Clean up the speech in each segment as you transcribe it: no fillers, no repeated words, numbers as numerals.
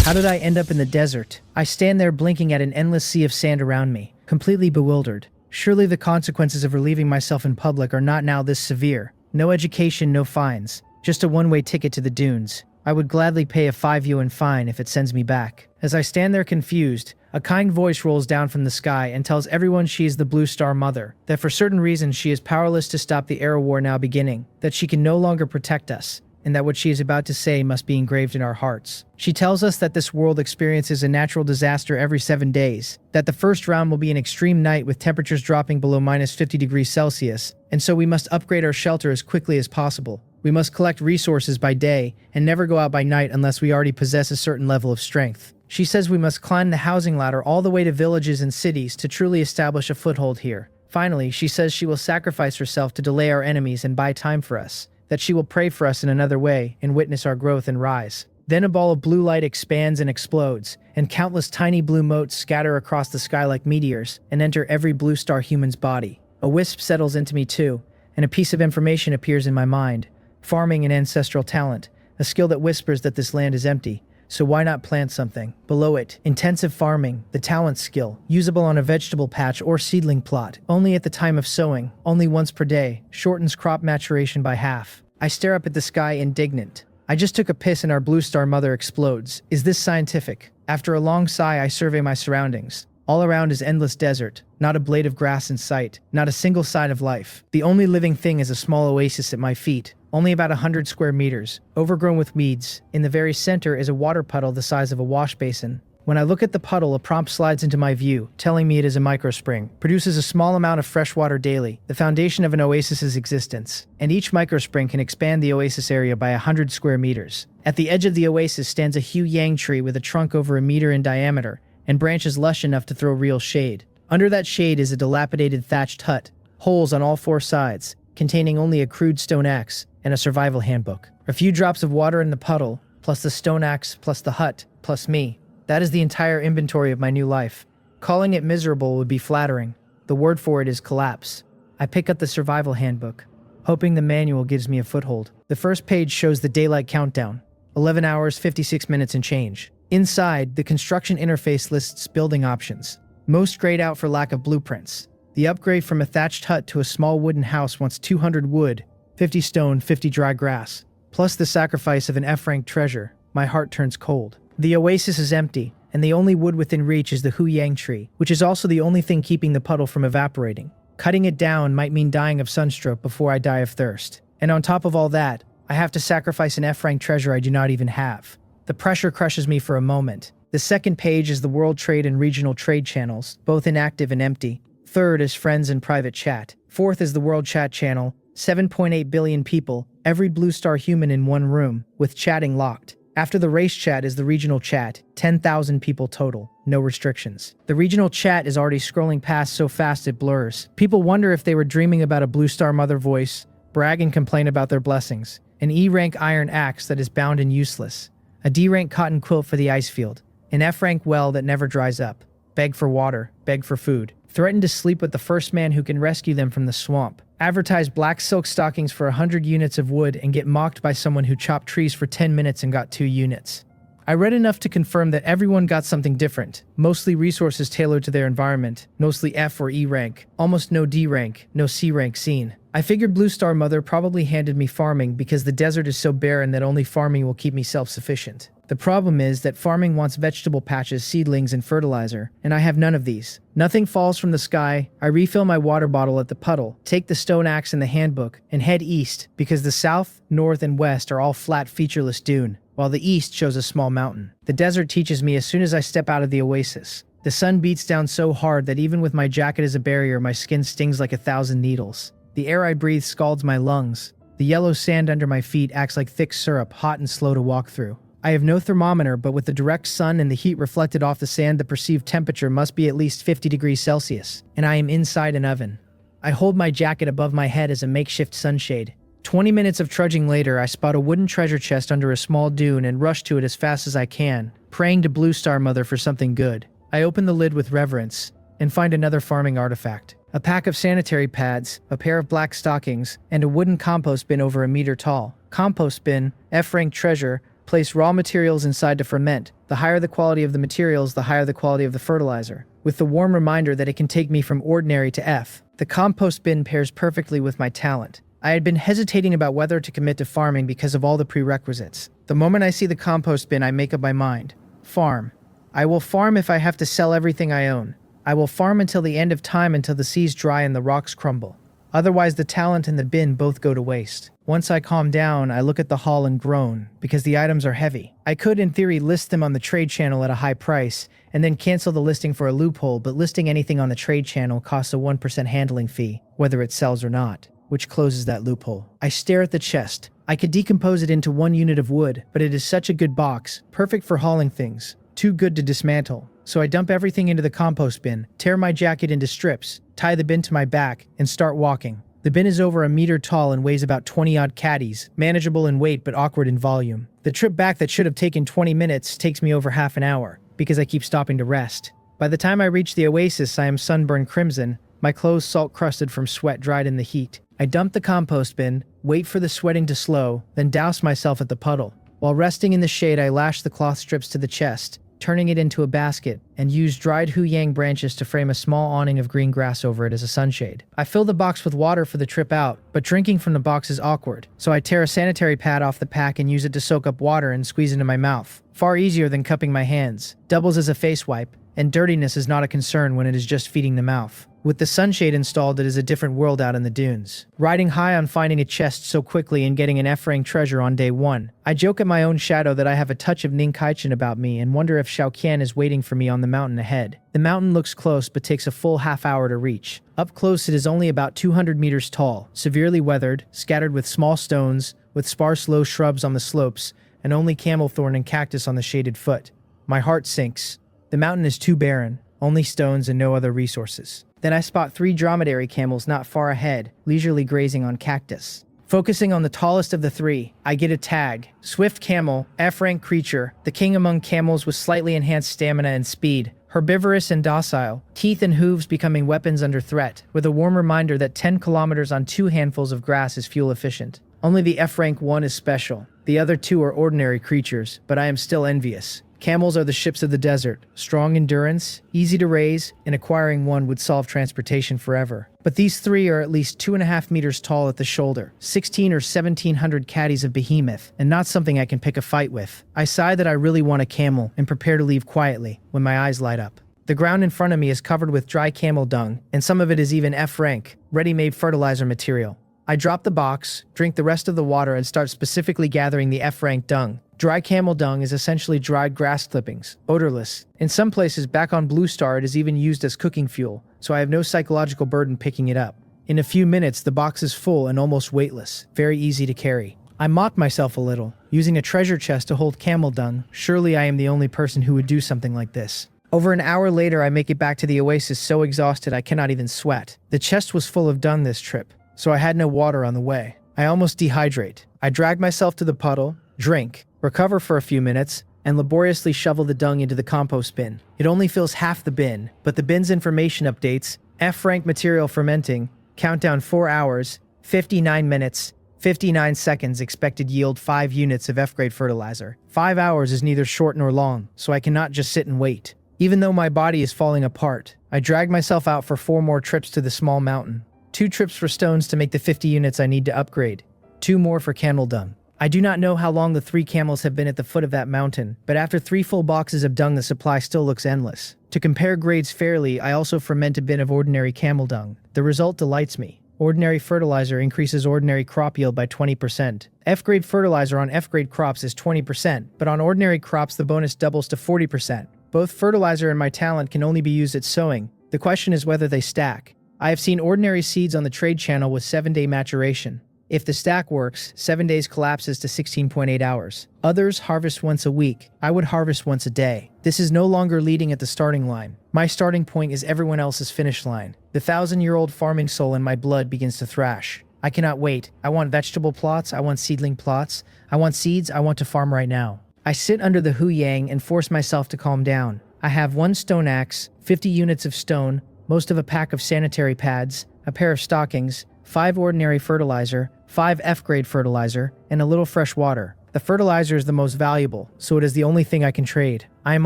How did I end up in the desert? I stand there blinking at an endless sea of sand around me, completely bewildered. Surely the consequences of relieving myself in public are not now this severe. No education, no fines. Just a one-way ticket to the dunes. I would gladly pay a 5 yuan fine if it sends me back. As I stand there confused, a kind voice rolls down from the sky and tells everyone she is the Blue Star Mother, that for certain reasons she is powerless to stop the arrow war now beginning, that she can no longer protect us, and that what she is about to say must be engraved in our hearts. She tells us that this world experiences a natural disaster every 7 days, that the first round will be an extreme night with temperatures dropping below -50°C, and so we must upgrade our shelter as quickly as possible. We must collect resources by day and never go out by night unless we already possess a certain level of strength. She says we must climb the housing ladder all the way to villages and cities to truly establish a foothold here. Finally, she says she will sacrifice herself to delay our enemies and buy time for us, that she will pray for us in another way and witness our growth and rise. Then a ball of blue light expands and explodes, and countless tiny blue motes scatter across the sky like meteors and enter every blue star human's body. A wisp settles into me too, and a piece of information appears in my mind. Farming and ancestral talent, a skill that whispers that this land is empty, so why not plant something? Below it, intensive farming, the talent skill, usable on a vegetable patch or seedling plot, only at the time of sowing, only once per day, shortens crop maturation by half. I stare up at the sky indignant. I just took a piss and our Blue Star Mother explodes. Is this scientific? After a long sigh, I survey my surroundings. All around is endless desert, not a blade of grass in sight, not a single sign of life. The only living thing is a small oasis at my feet, only about 100 square meters, overgrown with weeds. In the very center is a water puddle the size of a wash basin. When I look at the puddle, a prompt slides into my view, telling me it is a microspring, produces a small amount of fresh water daily, the foundation of an oasis's existence, and each microspring can expand the oasis area by 100 square meters. At the edge of the oasis stands a hu-yang tree with a trunk over a meter in diameter, and branches lush enough to throw real shade. Under that shade is a dilapidated thatched hut, holes on all 4 sides, containing only a crude stone axe and a survival handbook. A few drops of water in the puddle, plus the stone axe, plus the hut, plus me. That is the entire inventory of my new life. Calling it miserable would be flattering. The word for it is collapse. I pick up the survival handbook, hoping the manual gives me a foothold. The first page shows the daylight countdown, 11 hours, 56 minutes and change. Inside, the construction interface lists building options. Most grayed out for lack of blueprints. The upgrade from a thatched hut to a small wooden house wants 200 wood, 50 stone, 50 dry grass, plus the sacrifice of an F-rank treasure. My heart turns cold. The oasis is empty, and the only wood within reach is the hu-yang tree, which is also the only thing keeping the puddle from evaporating. Cutting it down might mean dying of sunstroke before I die of thirst. And on top of all that, I have to sacrifice an F-rank treasure I do not even have. The pressure crushes me for a moment. The second page is the world trade and regional trade channels, both inactive and empty. Third is friends and private chat. Fourth is the world chat channel, 7.8 billion people, every blue star human in one room, with chatting locked. After the race chat is the regional chat, 10,000 people total, no restrictions. The regional chat is already scrolling past so fast it blurs. People wonder if they were dreaming about a Blue Star Mother voice, brag and complain about their blessings. An E-rank iron axe that is bound and useless. A D-rank cotton quilt for the ice field. An F-rank well that never dries up. Beg for water, beg for food. Threaten to sleep with the first man who can rescue them from the swamp. Advertise black silk stockings for 100 units of wood and get mocked by someone who chopped trees for 10 minutes and got 2 units. I read enough to confirm that everyone got something different, mostly resources tailored to their environment, mostly F or E rank, almost no D rank, no C rank seen. I figured Blue Star Mother probably handed me farming because the desert is so barren that only farming will keep me self-sufficient. The problem is that farming wants vegetable patches, seedlings, and fertilizer, and I have none of these. Nothing falls from the sky. I refill my water bottle at the puddle, take the stone axe and the handbook, and head east because the south, north, and west are all flat, featureless dune, while the east shows a small mountain. The desert teaches me as soon as I step out of the oasis. The sun beats down so hard that even with my jacket as a barrier, my skin stings like 1,000 needles. The air I breathe scalds my lungs. The yellow sand under my feet acts like thick syrup, hot and slow to walk through. I have no thermometer, but with the direct sun and the heat reflected off the sand, the perceived temperature must be at least 50 degrees Celsius, and I am inside an oven. I hold my jacket above my head as a makeshift sunshade. 20 minutes of trudging later, I spot a wooden treasure chest under a small dune and rush to it as fast as I can, praying to Blue Star Mother for something good. I open the lid with reverence and find another farming artifact. A pack of sanitary pads, a pair of black stockings, and a wooden compost bin over a meter tall. Compost bin, F-rank treasure, Place raw materials inside to ferment. The higher the quality of the materials, the higher the quality of the fertilizer. With the warm reminder that it can take me from ordinary to F. The compost bin pairs perfectly with my talent. I had been hesitating about whether to commit to farming because of all the prerequisites. The moment I see the compost bin, I make up my mind. Farm. I will farm if I have to sell everything I own. I will farm until the end of time, until the seas dry and the rocks crumble. Otherwise, the talent and the bin both go to waste. Once I calm down, I look at the haul and groan, because the items are heavy. I could, in theory, list them on the trade channel at a high price, and then cancel the listing for a loophole, but listing anything on the trade channel costs a 1% handling fee, whether it sells or not, which closes that loophole. I stare at the chest. I could decompose it into 1 unit of wood, but it is such a good box, perfect for hauling things, too good to dismantle. So I dump everything into the compost bin, tear my jacket into strips, tie the bin to my back, and start walking. The bin is over 1 meter tall and weighs about 20-odd caddies, manageable in weight but awkward in volume. The trip back that should have taken 20 minutes takes me over half an hour, because I keep stopping to rest. By the time I reach the Oasis, I am sunburned crimson, my clothes salt-crusted from sweat dried in the heat. I dump the compost bin, wait for the sweating to slow, then douse myself at the puddle. While resting in the shade, I lash the cloth strips to the chest, turning it into a basket, and use dried huyang branches to frame a small awning of green grass over it as a sunshade. I fill the box with water for the trip out, but drinking from the box is awkward, so I tear a sanitary pad off the pack and use it to soak up water and squeeze into my mouth. Far easier than cupping my hands. Doubles as a face wipe, and dirtiness is not a concern when it is just feeding the mouth. With the sunshade installed, it is a different world out in the dunes. Riding high on finding a chest so quickly and getting an F-rank treasure on day 1, I joke at my own shadow that I have a touch of Ninkaichen about me and wonder if Xiaoqian is waiting for me on the mountain ahead. The mountain looks close but takes a full half hour to reach. Up close, it is only about 200 meters tall, severely weathered, scattered with small stones, with sparse low shrubs on the slopes, and only camel thorn and cactus on the shaded foot. My heart sinks. The mountain is too barren, only stones and no other resources. Then I spot 3 dromedary camels not far ahead, leisurely grazing on cactus. Focusing on the tallest of the 3, I get a tag. Swift camel, F-rank creature, the king among camels with slightly enhanced stamina and speed. Herbivorous and docile, teeth and hooves becoming weapons under threat, with a warm reminder that 10 kilometers on 2 handfuls of grass is fuel efficient. Only the F-rank 1 is special. The other 2 are ordinary creatures, but I am still envious. Camels are the ships of the desert, strong endurance, easy to raise, and acquiring one would solve transportation forever. But these 3 are at least 2.5 meters tall at the shoulder, 16 or 1700 caddies of behemoth, and not something I can pick a fight with. I sigh that I really want a camel and prepare to leave quietly when my eyes light up. The ground in front of me is covered with dry camel dung, and some of it is even F-rank, ready-made fertilizer material. I drop the box, drink the rest of the water, and start specifically gathering the F-rank dung. Dry camel dung is essentially dried grass clippings, odorless. In some places back on Blue Star, it is even used as cooking fuel, so I have no psychological burden picking it up. In a few minutes, the box is full and almost weightless, very easy to carry. I mock myself a little, using a treasure chest to hold camel dung. Surely I am the only person who would do something like this. Over an hour later, I make it back to the Oasis so exhausted I cannot even sweat. The chest was full of dung this trip, so I had no water on the way. I almost dehydrate. I drag myself to the puddle, drink, recover for a few minutes, and laboriously shovel the dung into the compost bin. It only fills half the bin, but the bin's information updates: F-rank material fermenting, countdown 4 hours, 59 minutes, 59 seconds, expected yield 5 units of F-grade fertilizer. 5 hours is neither short nor long, so I cannot just sit and wait. Even though my body is falling apart, I drag myself out for 4 more trips to the small mountain. 2 trips for stones to make the 50 units I need to upgrade. 2 more for camel dung. I do not know how long the 3 camels have been at the foot of that mountain, but after 3 full boxes of dung, the supply still looks endless. To compare grades fairly, I also ferment a bin of ordinary camel dung. The result delights me. Ordinary fertilizer increases ordinary crop yield by 20%. F-grade fertilizer on F-grade crops is 20%, but on ordinary crops the bonus doubles to 40%. Both fertilizer and my talent can only be used at sowing. The question is whether they stack. I have seen ordinary seeds on the trade channel with 7-day maturation. If the stack works, 7 days collapses to 16.8 hours. Others harvest once a week. I would harvest once a day. This is no longer leading at the starting line. My starting point is everyone else's finish line. The 1,000-year-old farming soul in my blood begins to thrash. I cannot wait. I want vegetable plots. I want seedling plots. I want seeds. I want to farm right now. I sit under the huyang and force myself to calm down. I have 1 stone axe, 50 units of stone, most of a pack of sanitary pads, a pair of stockings, 5 ordinary fertilizer, 5 F-grade fertilizer, and a little fresh water. The fertilizer is the most valuable, so it is the only thing I can trade. I am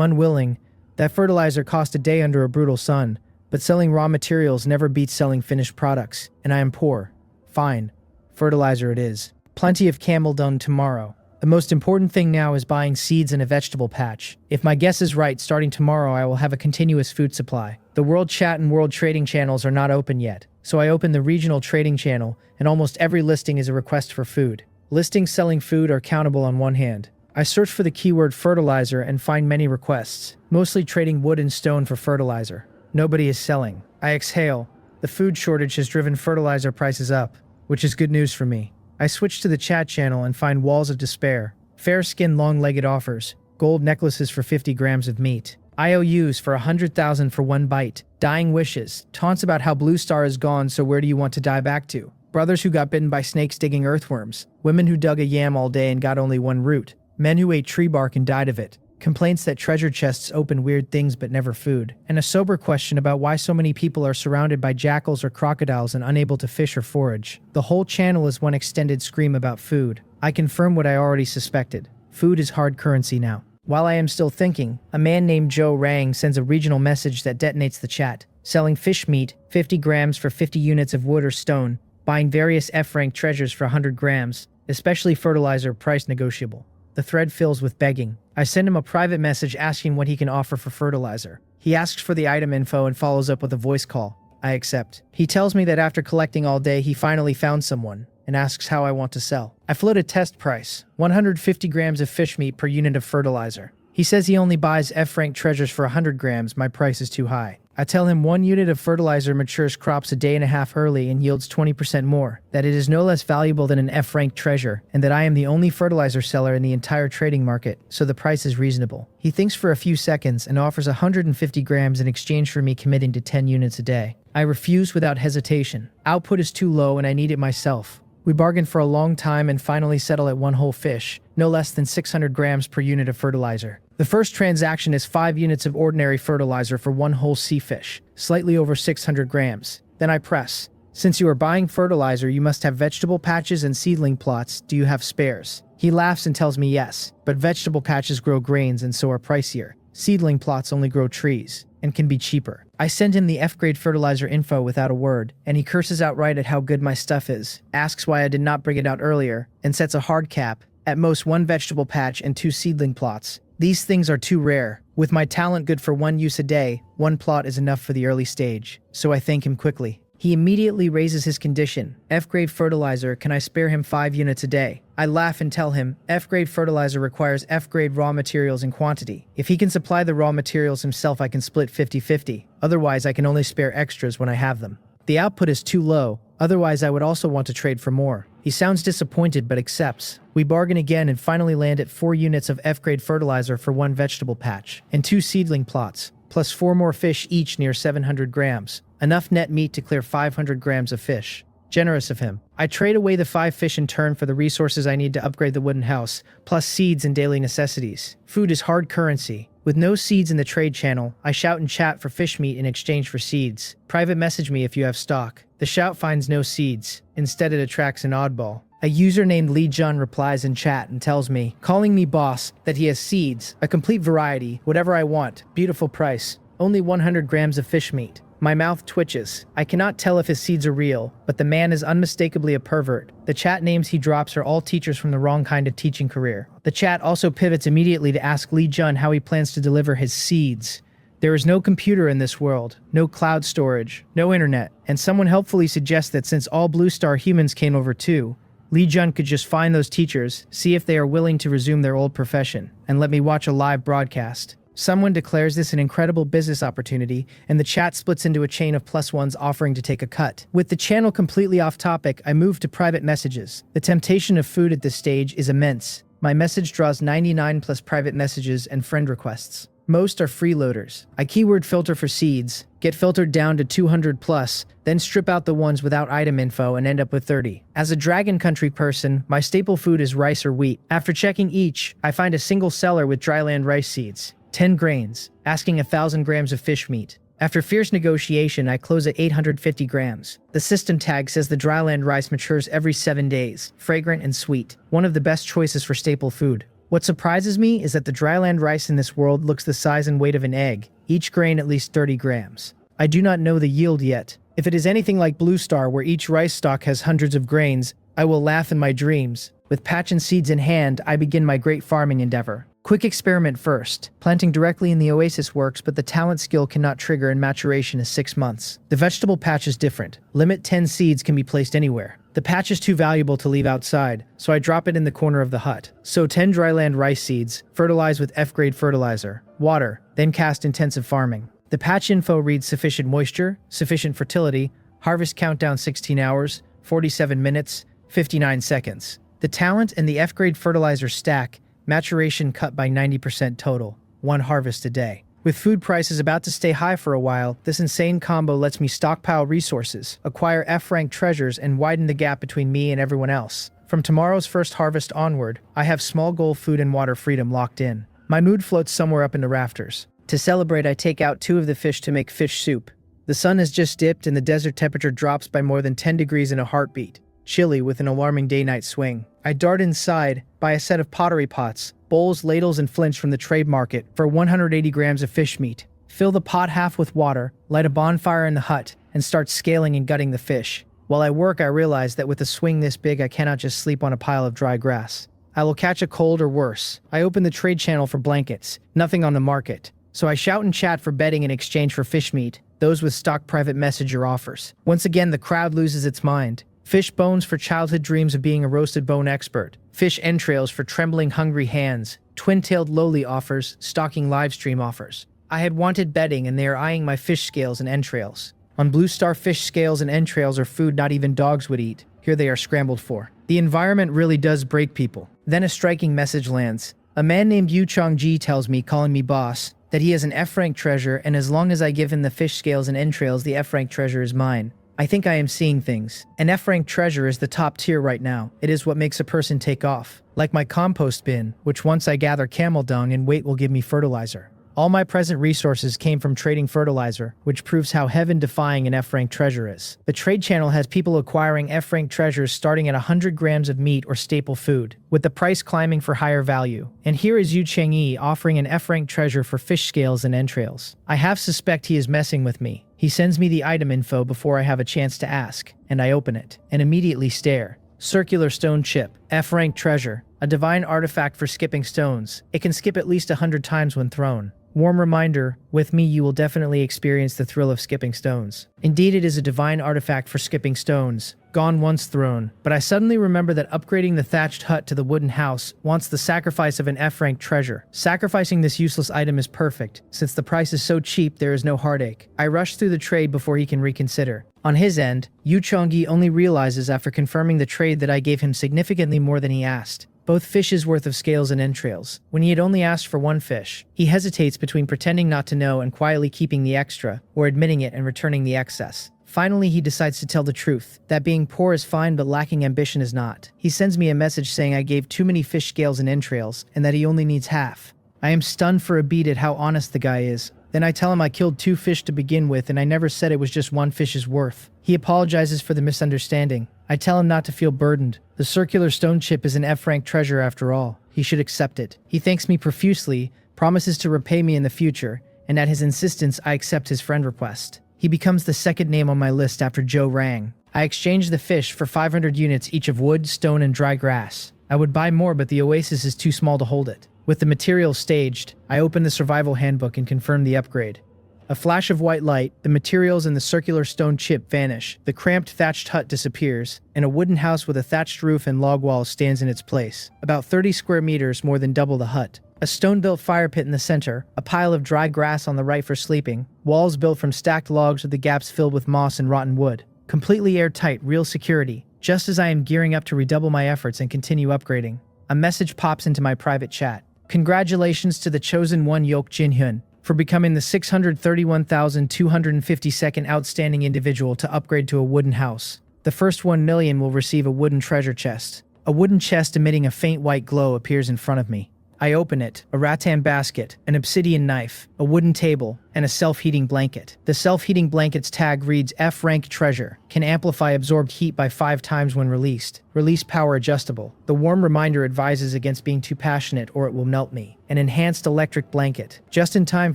unwilling. That fertilizer cost a day under a brutal sun, but selling raw materials never beats selling finished products, and I am poor. Fine. Fertilizer it is. Plenty of camel dung tomorrow. The most important thing now is buying seeds and a vegetable patch. If my guess is right, starting tomorrow I will have a continuous food supply. The World Chat and World Trading channels are not open yet, so I open the Regional Trading channel, and almost every listing is a request for food. Listings selling food are countable on one hand. I search for the keyword fertilizer and find many requests, mostly trading wood and stone for fertilizer. Nobody is selling. I exhale. The food shortage has driven fertilizer prices up, which is good news for me. I switch to the chat channel and find walls of despair. Fair-skinned long-legged offers. Gold necklaces for 50 grams of meat. IOUs for 100,000 for one bite. Dying wishes. Taunts about how Blue Star is gone, so where do you want to die back to? Brothers who got bitten by snakes digging earthworms. Women who dug a yam all day and got only one root. Men who ate tree bark and died of it. Complaints that treasure chests open weird things but never food. And a sober question about why so many people are surrounded by jackals or crocodiles and unable to fish or forage. The whole channel is one extended scream about food. I confirm what I already suspected. Food is hard currency now. While I am still thinking, a man named Joe Rang sends a regional message that detonates the chat. Selling fish meat, 50 grams for 50 units of wood or stone. Buying various F-rank treasures for 100 grams, especially fertilizer, price negotiable. The thread fills with begging. I send him a private message asking what he can offer for fertilizer. He asks for the item info and follows up with a voice call. I accept. He tells me that after collecting all day, he finally found someone and asks how I want to sell. I float a test price, 150 grams of fish meat per unit of fertilizer. He says he only buys F-rank treasures for 100 grams. My price is too high. I tell him 1 unit of fertilizer matures crops a day and a half early and yields 20% more, that it is no less valuable than an F-rank treasure, and that I am the only fertilizer seller in the entire trading market, so the price is reasonable. He thinks for a few seconds and offers 150 grams in exchange for me committing to 10 units a day. I refuse without hesitation. Output is too low and I need it myself. We bargain for a long time and finally settle at one whole fish, no less than 600 grams per unit of fertilizer. The first transaction is 5 units of ordinary fertilizer for one whole sea fish, slightly over 600 grams. Then I press. Since you are buying fertilizer, you must have vegetable patches and seedling plots. Do you have spares? He laughs and tells me yes, but vegetable patches grow grains and so are pricier. Seedling plots only grow trees and can be cheaper. I send him the F-grade fertilizer info without a word, and he curses outright at how good my stuff is, asks why I did not bring it out earlier, and sets a hard cap, at most 1 vegetable patch and 2 seedling plots. These things are too rare. With my talent good for 1 use a day, 1 plot is enough for the early stage, so I thank him quickly. He immediately raises his condition. F-grade fertilizer, can I spare him 5 units a day? I laugh and tell him, F-grade fertilizer requires F-grade raw materials in quantity. If he can supply the raw materials himself, I can split 50-50. Otherwise, I can only spare extras when I have them. The output is too low. Otherwise, I would also want to trade for more. He sounds disappointed but accepts. We bargain again and finally land at 4 units of F-grade fertilizer for 1 vegetable patch, and 2 seedling plots, plus 4 more fish each near 700 grams. Enough net meat to clear 500 grams of fish. Generous of him. I trade away the 5 fish in turn for the resources I need to upgrade the wooden house, plus seeds and daily necessities. Food is hard currency. With no seeds in the trade channel, I shout and chat for fish meat in exchange for seeds. Private message me if you have stock. The shout finds no seeds. Instead, it attracts an oddball. A user named Lee Jun replies in chat and tells me, calling me boss, that he has seeds, a complete variety, whatever I want, beautiful price, only 100 grams of fish meat. My mouth twitches. I cannot tell if his seeds are real, but the man is unmistakably a pervert. The chat names he drops are all teachers from the wrong kind of teaching career. The chat also pivots immediately to ask Lee Jun how he plans to deliver his seeds. There is no computer in this world, no cloud storage, no internet, and someone helpfully suggests that since all Blue Star humans came over too, Lee Jun could just find those teachers, see if they are willing to resume their old profession, and let me watch a live broadcast. Someone declares this an incredible business opportunity, and the chat splits into a chain of +1s offering to take a cut. With the channel completely off topic, I move to private messages. The temptation of food at this stage is immense. My message draws 99 plus private messages and friend requests. Most are freeloaders. I keyword filter for seeds, get filtered down to 200 plus, then strip out the ones without item info and end up with 30. As a Dragon Country person, my staple food is rice or wheat. After checking each, I find a single seller with dryland rice seeds. 10 grains, asking 1,000 grams of fish meat. After fierce negotiation, I close at 850 grams. The system tag says the dryland rice matures every 7 days, fragrant and sweet, one of the best choices for staple food. What surprises me is that the dryland rice in this world looks the size and weight of an egg, each grain at least 30 grams. I do not know the yield yet. If it is anything like Blue Star, where each rice stalk has hundreds of grains, I will laugh in my dreams. With patch and seeds in hand, I begin my great farming endeavor. Quick experiment first. Planting directly in the Oasis works, but the talent skill cannot trigger and maturation is 6 months. The vegetable patch is different. Limit 10 seeds can be placed anywhere. The patch is too valuable to leave outside, so I drop it in the corner of the hut. Sow 10 dryland rice seeds, fertilize with F-grade fertilizer, water, then cast intensive farming. The patch info reads sufficient moisture, sufficient fertility, harvest countdown 16 hours, 47 minutes, 59 seconds. The talent and the F-grade fertilizer stack, maturation cut by 90% total, 1 harvest a day. With food prices about to stay high for a while, this insane combo lets me stockpile resources, acquire F-rank treasures, and widen the gap between me and everyone else. From tomorrow's first harvest onward, I have small goal food and water freedom locked in. My mood floats somewhere up in the rafters. To celebrate, I take out 2 of the fish to make fish soup. The sun has just dipped and the desert temperature drops by more than 10 degrees in a heartbeat, chilly with an alarming day-night swing. I dart inside, buy a set of pottery pots, bowls, ladles, and flints from the trade market for 180 grams of fish meat. Fill the pot half with water, light a bonfire in the hut, and start scaling and gutting the fish. While I work, I realize that with a swing this big, I cannot just sleep on a pile of dry grass. I will catch a cold or worse. I open the trade channel for blankets, nothing on the market. So I shout and chat for bedding in exchange for fish meat, those with stock private messenger offers. Once again, the crowd loses its mind. Fish bones for childhood dreams of being a roasted bone expert. Fish entrails for trembling hungry hands. Twin-tailed lowly offers, stalking livestream offers. I had wanted bedding and they are eyeing my fish scales and entrails. On Blue Star, fish scales and entrails are food not even dogs would eat. Here they are scrambled for. The environment really does break people. Then a striking message lands. A man named Yu Chong-ji tells me, calling me boss, that he has an F-rank treasure, and as long as I give him the fish scales and entrails, the F-rank treasure is mine. I think I am seeing things. An F-rank treasure is the top tier right now. It is what makes a person take off. Like my compost bin, which once I gather camel dung and wait will give me fertilizer. All my present resources came from trading fertilizer, which proves how heaven-defying an F-rank treasure is. The trade channel has people acquiring F-rank treasures starting at 100 grams of meat or staple food, with the price climbing for higher value. And here is Yu Cheng-yi offering an F-rank treasure for fish scales and entrails. I half suspect he is messing with me. He sends me the item info before I have a chance to ask, and I open it, and immediately stare. Circular stone chip, F-rank treasure, a divine artifact for skipping stones. It can skip at least 100 times when thrown. Warm reminder, with me you will definitely experience the thrill of skipping stones. Indeed, it is a divine artifact for skipping stones, gone once thrown, but I suddenly remember that upgrading the thatched hut to the wooden house wants the sacrifice of an F-rank treasure. Sacrificing this useless item is perfect. Since the price is so cheap, there is no heartache. I rush through the trade before he can reconsider. On his end, Yu Chong-gi only realizes after confirming the trade that I gave him significantly more than he asked. Both fishes worth of scales and entrails, when he had only asked for 1 fish. He hesitates between pretending not to know and quietly keeping the extra, or admitting it and returning the excess. Finally, he decides to tell the truth, that being poor is fine but lacking ambition is not. He sends me a message saying I gave too many fish scales and entrails, and that he only needs half. I am stunned for a beat at how honest the guy is. Then I tell him I killed 2 fish to begin with and I never said it was just 1 fish's worth. He apologizes for the misunderstanding. I tell him not to feel burdened. The circular stone chip is an F-rank treasure after all. He should accept it. He thanks me profusely, promises to repay me in the future, and at his insistence I accept his friend request. He becomes the second name on my list after Joe Rang. I exchange the fish for 500 units each of wood, stone, and dry grass. I would buy more, but the Oasis is too small to hold it. With the materials staged, I open the survival handbook and confirm the upgrade. A flash of white light, the materials and the circular stone chip vanish, the cramped thatched hut disappears, and a wooden house with a thatched roof and log walls stands in its place. About 30 square meters, more than double the hut. A stone-built fire pit in the center, a pile of dry grass on the right for sleeping, walls built from stacked logs with the gaps filled with moss and rotten wood. Completely airtight, real security. Just as I am gearing up to redouble my efforts and continue upgrading, a message pops into my private chat. Congratulations to the chosen one Yok Jin-hyun for becoming the 631,252nd outstanding individual to upgrade to a wooden house. The first 1 million will receive a wooden treasure chest. A wooden chest emitting a faint white glow appears in front of me. I open it, a rattan basket, an obsidian knife, a wooden table, and a self-heating blanket. The self-heating blanket's tag reads F rank treasure, can amplify absorbed heat by 5 times when released. Release power adjustable. The warm reminder advises against being too passionate or it will melt me. An enhanced electric blanket, just in time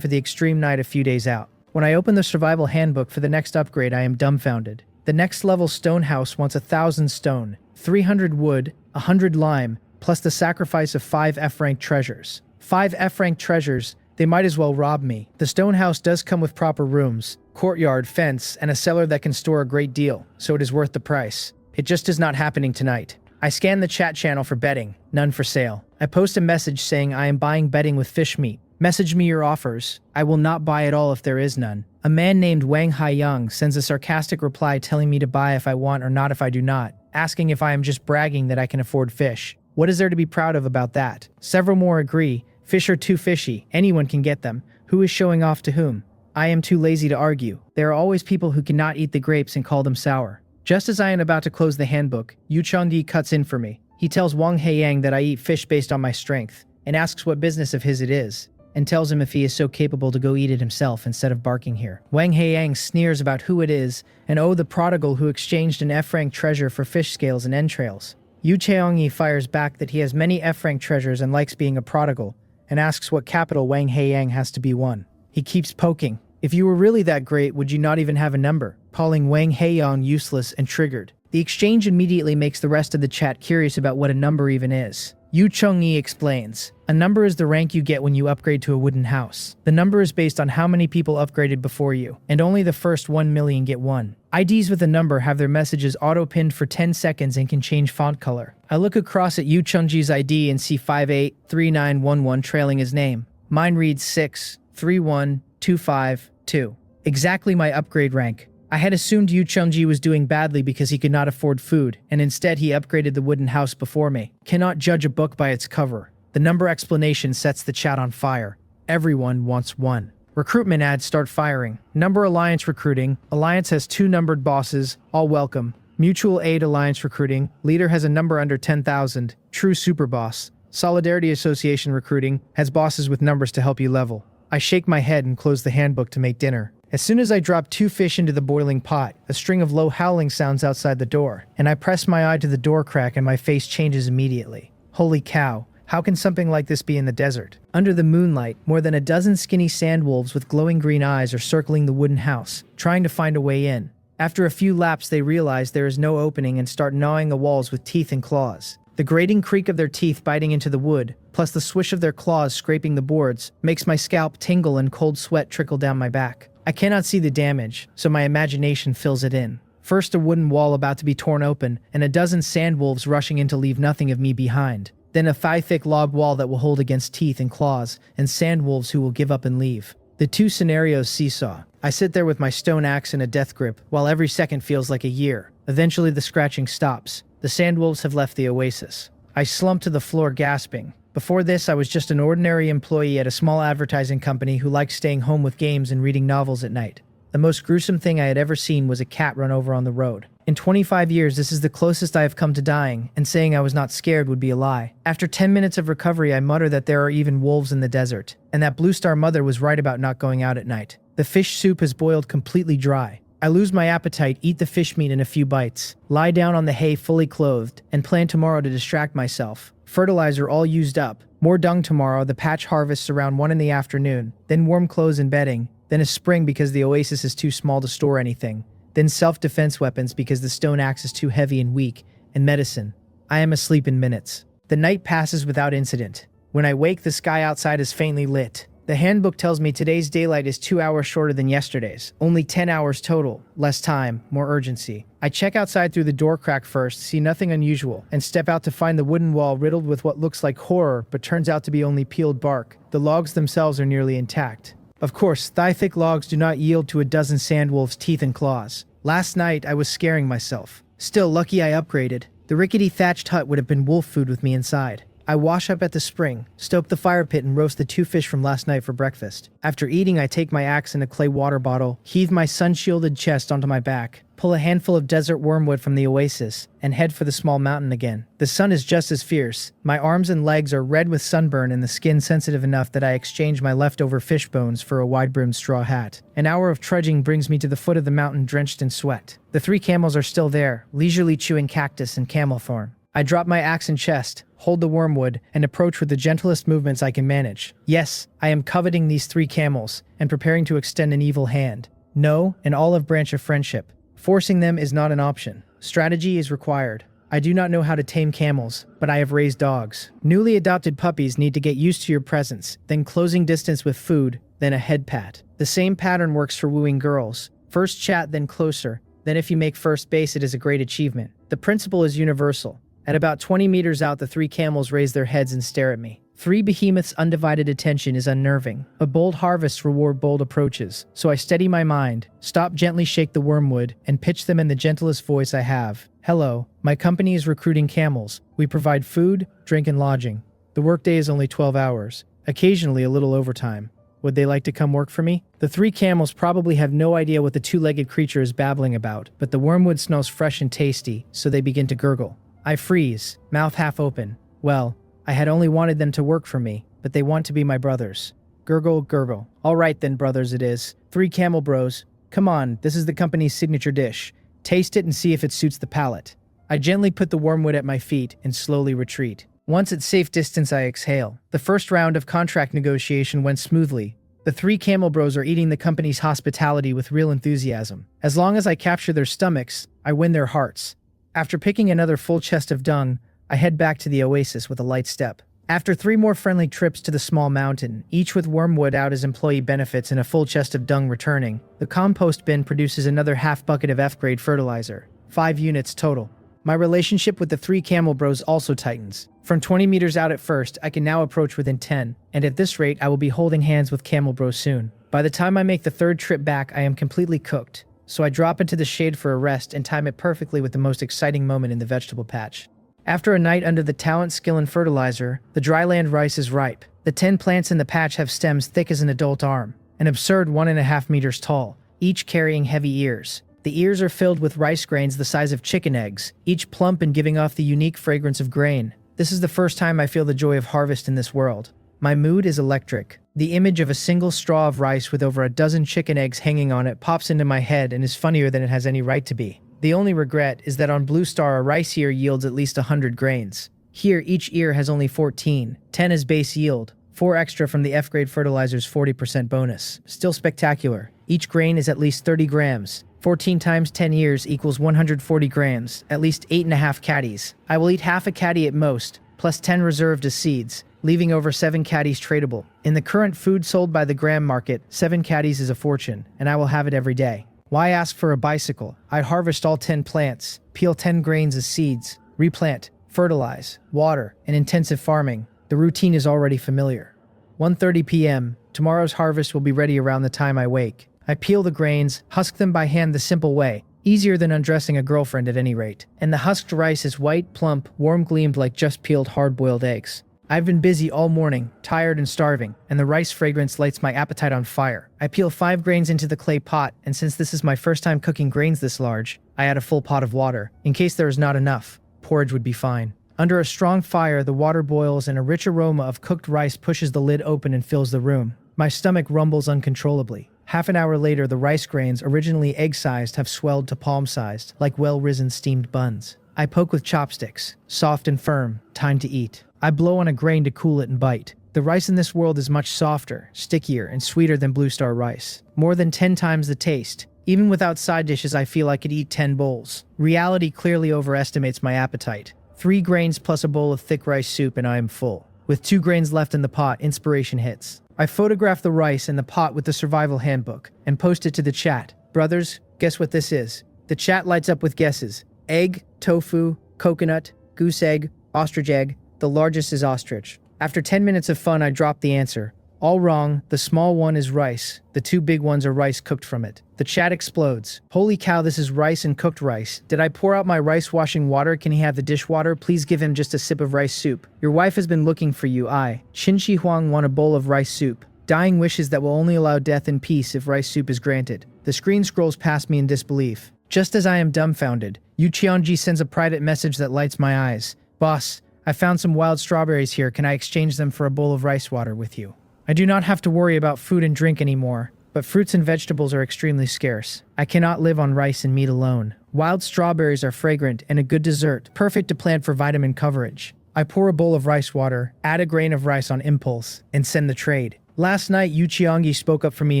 for the extreme night a few days out. When I open the survival handbook for the next upgrade, I am dumbfounded. The next level stone house wants 1,000 stone, 300 wood, 100 lime, plus the sacrifice of 5 F-rank treasures. 5 F-rank treasures, they might as well rob me. The stone house does come with proper rooms, courtyard, fence, and a cellar that can store a great deal, so it is worth the price. It just is not happening tonight. I scan the chat channel for betting, none for sale. I post a message saying I am buying betting with fish meat. Message me your offers. I will not buy at all if there is none. A man named Wang Haiyang sends a sarcastic reply telling me to buy if I want or not if I do not, asking if I am just bragging that I can afford fish. What is there to be proud of about that? Several more agree. Fish are too fishy. Anyone can get them. Who is showing off to whom? I am too lazy to argue. There are always people who cannot eat the grapes and call them sour. Just as I am about to close the handbook, Yu Changdi cuts in for me. He tells Wang Haiyang that I eat fish based on my strength, and asks what business of his it is, and tells him if he is so capable to go eat it himself instead of barking here. Wang Haiyang sneers about who it is, and the prodigal who exchanged an F-rank treasure for fish scales and entrails. Yu Cheongyi fires back that he has many F-rank treasures and likes being a prodigal, and asks what capital Wang Haiyang has to be won. He keeps poking. If you were really that great, would you not even have a number? Calling Wang Haiyang useless and triggered. The exchange immediately makes the rest of the chat curious about what a number even is. Yu Chengyi explains, a number is the rank you get when you upgrade to a wooden house. The number is based on how many people upgraded before you, and only the first 1 million get one. IDs with a number have their messages auto-pinned for 10 seconds and can change font color. I look across at Yu Chengji's ID and see 583911 trailing his name. Mine reads 631252. Exactly my upgrade rank. I had assumed Yu Chengji was doing badly because he could not afford food, and instead he upgraded the wooden house before me. Cannot judge a book by its cover. The number explanation sets the chat on fire. Everyone wants one. Recruitment ads start firing. Number Alliance recruiting. Alliance has 2 numbered bosses, all welcome. Mutual Aid Alliance recruiting. Leader has a number under 10,000. True super boss. Solidarity Association recruiting has bosses with numbers to help you level. I shake my head and close the handbook to make dinner. As soon as I drop 2 fish into the boiling pot, a string of low howling sounds outside the door, and I press my eye to the door crack and my face changes immediately. Holy cow, how can something like this be in the desert? Under the moonlight, more than a dozen skinny sandwolves with glowing green eyes are circling the wooden house, trying to find a way in. After a few laps, they realize there is no opening and start gnawing the walls with teeth and claws. The grating creak of their teeth biting into the wood, plus the swish of their claws scraping the boards, makes my scalp tingle and cold sweat trickle down my back. I cannot see the damage, so my imagination fills it in. First a wooden wall about to be torn open, and a dozen sandwolves rushing in to leave nothing of me behind. Then a thigh-thick log wall that will hold against teeth and claws, and sandwolves who will give up and leave. The 2 scenarios seesaw. I sit there with my stone axe in a death grip, while every second feels like a year. Eventually the scratching stops. The sandwolves have left the oasis. I slump to the floor gasping. Before this, I was just an ordinary employee at a small advertising company who liked staying home with games and reading novels at night. The most gruesome thing I had ever seen was a cat run over on the road. In 25 years, this is the closest I have come to dying, and saying I was not scared would be a lie. After 10 minutes of recovery, I mutter that there are even wolves in the desert, and that Blue Star Mother was right about not going out at night. The fish soup has boiled completely dry. I lose my appetite, eat the fish meat in a few bites, lie down on the hay fully clothed, and plan tomorrow to distract myself. Fertilizer all used up. More dung tomorrow, the patch harvests around 1 in the afternoon. Then warm clothes and bedding. Then a spring because the oasis is too small to store anything. Then self-defense weapons because the stone axe is too heavy and weak. And medicine. I am asleep in minutes. The night passes without incident. When I wake, the sky outside is faintly lit. The handbook tells me today's daylight is 2 hours shorter than yesterday's. Only 10 hours total. Less time, more urgency. I check outside through the door crack first, see nothing unusual, and step out to find the wooden wall riddled with what looks like horror but turns out to be only peeled bark. The logs themselves are nearly intact. Of course, thigh-thick logs do not yield to a dozen sandwolves' teeth and claws. Last night, I was scaring myself. Still, lucky I upgraded. The rickety thatched hut would have been wolf food with me inside. I wash up at the spring, stoke the fire pit, and roast the 2 fish from last night for breakfast. After eating, I take my axe and a clay water bottle, heave my sun-shielded chest onto my back, pull a handful of desert wormwood from the Oasis, and head for the small mountain again. The sun is just as fierce. My arms and legs are red with sunburn and the skin sensitive enough that I exchange my leftover fish bones for a wide-brimmed straw hat. An hour of trudging brings me to the foot of the mountain drenched in sweat. The 3 camels are still there, leisurely chewing cactus and camel thorn. I drop my axe and chest, hold the wormwood, and approach with the gentlest movements I can manage. Yes, I am coveting these 3 camels, and preparing to extend an evil hand. No, an olive branch of friendship. Forcing them is not an option. Strategy is required. I do not know how to tame camels, but I have raised dogs. Newly adopted puppies need to get used to your presence, then closing distance with food, then a head pat. The same pattern works for wooing girls. First chat, then closer. Then if you make first base, it is a great achievement. The principle is universal. At about 20 meters out, the 3 camels raise their heads and stare at me. 3 behemoths' undivided attention is unnerving. A bold harvest reward bold approaches, so I steady my mind, stop, gently shake the wormwood, and pitch them in the gentlest voice I have. Hello, my company is recruiting camels. We provide food, drink, and lodging. The workday is only 12 hours, occasionally a little overtime. Would they like to come work for me? The 3 camels probably have no idea what the 2-legged creature is babbling about, but the wormwood smells fresh and tasty, so they begin to gurgle. I freeze, mouth half open. Well, I had only wanted them to work for me, but they want to be my brothers. Gurgle, gurgle. All right then, brothers it is. 3 camel bros. Come on, this is the company's signature dish. Taste it and see if it suits the palate. I gently put the wormwood at my feet and slowly retreat. Once at safe distance, I exhale. The first round of contract negotiation went smoothly. The 3 camel bros are eating the company's hospitality with real enthusiasm. As long as I capture their stomachs, I win their hearts. After picking another full chest of dung, I head back to the Oasis with a light step. After 3 more friendly trips to the small mountain, each with wormwood out as employee benefits and a full chest of dung returning, the compost bin produces another half bucket of F-grade fertilizer. 5 units total. My relationship with the 3 camel bros also tightens. From 20 meters out at first, I can now approach within 10, and at this rate I will be holding hands with camel bros soon. By the time I make the 3rd trip back, I am completely cooked. So I drop into the shade for a rest and time it perfectly with the most exciting moment in the vegetable patch. After a night under the talent, skill, and fertilizer, the dryland rice is ripe. The 10 plants in the patch have stems thick as an adult arm, an absurd 1.5 meters tall, each carrying heavy ears. The ears are filled with rice grains the size of chicken eggs, each plump and giving off the unique fragrance of grain. This is the first time I feel the joy of harvest in this world. My mood is electric. The image of a single straw of rice with over a dozen chicken eggs hanging on it pops into my head and is funnier than it has any right to be. The only regret is that on Blue Star a rice ear yields at least 100 grains. Here each ear has only 14, 10 as base yield, 4 extra from the F-grade fertilizer's 40% bonus. Still spectacular. Each grain is at least 30 grams. 14 times 10 years equals 140 grams, at least 8.5 caddies. I will eat half a caddy at most, plus 10 reserved as seeds, leaving over 7 caddies tradable. In the current food sold by the gram market, 7 caddies is a fortune, and I will have it every day. Why ask for a bicycle? I'd harvest all 10 plants, peel 10 grains as seeds, replant, fertilize, water, and intensive farming. The routine is already familiar. 1:30 p.m. Tomorrow's harvest will be ready around the time I wake. I peel the grains, husk them by hand the simple way, easier than undressing a girlfriend at any rate. And the husked rice is white, plump, warm-gleamed like just peeled hard-boiled eggs. I've been busy all morning, tired and starving, and the rice fragrance lights my appetite on fire. I peel 5 grains into the clay pot, and since this is my first time cooking grains this large, I add a full pot of water. In case there is not enough, porridge would be fine. Under a strong fire, the water boils and a rich aroma of cooked rice pushes the lid open and fills the room. My stomach rumbles uncontrollably. Half an hour later, the rice grains, originally egg-sized, have swelled to palm-sized, like well-risen steamed buns. I poke with chopsticks, soft and firm, time to eat. I blow on a grain to cool it and bite. The rice in this world is much softer, stickier, and sweeter than Blue Star rice. More than 10 times the taste. Even without side dishes, I feel I could eat 10 bowls. Reality clearly overestimates my appetite. 3 grains plus a bowl of thick rice soup and I am full. With 2 grains left in the pot, inspiration hits. I photograph the rice and the pot with the survival handbook and post it to the chat. Brothers, guess what this is? The chat lights up with guesses. Egg, tofu, coconut, goose egg, ostrich egg. The largest is ostrich. After 10 minutes of fun, I drop the answer. All wrong, the small one is rice. The two big ones are rice cooked from it. The chat explodes. Holy cow, this is rice and cooked rice. Did I pour out my rice washing water? Can he have the dishwater? Please give him just a sip of rice soup. Your wife has been looking for you. I, Qin Shi Huang, want a bowl of rice soup. Dying wishes that will only allow death in peace if rice soup is granted. The screen scrolls past me in disbelief. Just as I am dumbfounded, Yu Qiangji sends a private message that lights my eyes. Boss, I found some wild strawberries here. Can I exchange them for a bowl of rice water with you? I do not have to worry about food and drink anymore, but fruits and vegetables are extremely scarce. I cannot live on rice and meat alone. Wild strawberries are fragrant and a good dessert, perfect to plant for vitamin coverage. I pour a bowl of rice water, add a grain of rice on impulse, and send the trade. Last night, Yu Qiangji spoke up for me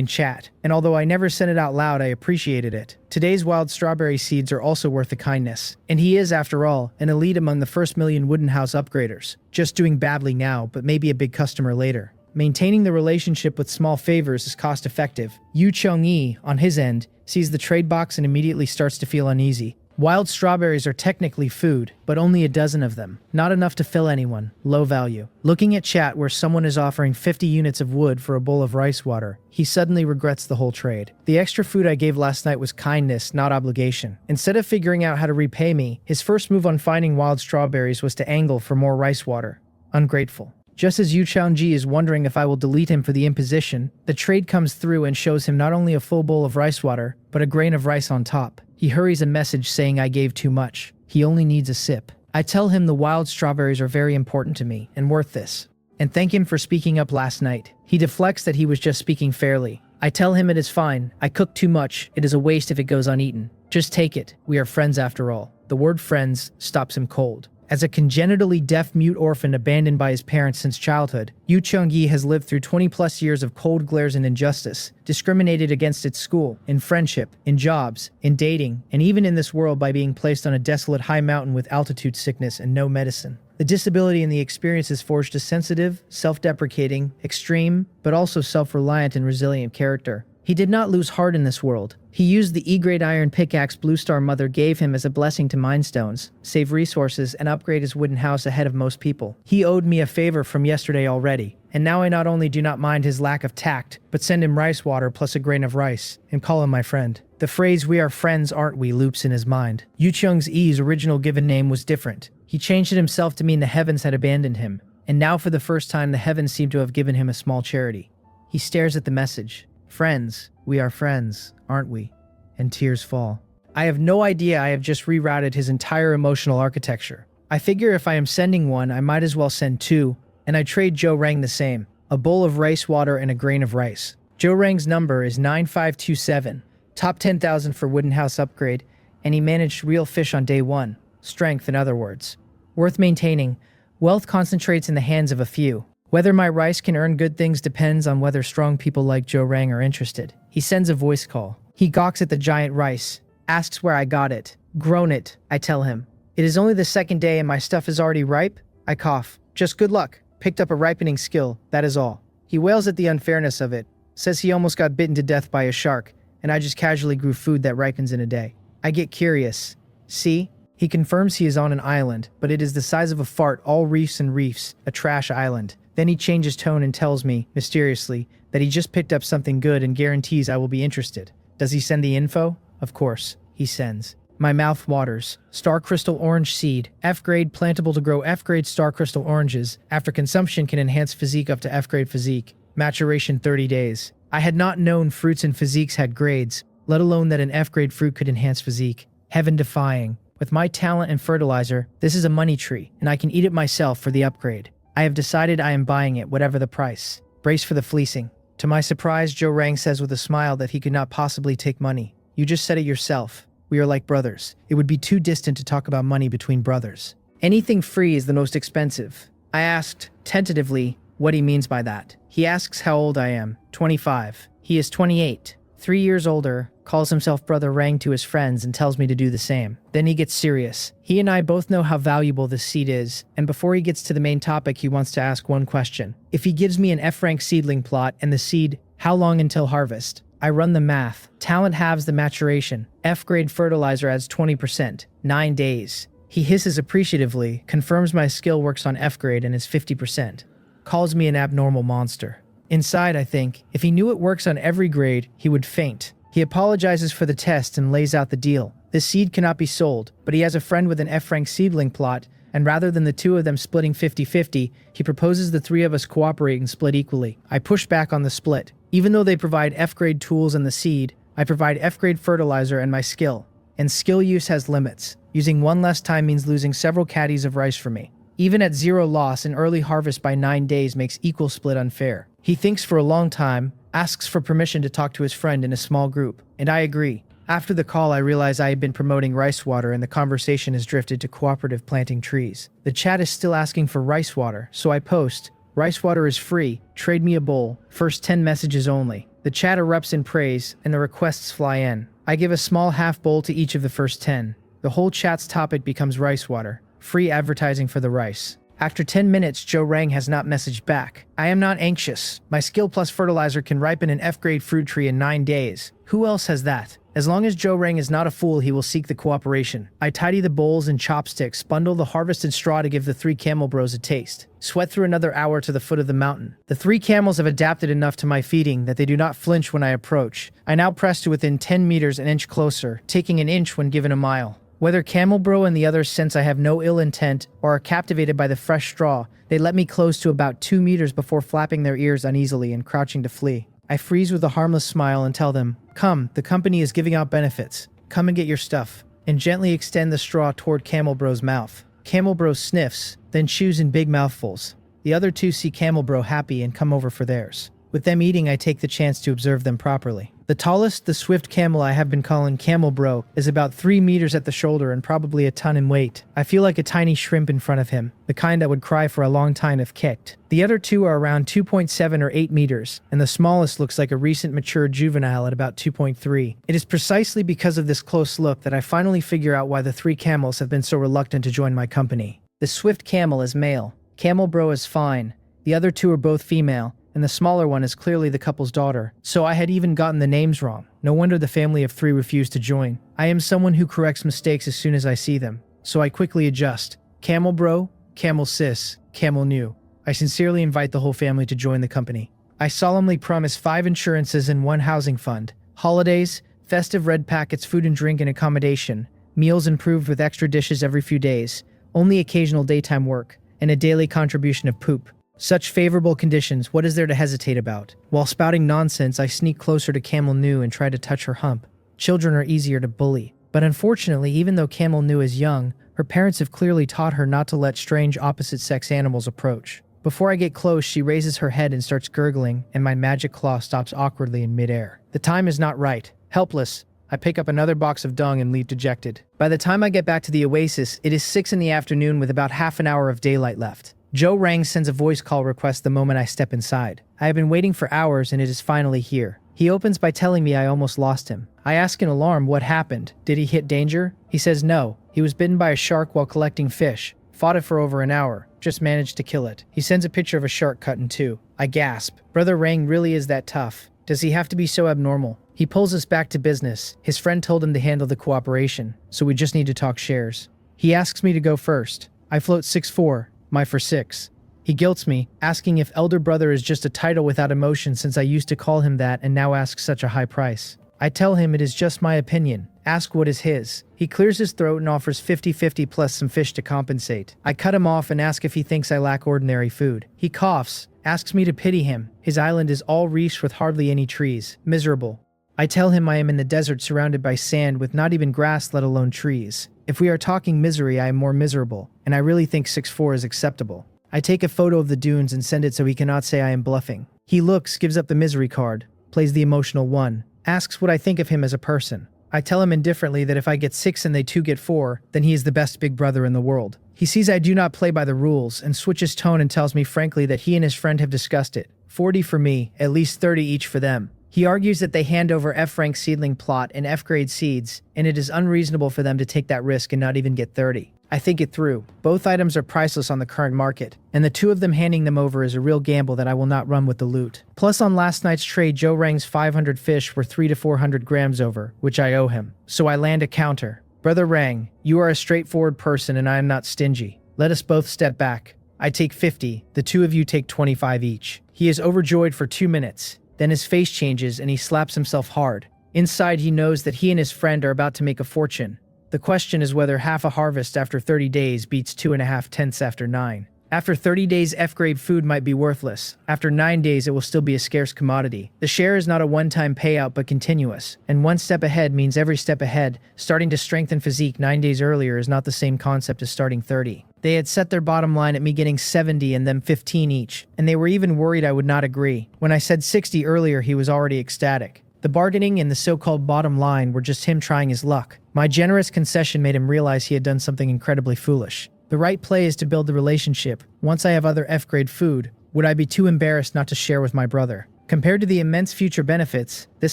in chat, and although I never said it out loud, I appreciated it. Today's wild strawberry seeds are also worth the kindness. And he is, after all, an elite among the first million wooden house upgraders. Just doing badly now, but maybe a big customer later. Maintaining the relationship with small favors is cost-effective. Yu Chengyi, on his end, sees the trade box and immediately starts to feel uneasy. Wild strawberries are technically food, but only a dozen of them. Not enough to fill anyone. Low value. Looking at chat where someone is offering 50 units of wood for a bowl of rice water, he suddenly regrets the whole trade. The extra food I gave last night was kindness, not obligation. Instead of figuring out how to repay me, his first move on finding wild strawberries was to angle for more rice water. Ungrateful. Just as Yu Qiangji is wondering if I will delete him for the imposition, the trade comes through and shows him not only a full bowl of rice water, but a grain of rice on top. He hurries a message saying I gave too much. He only needs a sip. I tell him the wild strawberries are very important to me and worth this, and thank him for speaking up last night. He deflects that he was just speaking fairly. I tell him it is fine. I cooked too much. It is a waste if it goes uneaten. Just take it. We are friends after all. The word friends stops him cold. As a congenitally deaf-mute orphan abandoned by his parents since childhood, Yu Chengyi has lived through 20-plus years of cold glares and injustice, discriminated against at school, in friendship, in jobs, in dating, and even in this world by being placed on a desolate high mountain with altitude sickness and no medicine. The disability in the experience has forged a sensitive, self-deprecating, extreme, but also self-reliant and resilient character. He did not lose heart in this world. He used the E-grade iron pickaxe Blue Star Mother gave him as a blessing to mine stones, save resources, and upgrade his wooden house ahead of most people. He owed me a favor from yesterday already, and now I not only do not mind his lack of tact, but send him rice water plus a grain of rice, and call him my friend. The phrase "we are friends, aren't we" loops in his mind. Yu Chengyi's original given name was different. He changed it himself to mean the heavens had abandoned him, and now for the first time the heavens seem to have given him a small charity. He stares at the message. Friends, we are friends, aren't we? And tears fall. I have no idea I have just rerouted his entire emotional architecture. I figure if I am sending one, I might as well send two, and I trade Joe Rang the same. A bowl of rice water and a grain of rice. Joe Rang's number is 9527. Top 10,000 for wooden house upgrade, and he managed real fish on day one. Strength, in other words. Worth maintaining. Wealth concentrates in the hands of a few. Whether my rice can earn good things depends on whether strong people like Joe Rang are interested. He sends a voice call. He gawks at the giant rice, asks where I got it. Grown it, I tell him. It is only the second day and my stuff is already ripe? I cough. Just good luck. Picked up a ripening skill, that is all. He wails at the unfairness of it, says he almost got bitten to death by a shark, and I just casually grew food that ripens in a day. I get curious. See? He confirms he is on an island, but it is the size of a fart, all reefs and reefs, a trash island. Then he changes tone and tells me, mysteriously, that he just picked up something good and guarantees I will be interested. Does he send the info? Of course, he sends. My mouth waters. Star crystal orange seed. F-grade plantable to grow F-grade star crystal oranges. After consumption can enhance physique up to F-grade physique. Maturation 30 days. I had not known fruits and physiques had grades, let alone that an F-grade fruit could enhance physique. Heaven defying. With my talent and fertilizer, this is a money tree, and I can eat it myself for the upgrade. I have decided I am buying it, whatever the price. Brace for the fleecing. To my surprise, Joe Rang says with a smile that he could not possibly take money. You just said it yourself. We are like brothers. It would be too distant to talk about money between brothers. Anything free is the most expensive. I asked, tentatively, what he means by that. He asks how old I am. 25. He is 28. 3 years older, calls himself Brother Rang to his friends and tells me to do the same. Then he gets serious. He and I both know how valuable this seed is, and before he gets to the main topic, he wants to ask one question. If he gives me an F-rank seedling plot and the seed, how long until harvest? I run the math. Talent halves the maturation. F-grade fertilizer adds 20%. 9 days. He hisses appreciatively, confirms my skill works on F-grade and is 50%. Calls me an abnormal monster. Inside, I think, if he knew it works on every grade, he would faint. He apologizes for the test and lays out the deal. This seed cannot be sold, but he has a friend with an F-rank seedling plot, and rather than the two of them splitting 50-50, he proposes the three of us cooperate and split equally. I push back on the split. Even though they provide F-grade tools and the seed, I provide F-grade fertilizer and my skill. And skill use has limits. Using one less time means losing several caddies of rice for me. Even at 0 loss, an early harvest by 9 days makes equal split unfair. He thinks for a long time, asks for permission to talk to his friend in a small group, and I agree. After the call, I realize I had been promoting rice water and the conversation has drifted to cooperative planting trees. The chat is still asking for rice water, so I post, "Rice water is free, trade me a bowl, first 10 messages only." The chat erupts in praise, and the requests fly in. I give a small half bowl to each of the first 10. The whole chat's topic becomes rice water, free advertising for the rice. After 10 minutes, Joe Rang has not messaged back. I am not anxious. My skill plus fertilizer can ripen an F-grade fruit tree in 9 days. Who else has that? As long as Joe Rang is not a fool, he will seek the cooperation. I tidy the bowls and chopsticks, bundle the harvested straw to give the 3 camel bros a taste. Sweat through another hour to the foot of the mountain. The 3 camels have adapted enough to my feeding that they do not flinch when I approach. I now press to within 10 meters, an inch closer, taking an inch when given a mile. Whether Camel Bro and the others sense I have no ill intent or are captivated by the fresh straw, they let me close to about 2 meters before flapping their ears uneasily and crouching to flee. I freeze with a harmless smile and tell them, "Come, the company is giving out benefits. Come and get your stuff," and gently extend the straw toward Camel Bro's mouth. Camel Bro sniffs, then chews in big mouthfuls. The other 2 see Camel Bro happy and come over for theirs. With them eating, I take the chance to observe them properly. The tallest, the swift camel I have been calling Camel Bro, is about 3 meters at the shoulder and probably a ton in weight. I feel like a tiny shrimp in front of him, the kind that would cry for a long time if kicked. The other 2 are around 2.7 or 8 meters, and the smallest looks like a recent mature juvenile at about 2.3. It is precisely because of this close look that I finally figure out why the 3 camels have been so reluctant to join my company. The swift camel is male. Camel Bro is fine. The other 2 are both female, and the smaller one is clearly the couple's daughter. So I had even gotten the names wrong. No wonder the family of 3 refused to join. I am someone who corrects mistakes as soon as I see them, so I quickly adjust. Camel Bro, Camel Sis, Camel New. I sincerely invite the whole family to join the company. I solemnly promise 5 insurances and 1 housing fund. Holidays, festive red packets, food and drink and accommodation, meals improved with extra dishes every few days, only occasional daytime work, and a daily contribution of poop. Such favorable conditions, what is there to hesitate about? While spouting nonsense, I sneak closer to Camel New and try to touch her hump. Children are easier to bully. But unfortunately, even though Camel New is young, her parents have clearly taught her not to let strange opposite-sex animals approach. Before I get close, she raises her head and starts gurgling, and my magic claw stops awkwardly in midair. The time is not right. Helpless, I pick up another box of dung and leave dejected. By the time I get back to the Oasis, it is 6 in the afternoon with about half an hour of daylight left. Joe Rang sends a voice call request the moment I step inside. I have been waiting for hours and it is finally here. He opens by telling me I almost lost him. I ask in alarm what happened. Did he hit danger? He says no. He was bitten by a shark while collecting fish. Fought it for over an hour. Just managed to kill it. He sends a picture of a shark cut in 2. I gasp. Brother Rang really is that tough. Does he have to be so abnormal? He pulls us back to business. His friend told him to handle the cooperation, so we just need to talk shares. He asks me to go first. I float 6'4". My for 6. He guilts me, asking if elder brother is just a title without emotion since I used to call him that and now ask such a high price. I tell him it is just my opinion. Ask what is his. He clears his throat and offers 50-50 plus some fish to compensate. I cut him off and ask if he thinks I lack ordinary food. He coughs, asks me to pity him. His island is all reefs with hardly any trees. Miserable. I tell him I am in the desert surrounded by sand with not even grass let alone trees. If we are talking misery, I am more miserable, and I really think 6'4" is acceptable. I take a photo of the dunes and send it so he cannot say I am bluffing. He looks, gives up the misery card, plays the emotional one, asks what I think of him as a person. I tell him indifferently that if I get 6 and they 2 get 4, then he is the best big brother in the world. He sees I do not play by the rules and switches tone and tells me frankly that he and his friend have discussed it. 40 for me, at least 30 each for them. He argues that they hand over F-rank seedling plot and F-grade seeds, and it is unreasonable for them to take that risk and not even get 30. I think it through. Both items are priceless on the current market, and the 2 of them handing them over is a real gamble that I will not run with the loot. Plus on last night's trade, Joe Rang's 500 fish were 300 to 400 grams over, which I owe him. So I land a counter. Brother Rang, you are a straightforward person and I am not stingy. Let us both step back. I take 50, the two of you take 25 each. He is overjoyed for 2 minutes. Then his face changes and he slaps himself hard. Inside he knows that he and his friend are about to make a fortune. The question is whether half a harvest after 30 days beats 2.5 tenths after 9. After 30 days, F-grade food might be worthless. After 9 days, it will still be a scarce commodity. The share is not a one-time payout but continuous. And one step ahead means every step ahead. Starting to strengthen physique 9 days earlier is not the same concept as starting 30. They had set their bottom line at me getting 70 and them 15 each. And they were even worried I would not agree. When I said 60 earlier, he was already ecstatic. The bargaining and the so-called bottom line were just him trying his luck. My generous concession made him realize he had done something incredibly foolish. The right play is to build the relationship. Once I have other F-grade food, would I be too embarrassed not to share with my brother? Compared to the immense future benefits, this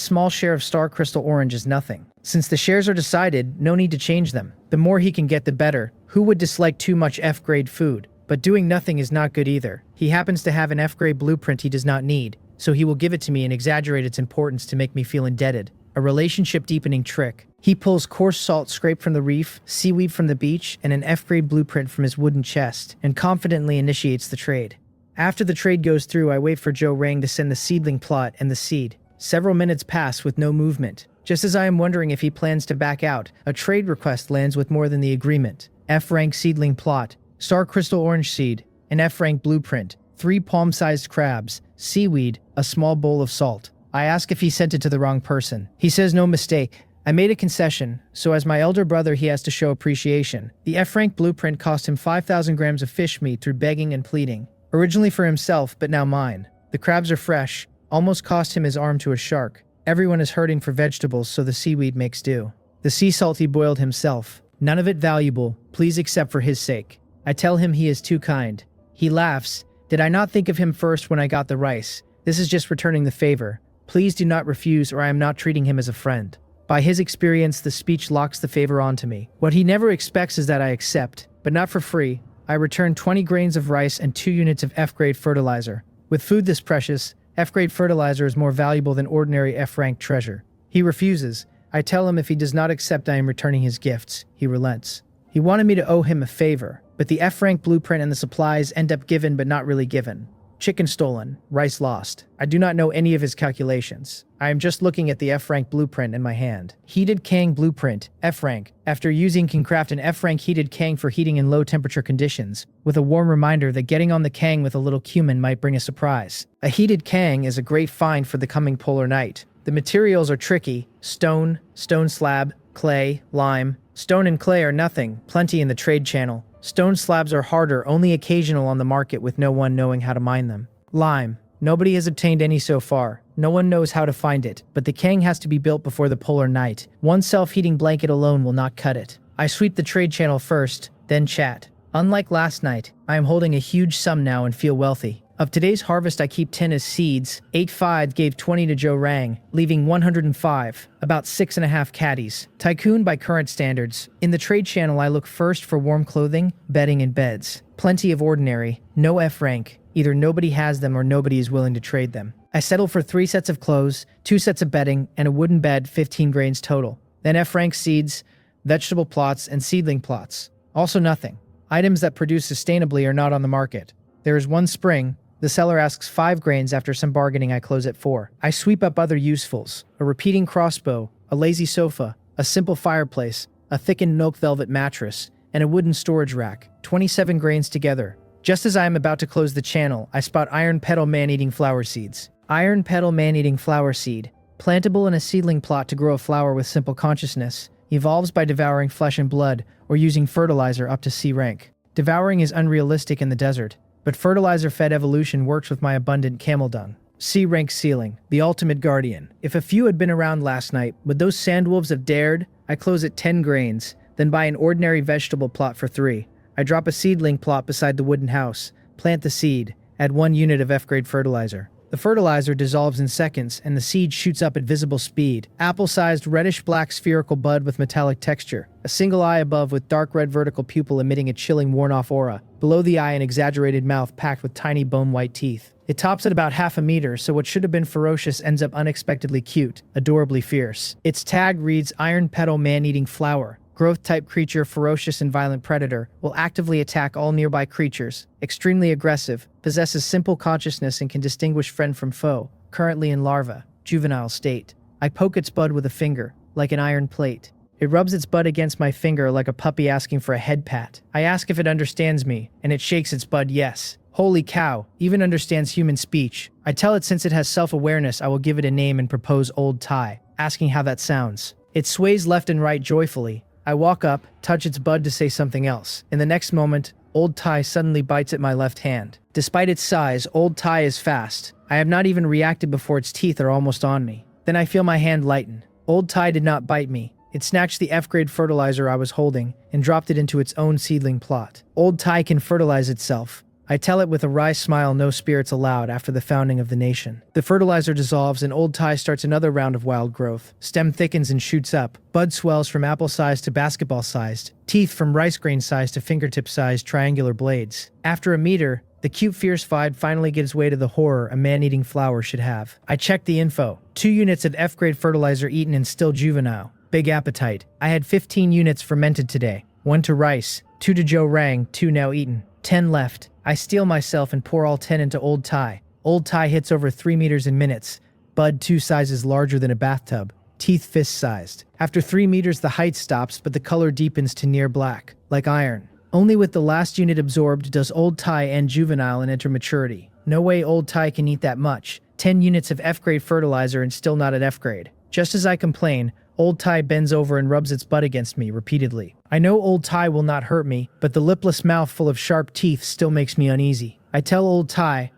small share of star crystal orange is nothing. Since the shares are decided, no need to change them. The more he can get, the better. Who would dislike too much F-grade food? But doing nothing is not good either. He happens to have an F-grade blueprint he does not need, so he will give it to me and exaggerate its importance to make me feel indebted. A relationship-deepening trick. He pulls coarse salt scraped from the reef, seaweed from the beach, and an F-grade blueprint from his wooden chest, and confidently initiates the trade. After the trade goes through, I wait for Joe Rang to send the seedling plot and the seed. Several minutes pass with no movement. Just as I am wondering if he plans to back out, a trade request lands with more than the agreement. F-rank seedling plot, star crystal orange seed, an F-rank blueprint, 3 palm-sized crabs, seaweed, a small bowl of salt. I ask if he sent it to the wrong person. He says no mistake. I made a concession, so as my elder brother he has to show appreciation. The F-rank blueprint cost him 5,000 grams of fish meat through begging and pleading. Originally for himself, but now mine. The crabs are fresh, almost cost him his arm to a shark. Everyone is hurting for vegetables, so the seaweed makes do. The sea salt he boiled himself. None of it valuable, please accept for his sake. I tell him he is too kind. He laughs. Did I not think of him first when I got the rice? This is just returning the favor. Please do not refuse or I am not treating him as a friend. By his experience, the speech locks the favor onto me. What he never expects is that I accept, but not for free. I return 20 grains of rice and 2 units of F-grade fertilizer. With food this precious, F-grade fertilizer is more valuable than ordinary F-rank treasure. He refuses. I tell him if he does not accept, I am returning his gifts. He relents. He wanted me to owe him a favor, but the F-rank blueprint and the supplies end up given but not really given. Chicken stolen, rice lost. I do not know any of his calculations. I am just looking at the F-rank blueprint in my hand. Heated Kang blueprint, F-rank. After using can craft an F-rank heated Kang for heating in low temperature conditions, with a warm reminder that getting on the Kang with a little cumin might bring a surprise. A heated Kang is a great find for the coming polar night. The materials are tricky: stone, stone slab, clay, lime. Stone and clay are nothing, plenty in the trade channel. Stone slabs are harder, only occasional on the market with no one knowing how to mine them. Lime. Nobody has obtained any so far. No one knows how to find it, but the Kang has to be built before the polar night. One self-heating blanket alone will not cut it. I sweep the trade channel first, then chat. Unlike last night, I am holding a huge sum now and feel wealthy. Of today's harvest I keep 10 as seeds. 8 gave 20 to Joe Rang, leaving 105, about 6.5 caddies. Tycoon by current standards. In the trade channel I look first for warm clothing, bedding and beds. Plenty of ordinary, no F rank. Either nobody has them or nobody is willing to trade them. I settle for 3 sets of clothes, 2 sets of bedding, and a wooden bed, 15 grains total. Then F rank seeds, vegetable plots, and seedling plots. Also nothing. Items that produce sustainably are not on the market. There is one spring. The seller asks 5 grains. After some bargaining I close at 4. I sweep up other usefuls. A repeating crossbow, a lazy sofa, a simple fireplace, a thickened milk velvet mattress, and a wooden storage rack. 27 grains together. Just as I am about to close the channel, I spot iron petal man-eating flower seeds. Iron petal man-eating flower seed. Plantable in a seedling plot to grow a flower with simple consciousness. Evolves by devouring flesh and blood or using fertilizer up to C rank. Devouring is unrealistic in the desert. But fertilizer-fed evolution works with my abundant camel dung. C-rank ceiling, the ultimate guardian. If a few had been around last night, would those sandwolves have dared? I close at 10 grains, then buy an ordinary vegetable plot for 3. I drop a seedling plot beside the wooden house, plant the seed, add 1 unit of F-grade fertilizer. The fertilizer dissolves in seconds, and the seed shoots up at visible speed. Apple-sized reddish-black spherical bud with metallic texture. A single eye above with dark red vertical pupil emitting a chilling worn-off aura. Below the eye, an exaggerated mouth packed with tiny bone-white teeth. It tops at about half a meter, so what should have been ferocious ends up unexpectedly cute, adorably fierce. Its tag reads Iron Petal Man-Eating Flower. growth-type creature, ferocious and violent predator, will actively attack all nearby creatures, extremely aggressive, possesses simple consciousness and can distinguish friend from foe, currently in larva, juvenile state. I poke its bud with a finger, like an iron plate. It rubs its butt against my finger like a puppy asking for a head pat. I ask if it understands me, and it shakes its bud yes. Holy cow, even understands human speech. I tell it since it has self-awareness I will give it a name and propose Old Thai, asking how that sounds. It sways left and right joyfully. I walk up, touch its bud to say something else. In the next moment, Old Thai suddenly bites at my left hand. Despite its size, Old Thai is fast. I have not even reacted before its teeth are almost on me. Then I feel my hand lighten. Old Thai did not bite me. It snatched the F-grade fertilizer I was holding and dropped it into its own seedling plot. Old Thai can fertilize itself. I tell it with a wry smile, no spirits allowed after the founding of the nation. The fertilizer dissolves and Old Thai starts another round of wild growth. Stem thickens and shoots up. Bud swells from apple-sized to basketball-sized. Teeth from rice grain-sized to fingertip-sized triangular blades. After a meter, the cute fierce vibe finally gives way to the horror a man-eating flower should have. I check the info. 2 units of F-grade fertilizer eaten and still juvenile. Big appetite. I had 15 units fermented today. 1 to rice, 2 to Joe Rang, 2 now eaten. 10 left. I steel myself and pour all 10 into Old Thai. Old Thai hits over 3 meters in minutes. Bud 2 sizes larger than a bathtub. Teeth fist-sized. After 3 meters the height stops but the color deepens to near black, like iron. Only with the last unit absorbed does Old Thai end juvenile and enter maturity. No way Old Thai can eat that much. 10 units of F-grade fertilizer and still not at F-grade. Just as I complain, Old Thai bends over and rubs its butt against me repeatedly. I know Old Thai will not hurt me, but the lipless mouth full of sharp teeth still makes me uneasy. I tell Old Thai,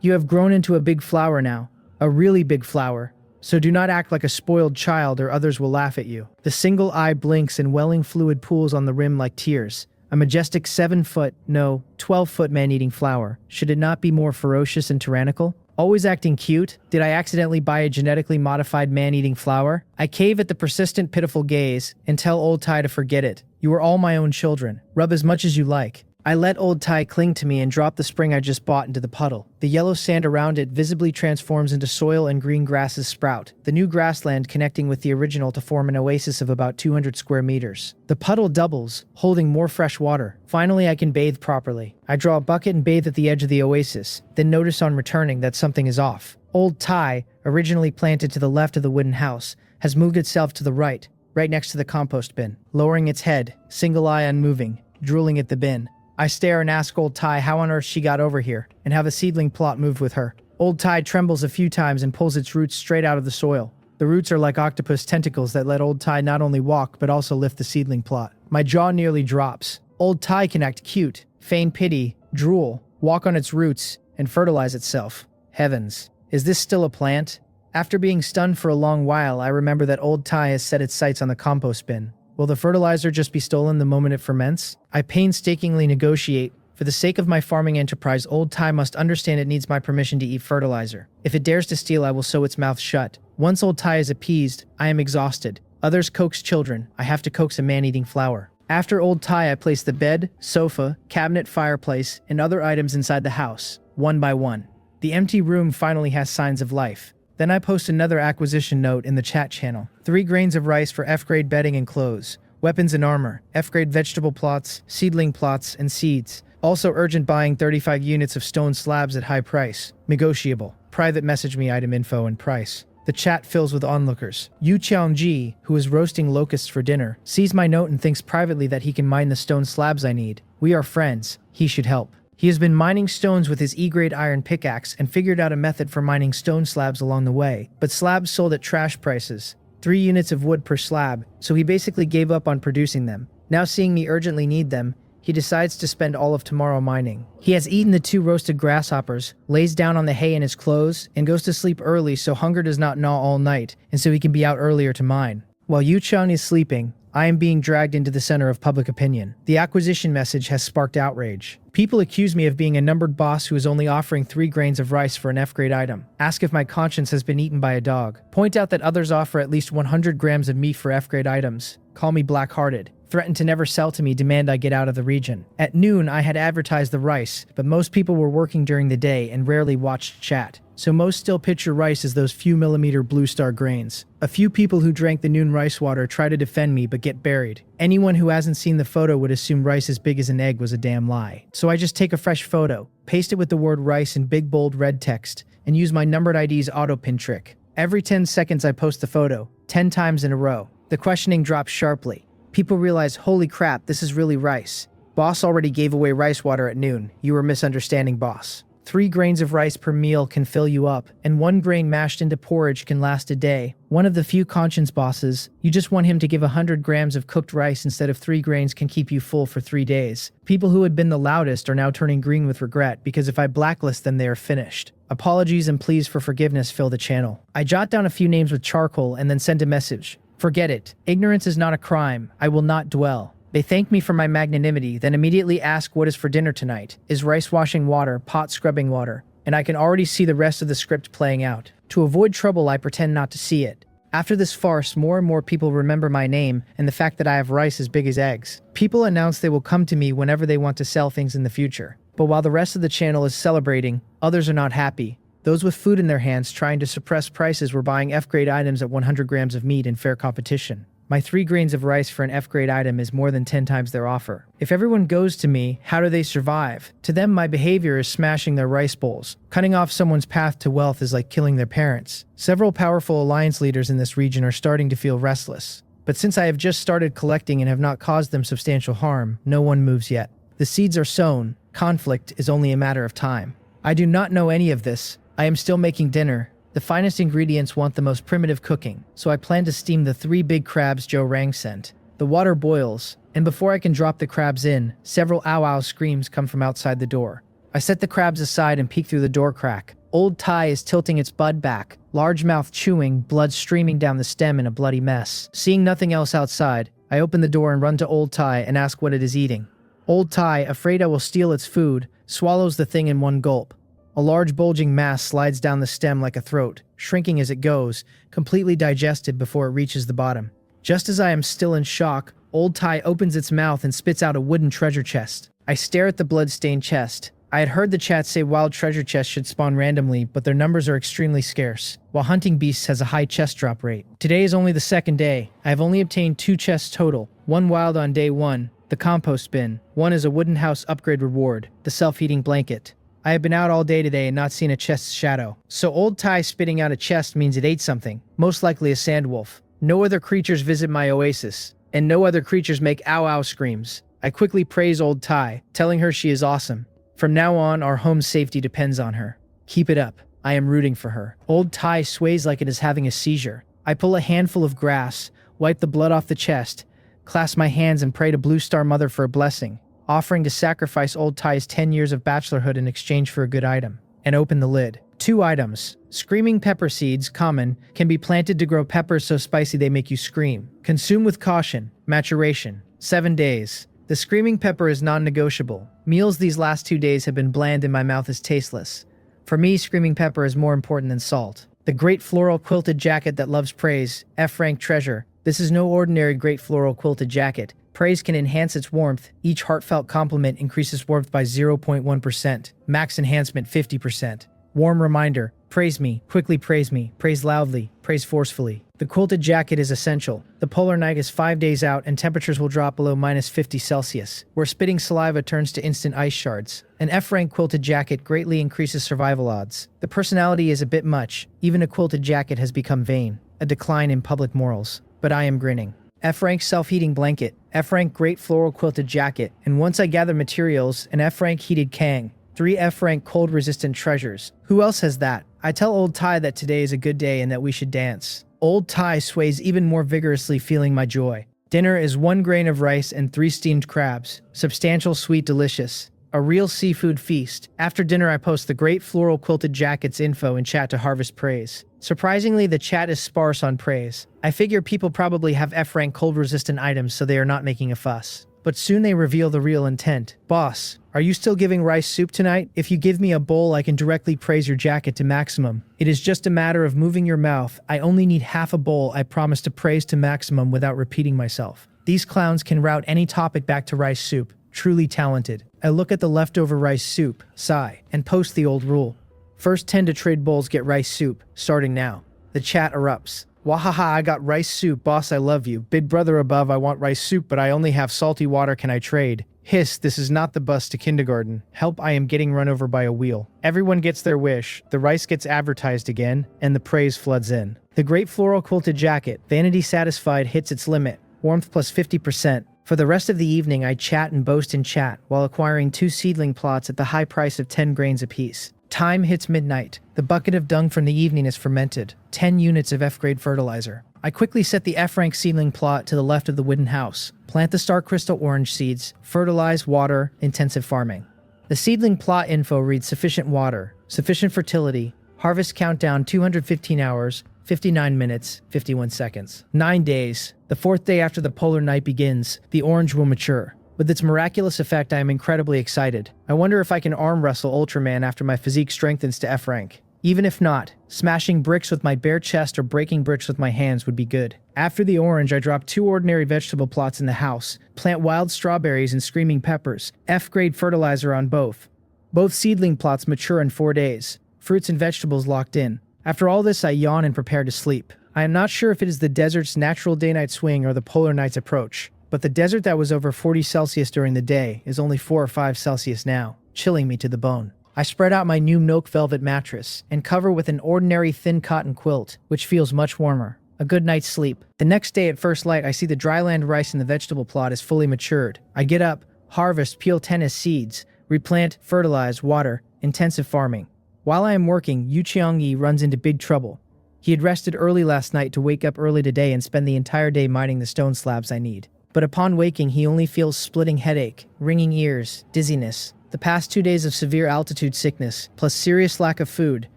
you have grown into a big flower now. A really big flower. So do not act like a spoiled child or others will laugh at you. The single eye blinks and welling fluid pools on the rim like tears. A majestic 7-foot, no, 12-foot man-eating flower. Should it not be more ferocious and tyrannical? Always acting cute? Did I accidentally buy a genetically modified man-eating flower? I cave at the persistent, pitiful gaze and tell Old Thai to forget it. You are all my own children. Rub as much as you like. I let Old Thai cling to me and drop the spring I just bought into the puddle. The yellow sand around it visibly transforms into soil and green grasses sprout, the new grassland connecting with the original to form an oasis of about 200 square meters. The puddle doubles, holding more fresh water. Finally, I can bathe properly. I draw a bucket and bathe at the edge of the oasis, then notice on returning that something is off. Old Thai, originally planted to the left of the wooden house, has moved itself to the right next to the compost bin, lowering its head, single eye unmoving, drooling at the bin. I stare and ask Old Thai how on earth she got over here, and how the seedling plot moved with her. Old Thai trembles a few times and pulls its roots straight out of the soil. The roots are like octopus tentacles that let Old Thai not only walk, but also lift the seedling plot. My jaw nearly drops. Old Thai can act cute, feign pity, drool, walk on its roots, and fertilize itself. Heavens, is this still a plant? After being stunned for a long while, I remember that Old Thai has set its sights on the compost bin. Will the fertilizer just be stolen the moment it ferments? I painstakingly negotiate. For the sake of my farming enterprise, Old Thai must understand it needs my permission to eat fertilizer. If it dares to steal, I will sew its mouth shut. Once Old Thai is appeased, I am exhausted. Others coax children. I have to coax a man-eating flower. After Old Thai, I place the bed, sofa, cabinet, fireplace, and other items inside the house, one by one. The empty room finally has signs of life. Then I post another acquisition note in the chat channel. 3 grains of rice for F-grade bedding and clothes. Weapons and armor. F-grade vegetable plots, seedling plots, and seeds. Also urgent buying 35 units of stone slabs at high price. Negotiable. Private message me item info and price. The chat fills with onlookers. Yu Cheongji, who is roasting locusts for dinner, sees my note and thinks privately that he can mine the stone slabs I need. We are friends. He should help. He has been mining stones with his E-grade iron pickaxe and figured out a method for mining stone slabs along the way, but slabs sold at trash prices, 3 units of wood per slab, so he basically gave up on producing them. Now seeing me urgently need them, he decides to spend all of tomorrow mining. He has eaten the 2 roasted grasshoppers, lays down on the hay in his clothes, and goes to sleep early so hunger does not gnaw all night, and so he can be out earlier to mine. While Yu Chang is sleeping, I am being dragged into the center of public opinion. The acquisition message has sparked outrage. People accuse me of being a numbered boss who is only offering 3 grains of rice for an F-grade item. Ask if my conscience has been eaten by a dog. Point out that others offer at least 100 grams of meat for F-grade items. Call me black-hearted. threatened to never sell to me, demand I get out of the region. At noon, I had advertised the rice, but most people were working during the day and rarely watched chat. So most still picture rice as those few millimeter blue star grains. A few people who drank the noon rice water try to defend me but get buried. Anyone who hasn't seen the photo would assume rice as big as an egg was a damn lie. So I just take a fresh photo, paste it with the word rice in big bold red text, and use my numbered ID's auto-pin trick. Every 10 seconds I post the photo, 10 times in a row. The questioning drops sharply. People realize, holy crap, this is really rice. Boss already gave away rice water at noon. You were misunderstanding, boss. 3 grains of rice per meal can fill you up, and 1 grain mashed into porridge can last a day. One of the few conscience bosses, you just want him to give 100 grams of cooked rice instead of 3 grains can keep you full for 3 days. People who had been the loudest are now turning green with regret because if I blacklist them, they are finished. Apologies and pleas for forgiveness fill the channel. I jot down a few names with charcoal and then send a message. Forget it. Ignorance is not a crime. I will not dwell. They thank me for my magnanimity, then immediately ask what is for dinner tonight. Is rice washing water, pot scrubbing water? And I can already see the rest of the script playing out. To avoid trouble, I pretend not to see it. After this farce, more and more people remember my name and the fact that I have rice as big as eggs. People announce they will come to me whenever they want to sell things in the future. But while the rest of the channel is celebrating, others are not happy. Those with food in their hands trying to suppress prices were buying F-grade items at 100 grams of meat in fair competition. My 3 grains of rice for an F-grade item is more than 10 times their offer. If everyone goes to me, how do they survive? To them, my behavior is smashing their rice bowls. Cutting off someone's path to wealth is like killing their parents. Several powerful alliance leaders in this region are starting to feel restless. But since I have just started collecting and have not caused them substantial harm, no one moves yet. The seeds are sown. Conflict is only a matter of time. I do not know any of this. I am still making dinner. The finest ingredients want the most primitive cooking, so I plan to steam the 3 big crabs Joe Rang sent. The water boils, and before I can drop the crabs in, several ow-ow screams come from outside the door. I set the crabs aside and peek through the door crack. Old Thai is tilting its bud back, large mouth chewing, blood streaming down the stem in a bloody mess. Seeing nothing else outside, I open the door and run to Old Thai and ask what it is eating. Old Thai, afraid I will steal its food, swallows the thing in one gulp. A large bulging mass slides down the stem like a throat, shrinking as it goes, completely digested before it reaches the bottom. Just as I am still in shock, Old Thai opens its mouth and spits out a wooden treasure chest. I stare at the blood-stained chest. I had heard the chat say wild treasure chests should spawn randomly, but their numbers are extremely scarce, while hunting beasts has a high chest drop rate. Today is only the 2nd day. I have only obtained 2 chests total, 1 wild on day 1, the compost bin, 1 is a wooden house upgrade reward, the self-heating blanket. I have been out all day today and not seen a chest's shadow. So Old Thai spitting out a chest means it ate something, most likely a sandwolf. No other creatures visit my oasis, and no other creatures make ow-ow screams. I quickly praise Old Thai, telling her she is awesome. From now on, our home's safety depends on her. Keep it up. I am rooting for her. Old Thai sways like it is having a seizure. I pull a handful of grass, wipe the blood off the chest, clasp my hands and pray to Blue Star Mother for a blessing, offering to sacrifice Old Thai's 10 years of bachelorhood in exchange for a good item, and open the lid. 2 items. Screaming pepper seeds, common, can be planted to grow peppers so spicy they make you scream. Consume with caution. Maturation. 7 days. The screaming pepper is non-negotiable. Meals these last 2 days have been bland and my mouth is tasteless. For me, screaming pepper is more important than salt. The great floral quilted jacket that loves praise, F-rank treasure. This is no ordinary great floral quilted jacket. Praise can enhance its warmth. Each heartfelt compliment increases warmth by 0.1%. Max enhancement 50%. Warm reminder. Praise me. Quickly praise me. Praise loudly. Praise forcefully. The quilted jacket is essential. The polar night is 5 days out and temperatures will drop below -50°C, where spitting saliva turns to instant ice shards. An F-rank quilted jacket greatly increases survival odds. The personality is a bit much. Even a quilted jacket has become vain. A decline in public morals. But I am grinning. F-rank self-heating blanket, F-rank great floral quilted jacket, and once I gather materials, an F-rank heated kang. 3 F-rank cold-resistant treasures. Who else has that? I tell Old Thai that today is a good day and that we should dance. Old Thai sways even more vigorously, feeling my joy. Dinner is 1 grain of rice and 3 steamed crabs. Substantial, sweet, delicious. A real seafood feast. After dinner, I post the great floral quilted jackets info in chat to harvest praise. Surprisingly, the chat is sparse on praise. I figure people probably have F-rank cold-resistant items, so they are not making a fuss. But soon they reveal the real intent. Boss, are you still giving rice soup tonight? If you give me a bowl, I can directly praise your jacket to maximum. It is just a matter of moving your mouth. I only need half a bowl. I promise to praise to maximum without repeating myself. These clowns can route any topic back to rice soup. Truly talented. I look at the leftover rice soup, sigh, and post the old rule. First 10 to trade bowls get rice soup, starting now. The chat erupts. Wahaha, I got rice soup, boss, I love you. Big brother above, I want rice soup, but I only have salty water, can I trade? Hiss, this is not the bus to kindergarten. Help, I am getting run over by a wheel. Everyone gets their wish, the rice gets advertised again, and the praise floods in. The great floral quilted jacket, vanity satisfied, hits its limit. Warmth plus 50%. For the rest of the evening, I chat and boast in chat, while acquiring 2 seedling plots at the high price of 10 grains apiece. Time hits midnight. The bucket of dung from the evening is fermented. 10 units of F-grade fertilizer. I quickly set the F-rank seedling plot to the left of the wooden house. Plant the star crystal orange seeds. Fertilize, water, intensive farming. The seedling plot info reads sufficient water, sufficient fertility, harvest countdown 215 hours, 59 minutes, 51 seconds. 9 days. The 4th day after the polar night begins, the orange will mature. With its miraculous effect, I am incredibly excited. I wonder if I can arm wrestle Ultraman after my physique strengthens to F rank. Even if not, smashing bricks with my bare chest or breaking bricks with my hands would be good. After the orange, I drop 2 ordinary vegetable plots in the house, plant wild strawberries and screaming peppers, F-grade fertilizer on both. Both seedling plots mature in 4 days. Fruits and vegetables locked in. After all this, I yawn and prepare to sleep. I am not sure if it is the desert's natural day-night swing or the polar night's approach, but the desert that was over 40 Celsius during the day is only 4 or 5 Celsius now, chilling me to the bone. I spread out my new milk velvet mattress and cover with an ordinary thin cotton quilt, which feels much warmer. A good night's sleep. The next day at first light, I see the dryland rice in the vegetable plot is fully matured. I get up, harvest, peel tennis seeds, replant, fertilize, water, intensive farming. While I am working, Yu Qiangyi runs into big trouble. He had rested early last night to wake up early today and spend the entire day mining the stone slabs I need. But upon waking, he only feels splitting headache, ringing ears, dizziness. The past 2 days of severe altitude sickness, plus serious lack of food,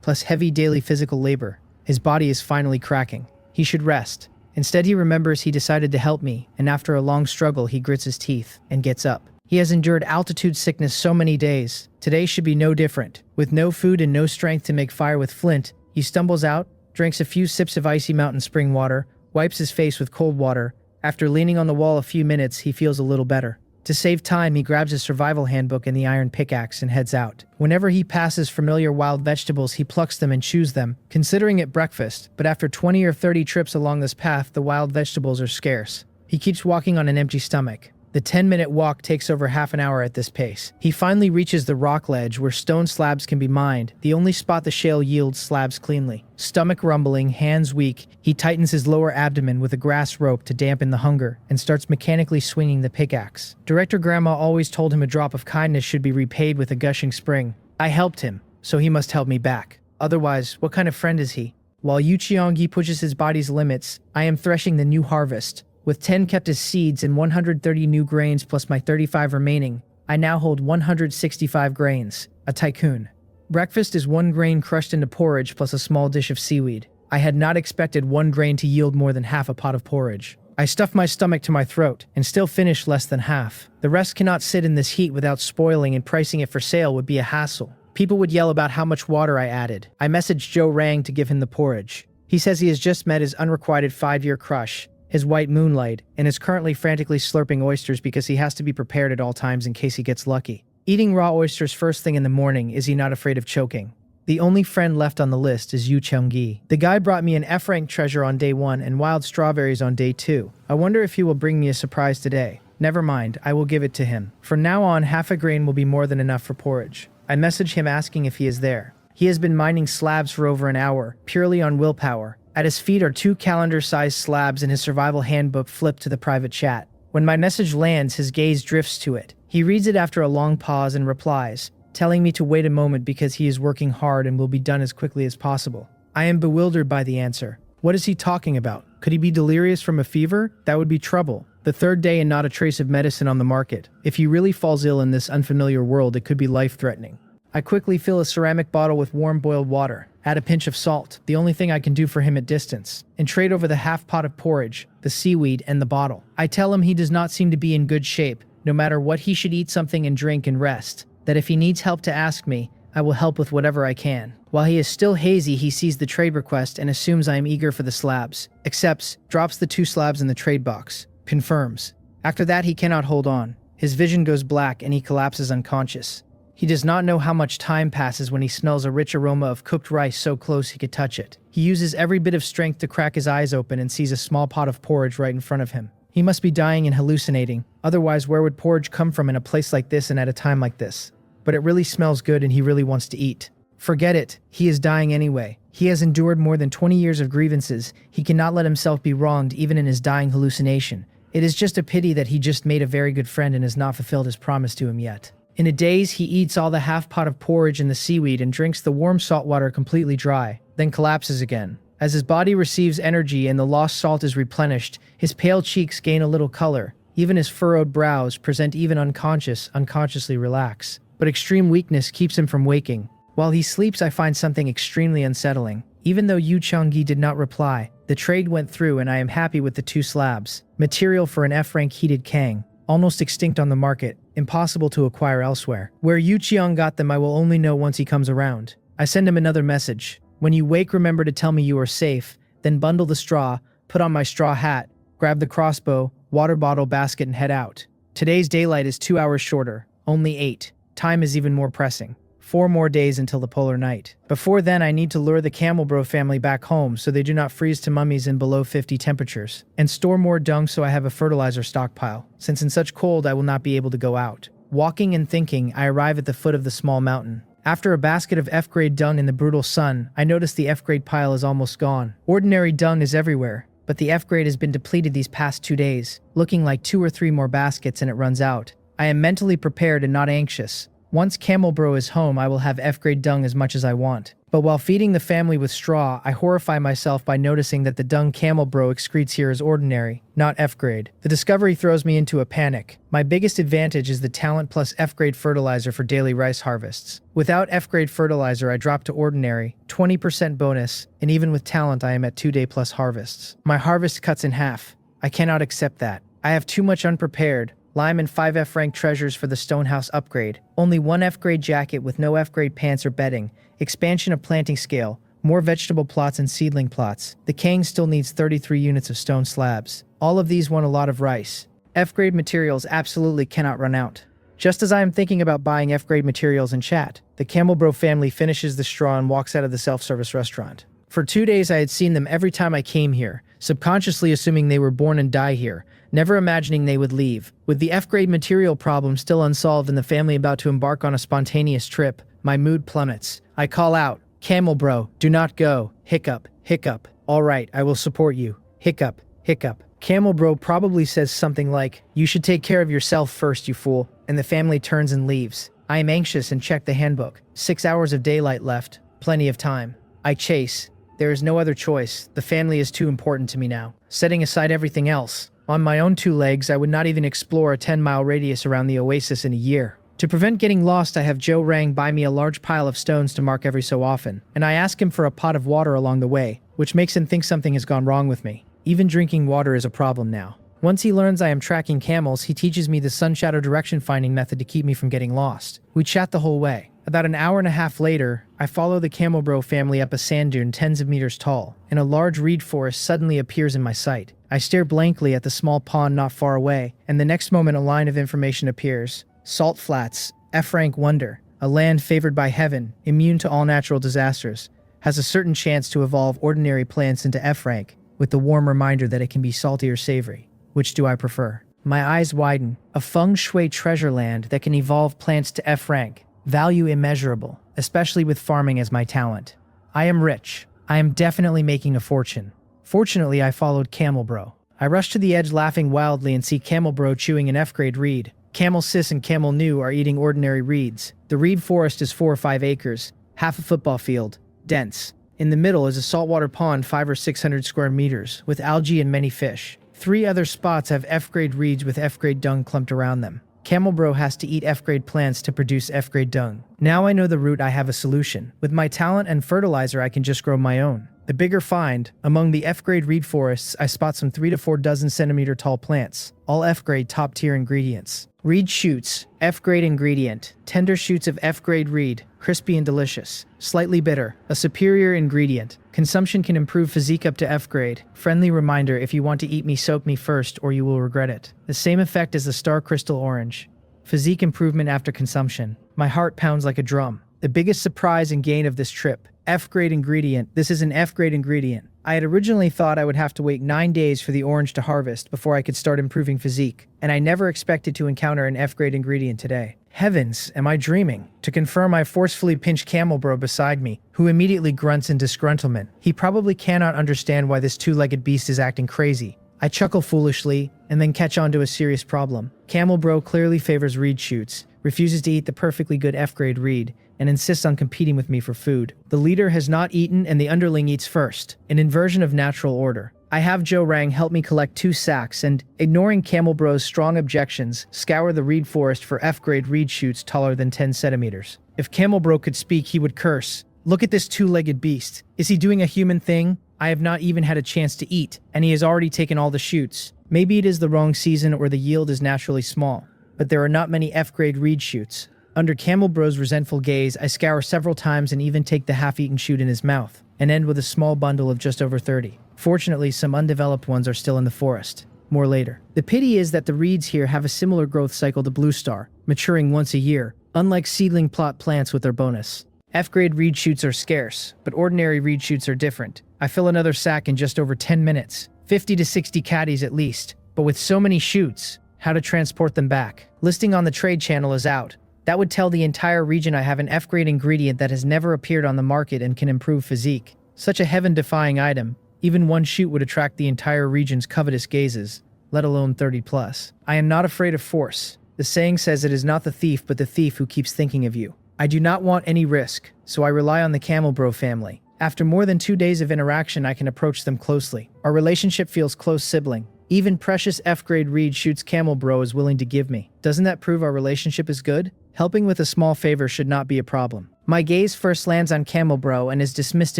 plus heavy daily physical labor. His body is finally cracking. He should rest. Instead, he remembers he decided to help me, and after a long struggle, he grits his teeth and gets up. He has endured altitude sickness so many days. Today should be no different. With no food and no strength to make fire with flint, he stumbles out, drinks a few sips of icy mountain spring water, wipes his face with cold water. After leaning on the wall a few minutes, he feels a little better. To save time, he grabs his survival handbook and the iron pickaxe and heads out. Whenever he passes familiar wild vegetables, he plucks them and chews them, considering it breakfast, but after 20 or 30 trips along this path, the wild vegetables are scarce. He keeps walking on an empty stomach. The 10-minute walk takes over half an hour at this pace. He finally reaches the rock ledge where stone slabs can be mined, the only spot the shale yields slabs cleanly. Stomach rumbling, hands weak, he tightens his lower abdomen with a grass rope to dampen the hunger, and starts mechanically swinging the pickaxe. Director Grandma always told him a drop of kindness should be repaid with a gushing spring. I helped him, so he must help me back. Otherwise, what kind of friend is he? While Yu Qiangyi pushes his body's limits, I am threshing the new harvest. With 10 kept as seeds and 130 new grains plus my 35 remaining, I now hold 165 grains. A tycoon. Breakfast is 1 grain crushed into porridge plus a small dish of seaweed. I had not expected 1 grain to yield more than half a pot of porridge. I stuff my stomach to my throat and still finish less than half. The rest cannot sit in this heat without spoiling, and pricing it for sale would be a hassle. People would yell about how much water I added. I messaged Joe Rang to give him the porridge. He says he has just met his unrequited 5-year crush, his white moonlight, and is currently frantically slurping oysters because he has to be prepared at all times in case he gets lucky. Eating raw oysters first thing in the morning, is he not afraid of choking? The only friend left on the list is Yu Qiangyi. The guy brought me an F-rank treasure on day 1 and wild strawberries on day 2. I wonder if he will bring me a surprise today. Never mind, I will give it to him. From now on, half a grain will be more than enough for porridge. I message him asking if he is there. He has been mining slabs for over an hour, purely on willpower. At his feet are 2 calendar-sized slabs and his survival handbook flipped to the private chat. When my message lands, his gaze drifts to it. He reads it after a long pause and replies, telling me to wait a moment because he is working hard and will be done as quickly as possible. I am bewildered by the answer. What is he talking about? Could he be delirious from a fever? That would be trouble. The 3rd day and not a trace of medicine on the market. If he really falls ill in this unfamiliar world, it could be life-threatening. I quickly fill a ceramic bottle with warm boiled water, add a pinch of salt, the only thing I can do for him at distance, and trade over the half pot of porridge, the seaweed, and the bottle. I tell him he does not seem to be in good shape. No matter what, he should eat something and drink and rest. That if he needs help to ask me, I will help with whatever I can. While he is still hazy, he sees the trade request and assumes I am eager for the slabs. Accepts, drops the 2 slabs in the trade box. Confirms. After that, he cannot hold on. His vision goes black and he collapses unconscious. He does not know how much time passes when he smells a rich aroma of cooked rice so close he could touch it. He uses every bit of strength to crack his eyes open and sees a small pot of porridge right in front of him. He must be dying and hallucinating. Otherwise, where would porridge come from in a place like this and at a time like this? But it really smells good and he really wants to eat. Forget it. He is dying anyway. He has endured more than 20 years of grievances. He cannot let himself be wronged even in his dying hallucination. It is just a pity that he just made a very good friend and has not fulfilled his promise to him yet. In a daze, he eats all the half pot of porridge and the seaweed and drinks the warm salt water completely dry, then collapses again. As his body receives energy and the lost salt is replenished, his pale cheeks gain a little color. Even his furrowed brows present even unconsciously relax. But extreme weakness keeps him from waking. While he sleeps, I find something extremely unsettling. Even though Yu Changyi did not reply, the trade went through and I am happy with the 2 slabs. Material for an F-rank heated kang. Almost extinct on the market, impossible to acquire elsewhere. Where Yu Qiang got them I will only know once he comes around. I send him another message. When you wake, remember to tell me you are safe, then bundle the straw, put on my straw hat, grab the crossbow, water bottle, basket and head out. Today's daylight is 2 hours shorter, only 8. Time is even more pressing. 4 more days until the polar night. Before then, I need to lure the Camel Bro family back home so they do not freeze to mummies in below 50 temperatures, and store more dung so I have a fertilizer stockpile, since in such cold I will not be able to go out. Walking and thinking, I arrive at the foot of the small mountain. After a basket of F-grade dung in the brutal sun, I notice the F-grade pile is almost gone. Ordinary dung is everywhere, but the F-grade has been depleted these past 2 days, looking like 2 or 3 more baskets and it runs out. I am mentally prepared and not anxious. Once Camel Bro is home, I will have F-grade dung as much as I want. But while feeding the family with straw, I horrify myself by noticing that the dung Camel Bro excretes here is ordinary, not F-grade. The discovery throws me into a panic. My biggest advantage is the talent plus F-grade fertilizer for daily rice harvests. Without F-grade fertilizer, I drop to ordinary, 20% bonus, and even with talent I am at 2-day plus harvests. My harvest cuts in half. I cannot accept that. I have too much unprepared. Lime and 5 F-rank treasures for the Stonehouse upgrade. Only 1 F-grade jacket with no F-grade pants or bedding. Expansion of planting scale. More vegetable plots and seedling plots. The Kang still needs 33 units of stone slabs. All of these want a lot of rice. F-grade materials absolutely cannot run out. Just as I am thinking about buying F-grade materials in chat, the Camel Bro family finishes the straw and walks out of the self-service restaurant. For 2 days I had seen them every time I came here, subconsciously assuming they were born and die here, never imagining they would leave. With the F-grade material problem still unsolved and the family about to embark on a spontaneous trip, my mood plummets. I call out, Camel Bro, do not go. Hiccup, hiccup. All right, I will support you. Hiccup, hiccup. Camel Bro probably says something like, you should take care of yourself first, you fool. And the family turns and leaves. I am anxious and check the handbook. 6 hours of daylight left. Plenty of time. I chase. There is no other choice. The family is too important to me now. Setting aside everything else. On my own 2 legs, I would not even explore a 10-mile radius around the Oasis in a year. To prevent getting lost, I have Joe Rang buy me a large pile of stones to mark every so often, and I ask him for a pot of water along the way, which makes him think something has gone wrong with me. Even drinking water is a problem now. Once he learns I am tracking camels, he teaches me the sun shadow direction finding method to keep me from getting lost. We chat the whole way. About an hour and a half later, I follow the Camel Bro family up a sand dune tens of meters tall, and a large reed forest suddenly appears in my sight. I stare blankly at the small pond not far away, and the next moment a line of information appears. Salt Flats, F-rank wonder, a land favored by heaven, immune to all natural disasters, has a certain chance to evolve ordinary plants into F-rank, with the warm reminder that it can be salty or savory. Which do I prefer? My eyes widen. A feng shui treasure land that can evolve plants to F-rank. Value immeasurable, especially with farming as my talent. I am rich. I am definitely making a fortune. Fortunately, I followed Camel Bro. I rush to the edge laughing wildly and see Camel Bro chewing an F-grade reed. Camel Sis and Camel New are eating ordinary reeds. The reed forest is 4 or 5 acres, half a football field, dense. In the middle is a saltwater pond 500 or 600 square meters, with algae and many fish. 3 other spots have F-grade reeds with F-grade dung clumped around them. Camel Bro has to eat F-grade plants to produce F-grade dung. Now I know the route, I have a solution. With my talent and fertilizer, I can just grow my own. The bigger find, among the F-grade reed forests, I spot some 3 to 4 dozen centimeter tall plants, all F-grade top-tier ingredients. Reed shoots, F-grade ingredient. Tender shoots of F-grade reed, crispy and delicious. Slightly bitter, a superior ingredient. Consumption can improve physique up to F-grade. Friendly reminder, if you want to eat me, soak me first or you will regret it. The same effect as the star crystal orange. Physique improvement after consumption. My heart pounds like a drum. The biggest surprise and gain of this trip. F-grade ingredient. This is an F-grade ingredient. I had originally thought I would have to wait 9 days for the orange to harvest before I could start improving physique, and I never expected to encounter an F-grade ingredient today. Heavens, am I dreaming? To confirm, I forcefully pinch Camel Bro beside me, who immediately grunts in disgruntlement. He probably cannot understand why this two-legged beast is acting crazy. I chuckle foolishly, and then catch on to a serious problem. Camel Bro clearly favors reed shoots, refuses to eat the perfectly good F-grade reed, and insists on competing with me for food. The leader has not eaten and the underling eats first, an inversion of natural order. I have Joe Rang help me collect 2 sacks and, ignoring Camel Bro's strong objections, scour the reed forest for F-grade reed shoots taller than 10 centimeters. If Camel Bro could speak, he would curse. Look at this two-legged beast. Is he doing a human thing? I have not even had a chance to eat, and he has already taken all the shoots. Maybe it is the wrong season or the yield is naturally small, but there are not many F-grade reed shoots. Under Camel Bro's resentful gaze, I scour several times and even take the half-eaten shoot in his mouth, and end with a small bundle of just over 30. Fortunately, some undeveloped ones are still in the forest. More later. The pity is that the reeds here have a similar growth cycle to Blue Star, maturing once a year, unlike seedling plot plants with their bonus. F-grade reed shoots are scarce, but ordinary reed shoots are different. I fill another sack in just over 10 minutes, 50 to 60 caddies at least, but with so many shoots, how to transport them back? Listing on the trade channel is out. That would tell the entire region I have an F-grade ingredient that has never appeared on the market and can improve physique. Such a heaven-defying item, even one shoot would attract the entire region's covetous gazes, let alone 30 plus. I am not afraid of force. The saying says it is not the thief but the thief who keeps thinking of you. I do not want any risk, so I rely on the Camel Bro family. After more than 2 days of interaction, I can approach them closely. Our relationship feels close sibling. Even precious F-grade reed shoots Camel Bro is willing to give me. Doesn't that prove our relationship is good? Helping with a small favor should not be a problem. My gaze first lands on Camel Bro and is dismissed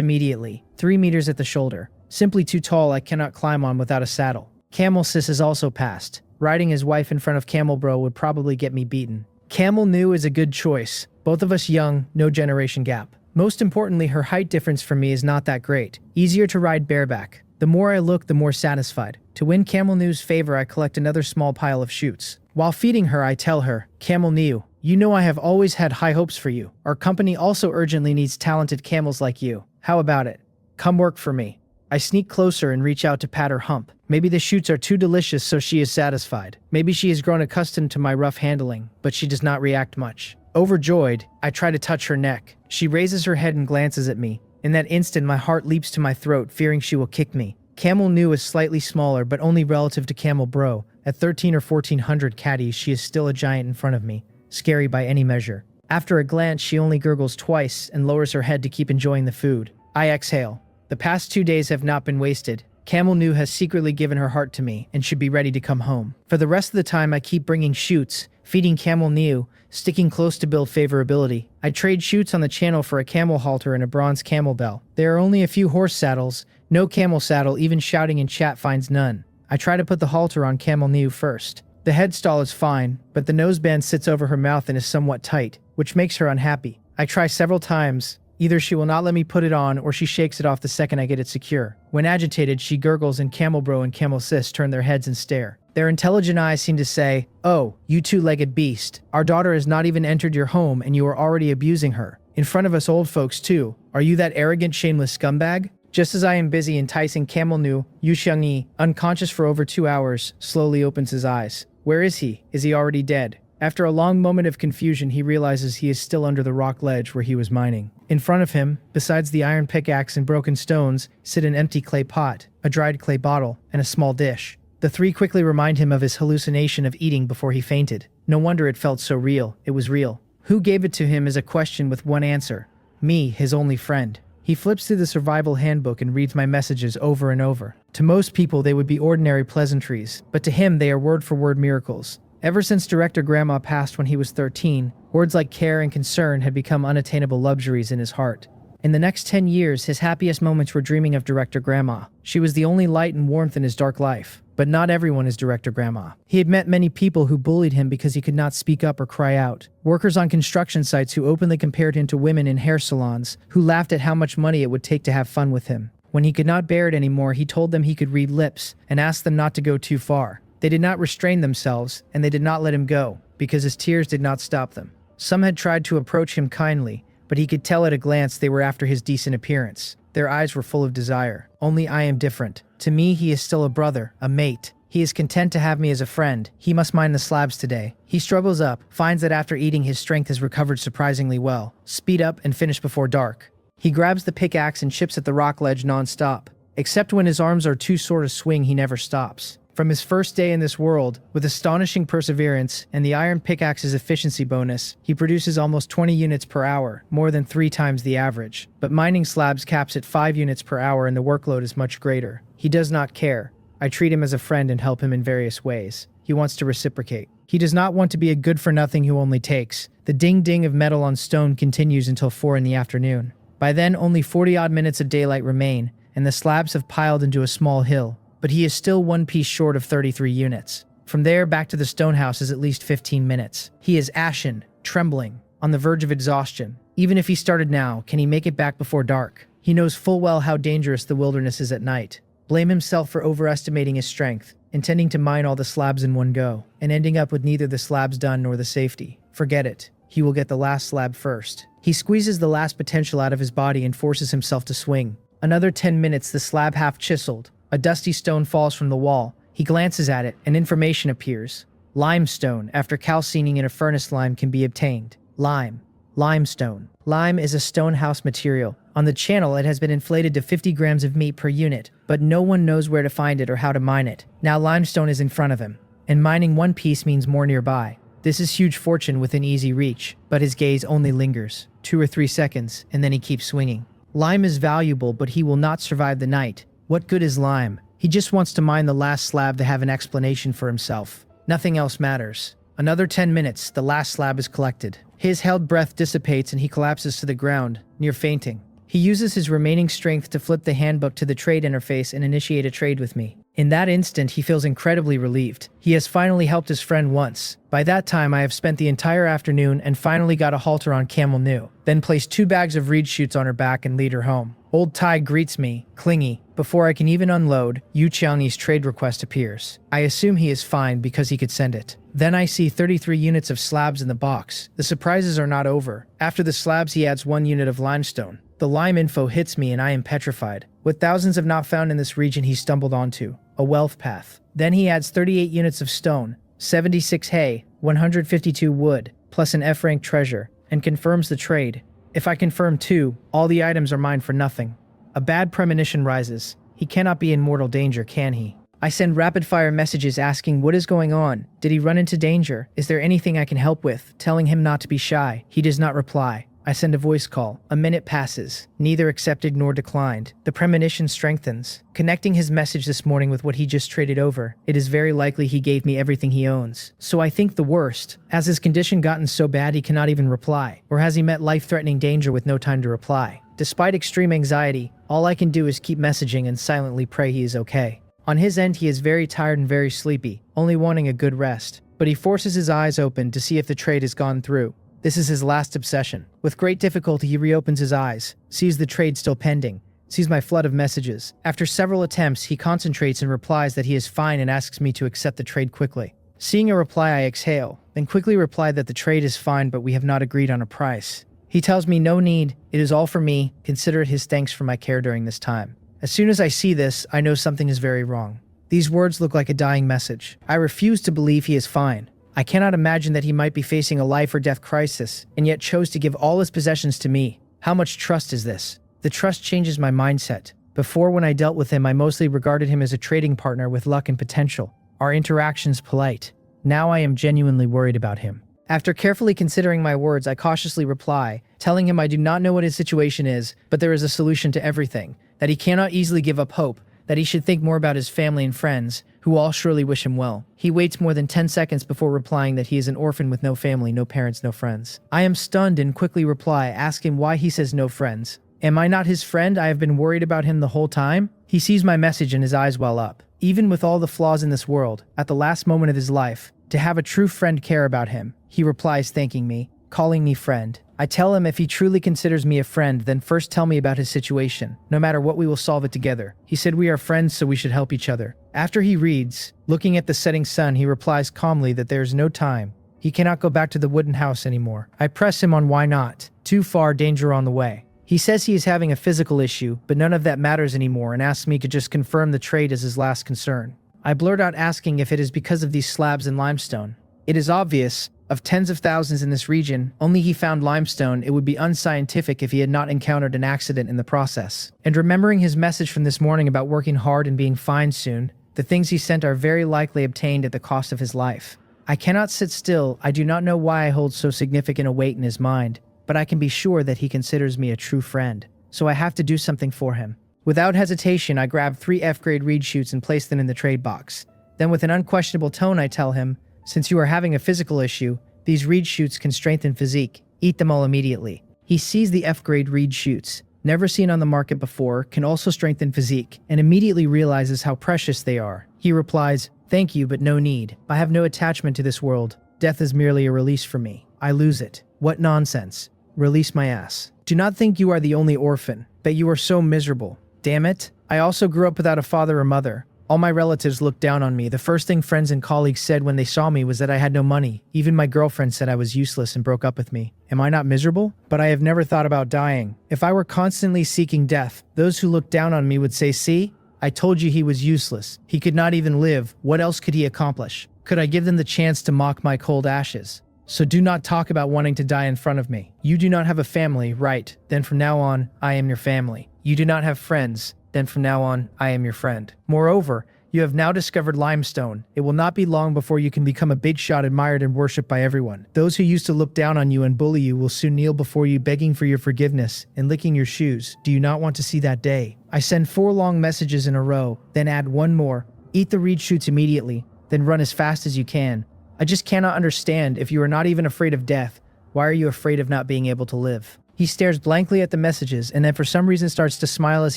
immediately. 3 meters at the shoulder. Simply too tall, I cannot climb on without a saddle. Camel Sis is also passed. Riding his wife in front of Camel Bro would probably get me beaten. Camel New is a good choice. Both of us young, no generation gap. Most importantly, her height difference for me is not that great. Easier to ride bareback. The more I look, the more satisfied. To win Camel New's favor, I collect another small pile of shoots. While feeding her, I tell her, Camel New, you know I have always had high hopes for you. Our company also urgently needs talented camels like you. How about it? Come work for me. I sneak closer and reach out to pat her hump. Maybe the shoots are too delicious so she is satisfied. Maybe she has grown accustomed to my rough handling, but she does not react much. Overjoyed, I try to touch her neck. She raises her head and glances at me. In that instant, my heart leaps to my throat, fearing she will kick me. Camel New is slightly smaller, but only relative to Camel Bro. At 13 or 1400 caddies, she is still a giant in front of me. Scary by any measure. After a glance, she only gurgles twice and lowers her head to keep enjoying the food. I exhale. The past 2 days have not been wasted. Camel New has secretly given her heart to me and should be ready to come home. For the rest of the time, I keep bringing shoots, feeding Camel New, sticking close to build favorability. I trade shoots on the channel for a camel halter and a bronze camel bell. There are only a few horse saddles, no camel saddle, even shouting in chat finds none. I try to put the halter on Camel New first. The headstall is fine, but the noseband sits over her mouth and is somewhat tight, which makes her unhappy. I try several times. Either she will not let me put it on or she shakes it off the second I get it secure. When agitated, she gurgles and Camel Bro and Camel Sis turn their heads and stare. Their intelligent eyes seem to say, "Oh, you two-legged beast. Our daughter has not even entered your home and you are already abusing her. In front of us old folks too. Are you that arrogant, shameless scumbag?" Just as I am busy enticing Camel New, Yu Xiangyi, unconscious for over 2 hours, slowly opens his eyes. Where is he? Is he already dead? After a long moment of confusion, he realizes he is still under the rock ledge where he was mining. In front of him, besides the iron pickaxe and broken stones, sit an empty clay pot, a dried clay bottle, and a small dish. The three quickly remind him of his hallucination of eating before he fainted. No wonder it felt so real. It was real. Who gave it to him is a question with one answer. Me, his only friend. He flips through the survival handbook and reads my messages over and over. To most people, they would be ordinary pleasantries, but to him, they are word-for-word miracles. Ever since Director Grandma passed when he was 13, words like care and concern had become unattainable luxuries in his heart. In the next 10 years, his happiest moments were dreaming of Director Grandma. She was the only light and warmth in his dark life. But not everyone is Director Grandma. He had met many people who bullied him because he could not speak up or cry out. Workers on construction sites who openly compared him to women in hair salons, who laughed at how much money it would take to have fun with him. When he could not bear it anymore, he told them he could read lips and asked them not to go too far. They did not restrain themselves, and they did not let him go, because his tears did not stop them. Some had tried to approach him kindly, but he could tell at a glance they were after his decent appearance. Their eyes were full of desire. Only I am different. To me, he is still a brother, a mate. He is content to have me as a friend. He must mind the slabs today. He struggles up, finds that after eating his strength has recovered surprisingly well. Speed up and finish before dark. He grabs the pickaxe and chips at the rock ledge non-stop. Except when his arms are too sore to swing, he never stops. From his first day in this world, with astonishing perseverance and the iron pickaxe's efficiency bonus, he produces almost 20 units per hour, more than 3 times the average. But mining slabs caps at 5 units per hour and the workload is much greater. He does not care. I treat him as a friend and help him in various ways. He wants to reciprocate. He does not want to be a good-for-nothing who only takes. The ding-ding of metal on stone continues until 4 in the afternoon. By then, only 40-odd minutes of daylight remain, and the slabs have piled into a small hill. But he is still 1 piece short of 33 units. From there back to the stone house is at least 15 minutes. He is ashen, trembling, on the verge of exhaustion. Even if he started now, can he make it back before dark? He knows full well how dangerous the wilderness is at night. Blame himself for overestimating his strength, intending to mine all the slabs in one go, and ending up with neither the slabs done nor the safety. Forget it. He will get the last slab first. He squeezes the last potential out of his body and forces himself to swing. Another 10 minutes, the slab half chiseled. A dusty stone falls from the wall. He glances at it, and information appears. Limestone, after calcining in a furnace lime, can be obtained. Limestone. Lime is a stone house material. On the channel, it has been inflated to 50 grams of meat per unit, but no one knows where to find it or how to mine it. Now limestone is in front of him, and mining 1 piece means more nearby. This is huge fortune within easy reach, but his gaze only lingers. 2 or 3 seconds, and then he keeps swinging. Lime is valuable, but he will not survive the night. What good is lime? He just wants to mine the last slab to have an explanation for himself. Nothing else matters. Another 10 minutes, the last slab is collected. His held breath dissipates and he collapses to the ground, near fainting. He uses his remaining strength to flip the handbook to the trade interface and initiate a trade with me. In that instant, he feels incredibly relieved. He has finally helped his friend once. By that time, I have spent the entire afternoon and finally got a halter on Camel New, then placed 2 bags of reed shoots on her back and lead her home. Old Tai greets me, clingy. Before I can even unload, Yu Qiaoni's trade request appears. I assume he is fine because he could send it. Then I see 33 units of slabs in the box. The surprises are not over. After the slabs, he adds 1 unit of limestone. The lime info hits me and I am petrified. What thousands have not found in this region he stumbled onto. A wealth path. Then he adds 38 units of stone, 76 hay, 152 wood, plus an F-rank treasure, and confirms the trade. If I confirm too, all the items are mine for nothing. A bad premonition rises. He cannot be in mortal danger, can he? I send rapid-fire messages asking what is going on. Did he run into danger? Is there anything I can help with? Telling him not to be shy. He does not reply. I send a voice call. A minute passes. Neither accepted nor declined. The premonition strengthens. Connecting his message this morning with what he just traded over, it is very likely he gave me everything he owns. So I think the worst. Has his condition gotten so bad he cannot even reply? Or has he met life-threatening danger with no time to reply? Despite extreme anxiety, all I can do is keep messaging and silently pray he is okay. On his end, he is very tired and very sleepy, only wanting a good rest. But he forces his eyes open to see if the trade has gone through. This is his last obsession. With great difficulty, he reopens his eyes, sees the trade still pending, sees my flood of messages. After several attempts, he concentrates and replies that he is fine and asks me to accept the trade quickly. Seeing a reply, I exhale, then quickly reply that the trade is fine but we have not agreed on a price. He tells me no need, it is all for me, consider it his thanks for my care during this time. As soon as I see this, I know something is very wrong. These words look like a dying message. I refuse to believe he is fine. I cannot imagine that he might be facing a life or death crisis, and yet chose to give all his possessions to me. How much trust is this? The trust changes my mindset. Before, when I dealt with him, I mostly regarded him as a trading partner with luck and potential. Our interactions polite. Now I am genuinely worried about him. After carefully considering my words, I cautiously reply, telling him I do not know what his situation is, but there is a solution to everything, that he cannot easily give up hope, that he should think more about his family and friends, who all surely wish him well. He waits more than 10 seconds before replying that he is an orphan with no family, no parents, no friends. I am stunned and quickly reply, asking why he says no friends. Am I not his friend? I have been worried about him the whole time. He He sees my message and his eyes well up. Even with all the flaws in this world, at the last moment of his life, to have a true friend care about him, he replies thanking me, calling me friend. I tell him if he truly considers me a friend, then first tell me about his situation. No matter what, we will solve it together. He said we are friends, so we should help each other. After he reads, looking at the setting sun, he replies calmly that there is no time. He cannot go back to the wooden house anymore. I press him on why not. Too far, danger on the way. He says he is having a physical issue, but none of that matters anymore, and asks me to just confirm the trade as his last concern. I blurt out asking if it is because of these slabs and limestone. It is obvious. Of tens of thousands in this region, only he found limestone. It would be unscientific if he had not encountered an accident in the process. And remembering his message from this morning about working hard and being fine soon, the things he sent are very likely obtained at the cost of his life. I cannot sit still. I do not know why I hold so significant a weight in his mind, but I can be sure that he considers me a true friend. So I have to do something for him. Without hesitation, I grab 3 F-grade reed shoots and place them in the trade box. Then with an unquestionable tone, I tell him, since you are having a physical issue, these reed shoots can strengthen physique. Eat them all immediately. He sees the F-grade reed shoots, never seen on the market before, can also strengthen physique, and immediately realizes how precious they are. He replies, thank you, but no need. I have no attachment to this world. Death is merely a release for me. I lose it. What nonsense. Release my ass. Do not think you are the only orphan. Bet you are so miserable. Damn it. I also grew up without a father or mother. All my relatives looked down on me. The first thing friends and colleagues said when they saw me was that I had no money. Even my girlfriend said I was useless and broke up with me. Am I not miserable? But I have never thought about dying. If I were constantly seeking death, those who looked down on me would say, see? I told you he was useless. He could not even live. What else could he accomplish? Could I give them the chance to mock my cold ashes? So do not talk about wanting to die in front of me. You do not have a family, right? Then from now on, I am your family. You do not have friends. Then from now on, I am your friend. Moreover, you have now discovered limestone. It will not be long before you can become a big shot admired and worshipped by everyone. Those who used to look down on you and bully you will soon kneel before you begging for your forgiveness and licking your shoes. Do you not want to see that day? I send 4 long messages in a row, then add 1 more. Eat the reed shoots immediately, then run as fast as you can. I just cannot understand. If you are not even afraid of death, why are you afraid of not being able to live? He stares blankly at the messages and then for some reason starts to smile as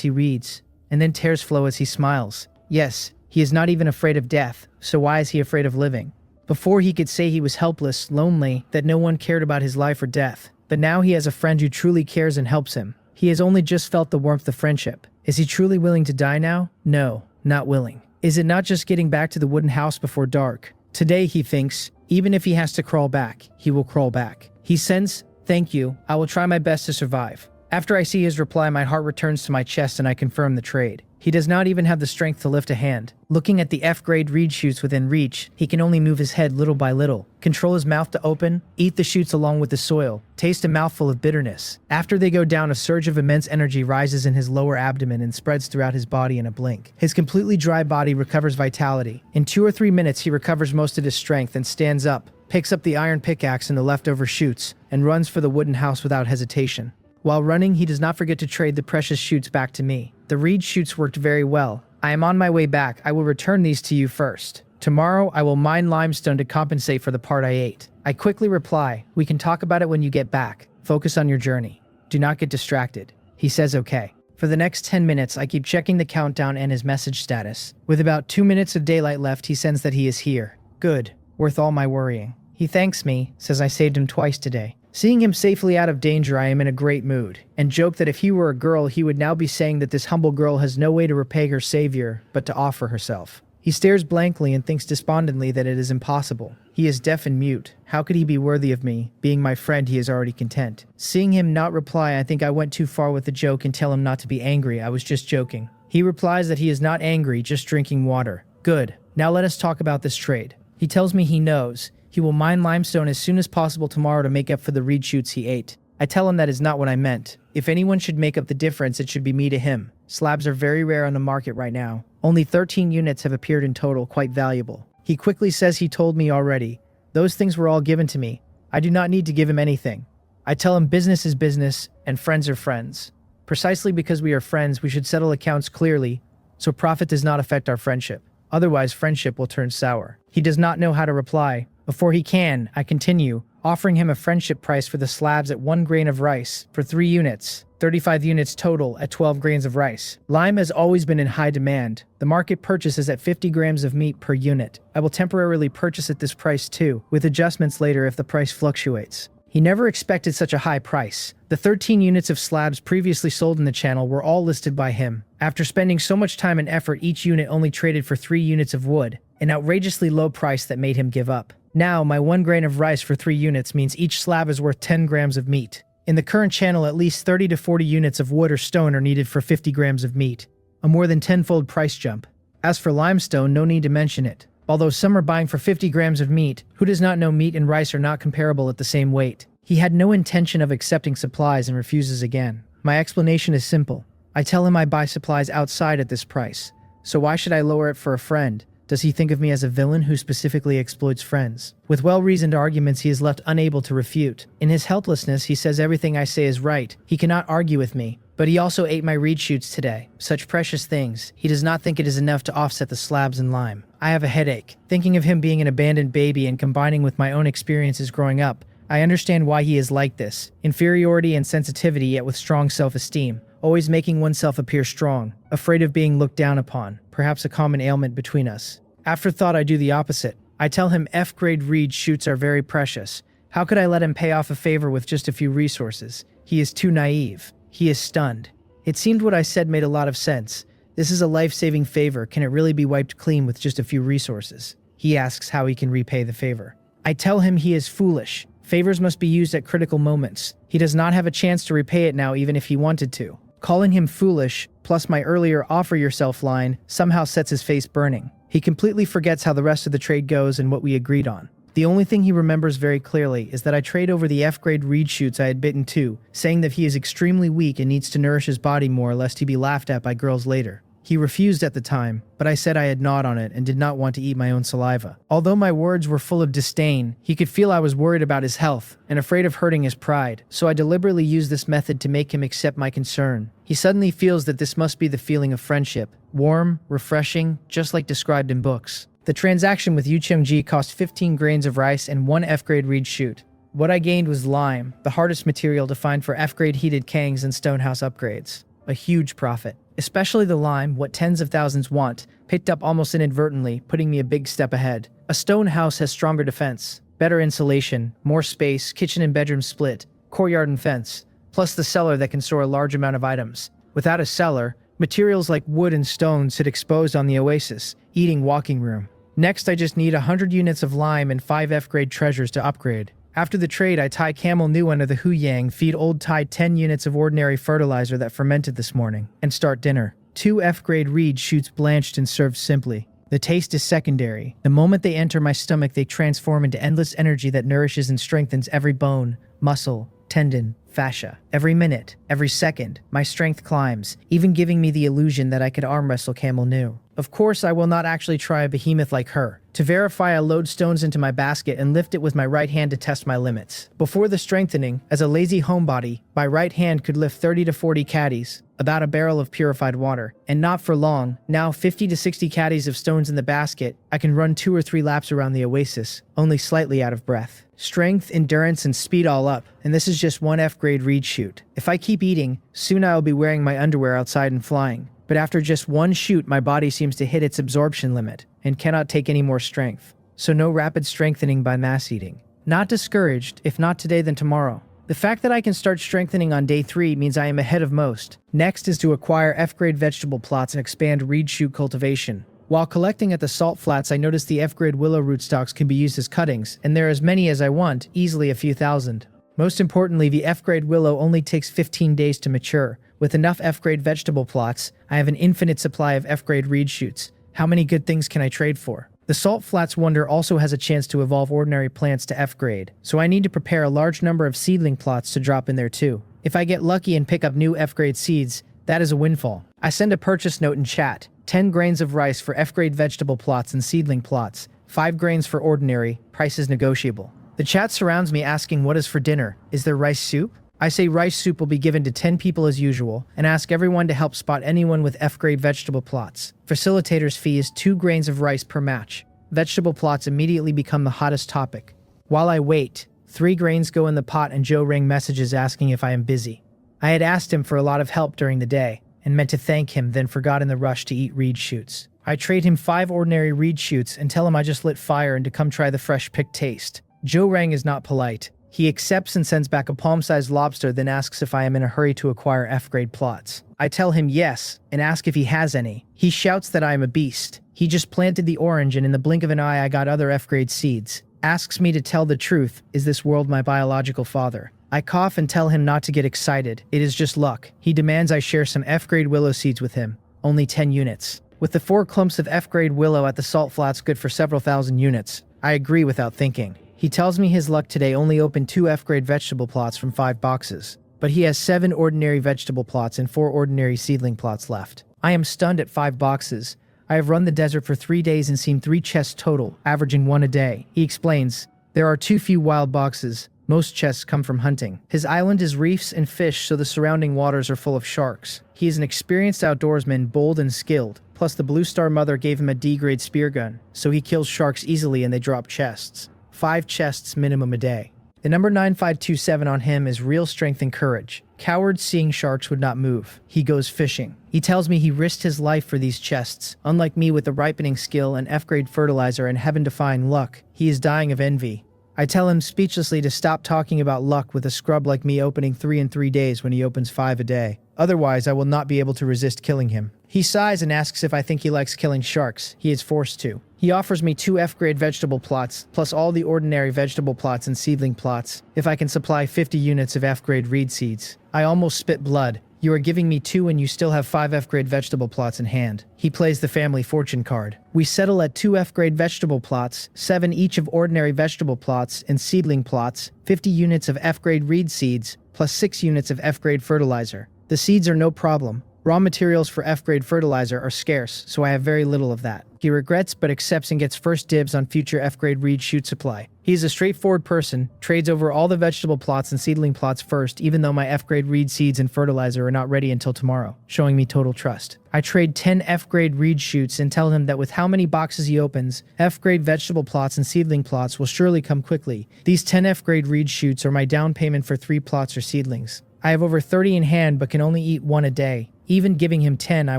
he reads. And then tears flow as he smiles. Yes, he is not even afraid of death, so why is he afraid of living? Before he could say he was helpless, lonely, that no one cared about his life or death. But now he has a friend who truly cares and helps him. He has only just felt the warmth of friendship. Is he truly willing to die now? No, not willing. Is it not just getting back to the wooden house before dark? Today, he thinks, even if he has to crawl back, he will crawl back. He sends, thank you, I will try my best to survive. After I see his reply, my heart returns to my chest and I confirm the trade. He does not even have the strength to lift a hand. Looking at the F-grade reed shoots within reach, he can only move his head little by little, control his mouth to open, eat the shoots along with the soil, taste a mouthful of bitterness. After they go down, a surge of immense energy rises in his lower abdomen and spreads throughout his body in a blink. His completely dry body recovers vitality. In 2 or 3 minutes, he recovers most of his strength and stands up, picks up the iron pickaxe and the leftover shoots, and runs for the wooden house without hesitation. While running, he does not forget to trade the precious shoots back to me. The reed shoots worked very well. I am on my way back. I will return these to you first. Tomorrow, I will mine limestone to compensate for the part I ate. I quickly reply, we can talk about it when you get back. Focus on your journey. Do not get distracted. He says okay. For the next 10 minutes, I keep checking the countdown and his message status. With about 2 minutes of daylight left, he sends that he is here. Good. Worth all my worrying. He thanks me, says I saved him twice today. Seeing him safely out of danger, I am in a great mood, and joke that if he were a girl, he would now be saying that this humble girl has no way to repay her savior, but to offer herself. He stares blankly and thinks despondently that it is impossible. He is deaf and mute. How could he be worthy of me? Being my friend, he is already content. Seeing him not reply, I think I went too far with the joke and tell him not to be angry. I was just joking. He replies that he is not angry, just drinking water. Good. Now let us talk about this trade. He tells me he knows. He will mine limestone as soon as possible tomorrow to make up for the reed shoots he ate. I tell him that is not what I meant. If anyone should make up the difference, it should be me to him. Slabs are very rare on the market right now. Only 13 units have appeared in total, quite valuable. He quickly says he told me already. Those things were all given to me. I do not need to give him anything. I tell him business is business and friends are friends. Precisely because we are friends, we should settle accounts clearly, so profit does not affect our friendship. Otherwise, friendship will turn sour. He does not know how to reply. Before he can, I continue, offering him a friendship price for the slabs at 1 grain of rice for 3 units. 35 units total at 12 grains of rice. Lime has always been in high demand. The market purchase is at 50 grams of meat per unit. I will temporarily purchase at this price too, with adjustments later if the price fluctuates. He never expected such a high price. The 13 units of slabs previously sold in the channel were all listed by him. After spending so much time and effort, each unit only traded for 3 units of wood, an outrageously low price that made him give up. Now, my 1 grain of rice for 3 units means each slab is worth 10 grams of meat. In the current channel, at least 30 to 40 units of wood or stone are needed for 50 grams of meat, a more than 10-fold price jump. As for limestone, no need to mention it. Although some are buying for 50 grams of meat, who does not know meat and rice are not comparable at the same weight? He had no intention of accepting supplies and refuses again. My explanation is simple. I tell him I buy supplies outside at this price, so why should I lower it for a friend? Does he think of me as a villain who specifically exploits friends? With well-reasoned arguments, he is left unable to refute. In his helplessness, he says everything I say is right. He cannot argue with me. But he also ate my reed shoots today. Such precious things. He does not think it is enough to offset the slabs and lime. I have a headache. Thinking of him being an abandoned baby and combining with my own experiences growing up, I understand why he is like this. Inferiority and sensitivity, yet with strong self-esteem. Always making oneself appear strong. Afraid of being looked down upon. Perhaps a common ailment between us. After thought, I do the opposite. I tell him F-grade reed shoots are very precious. How could I let him pay off a favor with just a few resources? He is too naive. He is stunned. It seemed what I said made a lot of sense. This is a life-saving favor. Can it really be wiped clean with just a few resources? He asks how he can repay the favor. I tell him he is foolish. Favors must be used at critical moments. He does not have a chance to repay it now even if he wanted to. Calling him foolish, plus my earlier offer yourself line, somehow sets his face burning. He completely forgets how the rest of the trade goes and what we agreed on. The only thing he remembers very clearly is that I trade over the F-grade reed shoots I had bitten too, saying that he is extremely weak and needs to nourish his body more lest he be laughed at by girls later. He refused at the time, but I said I had gnawed on it and did not want to eat my own saliva. Although my words were full of disdain, he could feel I was worried about his health and afraid of hurting his pride, so I deliberately used this method to make him accept my concern. He suddenly feels that this must be the feeling of friendship. Warm, refreshing, just like described in books. The transaction with Yu Cheongji cost 15 grains of rice and 1 F-grade reed shoot. What I gained was lime, the hardest material to find for F-grade heated kangs and stonehouse upgrades. A huge profit. Especially the lime, what tens of thousands want, picked up almost inadvertently, putting me a big step ahead. A stone house has stronger defense, better insulation, more space, kitchen and bedroom split, courtyard and fence, plus the cellar that can store a large amount of items. Without a cellar, materials like wood and stone sit exposed on the Oasis, eating walking room. Next, I just need 100 units of lime and 5 F-grade treasures to upgrade. After the trade, I tie camel new under the huyang, feed old tie 10 units of ordinary fertilizer that fermented this morning, and start dinner. 2 F-grade reed shoots blanched and served simply. The taste is secondary. The moment they enter my stomach, they transform into endless energy that nourishes and strengthens every bone, muscle, tendon, fascia. Every minute, every second, my strength climbs, even giving me the illusion that I could arm wrestle camel new. Of course, I will not actually try a behemoth like her. To verify, I load stones into my basket and lift it with my right hand to test my limits. Before the strengthening, as a lazy homebody, my right hand could lift 30 to 40 caddies, about a barrel of purified water. And not for long, now 50 to 60 caddies of stones in the basket, I can run 2 or 3 laps around the Oasis, only slightly out of breath. Strength, endurance, and speed all up, and this is just 1 F-grade reed shoot. If I keep eating, soon I will be wearing my underwear outside and flying. But after just 1 shoot, my body seems to hit its absorption limit and cannot take any more strength. So no rapid strengthening by mass eating. Not discouraged, if not today then tomorrow. The fact that I can start strengthening on day 3 means I am ahead of most. Next is to acquire F-grade vegetable plots and expand reed shoot cultivation. While collecting at the salt flats, I noticed the F-grade willow rootstocks can be used as cuttings, and there are as many as I want, easily a few thousand. Most importantly, the F-grade willow only takes 15 days to mature. With enough F-grade vegetable plots, I have an infinite supply of F-grade reed shoots. How many good things can I trade for? The Salt Flats Wonder also has a chance to evolve ordinary plants to F-grade, so I need to prepare a large number of seedling plots to drop in there too. If I get lucky and pick up new F-grade seeds, that is a windfall. I send a purchase note in chat. 10 grains of rice for F-grade vegetable plots and seedling plots. 5 grains for ordinary, price is negotiable. The chat surrounds me asking what is for dinner. Is there rice soup? I say rice soup will be given to 10 people as usual, and ask everyone to help spot anyone with F-grade vegetable plots. Facilitator's fee is 2 grains of rice per match. Vegetable plots immediately become the hottest topic. While I wait, 3 grains go in the pot and Joe Ring messages asking if I am busy. I had asked him for a lot of help during the day, and meant to thank him, then forgot in the rush to eat reed shoots. I trade him 5 ordinary reed shoots and tell him I just lit fire and to come try the fresh picked taste. Joe Rang is not polite. He accepts and sends back a palm-sized lobster, then asks if I am in a hurry to acquire F-grade plots. I tell him yes, and ask if he has any. He shouts that I am a beast. He just planted the orange, and in the blink of an eye I got other F-grade seeds. Asks me to tell the truth, is this world my biological father? I cough and tell him not to get excited, it is just luck. He demands I share some F-grade willow seeds with him. Only 10 units. With the 4 clumps of F-grade willow at the salt flats good for several thousand units, I agree without thinking. He tells me his luck today only opened 2 F-grade vegetable plots from 5 boxes, but he has 7 ordinary vegetable plots and 4 ordinary seedling plots left. I am stunned at 5 boxes. I have run the desert for 3 days and seen 3 chests total, averaging 1 a day. He explains, there are too few wild boxes. Most chests come from hunting. His island is reefs and fish, so the surrounding waters are full of sharks. He is an experienced outdoorsman, bold and skilled. Plus the Blue Star mother gave him a D-grade spear gun, so he kills sharks easily and they drop chests. 5 chests minimum a day. The number 9527 on him is real strength and courage. Cowards seeing sharks would not move. He goes fishing. He tells me he risked his life for these chests. Unlike me with the ripening skill and F-grade fertilizer and heaven-defying luck, he is dying of envy. I tell him speechlessly to stop talking about luck with a scrub like me opening 3 in 3 days when he opens 5 a day. Otherwise, I will not be able to resist killing him. He sighs and asks if I think he likes killing sharks. He is forced to. He offers me 2 F-grade vegetable plots, plus all the ordinary vegetable plots and seedling plots, if I can supply 50 units of F-grade reed seeds. I almost spit blood. You are giving me 2 and you still have 5 F-grade vegetable plots in hand. He plays the family fortune card. We settle at 2 F-grade vegetable plots, 7 each of ordinary vegetable plots and seedling plots, 50 units of F-grade reed seeds, plus 6 units of F-grade fertilizer. The seeds are no problem. Raw materials for F-grade fertilizer are scarce, so I have very little of that. He regrets but accepts and gets first dibs on future F-grade reed shoot supply. He is a straightforward person, trades over all the vegetable plots and seedling plots first, even though my F-grade reed seeds and fertilizer are not ready until tomorrow, showing me total trust. I trade 10 F-grade reed shoots and tell him that with how many boxes he opens, F-grade vegetable plots and seedling plots will surely come quickly. These 10 F-grade reed shoots are my down payment for 3 plots or seedlings. I have over 30 in hand but can only eat 1 a day. Even giving him 10, I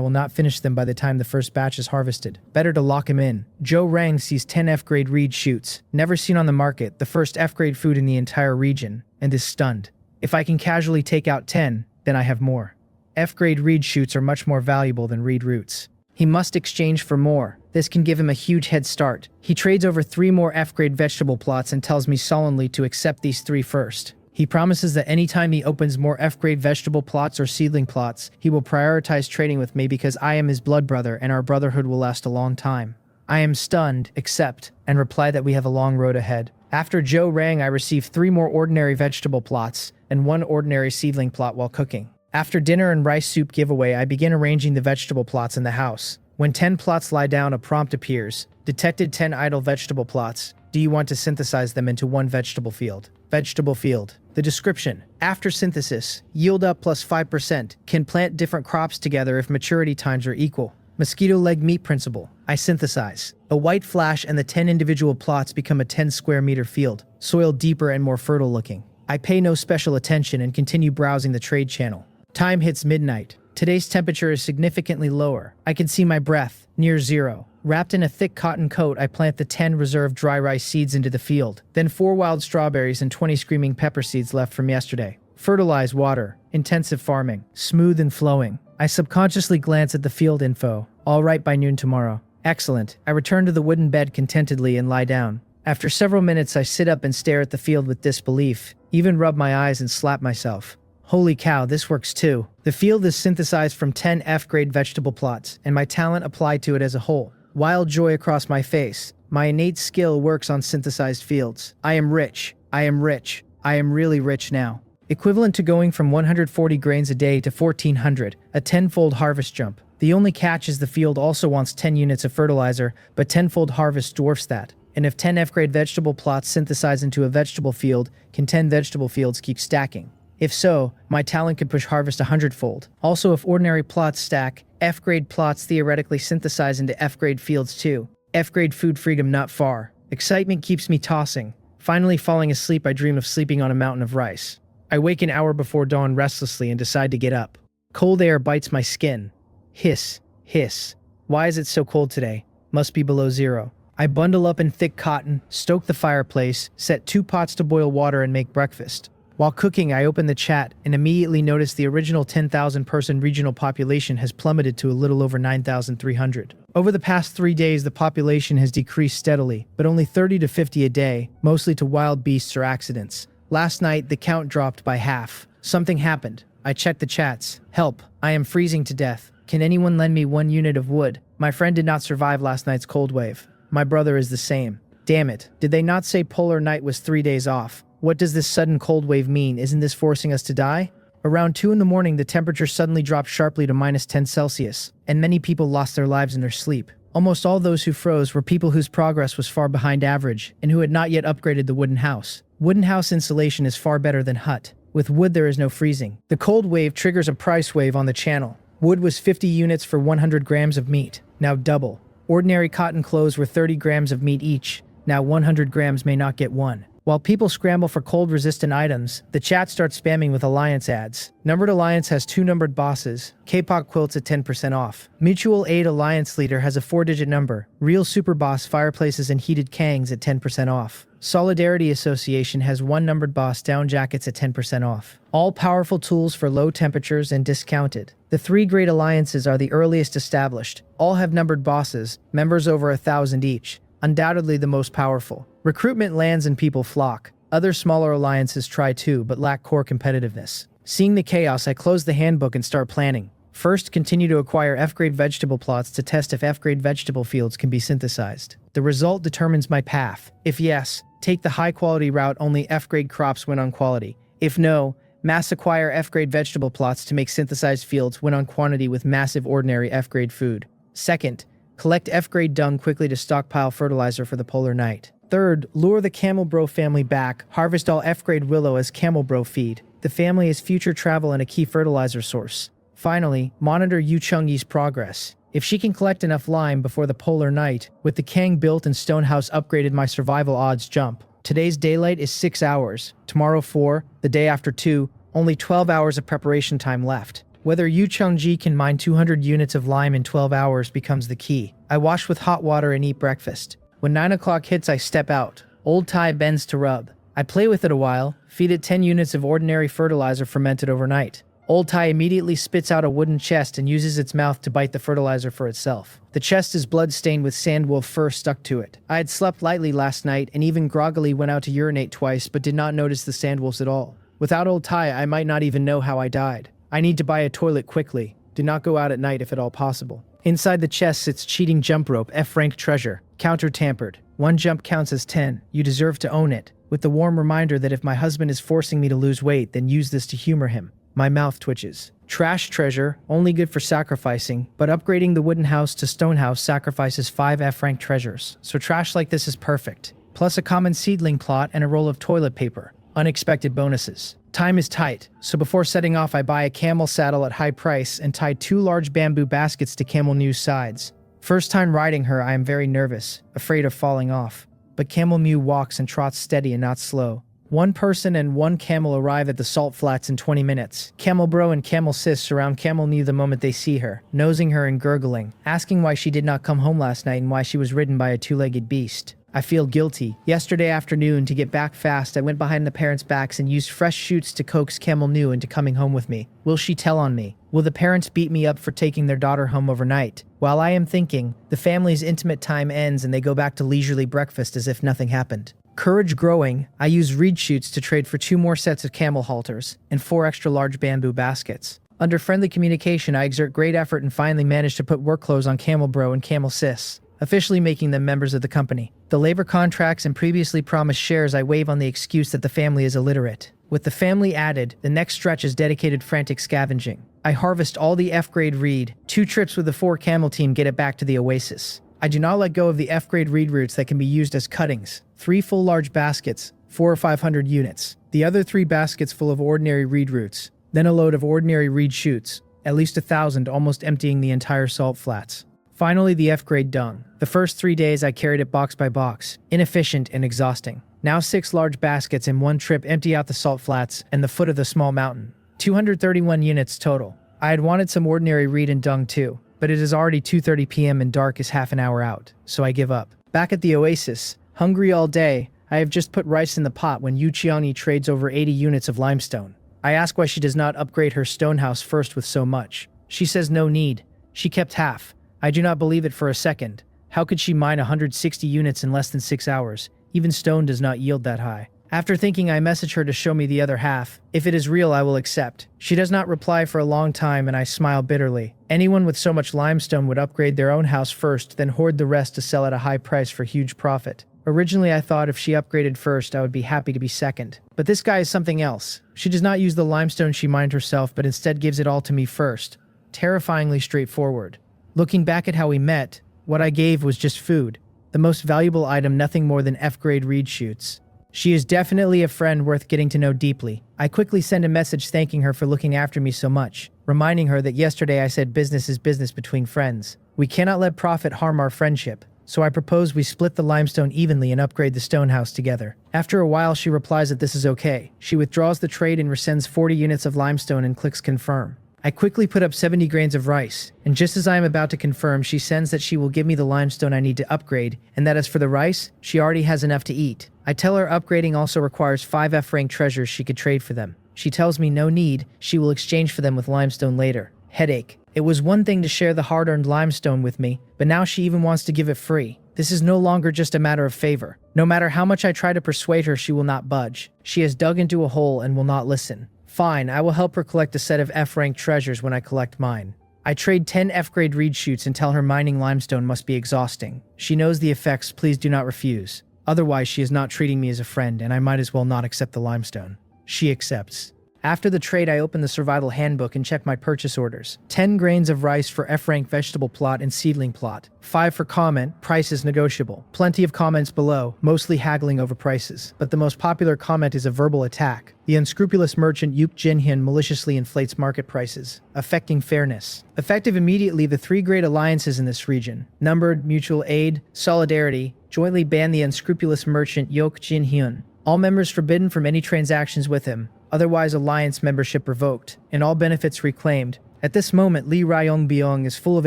will not finish them by the time the first batch is harvested. Better to lock him in. Joe Rang sees 10 F-grade reed shoots, never seen on the market, the first F-grade food in the entire region, and is stunned. If I can casually take out 10, then I have more. F-grade reed shoots are much more valuable than reed roots. He must exchange for more. This can give him a huge head start. He trades over 3 more F-grade vegetable plots and tells me solemnly to accept these 3 first. He promises that anytime he opens more F-grade vegetable plots or seedling plots, he will prioritize trading with me because I am his blood brother and our brotherhood will last a long time. I am stunned, accept, and reply that we have a long road ahead. After Joe Rang, I receive 3 more ordinary vegetable plots and 1 ordinary seedling plot while cooking. After dinner and rice soup giveaway, I begin arranging the vegetable plots in the house. When 10 plots lie down, a prompt appears. Detected 10 idle vegetable plots. Do you want to synthesize them into 1 vegetable field? Vegetable field. The description. After synthesis, yield up plus 5%. Can plant different crops together if maturity times are equal. Mosquito leg meat principle. I synthesize. A white flash and the 10 individual plots become a 10 square meter field. Soil deeper and more fertile looking. I pay no special attention and continue browsing the trade channel. Time hits midnight. Today's temperature is significantly lower. I can see my breath, near 0. Wrapped in a thick cotton coat, I plant the 10 reserved dry rice seeds into the field. Then 4 wild strawberries and 20 screaming pepper seeds left from yesterday. Fertilize, water. Intensive farming. Smooth and flowing. I subconsciously glance at the field info. All right by noon tomorrow. Excellent. I return to the wooden bed contentedly and lie down. After several minutes, I sit up and stare at the field with disbelief. Even rub my eyes and slap myself. Holy cow, this works too. The field is synthesized from 10 F-grade vegetable plots, and my talent applied to it as a whole. Wild joy across my face. My innate skill works on synthesized fields. I am rich. I am rich. I am really rich now. Equivalent to going from 140 grains a day to 1,400, a 10-fold harvest jump. The only catch is the field also wants 10 units of fertilizer, but 10-fold harvest dwarfs that. And if 10 F-grade vegetable plots synthesize into a vegetable field, can 10 vegetable fields keep stacking? If so, my talent could push harvest 100-fold. Also, if ordinary plots stack, F-grade plots theoretically synthesize into F-grade fields too. F-grade food freedom not far. Excitement keeps me tossing. Finally falling asleep, I dream of sleeping on a mountain of rice. I wake an hour before dawn restlessly and decide to get up. Cold air bites my skin. Hiss, hiss. Why is it so cold today? Must be below zero. I bundle up in thick cotton, stoke the fireplace, set 2 pots to boil water and make breakfast. While cooking, I open the chat and immediately notice the original 10,000 person regional population has plummeted to a little over 9,300. Over the past 3 days, the population has decreased steadily, but only 30 to 50 a day, mostly to wild beasts or accidents. Last night, the count dropped by half. Something happened. I checked the chats. Help. I am freezing to death. Can anyone lend me 1 unit of wood? My friend did not survive last night's cold wave. My brother is the same. Damn it. Did they not say polar night was 3 days off? What does this sudden cold wave mean? Isn't this forcing us to die? Around 2 in the morning, the temperature suddenly dropped sharply to -10 Celsius, and many people lost their lives in their sleep. Almost all those who froze were people whose progress was far behind average, and who had not yet upgraded the wooden house. Wooden house insulation is far better than hut. With wood there is no freezing. The cold wave triggers a price wave on the channel. Wood was 50 units for 100 grams of meat, now double. Ordinary cotton clothes were 30 grams of meat each, now 100 grams may not get one. While people scramble for cold-resistant items, the chat starts spamming with alliance ads. Numbered Alliance has 2 numbered bosses. K-pop quilts at 10% off. Mutual Aid Alliance Leader has a 4-digit number. Real Super Boss fireplaces and heated kangs at 10% off. Solidarity Association has 1 numbered boss down jackets at 10% off. All powerful tools for low temperatures and discounted. The 3 great alliances are the earliest established. All have numbered bosses, members over 1,000 each. Undoubtedly the most powerful. Recruitment lands and people flock. Other smaller alliances try too, but lack core competitiveness. Seeing the chaos, I close the handbook and start planning. First, continue to acquire F-grade vegetable plots to test if F-grade vegetable fields can be synthesized. The result determines my path. If yes, take the high-quality route, only F-grade crops win on quality. If no, mass acquire F-grade vegetable plots to make synthesized fields win on quantity with massive ordinary F-grade food. Second, collect F-grade dung quickly to stockpile fertilizer for the polar night. Third, lure the Camel Bro family back, harvest all F-grade willow as Camel Bro feed. The family is future travel and a key fertilizer source. Finally, monitor Yu Chungyi's progress. If she can collect enough lime before the polar night, with the Kang built and stone house upgraded, my survival odds jump. Today's daylight is 6 hours, tomorrow 4, the day after 2, only 12 hours of preparation time left. Whether Yu Chungji can mine 200 units of lime in 12 hours becomes the key. I wash with hot water and eat breakfast. When 9 o'clock hits, I step out. Old Tai bends to rub. I play with it a while, feed it 10 units of ordinary fertilizer fermented overnight. Old Tai immediately spits out a wooden chest and uses its mouth to bite the fertilizer for itself. The chest is blood-stained with sandwolf fur stuck to it. I had slept lightly last night and even groggily went out to urinate twice, but did not notice the sandwolves at all. Without Old Tai, I might not even know how I died. I need to buy a toilet quickly. Do not go out at night if at all possible. Inside the chest sits cheating jump rope, F-rank treasure. Counter-tampered. 1 jump counts as 10. You deserve to own it. With the warm reminder that if my husband is forcing me to lose weight, then use this to humor him. My mouth twitches. Trash treasure, only good for sacrificing, but upgrading the wooden house to stone house sacrifices 5 F-rank treasures. So trash like this is perfect. Plus a common seedling plot and a roll of toilet paper. Unexpected bonuses. Time is tight, so before setting off I buy a camel saddle at high price and tie 2 large bamboo baskets to Camel Mew's sides. First time riding her, I am very nervous, afraid of falling off. But Camel Mew walks and trots steady and not slow. 1 person and 1 camel arrive at the salt flats in 20 minutes. Camel Bro and Camel Sis surround Camel Mew the moment they see her, nosing her and gurgling, asking why she did not come home last night and why she was ridden by a 2-legged beast. I feel guilty. Yesterday afternoon, to get back fast, I went behind the parents' backs and used fresh shoots to coax Camel Mew into coming home with me. Will she tell on me? Will the parents beat me up for taking their daughter home overnight? While I am thinking, the family's intimate time ends and they go back to leisurely breakfast as if nothing happened. Courage growing, I use reed shoots to trade for 2 more sets of camel halters and 4 extra large bamboo baskets. Under friendly communication, I exert great effort and finally manage to put work clothes on Camel Bro and Camel Sis, officially making them members of the company. The labor contracts and previously promised shares I waive on the excuse that the family is illiterate. With the family added, the next stretch is dedicated frantic scavenging. I harvest all the F-grade reed. 2 trips with the 4 camel team get it back to the Oasis. I do not let go of the F-grade reed roots that can be used as cuttings. 3 full large baskets, 4 or 500 units. The other 3 baskets full of ordinary reed roots. Then a load of ordinary reed shoots, at least 1,000, almost emptying the entire salt flats. Finally, the F-grade dung. The first 3 days I carried it box by box, inefficient and exhausting. Now 6 large baskets in one trip empty out the salt flats and the foot of the small mountain. 231 units total. I had wanted some ordinary reed and dung too, but it is already 2:30 p.m. and dark is half an hour out, so I give up. Back at the Oasis, hungry all day, I have just put rice in the pot when Yu Qiangyi trades over 80 units of limestone. I ask why she does not upgrade her stone house first with so much. She says no need. She kept half. I do not believe it for a second. How could she mine 160 units in less than 6 hours? Even stone does not yield that high. After thinking, I message her to show me the other half. If it is real, I will accept. She does not reply for a long time and I smile bitterly. Anyone with so much limestone would upgrade their own house first, then hoard the rest to sell at a high price for huge profit. Originally, I thought if she upgraded first, I would be happy to be second. But this guy is something else. She does not use the limestone she mined herself, but instead gives it all to me first. Terrifyingly straightforward. Looking back at how we met, what I gave was just food. The most valuable item, nothing more than F-grade reed shoots. She is definitely a friend worth getting to know deeply. I quickly send a message thanking her for looking after me so much, reminding her that yesterday I said business is business between friends. We cannot let profit harm our friendship, so I propose we split the limestone evenly and upgrade the stone house together. After a while, she replies that this is okay. She withdraws the trade and resends 40 units of limestone and clicks confirm. I quickly put up 70 grains of rice, and just as I am about to confirm, she sends that she will give me the limestone I need to upgrade, and that as for the rice, she already has enough to eat. I tell her upgrading also requires 5 F-rank treasures she could trade for them. She tells me no need, she will exchange for them with limestone later. Headache. It was one thing to share the hard-earned limestone with me, but now she even wants to give it free. This is no longer just a matter of favor. No matter how much I try to persuade her, she will not budge. She has dug into a hole and will not listen. Fine, I will help her collect a set of F-rank treasures when I collect mine. I trade 10 F-grade reed shoots and tell her mining limestone must be exhausting. She knows the effects, please do not refuse. Otherwise, she is not treating me as a friend, and I might as well not accept the limestone. She accepts. After the trade, I open the survival handbook and check my purchase orders. 10 grains of rice for F-rank vegetable plot and seedling plot. 5 for comment, price is negotiable. Plenty of comments below, mostly haggling over prices. But the most popular comment is a verbal attack. The unscrupulous merchant Yuk Jinhyun maliciously inflates market prices, affecting fairness. Effective immediately, the 3 great alliances in this region, numbered, mutual aid, solidarity, jointly ban the unscrupulous merchant Yuk Jinhyun. All members forbidden from any transactions with him. Otherwise alliance membership revoked, and all benefits reclaimed. At this moment, Lee Ryong-byung is full of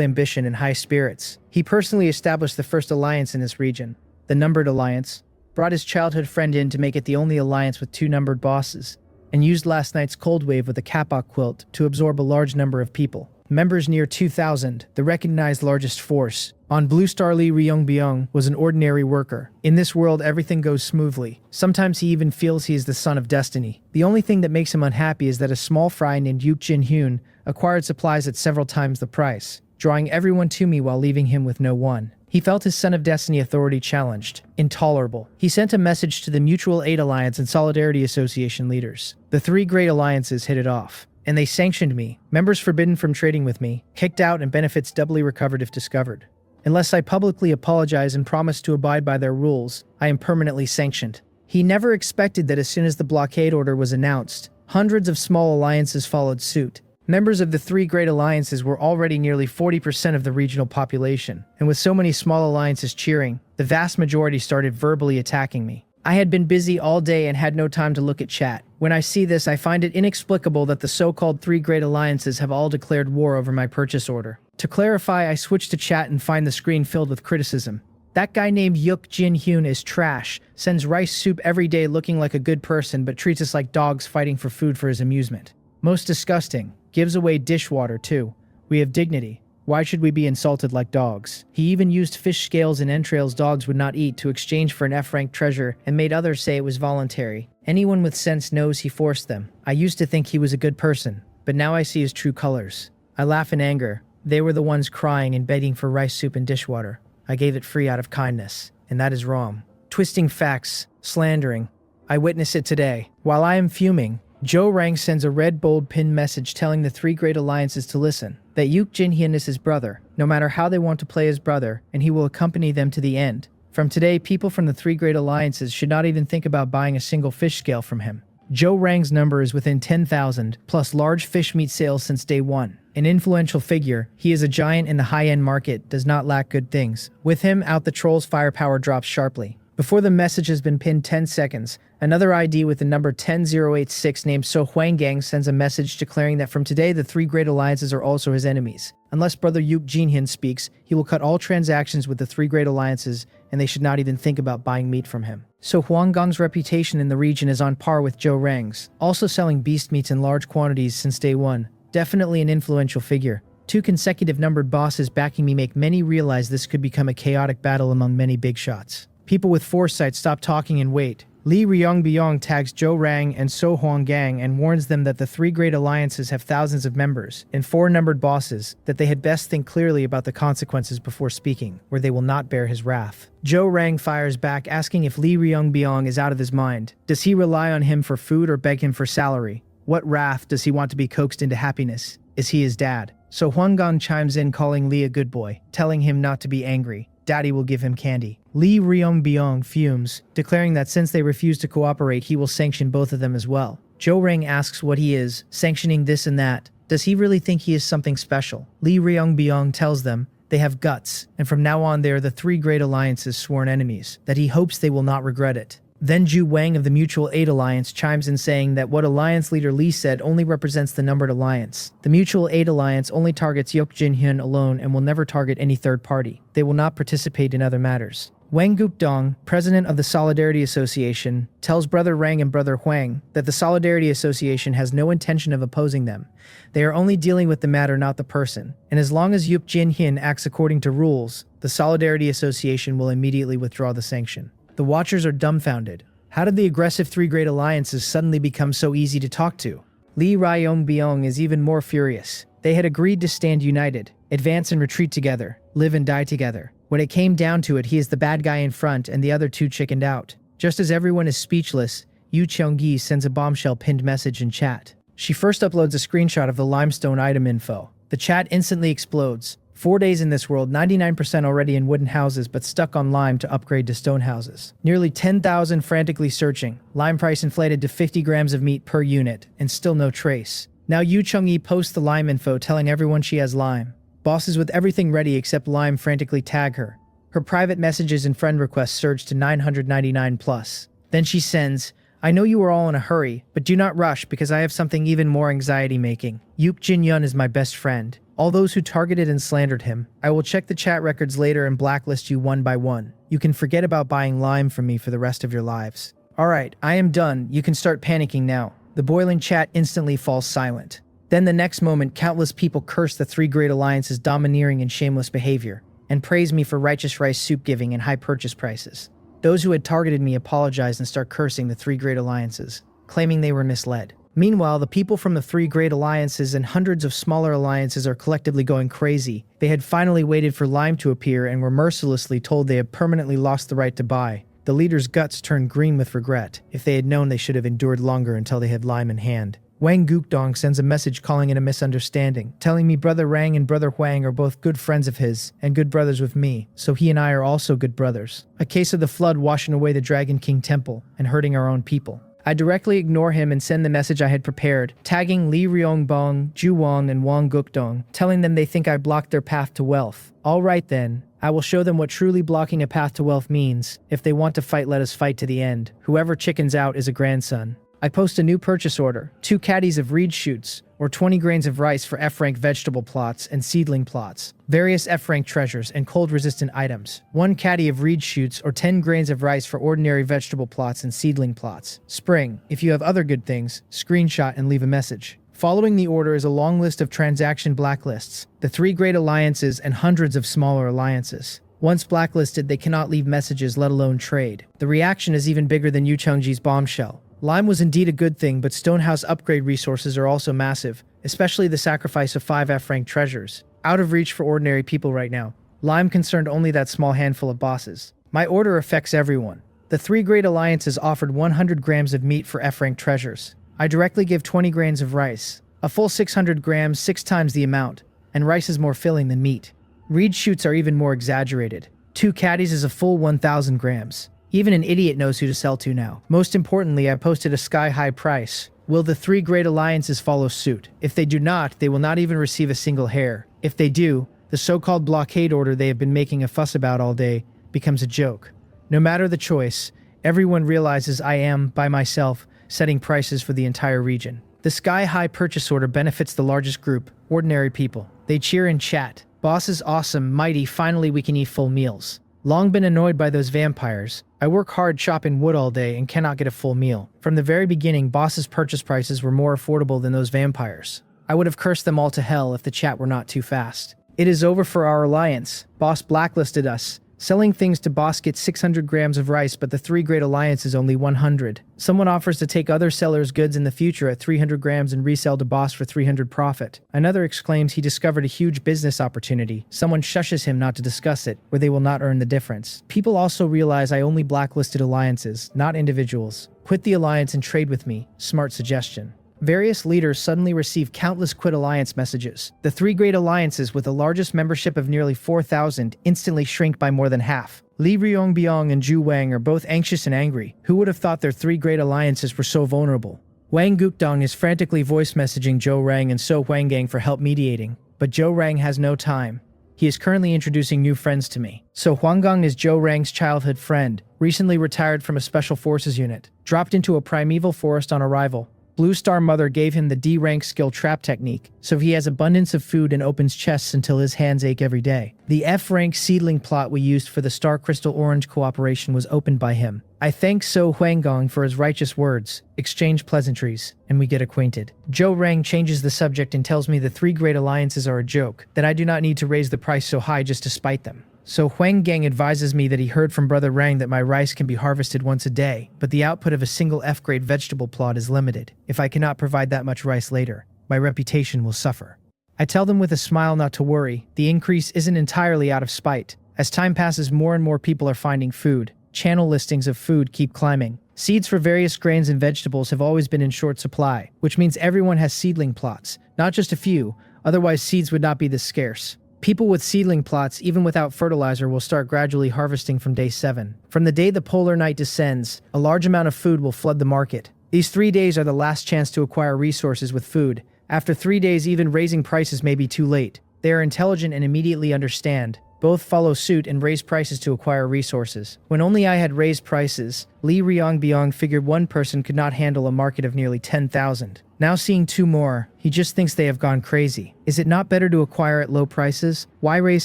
ambition and high spirits. He personally established the first alliance in this region, the Numbered Alliance, brought his childhood friend in to make it the only alliance with 2 numbered bosses, and used last night's cold wave with a kapok quilt to absorb a large number of people. Members near 2,000, the recognized largest force. On Blue Star, Lee Ryong-byung was an ordinary worker. In this world, everything goes smoothly. Sometimes he even feels he is the son of destiny. The only thing that makes him unhappy is that a small fry named Yuk Jin-hyun acquired supplies at several times the price, drawing everyone to me while leaving him with no one. He felt his son of destiny authority challenged. Intolerable. He sent a message to the Mutual Aid Alliance and Solidarity Association leaders. The 3 great alliances hit it off, and they sanctioned me. Members forbidden from trading with me, kicked out, and benefits doubly recovered if discovered. Unless I publicly apologize and promise to abide by their rules, I am permanently sanctioned. He never expected that as soon as the blockade order was announced, hundreds of small alliances followed suit. Members of the 3 great alliances were already nearly 40% of the regional population, and with so many small alliances cheering, the vast majority started verbally attacking me. I had been busy all day and had no time to look at chat. When I see this, I find it inexplicable that the so-called 3 great alliances have all declared war over my purchase order. To clarify, I switch to chat and find the screen filled with criticism. That guy named Yuk Jin-hyun is trash, sends rice soup every day looking like a good person but treats us like dogs fighting for food for his amusement. Most disgusting. Gives away dishwater too. We have dignity. Why should we be insulted like dogs? He even used fish scales and entrails dogs would not eat to exchange for an F-rank treasure and made others say it was voluntary. Anyone with sense knows he forced them. I used to think he was a good person, but now I see his true colors. I laugh in anger. They were the ones crying and begging for rice soup and dishwater. I gave it free out of kindness, and that is wrong. Twisting facts, slandering. I witness it today. While I am fuming, Joe Rang sends a red bold pinned message telling the 3 great alliances to listen, that Yuk Jin-hyun is his brother, no matter how they want to play his brother, and he will accompany them to the end. From today, people from the 3 great alliances should not even think about buying a single fish scale from him. Joe Rang's number is within 10,000, plus large fish meat sales since day 1. An influential figure, he is a giant in the high-end market, does not lack good things. With him, out the troll's firepower drops sharply. Before the message has been pinned 10 seconds, another ID with the number 10086 named So Huanggang sends a message declaring that from today the three great alliances are also his enemies. Unless Brother Yuk Jinhyun speaks, he will cut all transactions with the three great alliances, and they should not even think about buying meat from him. So Huanggang's reputation in the region is on par with Zhou Rang's, also selling beast meats in large quantities since day one. Definitely an influential figure. 2 consecutive numbered bosses backing me make many realize this could become a chaotic battle among many big shots. People with foresight stop talking and wait. Li Ryongbyong tags Zhou Rang and So Huanggang and warns them that the three great alliances have thousands of members and 4 numbered bosses, that they had best think clearly about the consequences before speaking, where they will not bear his wrath. Zhou Rang fires back asking if Li Ryongbyong is out of his mind. Does he rely on him for food or beg him for salary? What wrath does he want to be coaxed into happiness? Is he his dad? So Huanggang chimes in calling Li a good boy, telling him not to be angry. Daddy will give him candy. Li Ryongbyong fumes, declaring that since they refuse to cooperate, he will sanction both of them as well. Zhou Rang asks what he is, sanctioning this and that. Does he really think he is something special? Li Ryongbyong tells them they have guts, and from now on they are the three great alliances' sworn enemies, that he hopes they will not regret it. Then Zhu Wang of the Mutual Aid Alliance chimes in saying that what Alliance Leader Li said only represents the numbered alliance. The Mutual Aid Alliance only targets Yuk Jinhyun alone and will never target any third party. They will not participate in other matters. Wang Gukdong, president of the Solidarity Association, tells Brother Rang and Brother Huang that the Solidarity Association has no intention of opposing them. They are only dealing with the matter, not the person. And as long as Yuk Jinhyun acts according to rules, the Solidarity Association will immediately withdraw the sanction. The Watchers are dumbfounded. How did the aggressive three great alliances suddenly become so easy to talk to? Li Ryongbyong is even more furious. They had agreed to stand united, advance and retreat together, live and die together. When it came down to it, he is the bad guy in front and the other two chickened out. Just as everyone is speechless, Yu Cheonggi sends a bombshell pinned message in chat. She first uploads a screenshot of the limestone item info. The chat instantly explodes. 4 days in this world, 99% already in wooden houses but stuck on lime to upgrade to stone houses. Nearly 10,000 frantically searching. Lime price inflated to 50 grams of meat per unit, and still no trace. Now Yu Cheongyi posts the lime info telling everyone she has lime. Bosses with everything ready except lime frantically tag her. Her private messages and friend requests surge to 999 plus. Then she sends, I know you are all in a hurry, but do not rush because I have something even more anxiety-making. Yuk Jinhyun is my best friend. All those who targeted and slandered him, I will check the chat records later and blacklist you one by one. You can forget about buying lime from me for the rest of your lives. Alright, I am done. You can start panicking now. The boiling chat instantly falls silent. Then the next moment, countless people curse the three great alliances' domineering and shameless behavior, and praise me for righteous rice soup giving and high purchase prices. Those who had targeted me apologize and start cursing the three great alliances, claiming they were misled. Meanwhile, the people from the three great alliances and hundreds of smaller alliances are collectively going crazy. They had finally waited for lime to appear and were mercilessly told they had permanently lost the right to buy. The leaders' guts turned green with regret. If they had known, they should have endured longer until they had lime in hand. Wang Gukdong sends a message calling it a misunderstanding, telling me Brother Rang and Brother Huang are both good friends of his, and good brothers with me, so he and I are also good brothers. A case of the flood washing away the Dragon King Temple, and hurting our own people. I directly ignore him and send the message I had prepared, tagging Li Ryongbong, Zhu Wang, and Wang Gukdong, telling them they think I blocked their path to wealth. Alright then, I will show them what truly blocking a path to wealth means. If they want to fight, let us fight to the end. Whoever chickens out is a grandson. I post a new purchase order, 2 caddies of reed shoots, or 20 grains of rice for F-rank vegetable plots and seedling plots, various F-rank treasures and cold-resistant items, 1 caddy of reed shoots or 10 grains of rice for ordinary vegetable plots and seedling plots. Spring, if you have other good things, screenshot and leave a message. Following the order is a long list of transaction blacklists, the 3 great alliances and hundreds of smaller alliances. Once blacklisted, they cannot leave messages, let alone trade. The reaction is even bigger than Yu Cheongji's bombshell. Lime was indeed a good thing, but Stonehouse upgrade resources are also massive, especially the sacrifice of 5 F-rank treasures. Out of reach for ordinary people right now. Lime concerned only that small handful of bosses. My order affects everyone. The 3 great alliances offered 100 grams of meat for F-rank treasures. I directly give 20 grains of rice. A full 600 grams, 6 times the amount, and rice is more filling than meat. Reed shoots are even more exaggerated. 2 caddies is a full 1,000 grams. Even an idiot knows who to sell to now. Most importantly, I posted a sky-high price. Will the 3 great alliances follow suit? If they do not, they will not even receive a single hair. If they do, the so-called blockade order they have been making a fuss about all day becomes a joke. No matter the choice, everyone realizes I am, by myself, setting prices for the entire region. The sky-high purchase order benefits the largest group, ordinary people. They cheer and chat. Boss is awesome, mighty, finally we can eat full meals. Long been annoyed by those vampires. I work hard chopping wood all day and cannot get a full meal. From the very beginning, boss's purchase prices were more affordable than those vampires. I would have cursed them all to hell if the chat were not too fast. It is over for our alliance. Boss blacklisted us. Selling things to boss gets 600 grams of rice, but the 3 Great Alliance is only 100. Someone offers to take other sellers' goods in the future at 300 grams and resell to boss for 300 profit. Another exclaims he discovered a huge business opportunity. Someone shushes him not to discuss it, where they will not earn the difference. People also realize I only blacklisted alliances, not individuals. Quit the alliance and trade with me. Smart suggestion. Various leaders suddenly receive countless quit alliance messages. The 3 Great Alliances with the largest membership of nearly 4,000 instantly shrink by more than half. Li Ryongbyong and Zhu Wang are both anxious and angry. Who would have thought their 3 Great Alliances were so vulnerable? Wang Gukdong is frantically voice messaging Zhou Rang and So Huanggang for help mediating, but Zhou Rang has no time. He is currently introducing new friends to me. So Huanggang is Zhou Rang's childhood friend, recently retired from a special forces unit, dropped into a primeval forest on arrival. Blue Star Mother gave him the D-rank skill trap technique, so he has abundance of food and opens chests until his hands ache every day. The F-rank seedling plot we used for the Star Crystal Orange cooperation was opened by him. I thank So Huanggang for his righteous words, exchange pleasantries, and we get acquainted. Zhou Rang changes the subject and tells me the 3 Great Alliances are a joke, that I do not need to raise the price so high just to spite them. So Huanggang advises me that he heard from Brother Rang that my rice can be harvested once a day, but the output of a single F-grade vegetable plot is limited. If I cannot provide that much rice later, my reputation will suffer. I tell them with a smile not to worry, the increase isn't entirely out of spite. As time passes, more and more people are finding food. Channel listings of food keep climbing. Seeds for various grains and vegetables have always been in short supply, which means everyone has seedling plots, not just a few, otherwise seeds would not be this scarce. People with seedling plots, even without fertilizer, will start gradually harvesting from day 7. From the day the polar night descends, a large amount of food will flood the market. These 3 days are the last chance to acquire resources with food. After 3 days, even raising prices may be too late. They are intelligent and immediately understand. Both follow suit and raise prices to acquire resources. When only I had raised prices, Li Ryongbyong figured one person could not handle a market of nearly 10,000. Now seeing 2 more, he just thinks they have gone crazy. Is it not better to acquire at low prices? Why raise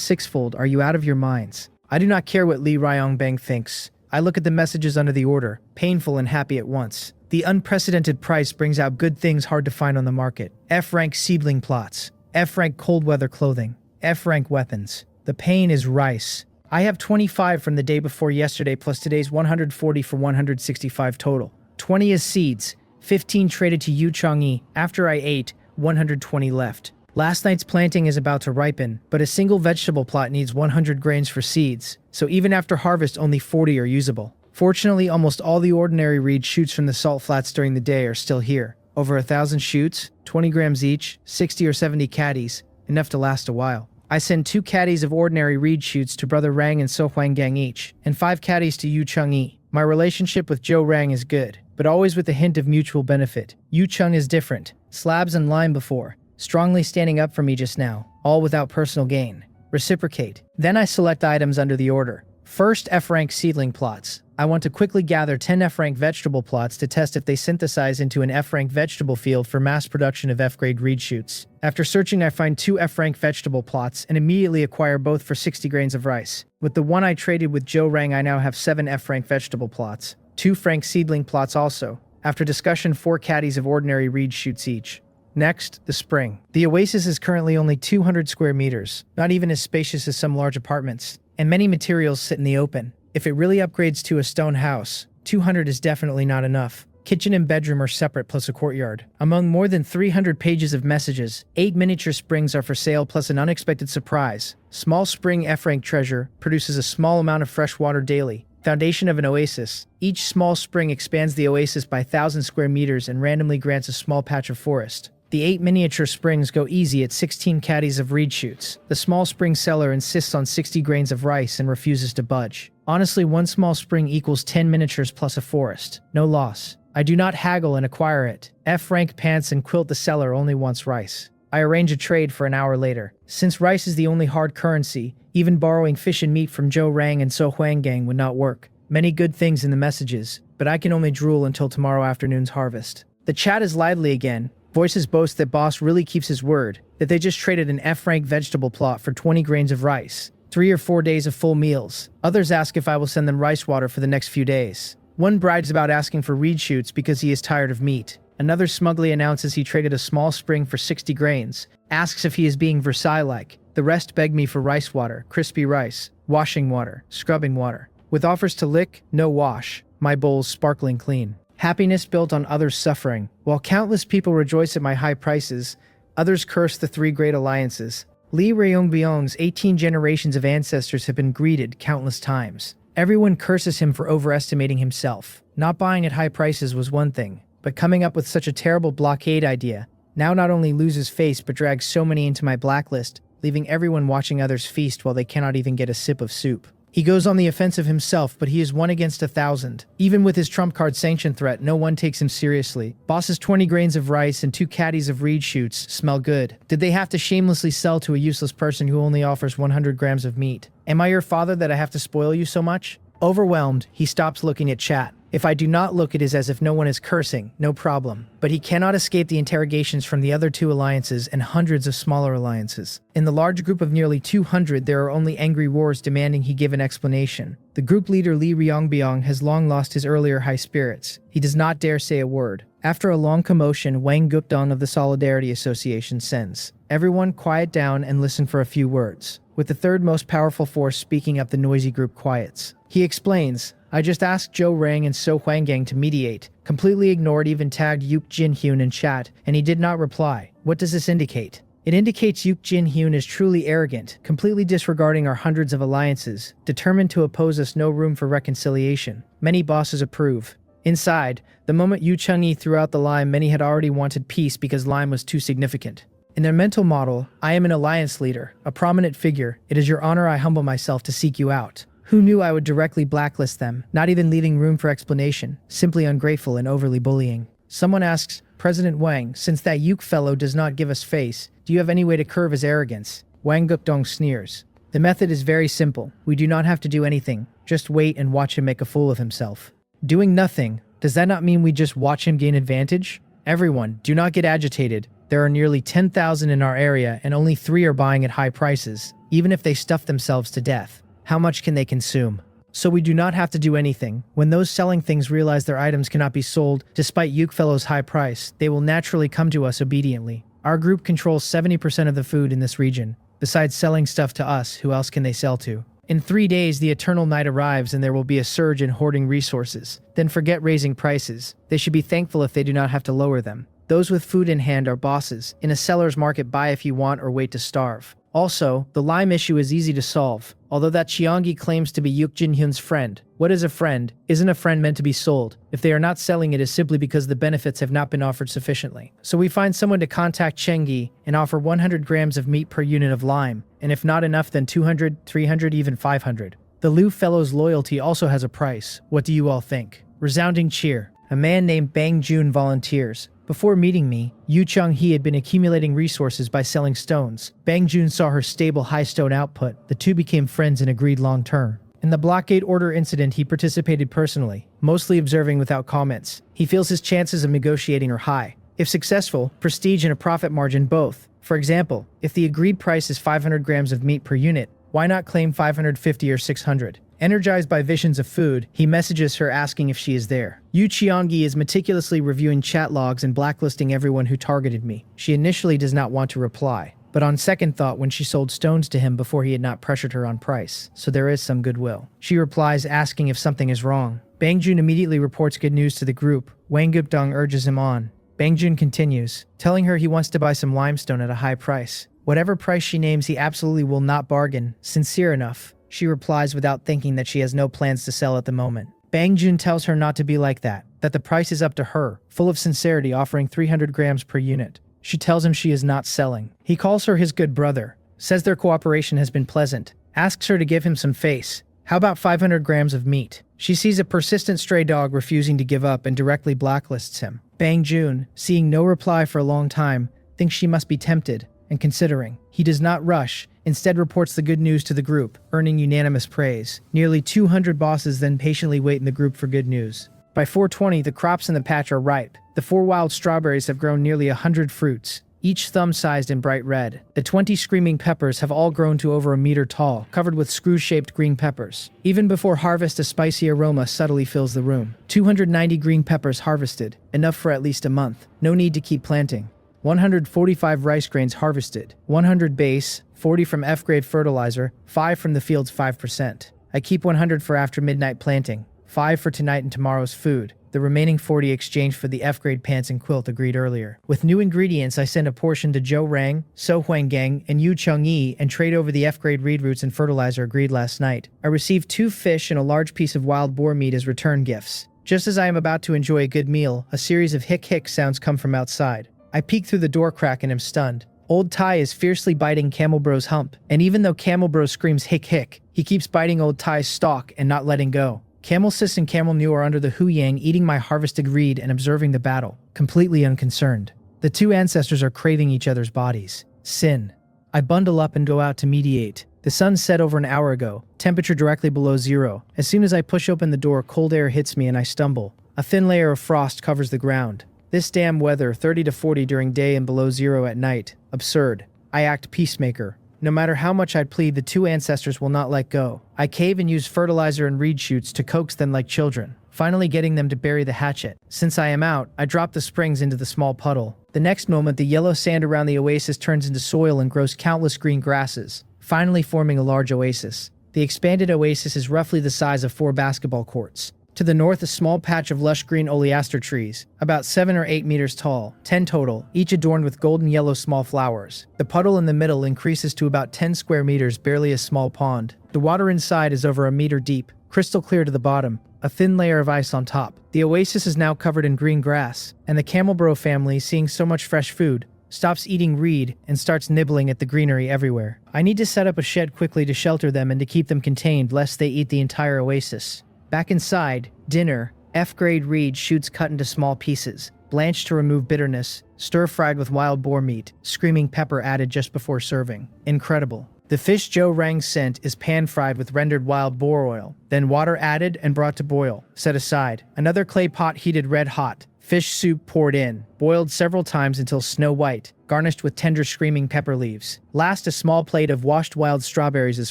6-fold? Are you out of your minds? I do not care what Li Ryongbang thinks. I look at the messages under the order, painful and happy at once. The unprecedented price brings out good things hard to find on the market. F-rank seedling plots, F-rank cold weather clothing, F-rank weapons. The pain is rice. I have 25 from the day before yesterday plus today's 140 for 165 total. 20 is seeds. 15 traded to Yu Changyi. After I ate, 120 left. Last night's planting is about to ripen, but a single vegetable plot needs 100 grains for seeds, so even after harvest only 40 are usable. Fortunately, almost all the ordinary reed shoots from the salt flats during the day are still here. Over 1,000 shoots, 20 grams each, 60 or 70 caddies, enough to last a while. I send 2 caddies of ordinary reed shoots to Brother Rang and So Huanggang each, and 5 caddies to Yu Changyi. My relationship with Zhou Rang is good, but always with a hint of mutual benefit. Yu Chung is different. Slabs and lime before, strongly standing up for me just now, all without personal gain. Reciprocate. Then I select items under the order. First, F-rank seedling plots. I want to quickly gather 10 F-rank vegetable plots to test if they synthesize into an F-rank vegetable field for mass production of F-grade reed shoots. After searching, I find 2 F-rank vegetable plots and immediately acquire both for 60 grains of rice. With the one I traded with Zhou Rang, I now have 7 F-rank vegetable plots. 2 frank seedling plots also. After discussion, 4 caddies of ordinary reed shoots each. Next, the spring. The Oasis is currently only 200 square meters, not even as spacious as some large apartments, and many materials sit in the open. If it really upgrades to a stone house, 200 is definitely not enough. Kitchen and bedroom are separate plus a courtyard. Among more than 300 pages of messages, 8 miniature springs are for sale plus an unexpected surprise. Small spring F-rank treasure produces a small amount of fresh water daily. Foundation of an oasis. Each small spring expands the oasis by 1,000 square meters and randomly grants a small patch of forest. The 8 miniature springs go easy at 16 caddies of reed shoots. The small spring seller insists on 60 grains of rice and refuses to budge. Honestly, 1 small spring equals 10 miniatures plus a forest. No loss. I do not haggle and acquire it. F-rank pants and quilt the seller only wants rice. I arrange a trade for an hour later. Since rice is the only hard currency, even borrowing fish and meat from Zhou Rang and So Huanggang would not work. Many good things in the messages, but I can only drool until tomorrow afternoon's harvest. The chat is lively again. Voices boast that boss really keeps his word, that they just traded an F-rank vegetable plot for 20 grains of rice, 3 or 4 days of full meals. Others ask if I will send them rice water for the next few days. One brags about asking for reed shoots because he is tired of meat. Another smugly announces he traded a small spring for 60 grains, asks if he is being Versailles-like. The rest beg me for rice water, crispy rice, washing water, scrubbing water. With offers to lick, no wash, my bowls sparkling clean. Happiness built on others' suffering. While countless people rejoice at my high prices, others curse the 3 great alliances. Li Ryongbyong's 18 generations of ancestors have been greeted countless times. Everyone curses him for overestimating himself. Not buying at high prices was one thing, but coming up with such a terrible blockade idea now not only loses face but drags so many into my blacklist, leaving everyone watching others feast while they cannot even get a sip of soup. He goes on the offensive himself, but he is 1 against 1,000. Even with his trump card sanction threat, no one takes him seriously. Boss's 20 grains of rice and 2 caddies of reed shoots smell good. Did they have to shamelessly sell to a useless person who only offers 100 grams of meat? Am I your father that I have to spoil you so much? Overwhelmed, he stops looking at chat. If I do not look, it is as if no one is cursing, no problem. But he cannot escape the interrogations from the other 2 alliances and hundreds of smaller alliances. In the large group of nearly 200, there are only angry roars demanding he give an explanation. The group leader Li Ryongbyong has long lost his earlier high spirits. He does not dare say a word. After a long commotion, Wang Gupdong of the Solidarity Association sends, "Everyone quiet down and listen for a few words." With the third most powerful force speaking up, the noisy group quiets. He explains, "I just asked Zhou Rang and So Huanggang to mediate, completely ignored, even tagged Yuk Jin-hyun in chat, and he did not reply. What does this indicate?" It indicates Yuk Jin-hyun is truly arrogant, completely disregarding our hundreds of alliances, determined to oppose us, no room for reconciliation. Many bosses approve. Inside, the moment Yu Cheng-yi threw out the lime, many had already wanted peace because lime was too significant. In their mental model, I am an alliance leader, a prominent figure. It is your honor I humble myself to seek you out. Who knew I would directly blacklist them, not even leaving room for explanation, simply ungrateful and overly bullying. Someone asks, "President Wang, since that Yuk fellow does not give us face, do you have any way to curb his arrogance?" Wang Gupdong sneers. "The method is very simple. We do not have to do anything. Just wait and watch him make a fool of himself." Doing nothing, does that not mean we just watch him gain advantage? Everyone, do not get agitated. There are nearly 10,000 in our area and only 3 are buying at high prices, even if they stuff themselves to death. How much can they consume? So we do not have to do anything. When those selling things realize their items cannot be sold, despite Yukfellow's high price, they will naturally come to us obediently. Our group controls 70% of the food in this region. Besides selling stuff to us, who else can they sell to? In 3 days, the eternal night arrives and there will be a surge in hoarding resources. Then forget raising prices. They should be thankful if they do not have to lower them. Those with food in hand are bosses. In a seller's market, buy if you want or wait to starve. Also, the lime issue is easy to solve. Although that Chiangyi claims to be Yuk Jin-hyun's friend. What is a friend? Isn't a friend meant to be sold? If they are not selling it, is simply because the benefits have not been offered sufficiently. So we find someone to contact Chengyi and offer 100 grams of meat per unit of lime, and if not enough, then 200, 300, even 500. The Liu fellow's loyalty also has a price. What do you all think? Resounding cheer. A man named Bang Jun volunteers. Before meeting me, Yu Cheng-hee had been accumulating resources by selling stones. Bang Jun saw her stable high stone output. The two became friends and agreed long-term. In the blockade order incident, he participated personally, mostly observing without comments. He feels his chances of negotiating are high. If successful, prestige and a profit margin both. For example, if the agreed price is 500 grams of meat per unit, why not claim 550 or 600? Energized by visions of food, he messages her asking if she is there. Yu Qiangyi is meticulously reviewing chat logs and blacklisting everyone who targeted me. She initially does not want to reply, but on second thought when she sold stones to him before he had not pressured her on price, so there is some goodwill. She replies asking if something is wrong. Bang Jun immediately reports good news to the group. Wang Gupdong urges him on. Bang Jun continues, telling her he wants to buy some limestone at a high price. Whatever price she names, he absolutely will not bargain. Sincere enough. She replies without thinking that she has no plans to sell at the moment. Bang Jun tells her not to be like that the price is up to her, full of sincerity, offering 300 grams per unit. She tells him she is not selling. He calls her his good brother, says their cooperation has been pleasant, asks her to give him some face. How about 500 grams of meat? She sees a persistent stray dog refusing to give up and directly blacklists him. Bang Jun, seeing no reply for a long time, thinks she must be tempted, and considering. He does not rush, instead reports the good news to the group, earning unanimous praise. Nearly 200 bosses then patiently wait in the group for good news. By 4:20, the crops in the patch are ripe. The 4 wild strawberries have grown nearly 100 fruits, each thumb-sized and bright red. The 20 screaming peppers have all grown to over a meter tall, covered with screw-shaped green peppers. Even before harvest, a spicy aroma subtly fills the room. 290 green peppers harvested, enough for at least a month. No need to keep planting. 145 rice grains harvested, 100 base, 40 from F-grade fertilizer, 5 from the field's 5%. I keep 100 for after midnight planting, 5 for tonight and tomorrow's food. The remaining 40 exchanged for the F-grade pants and quilt agreed earlier. With new ingredients, I send a portion to Zhou Rang, So Huanggang, and Yu Chengyi and trade over the F-grade reed roots and fertilizer agreed last night. I received 2 fish and a large piece of wild boar meat as return gifts. Just as I am about to enjoy a good meal, a series of hick-hick sounds come from outside. I peek through the door crack and am stunned. Old Tai is fiercely biting Camel Bro's hump, and even though Camel Bro screams hick-hick, he keeps biting Old Tai's stalk and not letting go. Camel Sis and Camel New are under the Huyang eating my harvested reed and observing the battle, completely unconcerned. The 2 ancestors are craving each other's bodies. Sin. I bundle up and go out to mediate. The sun set over an hour ago, temperature directly below 0. As soon as I push open the door, cold air hits me and I stumble. A thin layer of frost covers the ground. This damn weather, 30 to 40 during day and below 0 at night. Absurd. I act peacemaker. No matter how much I plead, the 2 ancestors will not let go. I cave and use fertilizer and reed shoots to coax them like children, finally getting them to bury the hatchet. Since I am out, I drop the springs into the small puddle. The next moment, the yellow sand around the oasis turns into soil and grows countless green grasses, finally forming a large oasis. The expanded oasis is roughly the size of 4 basketball courts. To the north, a small patch of lush green oleaster trees, about 7 or 8 meters tall, 10 total, each adorned with golden yellow small flowers. The puddle in the middle increases to about 10 square meters, barely a small pond. The water inside is over a meter deep, crystal clear to the bottom, a thin layer of ice on top. The oasis is now covered in green grass, and the Camel Bro family, seeing so much fresh food, stops eating reed and starts nibbling at the greenery everywhere. I need to set up a shed quickly to shelter them and to keep them contained lest they eat the entire oasis. Back inside, dinner, F-grade reed shoots cut into small pieces, blanched to remove bitterness, stir-fried with wild boar meat, screaming pepper added just before serving. Incredible. The fish Zhou Rang sent is pan-fried with rendered wild boar oil, then water added and brought to boil, set aside. Another clay pot heated red-hot, fish soup poured in, boiled several times until snow-white, garnished with tender screaming pepper leaves. Last, a small plate of washed wild strawberries as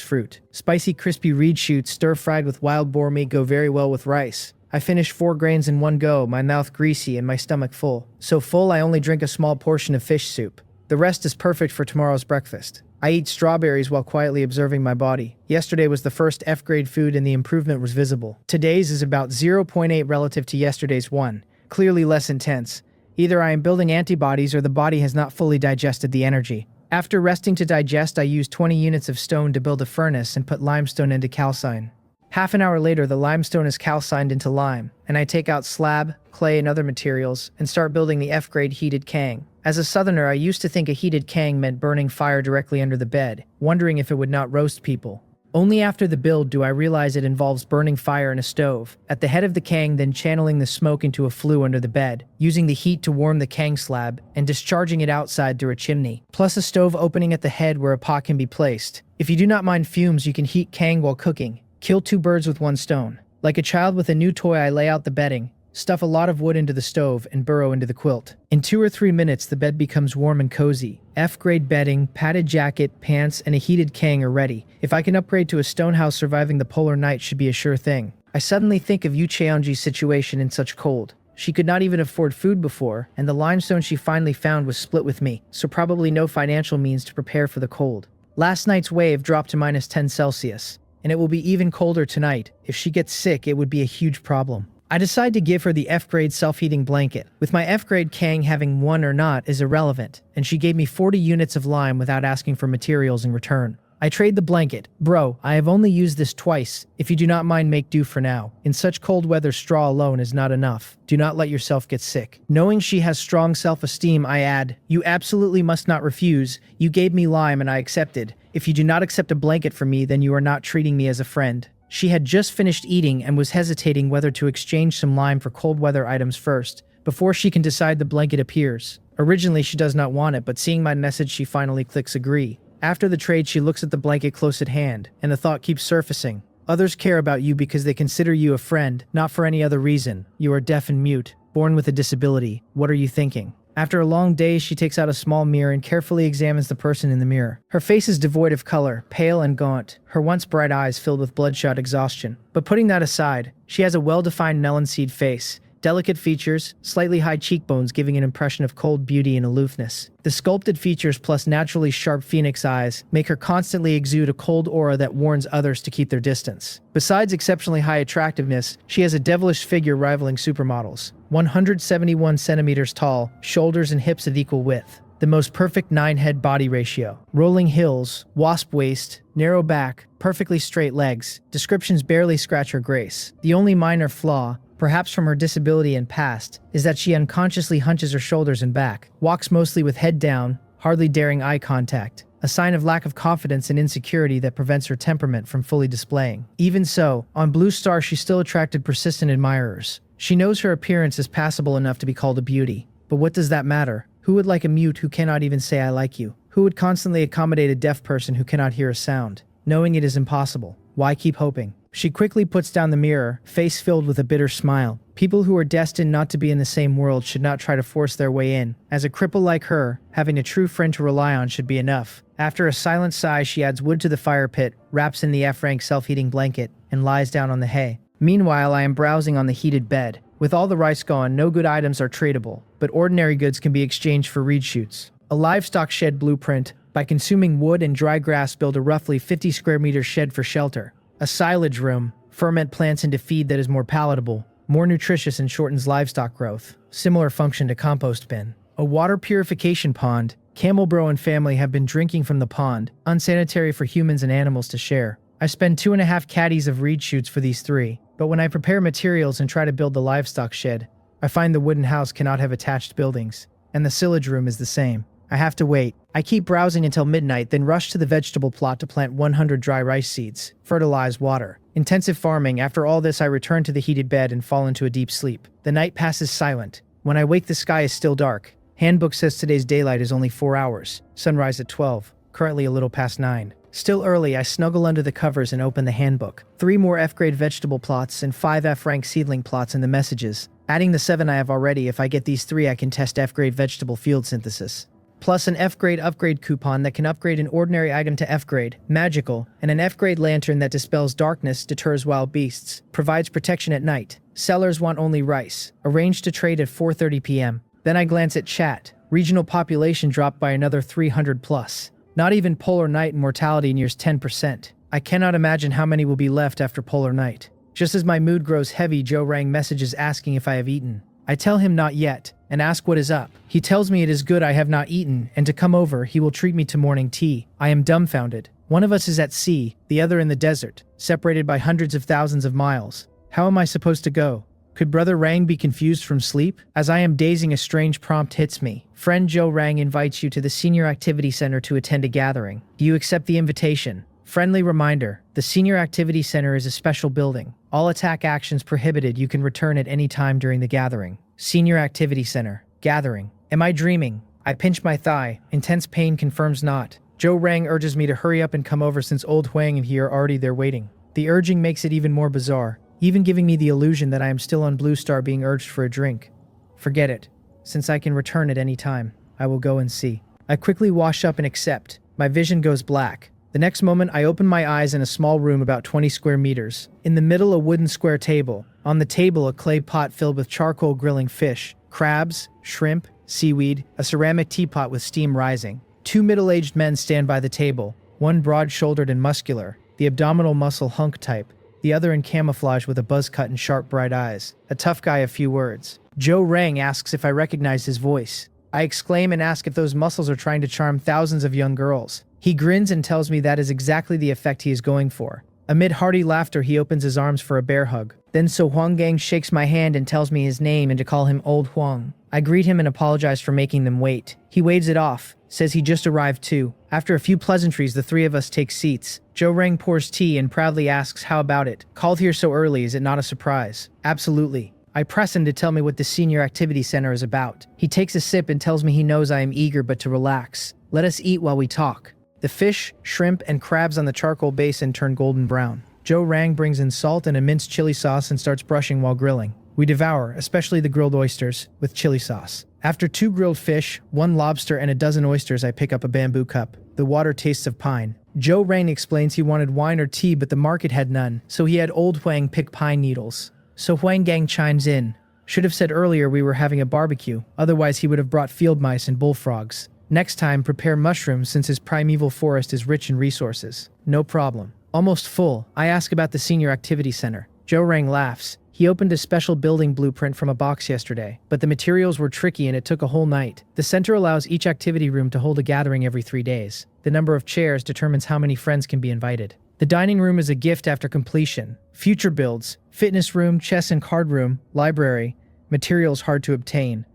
fruit. Spicy crispy reed shoots stir-fried with wild boar meat go very well with rice. I finish 4 grains in one go, my mouth greasy and my stomach full. So full I only drink a small portion of fish soup. The rest is perfect for tomorrow's breakfast. I eat strawberries while quietly observing my body. Yesterday was the first F-grade food and the improvement was visible. Today's is about 0.8 relative to yesterday's 1. Clearly less intense. Either I am building antibodies or the body has not fully digested the energy. After resting to digest, I use 20 units of stone to build a furnace and put limestone into calcine. Half an hour later, the limestone is calcined into lime, and I take out slab, clay, and other materials and start building the F-grade heated kang. As a southerner, I used to think a heated kang meant burning fire directly under the bed, wondering if it would not roast people. Only after the build do I realize it involves burning fire in a stove, at the head of the kang, then channeling the smoke into a flue under the bed, using the heat to warm the kang slab, and discharging it outside through a chimney, plus a stove opening at the head where a pot can be placed. If you do not mind fumes, you can heat kang while cooking. Kill 2 birds with 1 stone. Like a child with a new toy, I lay out the bedding, stuff a lot of wood into the stove, and burrow into the quilt. In 2 or 3 minutes, the bed becomes warm and cozy. F-grade bedding, padded jacket, pants, and a heated kang are ready. If I can upgrade to a stone house, surviving the polar night should be a sure thing. I suddenly think of Yu Cheonji's situation in such cold. She could not even afford food before, and the limestone she finally found was split with me, so probably no financial means to prepare for the cold. Last night's wave dropped to minus 10 Celsius, and it will be even colder tonight. If she gets sick, it would be a huge problem. I decide to give her the F-grade self-heating blanket. With my F-grade kang having 1 or not is irrelevant, and she gave me 40 units of lime without asking for materials in return. I trade the blanket. Bro, I have only used this twice. If you do not mind, make do for now. In such cold weather, straw alone is not enough. Do not let yourself get sick. Knowing she has strong self-esteem, I add, you absolutely must not refuse. You gave me lime and I accepted. If you do not accept a blanket from me, then you are not treating me as a friend. She had just finished eating and was hesitating whether to exchange some lime for cold weather items first, before she can decide the blanket appears. Originally, she does not want it, but seeing my message, she finally clicks agree. After the trade, she looks at the blanket close at hand, and the thought keeps surfacing. Others care about you because they consider you a friend, not for any other reason. You are deaf and mute, born with a disability. What are you thinking? After a long day, she takes out a small mirror and carefully examines the person in the mirror. Her face is devoid of color, pale and gaunt, her once bright eyes filled with bloodshot exhaustion. But putting that aside, she has a well-defined melon seed face, delicate features, slightly high cheekbones giving an impression of cold beauty and aloofness. The sculpted features plus naturally sharp phoenix eyes make her constantly exude a cold aura that warns others to keep their distance. Besides exceptionally high attractiveness, she has a devilish figure rivaling supermodels. 171 centimeters tall, shoulders and hips of equal width. The most perfect 9-head body ratio. Rolling hills, wasp waist, narrow back, perfectly straight legs. Descriptions barely scratch her grace. The only minor flaw, perhaps from her disability and past, is that she unconsciously hunches her shoulders and back, walks mostly with head down, hardly daring eye contact, a sign of lack of confidence and insecurity that prevents her temperament from fully displaying. Even so, on Blue Star she still attracted persistent admirers. She knows her appearance is passable enough to be called a beauty. But what does that matter? Who would like a mute who cannot even say I like you? Who would constantly accommodate a deaf person who cannot hear a sound? Knowing it is impossible, why keep hoping? She quickly puts down the mirror, face filled with a bitter smile. People who are destined not to be in the same world should not try to force their way in. As a cripple like her, having a true friend to rely on should be enough. After a silent sigh, she adds wood to the fire pit, wraps in the F-rank self-heating blanket, and lies down on the hay. Meanwhile, I am browsing on the heated bed. With all the rice gone, no good items are tradable, but ordinary goods can be exchanged for reed shoots. A livestock shed blueprint. By consuming wood and dry grass, build a roughly 50 square meter shed for shelter. A silage room. Ferment plants into feed that is more palatable, more nutritious and shortens livestock growth. Similar function to compost bin. A water purification pond. Camel Bro and family have been drinking from the pond, unsanitary for humans and animals to share. I spend 2.5 caddies of reed shoots for these 3, but when I prepare materials and try to build the livestock shed, I find the wooden house cannot have attached buildings, and the silage room is the same. I have to wait. I keep browsing until midnight, then rush to the vegetable plot to plant 100 dry rice seeds, fertilize, water. Intensive farming. After all this, I return to the heated bed and fall into a deep sleep. The night passes silent. When I wake, the sky is still dark. Handbook says today's daylight is only 4 hours. Sunrise at 12, currently a little past 9. Still early, I snuggle under the covers and open the handbook. 3 more F-grade vegetable plots and 5 F-rank seedling plots in the messages. Adding the 7 I have already, if I get these 3 I can test F-grade vegetable field synthesis. Plus an F-grade upgrade coupon that can upgrade an ordinary item to F-grade, magical, and an F-grade lantern that dispels darkness, deters wild beasts, provides protection at night. Sellers want only rice. Arranged to trade at 4:30 p.m. Then I glance at chat. Regional population dropped by another 300 plus. Not even polar night and mortality nears 10%. I cannot imagine how many will be left after polar night. Just as my mood grows heavy, Joe Rang messages asking if I have eaten. I tell him not yet, and ask what is up. He tells me it is good I have not eaten, and to come over, he will treat me to morning tea. I am dumbfounded. One of us is at sea, the other in the desert, separated by hundreds of thousands of miles. How am I supposed to go? Could Brother Rang be confused from sleep? As I am dazing, a strange prompt hits me. Friend Joe Rang invites you to the Senior Activity Center to attend a gathering. Do you accept the invitation? Friendly reminder, the Senior Activity Center is a special building. All attack actions prohibited. You can return at any time during the gathering. Senior Activity Center. Gathering. Am I dreaming? I pinch my thigh. Intense pain confirms not. Joe Rang urges me to hurry up and come over since old Huang and he are already there waiting. The urging makes it even more bizarre, even giving me the illusion that I am still on Blue Star being urged for a drink. Forget it. Since I can return at any time, I will go and see. I quickly wash up and accept. My vision goes black. The next moment, I open my eyes in a small room about 20 square meters. In the middle, a wooden square table. On the table, a clay pot filled with charcoal grilling fish, crabs, shrimp, seaweed, a ceramic teapot with steam rising. 2 middle-aged men stand by the table, one broad-shouldered and muscular, the abdominal muscle hunk type, the other in camouflage with a buzz cut and sharp bright eyes. A tough guy, a few words. Joe Rang asks if I recognize his voice. I exclaim and ask if those muscles are trying to charm thousands of young girls. He grins and tells me that is exactly the effect he is going for. Amid hearty laughter, he opens his arms for a bear hug. Then So Huang Gang shakes my hand and tells me his name and to call him Old Huang. I greet him and apologize for making them wait. He waves it off, says he just arrived too. After a few pleasantries, the 3 of us take seats. Joe Rang pours tea and proudly asks how about it. Called here so early, is it not a surprise? Absolutely. I press him to tell me what the senior activity center is about. He takes a sip and tells me he knows I am eager but to relax. Let us eat while we talk. The fish, shrimp, and crabs on the charcoal basin turn golden brown. Joe Rang brings in salt and a minced chili sauce and starts brushing while grilling. We devour, especially the grilled oysters, with chili sauce. After 2 grilled fish, 1 lobster, and a dozen oysters, I pick up a bamboo cup. The water tastes of pine. Joe Rang explains he wanted wine or tea, but the market had none, so he had Old Huang pick pine needles. So Huang Gang chimes in. Should have said earlier we were having a barbecue, otherwise he would have brought field mice and bullfrogs. Next time, prepare mushrooms since his primeval forest is rich in resources. No problem. Almost full, I ask about the senior activity center. Joe Rang laughs. He opened a special building blueprint from a box yesterday, but the materials were tricky and it took a whole night. The center allows each activity room to hold a gathering every 3 days. The number of chairs determines how many friends can be invited. The dining room is a gift after completion. Future builds, fitness room, chess and card room, library, materials hard to obtain.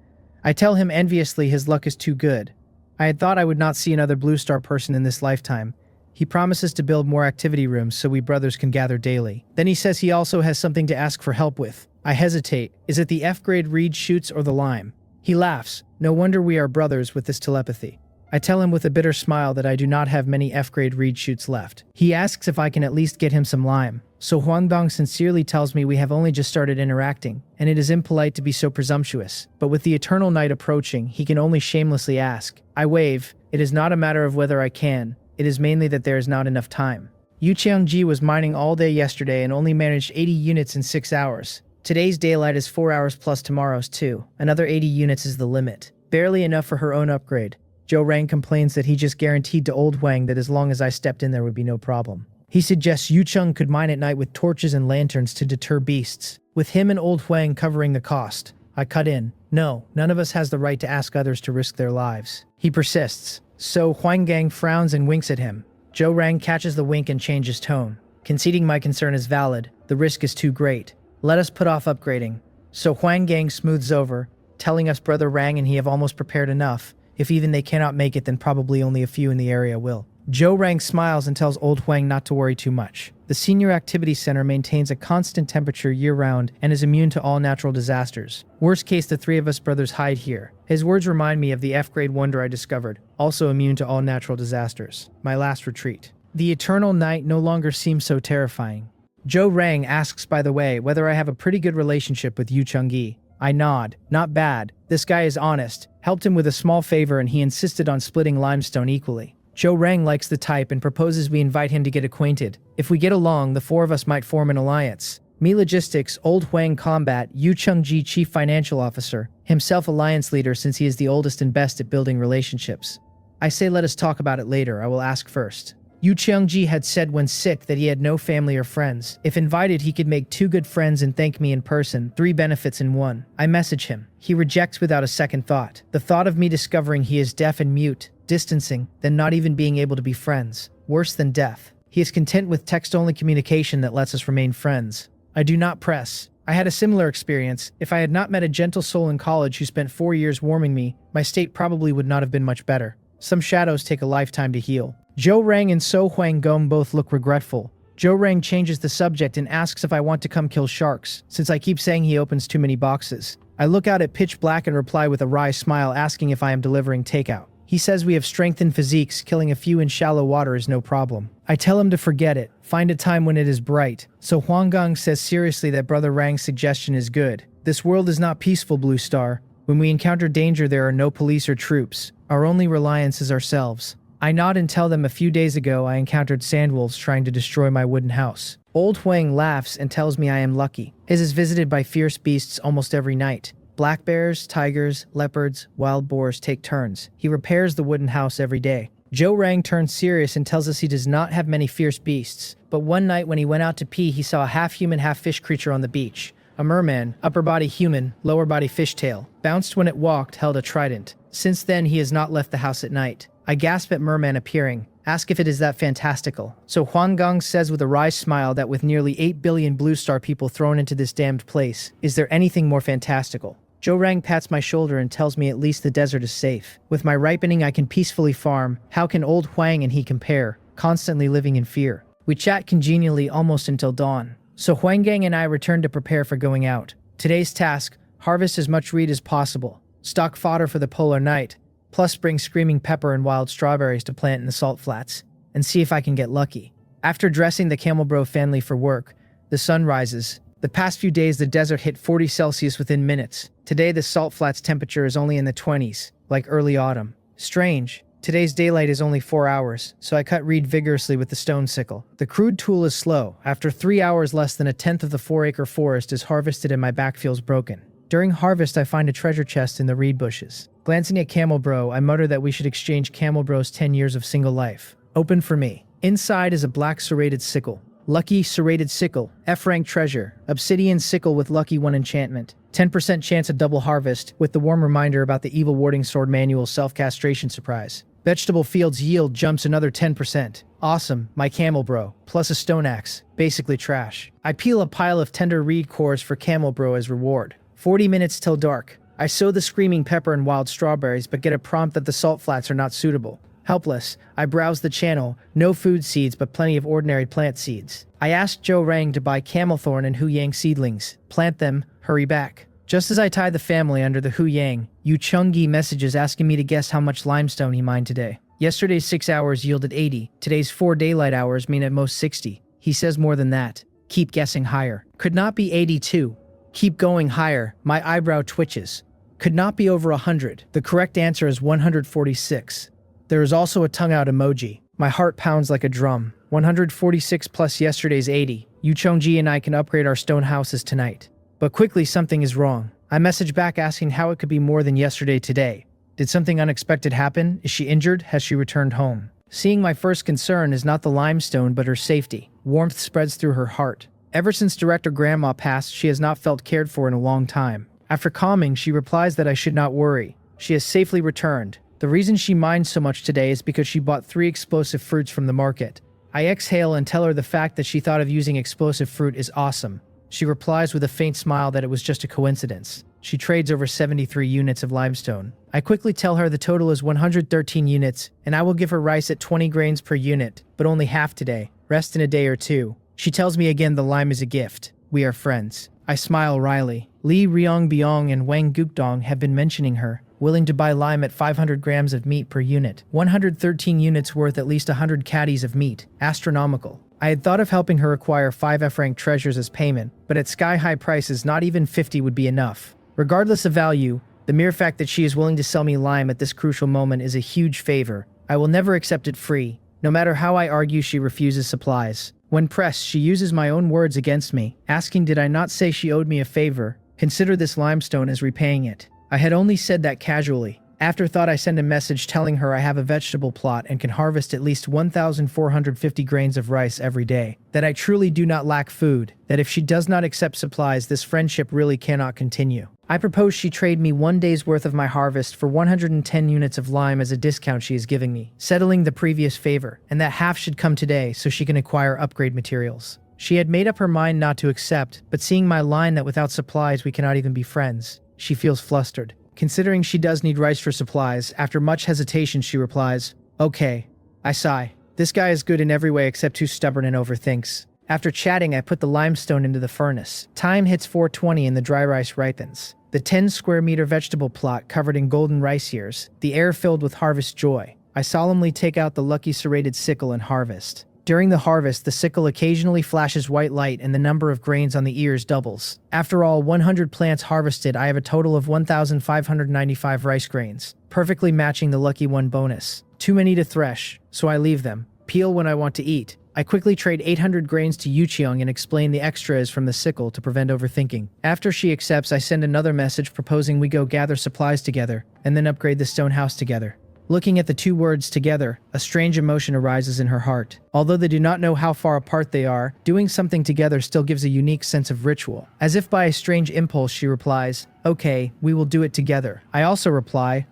I tell him enviously his luck is too good. I had thought I would not see another Blue Star person in this lifetime. He promises to build more activity rooms so we brothers can gather daily. Then he says he also has something to ask for help with. I hesitate. Is it the F-grade reed shoots or the lime? He laughs. No wonder we are brothers with this telepathy. I tell him with a bitter smile that I do not have many F-grade reed shoots left. He asks if I can at least get him some lime. So Huangdong sincerely tells me we have only just started interacting, and it is impolite to be so presumptuous. But with the eternal night approaching, he can only shamelessly ask. I wave. It is not a matter of whether I can. It is mainly that there is not enough time. Yu Qiangji was mining all day yesterday and only managed 80 units in 6 hours. Today's daylight is 4 hours plus tomorrow's 2. Another 80 units is the limit. Barely enough for her own upgrade. Joe Rang complains that he just guaranteed to Old Huang that as long as I stepped in there would be no problem. He suggests Yu Cheng could mine at night with torches and lanterns to deter beasts, with him and Old Huang covering the cost. I cut in. No, none of us has the right to ask others to risk their lives. He persists. So Huang Gang frowns and winks at him. Joe Rang catches the wink and changes tone. Conceding my concern is valid. The risk is too great. Let us put off upgrading. So Huang Gang smooths over, telling us Brother Rang and he have almost prepared enough. If even they cannot make it, then probably only a few in the area will. Joe Rang smiles and tells Old Huang not to worry too much. The Senior Activity Center maintains a constant temperature year-round and is immune to all natural disasters. Worst case, the 3 of us brothers hide here. His words remind me of the F-grade wonder I discovered, also immune to all natural disasters. My last retreat. The eternal night no longer seems so terrifying. Joe Rang asks, by the way, whether I have a pretty good relationship with Yu Chengyi. I nod. Not bad. This guy is honest. Helped him with a small favor and he insisted on splitting limestone equally. Joe Rang likes the type and proposes we invite him to get acquainted. If we get along, the 4 of us might form an alliance. Me Logistics, Old Huang Combat, Yu Chengji Chief Financial Officer, himself alliance leader since he is the oldest and best at building relationships. I say let us talk about it later, I will ask first. Yu Chengji had said when sick that he had no family or friends. If invited, he could make 2 good friends and thank me in person, 3 benefits in 1. I message him. He rejects without a second thought. The thought of me discovering he is deaf and mute, distancing, then not even being able to be friends. Worse than death. He is content with text-only communication that lets us remain friends. I do not press. I had a similar experience. If I had not met a gentle soul in college who spent 4 years warming me, my state probably would not have been much better. Some shadows take a lifetime to heal. Joe Rang and So Huang Gong both look regretful. Joe Rang changes the subject and asks if I want to come kill sharks, since I keep saying he opens too many boxes. I look out at pitch black and reply with a wry smile asking if I am delivering takeout. He says we have strengthened physiques, killing a few in shallow water is no problem. I tell him to forget it, find a time when it is bright. So Huang Gong says seriously that Brother Rang's suggestion is good. This world is not peaceful, Blue Star. When we encounter danger, there are no police or troops. Our only reliance is ourselves. I nod and tell them a few days ago I encountered sandwolves trying to destroy my wooden house. Old Huang laughs and tells me I am lucky. His is visited by fierce beasts almost every night. Black bears, tigers, leopards, wild boars take turns. He repairs the wooden house every day. Joe Rang turns serious and tells us he does not have many fierce beasts. But one night when he went out to pee, he saw a half-human, half-fish creature on the beach. A merman, upper body human, lower body fishtail. Bounced when it walked, held a trident. Since then, he has not left the house at night. I gasp at merman appearing. Ask if it is that fantastical. So Huang Gong says with a wry smile that with nearly 8 billion Blue Star people thrown into this damned place, is there anything more fantastical? Joe Rang pats my shoulder and tells me at least the desert is safe. With my ripening, I can peacefully farm. How can Old Huang and he compare? Constantly living in fear. We chat congenially almost until dawn. So Huang Gang and I return to prepare for going out. Today's task, harvest as much reed as possible, stock fodder for the polar night, plus bring screaming pepper and wild strawberries to plant in the salt flats, and see if I can get lucky. After dressing the Camel Bro family for work, the sun rises. The past few days the desert hit 40 Celsius within minutes. Today the salt flats temperature is only in the 20s, like early autumn. Strange. Today's daylight is only 4 hours, so I cut reed vigorously with the stone sickle. The crude tool is slow. After 3 hours, less than a tenth of the 4-acre forest is harvested and my back feels broken. During harvest, I find a treasure chest in the reed bushes. Glancing at Camel Bro, I mutter that we should exchange Camel Bro's 10 years of single life. Open for me. Inside is a black serrated sickle. Lucky serrated sickle, F-rank treasure, obsidian sickle with lucky 1 enchantment, 10% chance of double harvest, with the warm reminder about the evil warding sword manual self-castration surprise. Vegetable fields yield jumps another 10%. Awesome, my Camel Bro, plus a stone axe, basically trash. I peel a pile of tender reed cores for Camel Bro as reward. 40 minutes till dark. I sow the screaming pepper and wild strawberries but get a prompt that the salt flats are not suitable. Helpless, I browse the channel, no food seeds but plenty of ordinary plant seeds. I ask Joe Rang to buy camel thorn and Hu Yang seedlings. Plant them, hurry back. Just as I tie the family under the Hu Yang, Yu Chungi messages asking me to guess how much limestone he mined today. Yesterday's 6 hours yielded 80, today's 4 daylight hours mean at most 60. He says more than that. Keep guessing higher. Could not be 82. Keep going higher, my eyebrow twitches. Could not be over 100. The correct answer is 146. There is also a tongue-out emoji. My heart pounds like a drum. 146 plus yesterday's 80. Yu Chongji and I can upgrade our stone houses tonight. But quickly something is wrong. I message back asking how it could be more than yesterday today. Did something unexpected happen? Is she injured? Has she returned home? Seeing my first concern is not the limestone but her safety. Warmth spreads through her heart. Ever since Director Grandma passed, she has not felt cared for in a long time. After calming, she replies that I should not worry. She has safely returned. The reason she minds so much today is because she bought 3 explosive fruits from the market. I exhale and tell her the fact that she thought of using explosive fruit is awesome. She replies with a faint smile that it was just a coincidence. She trades over 73 units of limestone. I quickly tell her the total is 113 units, and I will give her rice at 20 grains per unit, but only half today. Rest in a day or two. She tells me again the lime is a gift. We are friends. I smile wryly. Li Ryongbyong and Wang Gukdong have been mentioning her, willing to buy lime at 500 grams of meat per unit. 113 units worth at least 100 caddies of meat. Astronomical. I had thought of helping her acquire 5 F-rank treasures as payment, but at sky-high prices not even 50 would be enough. Regardless of value, the mere fact that she is willing to sell me lime at this crucial moment is a huge favor. I will never accept it free. No matter how I argue, she refuses supplies. When pressed, she uses my own words against me, asking did I not say she owed me a favor? Consider this limestone as repaying it. I had only said that casually. Afterthought, I send a message telling her I have a vegetable plot and can harvest at least 1,450 grains of rice every day. That I truly do not lack food. That if she does not accept supplies, this friendship really cannot continue. I propose she trade me 1 day's worth of my harvest for 110 units of lime as a discount she is giving me, settling the previous favor, and that half should come today so she can acquire upgrade materials. She had made up her mind not to accept, but seeing my line that without supplies we cannot even be friends, she feels flustered. Considering she does need rice for supplies, after much hesitation she replies, "Okay." I sigh. This guy is good in every way except too stubborn and overthinks. After chatting, I put the limestone into the furnace. Time hits 4:20 and the dry rice ripens. The 10 square meter vegetable plot covered in golden rice ears, the air filled with harvest joy. I solemnly take out the lucky serrated sickle and harvest. During the harvest, the sickle occasionally flashes white light and the number of grains on the ears doubles. After all 100 plants harvested, I have a total of 1,595 rice grains, perfectly matching the lucky 1 bonus. Too many to thresh, so I leave them. Peel when I want to eat. I quickly trade 800 grains to Yucheong and explain the extra is from the sickle to prevent overthinking. After she accepts, I send another message proposing we go gather supplies together, and then upgrade the stone house together. Looking at the 2 words together, a strange emotion arises in her heart. Although they do not know how far apart they are, doing something together still gives a unique sense of ritual. As if by a strange impulse, she replies, "Okay, we will do it together." I also reply,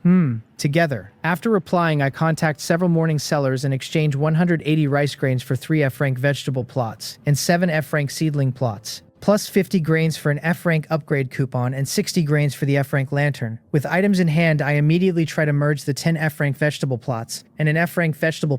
together. After replying, I contact several morning sellers and exchange 180 rice grains for 3 F-rank vegetable plots and 7 F-rank seedling plots, plus 50 grains for an F-rank upgrade coupon and 60 grains for the F-rank lantern. With items in hand, I immediately try to merge the 10 F-rank vegetable plots, and an F-rank vegetable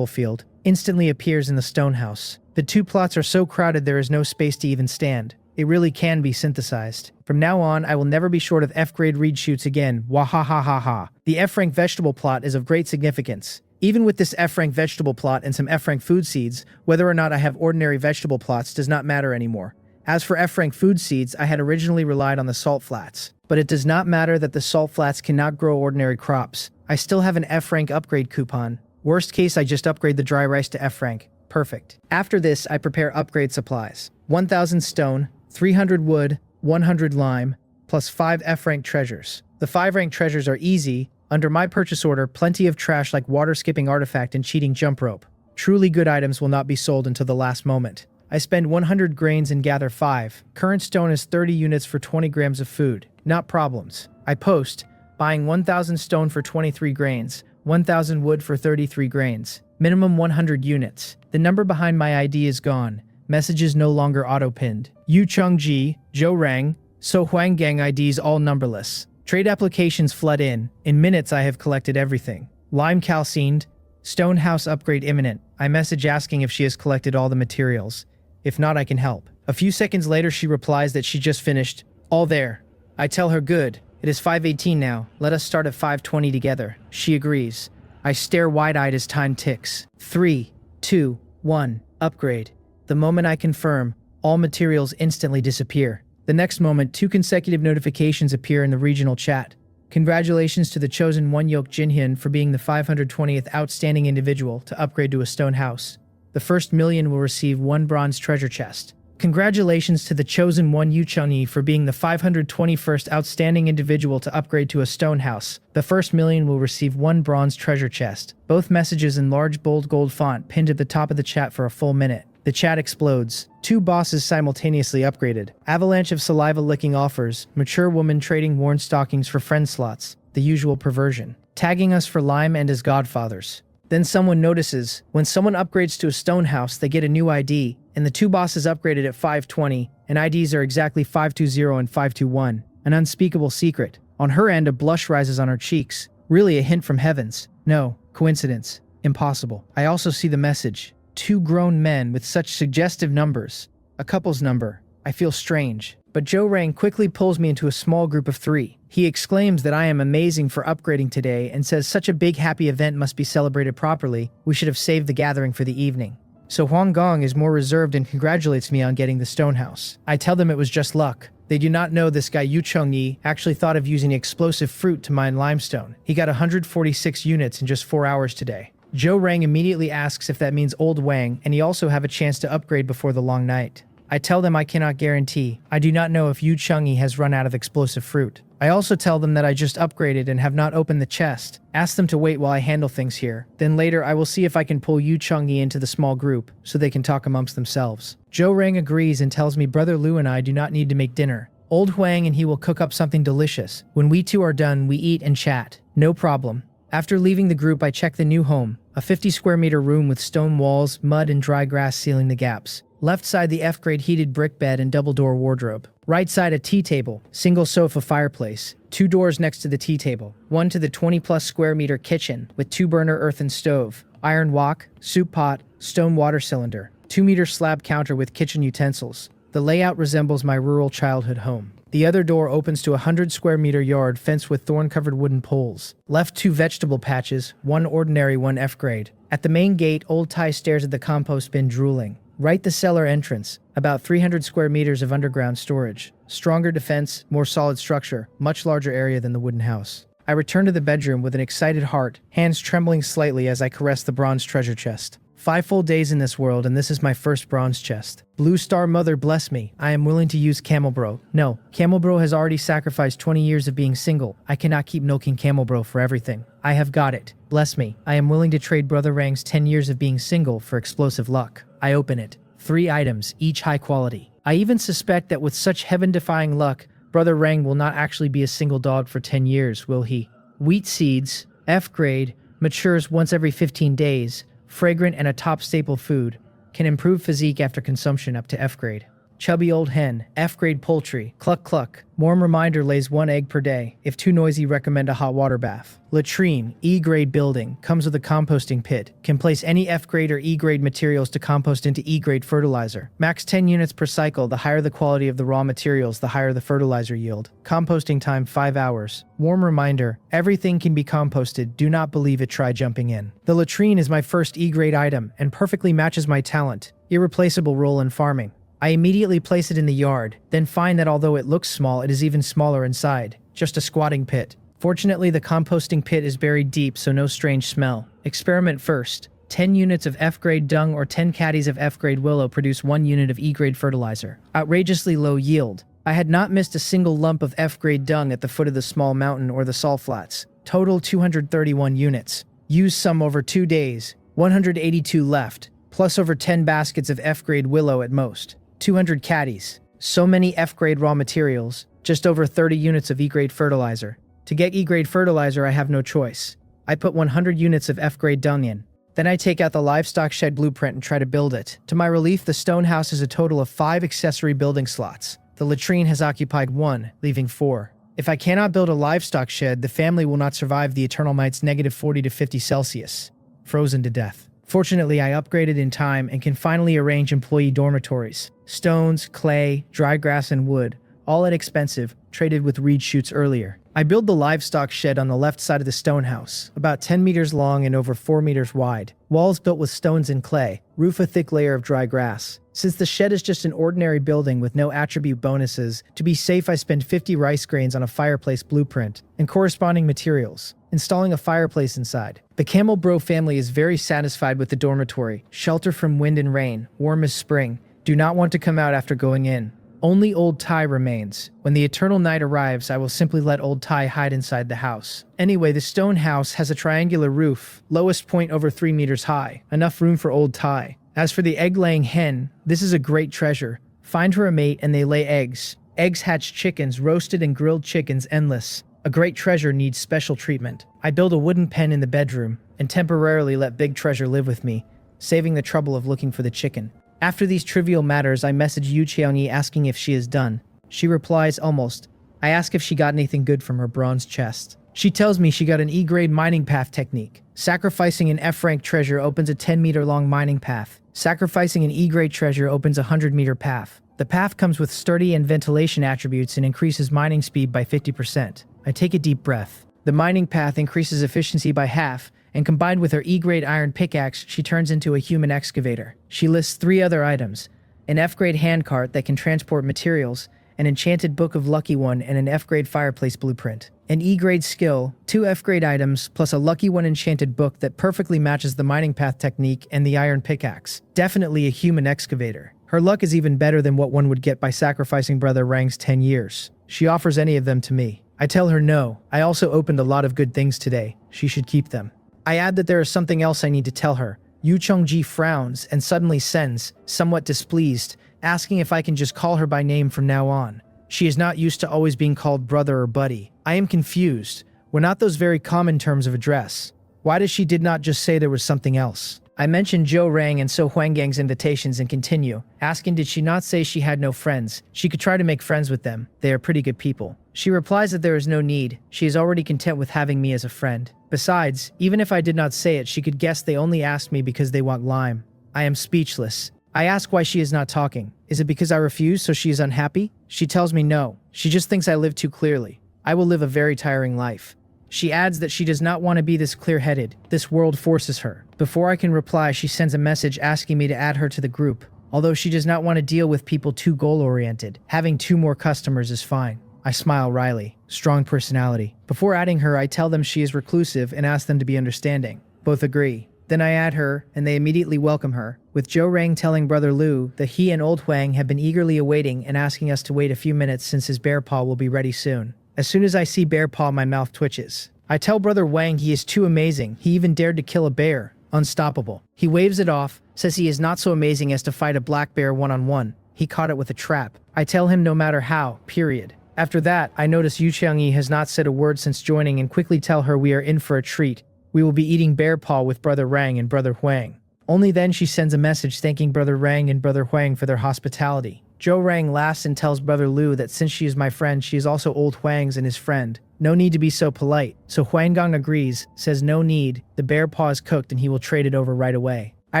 field instantly appears in the stone house. The 2 plots are so crowded there is no space to even stand. It really can be synthesized. From now on, I will never be short of F-grade read shoots again. Wahahahaha. The F-rank vegetable plot is of great significance. Even with this F-rank vegetable plot and some F-rank food seeds, whether or not I have ordinary vegetable plots does not matter anymore. As for F-rank food seeds, I had originally relied on the salt flats. But it does not matter that the salt flats cannot grow ordinary crops. I still have an F-rank upgrade coupon. Worst case, I just upgrade the dry rice to F-rank. Perfect. After this, I prepare upgrade supplies. 1,000 stone, 300 wood, 100 lime, plus 5 F-rank treasures. The 5-rank treasures are easy. Under my purchase order, plenty of trash like water-skipping artifact and cheating jump rope. Truly good items will not be sold until the last moment. I spend 100 grains and gather 5. Current stone is 30 units for 20 grams of food. Not problems. I post, buying 1,000 stone for 23 grains, 1,000 wood for 33 grains. Minimum 100 units. The number behind my ID is gone. Messages no longer auto-pinned. Yu Chengji, Zhou Rang, So Huang Gang IDs all numberless. Trade applications flood in. In minutes I have collected everything. Lime calcined. Stone house upgrade imminent. I message asking if she has collected all the materials. If not, I can help. A few seconds later she replies that she just finished. All there. I tell her good. It is 5:18 now. Let us start at 5:20 together. She agrees. I stare wide-eyed as time ticks. 3, 2, 1. Upgrade. The moment I confirm, all materials instantly disappear. The next moment, 2 consecutive notifications appear in the regional chat. Congratulations to the chosen one Yok Jinhyun for being the 520th outstanding individual to upgrade to a stone house. The first million will receive 1 bronze treasure chest. Congratulations to the chosen one Yu Chengyi for being the 521st outstanding individual to upgrade to a stone house. The first million will receive 1 bronze treasure chest. Both messages in large bold gold font pinned at the top of the chat for a full minute. The chat explodes. 2 bosses simultaneously upgraded. Avalanche of saliva-licking offers. Mature woman trading worn stockings for friend slots. The usual perversion. Tagging us for lime and as godfathers. Then someone notices, when someone upgrades to a stone house, they get a new ID, and the 2 bosses upgraded at 520, and IDs are exactly 520 and 521. An unspeakable secret. On her end, a blush rises on her cheeks. Really a hint from heavens. No, coincidence. Impossible. I also see the message. 2 grown men with such suggestive numbers. A couple's number. I feel strange. But Zhou Rang quickly pulls me into a small group of 3. He exclaims that I am amazing for upgrading today and says such a big happy event must be celebrated properly, we should have saved the gathering for the evening. So Huang Gong is more reserved and congratulates me on getting the stone house. I tell them it was just luck. They do not know this guy Yu Chengyi actually thought of using explosive fruit to mine limestone. He got 146 units in just 4 hours today. Zhou Rang immediately asks if that means Old Wang and he also have a chance to upgrade before the long night. I tell them I cannot guarantee. I do not know if Yu Chengyi has run out of explosive fruit. I also tell them that I just upgraded and have not opened the chest. Ask them to wait while I handle things here. Then later I will see if I can pull Yu Chengyi into the small group so they can talk amongst themselves. Zhou Rang agrees and tells me Brother Liu and I do not need to make dinner. Old Huang and he will cook up something delicious. When we 2 are done, we eat and chat. No problem. After leaving the group, I check the new home. A 50 square meter room with stone walls, mud and dry grass sealing the gaps. Left side the F-grade heated brick bed and double door wardrobe. Right side a tea table, single sofa fireplace. 2 doors next to the tea table. 1 to the 20+ square meter kitchen with 2 burner earthen stove. Iron wok, soup pot, stone water cylinder. 2 meter slab counter with kitchen utensils. The layout resembles my rural childhood home. The other door opens to a 100 square meter yard fenced with thorn-covered wooden poles. Left 2 vegetable patches, 1 ordinary, 1 F-grade. At the main gate, old Tai stares at the compost bin drooling. Right the cellar entrance, about 300 square meters of underground storage. Stronger defense, more solid structure, much larger area than the wooden house. I return to the bedroom with an excited heart, hands trembling slightly as I caress the bronze treasure chest. 5 full days in this world and this is my first bronze chest. Blue Star Mother bless me, I am willing to use Camel Bro. No, Camel Bro has already sacrificed 20 years of being single. I cannot keep milking Camel Bro for everything. I have got it. Bless me, I am willing to trade Brother Rang's 10 years of being single for explosive luck. I open it. 3 items, each high quality. I even suspect that with such heaven-defying luck, Brother Rang will not actually be a single dog for 10 years, will he? Wheat seeds, F-grade, matures once every 15 days, fragrant and a top staple food, can improve physique after consumption up to F-grade. Chubby old hen, F-grade poultry, cluck cluck. Warm reminder lays 1 egg per day. If too noisy, recommend a hot water bath. Latrine, E-grade building, comes with a composting pit. Can place any F-grade or E-grade materials to compost into E-grade fertilizer. Max 10 units per cycle. The higher the quality of the raw materials, the higher the fertilizer yield. Composting time 5 hours. Warm reminder, everything can be composted. Do not believe it, try jumping in. The latrine is my first E-grade item and perfectly matches my talent. Irreplaceable role in farming. I immediately place it in the yard, then find that although it looks small, it is even smaller inside. Just a squatting pit. Fortunately, the composting pit is buried deep, so no strange smell. Experiment first. 10 units of F-grade dung or 10 caddies of F-grade willow produce 1 unit of E-grade fertilizer. Outrageously low yield. I had not missed a single lump of F-grade dung at the foot of the small mountain or the salt flats. Total 231 units. Used some over 2 days. 182 left, plus over 10 baskets of F-grade willow at most. 200 caddies. So many F-grade raw materials, just over 30 units of E-grade fertilizer. To get E-grade fertilizer, I have no choice. I put 100 units of F-grade dung in. Then I take out the livestock shed blueprint and try to build it. To my relief, the stone house has a total of 5 accessory building slots. The latrine has occupied 1, leaving 4. If I cannot build a livestock shed, the family will not survive the eternal night's -40 to 50 Celsius. Frozen to death. Fortunately, I upgraded in time and can finally arrange employee dormitories. Stones, clay, dry grass, and wood, all inexpensive, traded with reed shoots earlier. I build the livestock shed on the left side of the stone house, about 10 meters long and over 4 meters wide. Walls built with stones and clay, roof a thick layer of dry grass. Since the shed is just an ordinary building with no attribute bonuses, to be safe I spend 50 rice grains on a fireplace blueprint and corresponding materials, installing a fireplace inside. The Camel Bro family is very satisfied with the dormitory, shelter from wind and rain, warm as spring, do not want to come out after going in. Only old Ty remains. When the eternal night arrives, I will simply let old Ty hide inside the house. Anyway, the stone house has a triangular roof, lowest point over 3 meters high, enough room for old Ty. As for the egg-laying hen, this is a great treasure. Find her a mate and they lay eggs. Eggs hatch chickens, roasted and grilled chickens, endless. A great treasure needs special treatment. I build a wooden pen in the bedroom and temporarily let Big Treasure live with me, saving the trouble of looking for the chicken. After these trivial matters, I message Yu Qiangyi asking if she is done. She replies, almost. I ask if she got anything good from her bronze chest. She tells me she got an E-grade mining path technique. Sacrificing an F-rank treasure opens a 10-meter-long mining path. Sacrificing an E-grade treasure opens a 100-meter path. The path comes with sturdy and ventilation attributes and increases mining speed by 50%. I take a deep breath. The mining path increases efficiency by half, and combined with her E-grade iron pickaxe, she turns into a human excavator. She lists 3 other items: an F-grade handcart that can transport materials, an enchanted book of Lucky One, and an F-grade fireplace blueprint. An E-grade skill, 2 F-grade items, plus a Lucky One enchanted book that perfectly matches the mining path technique and the iron pickaxe. Definitely a human excavator. Her luck is even better than what one would get by sacrificing Brother Rang's 10 years. She offers any of them to me. I tell her no. I also opened a lot of good things today. She should keep them. I add that there is something else I need to tell her. Yu Chongji frowns and suddenly sends, somewhat displeased, asking if I can just call her by name from now on. She is not used to always being called brother or buddy. I am confused. Were not those very common terms of address? Why does she did not just say there was something else? I mention Zhou Rang and So Huanggang's invitations and continue, asking did she not say she had no friends? She could try to make friends with them. They are pretty good people. She replies that there is no need. She is already content with having me as a friend. Besides, even if I did not say it, she could guess they only asked me because they want lime. I am speechless. I ask why she is not talking. Is it because I refuse so she is unhappy? She tells me no. She just thinks I live too clearly. I will live a very tiring life. She adds that she does not want to be this clear-headed. This world forces her. Before I can reply, she sends a message asking me to add her to the group. Although she does not want to deal with people too goal-oriented, having 2 more customers is fine. I smile wryly. Strong personality. Before adding her, I tell them she is reclusive and ask them to be understanding. Both agree. Then I add her, and they immediately welcome her, with Zhou Rang telling Brother Lu that he and Old Huang have been eagerly awaiting and asking us to wait a few minutes since his bear paw will be ready soon. As soon as I see bear paw, my mouth twitches. I tell Brother Wang he is too amazing. He even dared to kill a bear. Unstoppable. He waves it off, says he is not so amazing as to fight a black bear one-on-one. He caught it with a trap. I tell him no matter how, period. After that, I notice Yu Qiangyi has not said a word since joining and quickly tell her we are in for a treat. We will be eating bear paw with Brother Rang and Brother Huang. Only then she sends a message thanking Brother Rang and Brother Huang for their hospitality. Zhou Rang laughs and tells Brother Lu that since she is my friend, she is also old Huang's and his friend. No need to be so polite. So Huanggang agrees, says no need, the bear paw is cooked and he will trade it over right away. I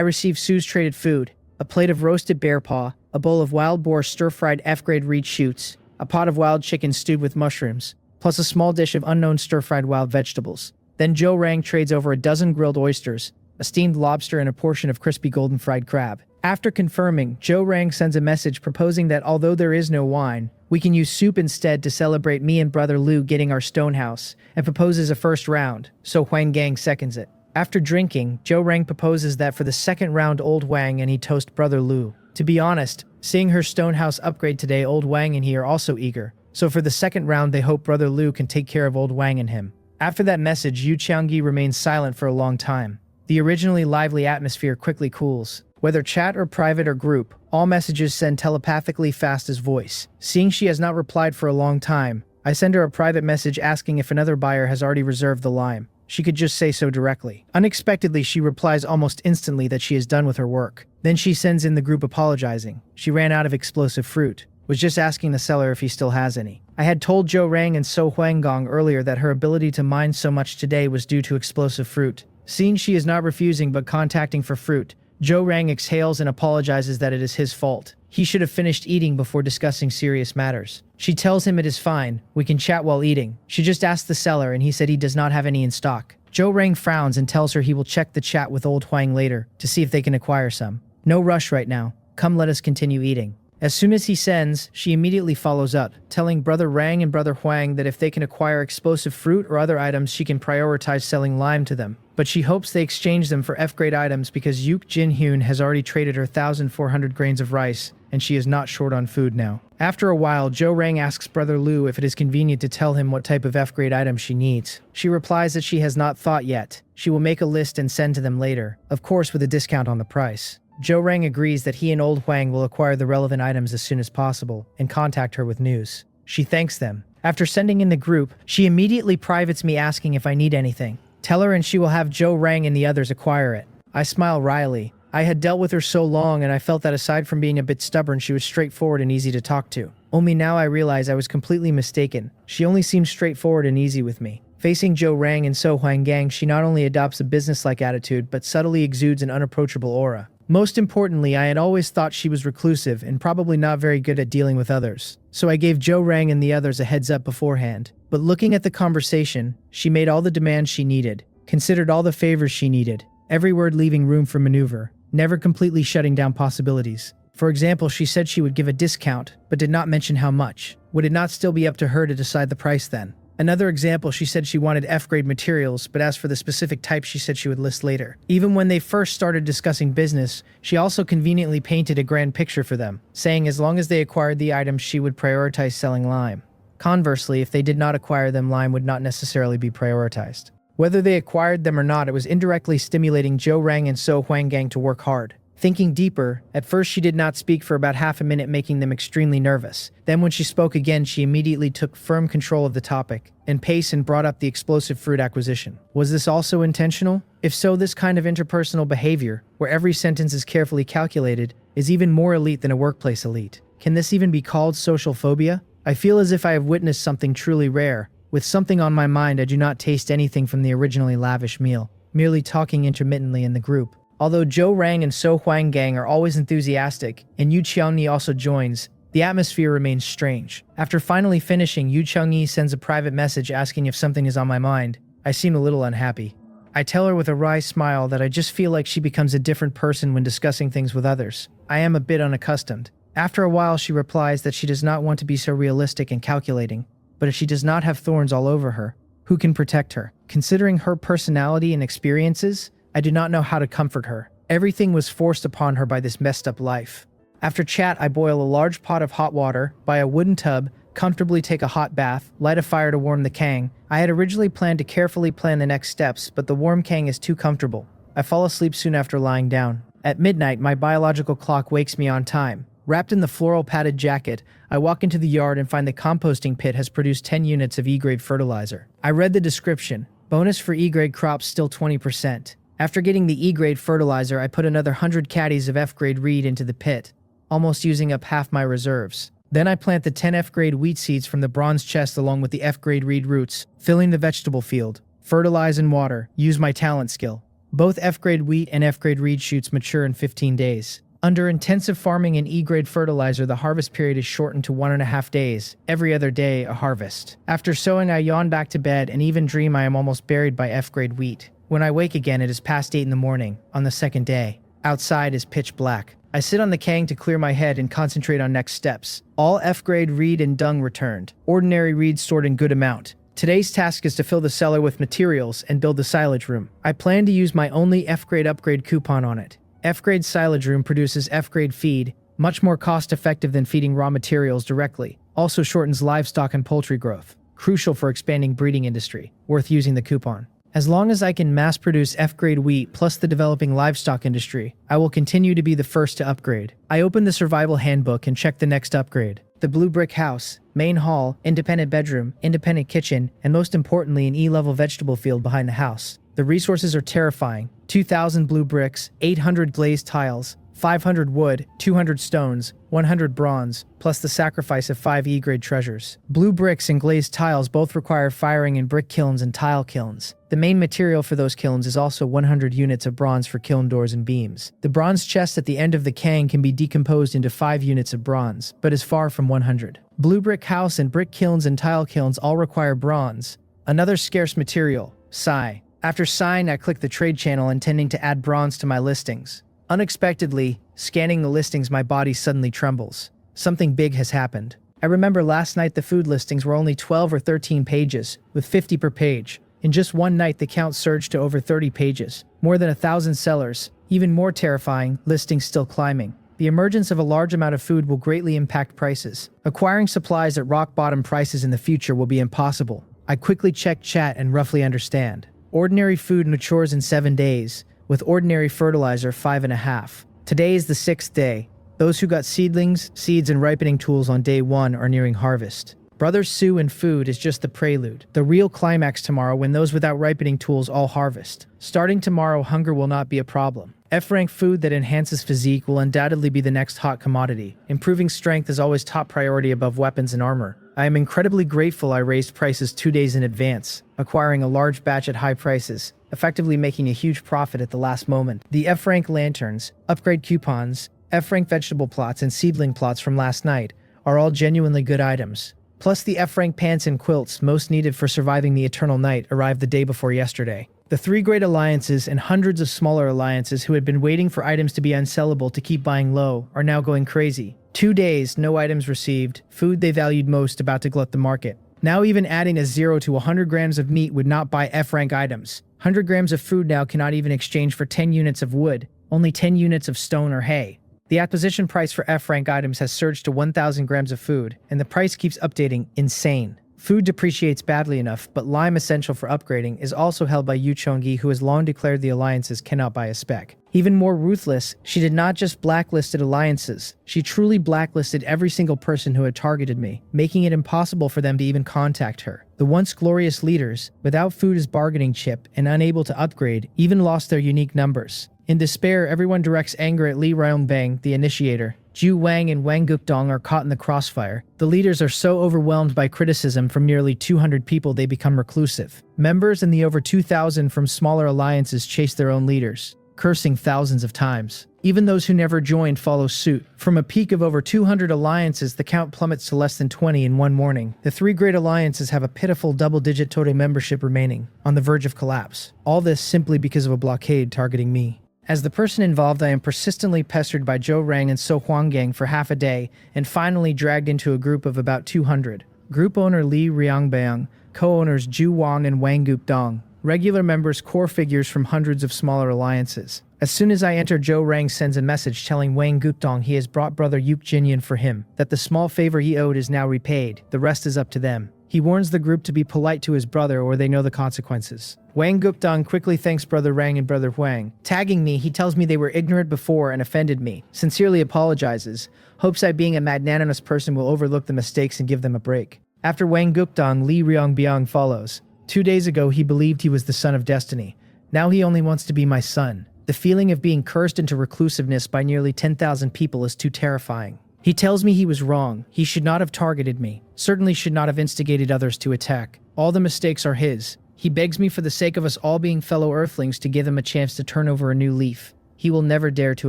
receive Sue's traded food, a plate of roasted bear paw, a bowl of wild boar stir-fried F-grade reed shoots, a pot of wild chicken stewed with mushrooms, plus a small dish of unknown stir-fried wild vegetables. Then Zhou Rang trades over a dozen grilled oysters, a steamed lobster and a portion of crispy golden fried crab. After confirming, Zhou Rang sends a message proposing that although there is no wine, we can use soup instead to celebrate me and Brother Lu getting our stone house, and proposes a first round, so Huang Gang seconds it. After drinking, Zhou Rang proposes that for the second round Old Wang and he toast Brother Lu. To be honest, seeing her stone house upgrade today, Old Wang and he are also eager, so for the second round they hope Brother Lu can take care of Old Wang and him. After that message, Yu Qiangyi remains silent for a long time. The originally lively atmosphere quickly cools. Whether chat or private or group, all messages send telepathically fast as voice. Seeing she has not replied for a long time, I send her a private message asking if another buyer has already reserved the lime. She could just say so directly. Unexpectedly, she replies almost instantly that she is done with her work. Then she sends in the group apologizing. She ran out of explosive fruit. Was just asking the seller if he still has any. I had told Zhou Rang and So Huanggong earlier that her ability to mine so much today was due to explosive fruit. Seeing she is not refusing but contacting for fruit, Zhou Rang exhales and apologizes that it is his fault. He should have finished eating before discussing serious matters. She tells him it is fine, we can chat while eating. She just asked the seller and he said he does not have any in stock. Zhou Rang frowns and tells her he will check the chat with Old Huang later to see if they can acquire some. No rush right now. Come, let us continue eating. As soon as he sends, she immediately follows up, telling Brother Rang and Brother Huang that if they can acquire explosive fruit or other items, she can prioritize selling lime to them. But she hopes they exchange them for F-grade items because Yuk Jin-hyun has already traded her 1,400 grains of rice, and she is not short on food now. After a while, Zhou Rang asks Brother Lu if it is convenient to tell him what type of F-grade item she needs. She replies that she has not thought yet. She will make a list and send to them later, of course with a discount on the price. Zhou Rang agrees that he and Old Huang will acquire the relevant items as soon as possible and contact her with news. She thanks them. After sending in the group, she immediately privates me asking if I need anything. Tell her and she will have Zhou Rang and the others acquire it. I smile wryly. I had dealt with her so long and I felt that aside from being a bit stubborn, she was straightforward and easy to talk to. Only now I realize I was completely mistaken. She only seemed straightforward and easy with me. Facing Zhou Rang and So Huanggang, she not only adopts a business-like attitude, but subtly exudes an unapproachable aura. Most importantly, I had always thought she was reclusive and probably not very good at dealing with others. So I gave Zhou Rang and the others a heads up beforehand. But looking at the conversation, she made all the demands she needed, considered all the favors she needed, every word leaving room for maneuver, never completely shutting down possibilities. For example, she said she would give a discount, but did not mention how much. Would it not still be up to her to decide the price then? Another example, she said she wanted F-grade materials, but as for the specific type she said she would list later. Even when they first started discussing business, she also conveniently painted a grand picture for them, saying as long as they acquired the items she would prioritize selling lime. Conversely, if they did not acquire them, lime would not necessarily be prioritized. Whether they acquired them or not, it was indirectly stimulating Zhou Rang and So Huanggang to work hard. Thinking deeper, at first she did not speak for about half a minute, making them extremely nervous. Then when she spoke again, she immediately took firm control of the topic, and pace and brought up the explosive fruit acquisition. Was this also intentional? If so, this kind of interpersonal behavior, where every sentence is carefully calculated, is even more elite than a workplace elite. Can this even be called social phobia? I feel as if I have witnessed something truly rare. With something on my mind, I do not taste anything from the originally lavish meal, merely talking intermittently in the group. Although Zhou Rang and So Huanggang are always enthusiastic, and Yu Qiangyi also joins, the atmosphere remains strange. After finally finishing, Yu Qiangyi sends a private message asking if something is on my mind. I seem a little unhappy. I tell her with a wry smile that I just feel like she becomes a different person when discussing things with others. I am a bit unaccustomed. After a while, she replies that she does not want to be so realistic and calculating, but if she does not have thorns all over her, who can protect her? Considering her personality and experiences, I do not know how to comfort her. Everything was forced upon her by this messed up life. After chat, I boil a large pot of hot water, buy a wooden tub, comfortably take a hot bath, light a fire to warm the kang. I had originally planned to carefully plan the next steps, but the warm kang is too comfortable. I fall asleep soon after lying down. At midnight, my biological clock wakes me on time. Wrapped in the floral padded jacket, I walk into the yard and find the composting pit has produced 10 units of E-grade fertilizer. I read the description. Bonus for E-grade crops still 20%. After getting the E-grade fertilizer, I put another 100 caddies of F-grade reed into the pit. almost using up half my reserves. Then I plant the 10 F-grade wheat seeds from the bronze chest along with the F-grade reed roots, filling the vegetable field. Fertilize and water, use my talent skill. Both F-grade wheat and F-grade reed shoots mature in 15 days. Under intensive farming and E-grade fertilizer, the harvest period is shortened to 1.5 days. Every other day, a harvest. After sowing, I yawn back to bed and even dream I am almost buried by F-grade wheat. When I wake again, it is past 8 in the morning, on the second day. Outside is pitch black. I sit on the kang to clear my head and concentrate on next steps. All F-grade reed and dung returned. Ordinary reed stored in good amount. Today's task is to fill the cellar with materials and build the silage room. I plan to use my only F-grade upgrade coupon on it. F-grade silage room produces F-grade feed, much more cost-effective than feeding raw materials directly. Also shortens livestock and poultry growth. Crucial for expanding breeding industry. Worth using the coupon. As long as I can mass-produce F-grade wheat plus the developing livestock industry, I will continue to be the first to upgrade. I open the survival handbook and check the next upgrade. The blue brick house, main hall, independent bedroom, independent kitchen, and most importantly an E-level vegetable field behind the house. The resources are terrifying. 2,000 blue bricks, 800 glazed tiles, 500 wood, 200 stones, 100 bronze, plus the sacrifice of 5 E-grade treasures. Blue bricks and glazed tiles both require firing in brick kilns and tile kilns. The main material for those kilns is also 100 units of bronze for kiln doors and beams. The bronze chest at the end of the kang can be decomposed into 5 units of bronze, but is far from 100. Blue brick house and brick kilns and tile kilns all require bronze. Another scarce material, Sai. After sign, I click the trade channel intending to add bronze to my listings. Unexpectedly, scanning the listings, my body suddenly trembles. Something big has happened. I remember last night the food listings were only 12 or 13 pages, with 50 per page. In just one night, the count surged to over 30 pages. More than 1,000 sellers. Even more terrifying, listings still climbing. The emergence of a large amount of food will greatly impact prices. Acquiring supplies at rock-bottom prices in the future will be impossible. I quickly check chat and roughly understand. Ordinary food matures in 7 days, with ordinary fertilizer 5.5. Today is the 6th day. Those who got seedlings, seeds, and ripening tools on day 1 are nearing harvest. Brothers Sue and food is just the prelude. The real climax tomorrow when those without ripening tools all harvest. Starting tomorrow, hunger will not be a problem. F-rank food that enhances physique will undoubtedly be the next hot commodity. Improving strength is always top priority above weapons and armor. I am incredibly grateful I raised prices 2 days in advance, acquiring a large batch at high prices, effectively making a huge profit at the last moment. The F-rank lanterns, upgrade coupons, F-rank vegetable plots, and seedling plots from last night are all genuinely good items. Plus the F-rank pants and quilts most needed for surviving the eternal night arrived the day before yesterday. The 3 great alliances and hundreds of smaller alliances who had been waiting for items to be unsellable to keep buying low are now going crazy. 2 days, no items received, food they valued most about to glut the market. Now even adding a 0 to 100 grams of meat would not buy F-rank items. 100 grams of food now cannot even exchange for 10 units of wood, only 10 units of stone or hay. The acquisition price for F-rank items has surged to 1,000 grams of food, and the price keeps updating. Insane. Food depreciates badly enough, but lime essential for upgrading is also held by Yu Chongyi, who has long declared the alliances cannot buy a spec. Even more ruthless, she did not just blacklisted alliances, she truly blacklisted every single person who had targeted me, making it impossible for them to even contact her. The once glorious leaders, without food as bargaining chip and unable to upgrade, even lost their unique numbers. In despair, everyone directs anger at Li Ryongbang, the initiator. Zhu Wang and Wang Gukdong are caught in the crossfire. The leaders are so overwhelmed by criticism from nearly 200 people they become reclusive. Members and the over 2,000 from smaller alliances chase their own leaders, cursing thousands of times. Even those who never joined follow suit. From a peak of over 200 alliances, the count plummets to less than 20 in one morning. The 3 great alliances have a pitiful double-digit total membership remaining, on the verge of collapse. All this simply because of a blockade targeting me. As the person involved, I am persistently pestered by Zhou Rang and So Huanggang for half a day, and finally dragged into a group of about 200. Group owner Li Ryongbang, co-owners Zhu Wang and Wang Gukdong, regular members, core figures from hundreds of smaller alliances. As soon as I enter, Zhou Rang sends a message telling Wang Gukdong he has brought brother Yuk Jinyan for him, that the small favor he owed is now repaid, the rest is up to them. He warns the group to be polite to his brother or they know the consequences. Wang Gukdong quickly thanks brother Rang and brother Huang. Tagging me, he tells me they were ignorant before and offended me, sincerely apologizes, hopes I being a magnanimous person will overlook the mistakes and give them a break. After Wang Gukdong, Li Ryongbyang follows. 2 days ago he believed he was the son of destiny. Now he only wants to be my son. The feeling of being cursed into reclusiveness by nearly 10,000 people is too terrifying. He tells me he was wrong. He should not have targeted me. Certainly should not have instigated others to attack. All the mistakes are his. He begs me for the sake of us all being fellow Earthlings to give him a chance to turn over a new leaf. He will never dare to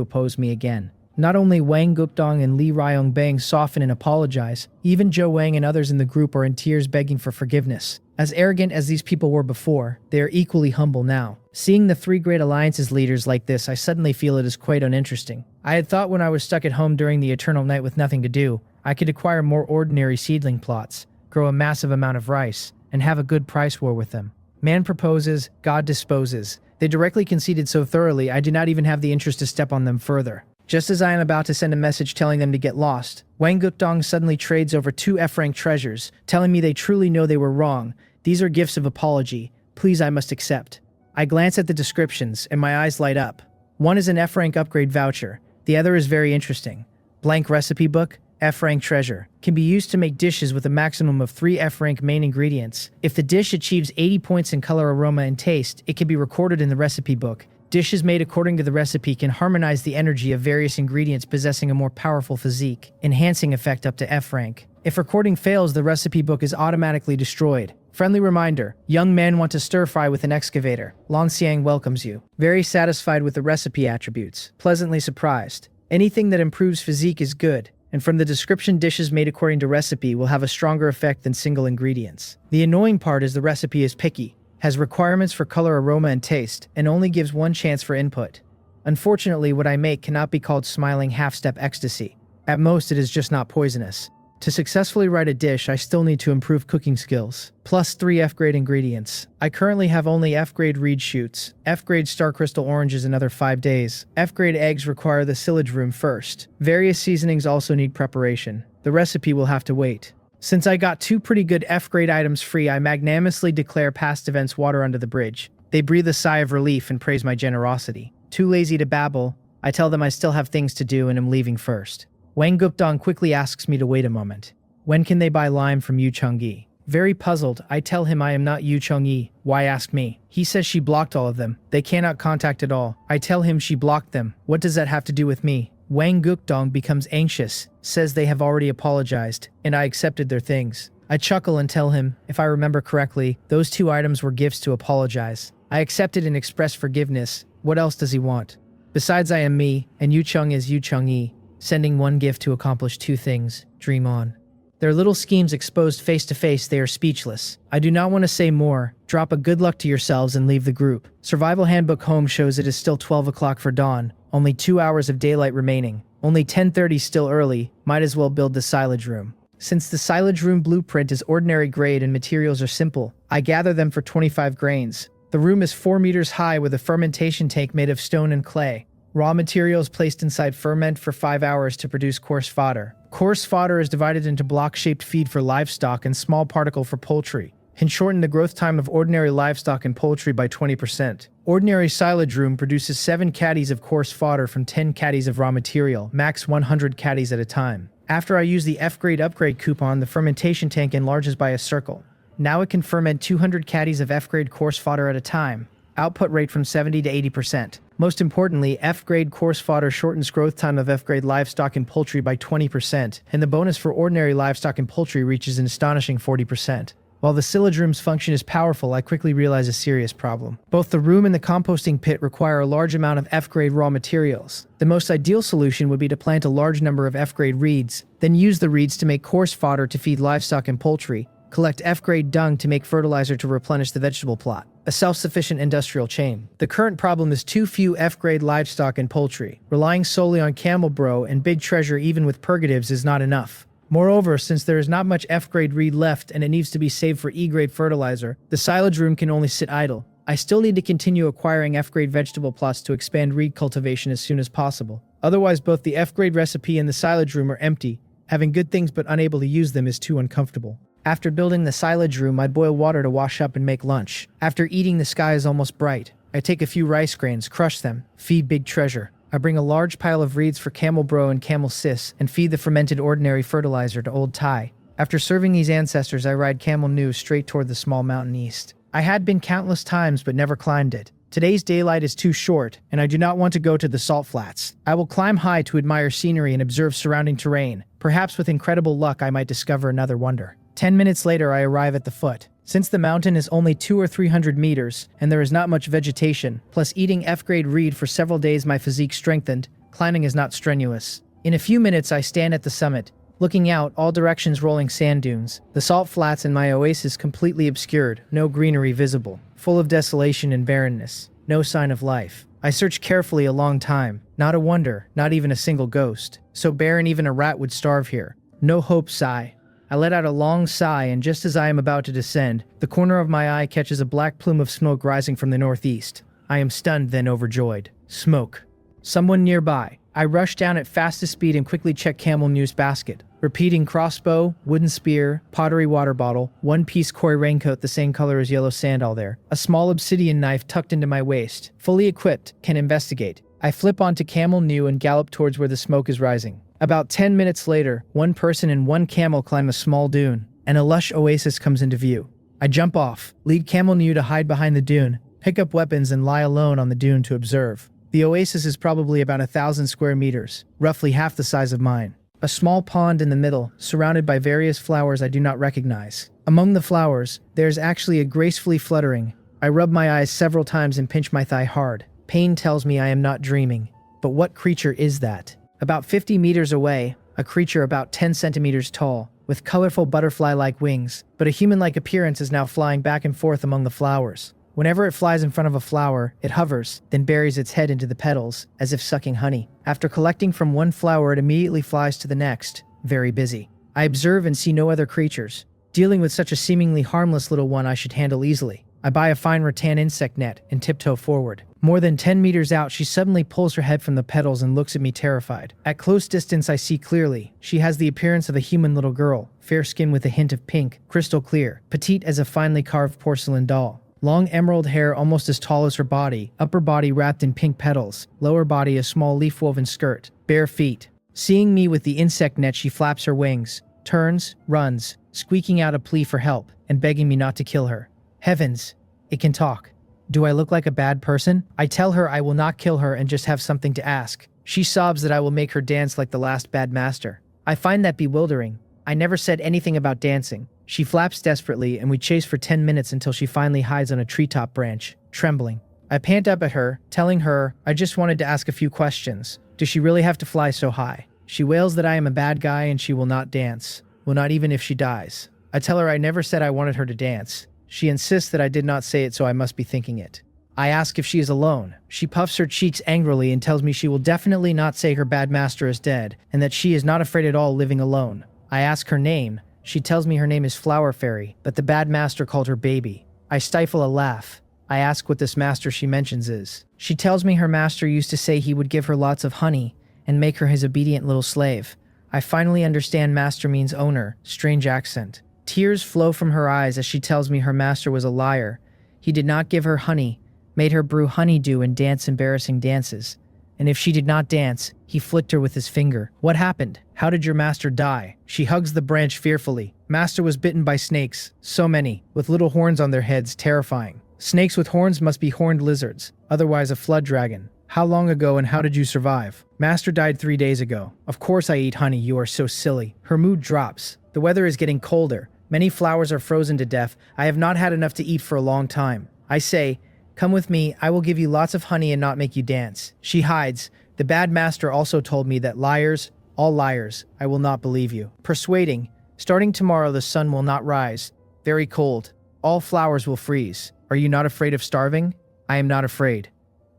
oppose me again. Not only Wang Gupdong and Li Ryongbang soften and apologize, even Zhou Wang and others in the group are in tears begging for forgiveness. As arrogant as these people were before, they are equally humble now. Seeing the three great alliances leaders like this, I suddenly feel it is quite uninteresting. I had thought when I was stuck at home during the eternal night with nothing to do, I could acquire more ordinary seedling plots, grow a massive amount of rice, and have a good price war with them. Man proposes, God disposes. They directly conceded so thoroughly, I do not even have the interest to step on them further. Just as I am about to send a message telling them to get lost, Wang Gupdong suddenly trades over 2 F-rank treasures, telling me they truly know they were wrong. These are gifts of apology. Please, I must accept. I glance at the descriptions, and my eyes light up. One is an F-rank upgrade voucher. The other is very interesting. Blank recipe book, F-rank treasure. Can be used to make dishes with a maximum of 3 F-rank main ingredients. If the dish achieves 80 points in color, aroma, and taste, it can be recorded in the recipe book. Dishes made according to the recipe can harmonize the energy of various ingredients possessing a more powerful physique, enhancing effect up to F rank. If recording fails, the recipe book is automatically destroyed. Friendly reminder, young men want to stir-fry with an excavator. Lan Xiang welcomes you. Very satisfied with the recipe attributes. Pleasantly surprised. Anything that improves physique is good, and from the description, dishes made according to recipe will have a stronger effect than single ingredients. The annoying part is the recipe is picky, has requirements for color, aroma, and taste, and only gives one chance for input. Unfortunately, what I make cannot be called smiling half-step ecstasy. At most, it is just not poisonous. To successfully write a dish, I still need to improve cooking skills. Plus 3 F-grade ingredients. I currently have only F-grade reed shoots, F-grade star crystal oranges another 5 days. F-grade eggs require the silage room first. Various seasonings also need preparation. The recipe will have to wait. Since I got 2 pretty good F-grade items free, I magnanimously declare past events water under the bridge. They breathe a sigh of relief and praise my generosity. Too lazy to babble, I tell them I still have things to do and am leaving first. Wang Gupdong quickly asks me to wait a moment. When can they buy lime from Yu Chengyi? Very puzzled, I tell him I am not Yu Chengyi. Why ask me? He says she blocked all of them. They cannot contact at all. I tell him she blocked them. What does that have to do with me? Wang Gupdong becomes anxious, says they have already apologized, and I accepted their things. I chuckle and tell him, if I remember correctly, those 2 items were gifts to apologize. I accepted and expressed forgiveness. What else does he want? Besides, I am me, and Yu Cheng is Yu Chengyi. Sending 1 gift to accomplish 2 things. Dream on. Their little schemes exposed face to face, they are speechless. I do not want to say more. Drop a good luck to yourselves and leave the group. Survival Handbook Home shows it is still 12 o'clock for dawn. Only 2 hours of daylight remaining. Only 10:30 still early. Might as well build the silage room. Since the silage room blueprint is ordinary grade and materials are simple, I gather them for 25 grains. The room is 4 meters high with a fermentation tank made of stone and clay. Raw materials placed inside ferment for 5 hours to produce coarse fodder. Coarse fodder is divided into block-shaped feed for livestock and small particle for poultry, and shorten the growth time of ordinary livestock and poultry by 20%. Ordinary silage room produces 7 caddies of coarse fodder from 10 caddies of raw material, max 100 caddies at a time. After I use the F-grade upgrade coupon, the fermentation tank enlarges by a circle. Now it can ferment 200 caddies of F-grade coarse fodder at a time. Output rate from 70 to 80%. Most importantly, F-grade coarse fodder shortens growth time of F-grade livestock and poultry by 20%, and the bonus for ordinary livestock and poultry reaches an astonishing 40%. While the silage room's function is powerful, I quickly realize a serious problem. Both the room and the composting pit require a large amount of F-grade raw materials. The most ideal solution would be to plant a large number of F-grade reeds, then use the reeds to make coarse fodder to feed livestock and poultry, collect F-grade dung to make fertilizer to replenish the vegetable plot. A self-sufficient industrial chain. The current problem is too few F-grade livestock and poultry. Relying solely on camel bro and big treasure even with purgatives is not enough. Moreover, since there is not much F-grade reed left and it needs to be saved for E-grade fertilizer, the silage room can only sit idle. I still need to continue acquiring F-grade vegetable plots to expand reed cultivation as soon as possible. Otherwise, both the F-grade recipe and the silage room are empty. Having good things but unable to use them is too uncomfortable. After building the silage room, I boil water to wash up and make lunch. After eating, the sky is almost bright. I take a few rice grains, crush them, feed big treasure. I bring a large pile of reeds for camel bro and camel sis, and feed the fermented ordinary fertilizer to old Tai. After serving these ancestors, I ride camel Nu straight toward the small mountain east. I had been countless times but never climbed it. Today's daylight is too short, and I do not want to go to the salt flats. I will climb high to admire scenery and observe surrounding terrain. Perhaps with incredible luck I might discover another wonder. 10 minutes later I arrive at the foot. Since the mountain is only 200 or 300 meters, and there is not much vegetation, plus eating F-grade reed for several days my physique strengthened, climbing is not strenuous. In a few minutes I stand at the summit, looking out, all directions rolling sand dunes, the salt flats and my oasis completely obscured, no greenery visible, full of desolation and barrenness, no sign of life. I search carefully a long time, not a wonder, not even a single ghost. So barren even a rat would starve here. No hope, sigh. I let out a long sigh, and just as I am about to descend, the corner of my eye catches a black plume of smoke rising from the northeast. I am stunned, then overjoyed. Smoke. Someone nearby. I rush down at fastest speed and quickly check Camel News basket. Repeating crossbow, wooden spear, pottery water bottle, one-piece koi raincoat the same color as yellow sand all there. A small obsidian knife tucked into my waist. Fully equipped, can investigate. I flip onto Camel New and gallop towards where the smoke is rising. About 10 minutes later, one person and one camel climb a small dune, and a lush oasis comes into view. I jump off, lead Camel New to hide behind the dune, pick up weapons and lie alone on the dune to observe. The oasis is probably about 1,000 square meters, roughly half the size of mine. A small pond in the middle, surrounded by various flowers I do not recognize. Among the flowers, there's actually a gracefully fluttering. I rub my eyes several times and pinch my thigh hard. Pain tells me I am not dreaming. But what creature is that? About 50 meters away, a creature about 10 centimeters tall, with colorful butterfly-like wings, but a human-like appearance is now flying back and forth among the flowers. Whenever it flies in front of a flower, it hovers, then buries its head into the petals, as if sucking honey. After collecting from one flower, it immediately flies to the next, very busy. I observe and see no other creatures. Dealing with such a seemingly harmless little one I should handle easily. I buy a fine rattan insect net and tiptoe forward. More than 10 meters out, she suddenly pulls her head from the petals and looks at me terrified. At close distance, I see clearly. She has the appearance of a human little girl, fair skin with a hint of pink, crystal clear, petite as a finely carved porcelain doll. Long emerald hair almost as tall as her body, upper body wrapped in pink petals, lower body a small leaf-woven skirt, bare feet. Seeing me with the insect net, she flaps her wings, turns, runs, squeaking out a plea for help, and begging me not to kill her. Heavens, it can talk. Do I look like a bad person? I tell her I will not kill her and just have something to ask. She sobs that I will make her dance like the last bad master. I find that bewildering. I never said anything about dancing. She flaps desperately, and we chase for 10 minutes until she finally hides on a treetop branch, trembling. I pant up at her, telling her I just wanted to ask a few questions. Does she really have to fly so high? She wails that I am a bad guy and she will not dance. Will not even if she dies. I tell her I never said I wanted her to dance. She insists that I did not say it, so I must be thinking it. I ask if she is alone. She puffs her cheeks angrily and tells me she will definitely not say her bad master is dead, and that she is not afraid at all living alone. I ask her name. She tells me her name is Flower Fairy, but the bad master called her Baby. I stifle a laugh. I ask what this master she mentions is. She tells me her master used to say he would give her lots of honey and make her his obedient little slave. I finally understand master means owner, strange accent. Tears flow from her eyes as she tells me her master was a liar. He did not give her honey, made her brew honeydew and dance embarrassing dances. And if she did not dance, he flicked her with his finger. What happened? How did your master die? She hugs the branch fearfully. Master was bitten by snakes. So many, with little horns on their heads, terrifying. Snakes with horns must be horned lizards, otherwise a flood dragon. How long ago and how did you survive? Master died 3 days ago. Of course I eat honey, you are so silly. Her mood drops. The weather is getting colder. Many flowers are frozen to death. I have not had enough to eat for a long time. I say, come with me, I will give you lots of honey and not make you dance. She hides. The bad master also told me that liars, all liars, I will not believe you. Persuading, starting tomorrow the sun will not rise. Very cold. All flowers will freeze. Are you not afraid of starving? I am not afraid.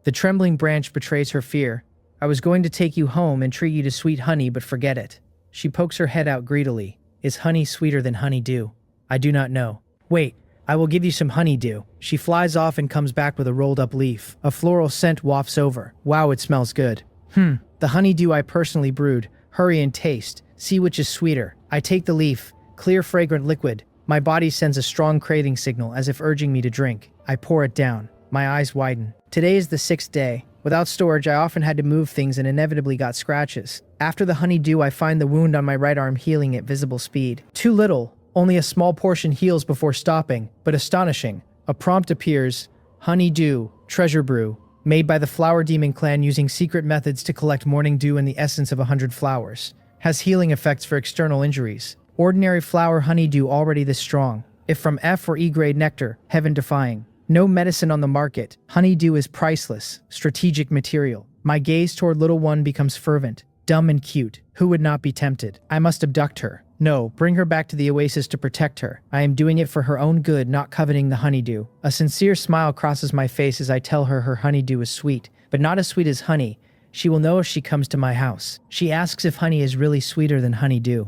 The trembling branch betrays her fear. I was going to take you home and treat you to sweet honey, but forget it. She pokes her head out greedily. Is honey sweeter than honeydew? I do not know. Wait. I will give you some honeydew. She flies off and comes back with a rolled up leaf. A floral scent wafts over. Wow, it smells good. The honeydew I personally brewed. Hurry and taste. See which is sweeter. I take the leaf. Clear, fragrant liquid. My body sends a strong craving signal as if urging me to drink. I pour it down. My eyes widen. Today is the 6th day. Without storage, I often had to move things and inevitably got scratches. After the honeydew, I find the wound on my right arm healing at visible speed. Too little. Only a small portion heals before stopping, but astonishing. A prompt appears. Honeydew, treasure brew, made by the flower demon clan using secret methods to collect morning dew and the essence of 100 flowers. Has healing effects for external injuries. Ordinary flower honeydew already this strong. If from F or E grade nectar, heaven defying. No medicine on the market. Honeydew is priceless, strategic material. My gaze toward little one becomes fervent, dumb and cute. Who would not be tempted? I must abduct her. No, bring her back to the oasis to protect her. I am doing it for her own good, not coveting the honeydew. A sincere smile crosses my face as I tell her her honeydew is sweet, but not as sweet as honey. She will know if she comes to my house. She asks if honey is really sweeter than honeydew.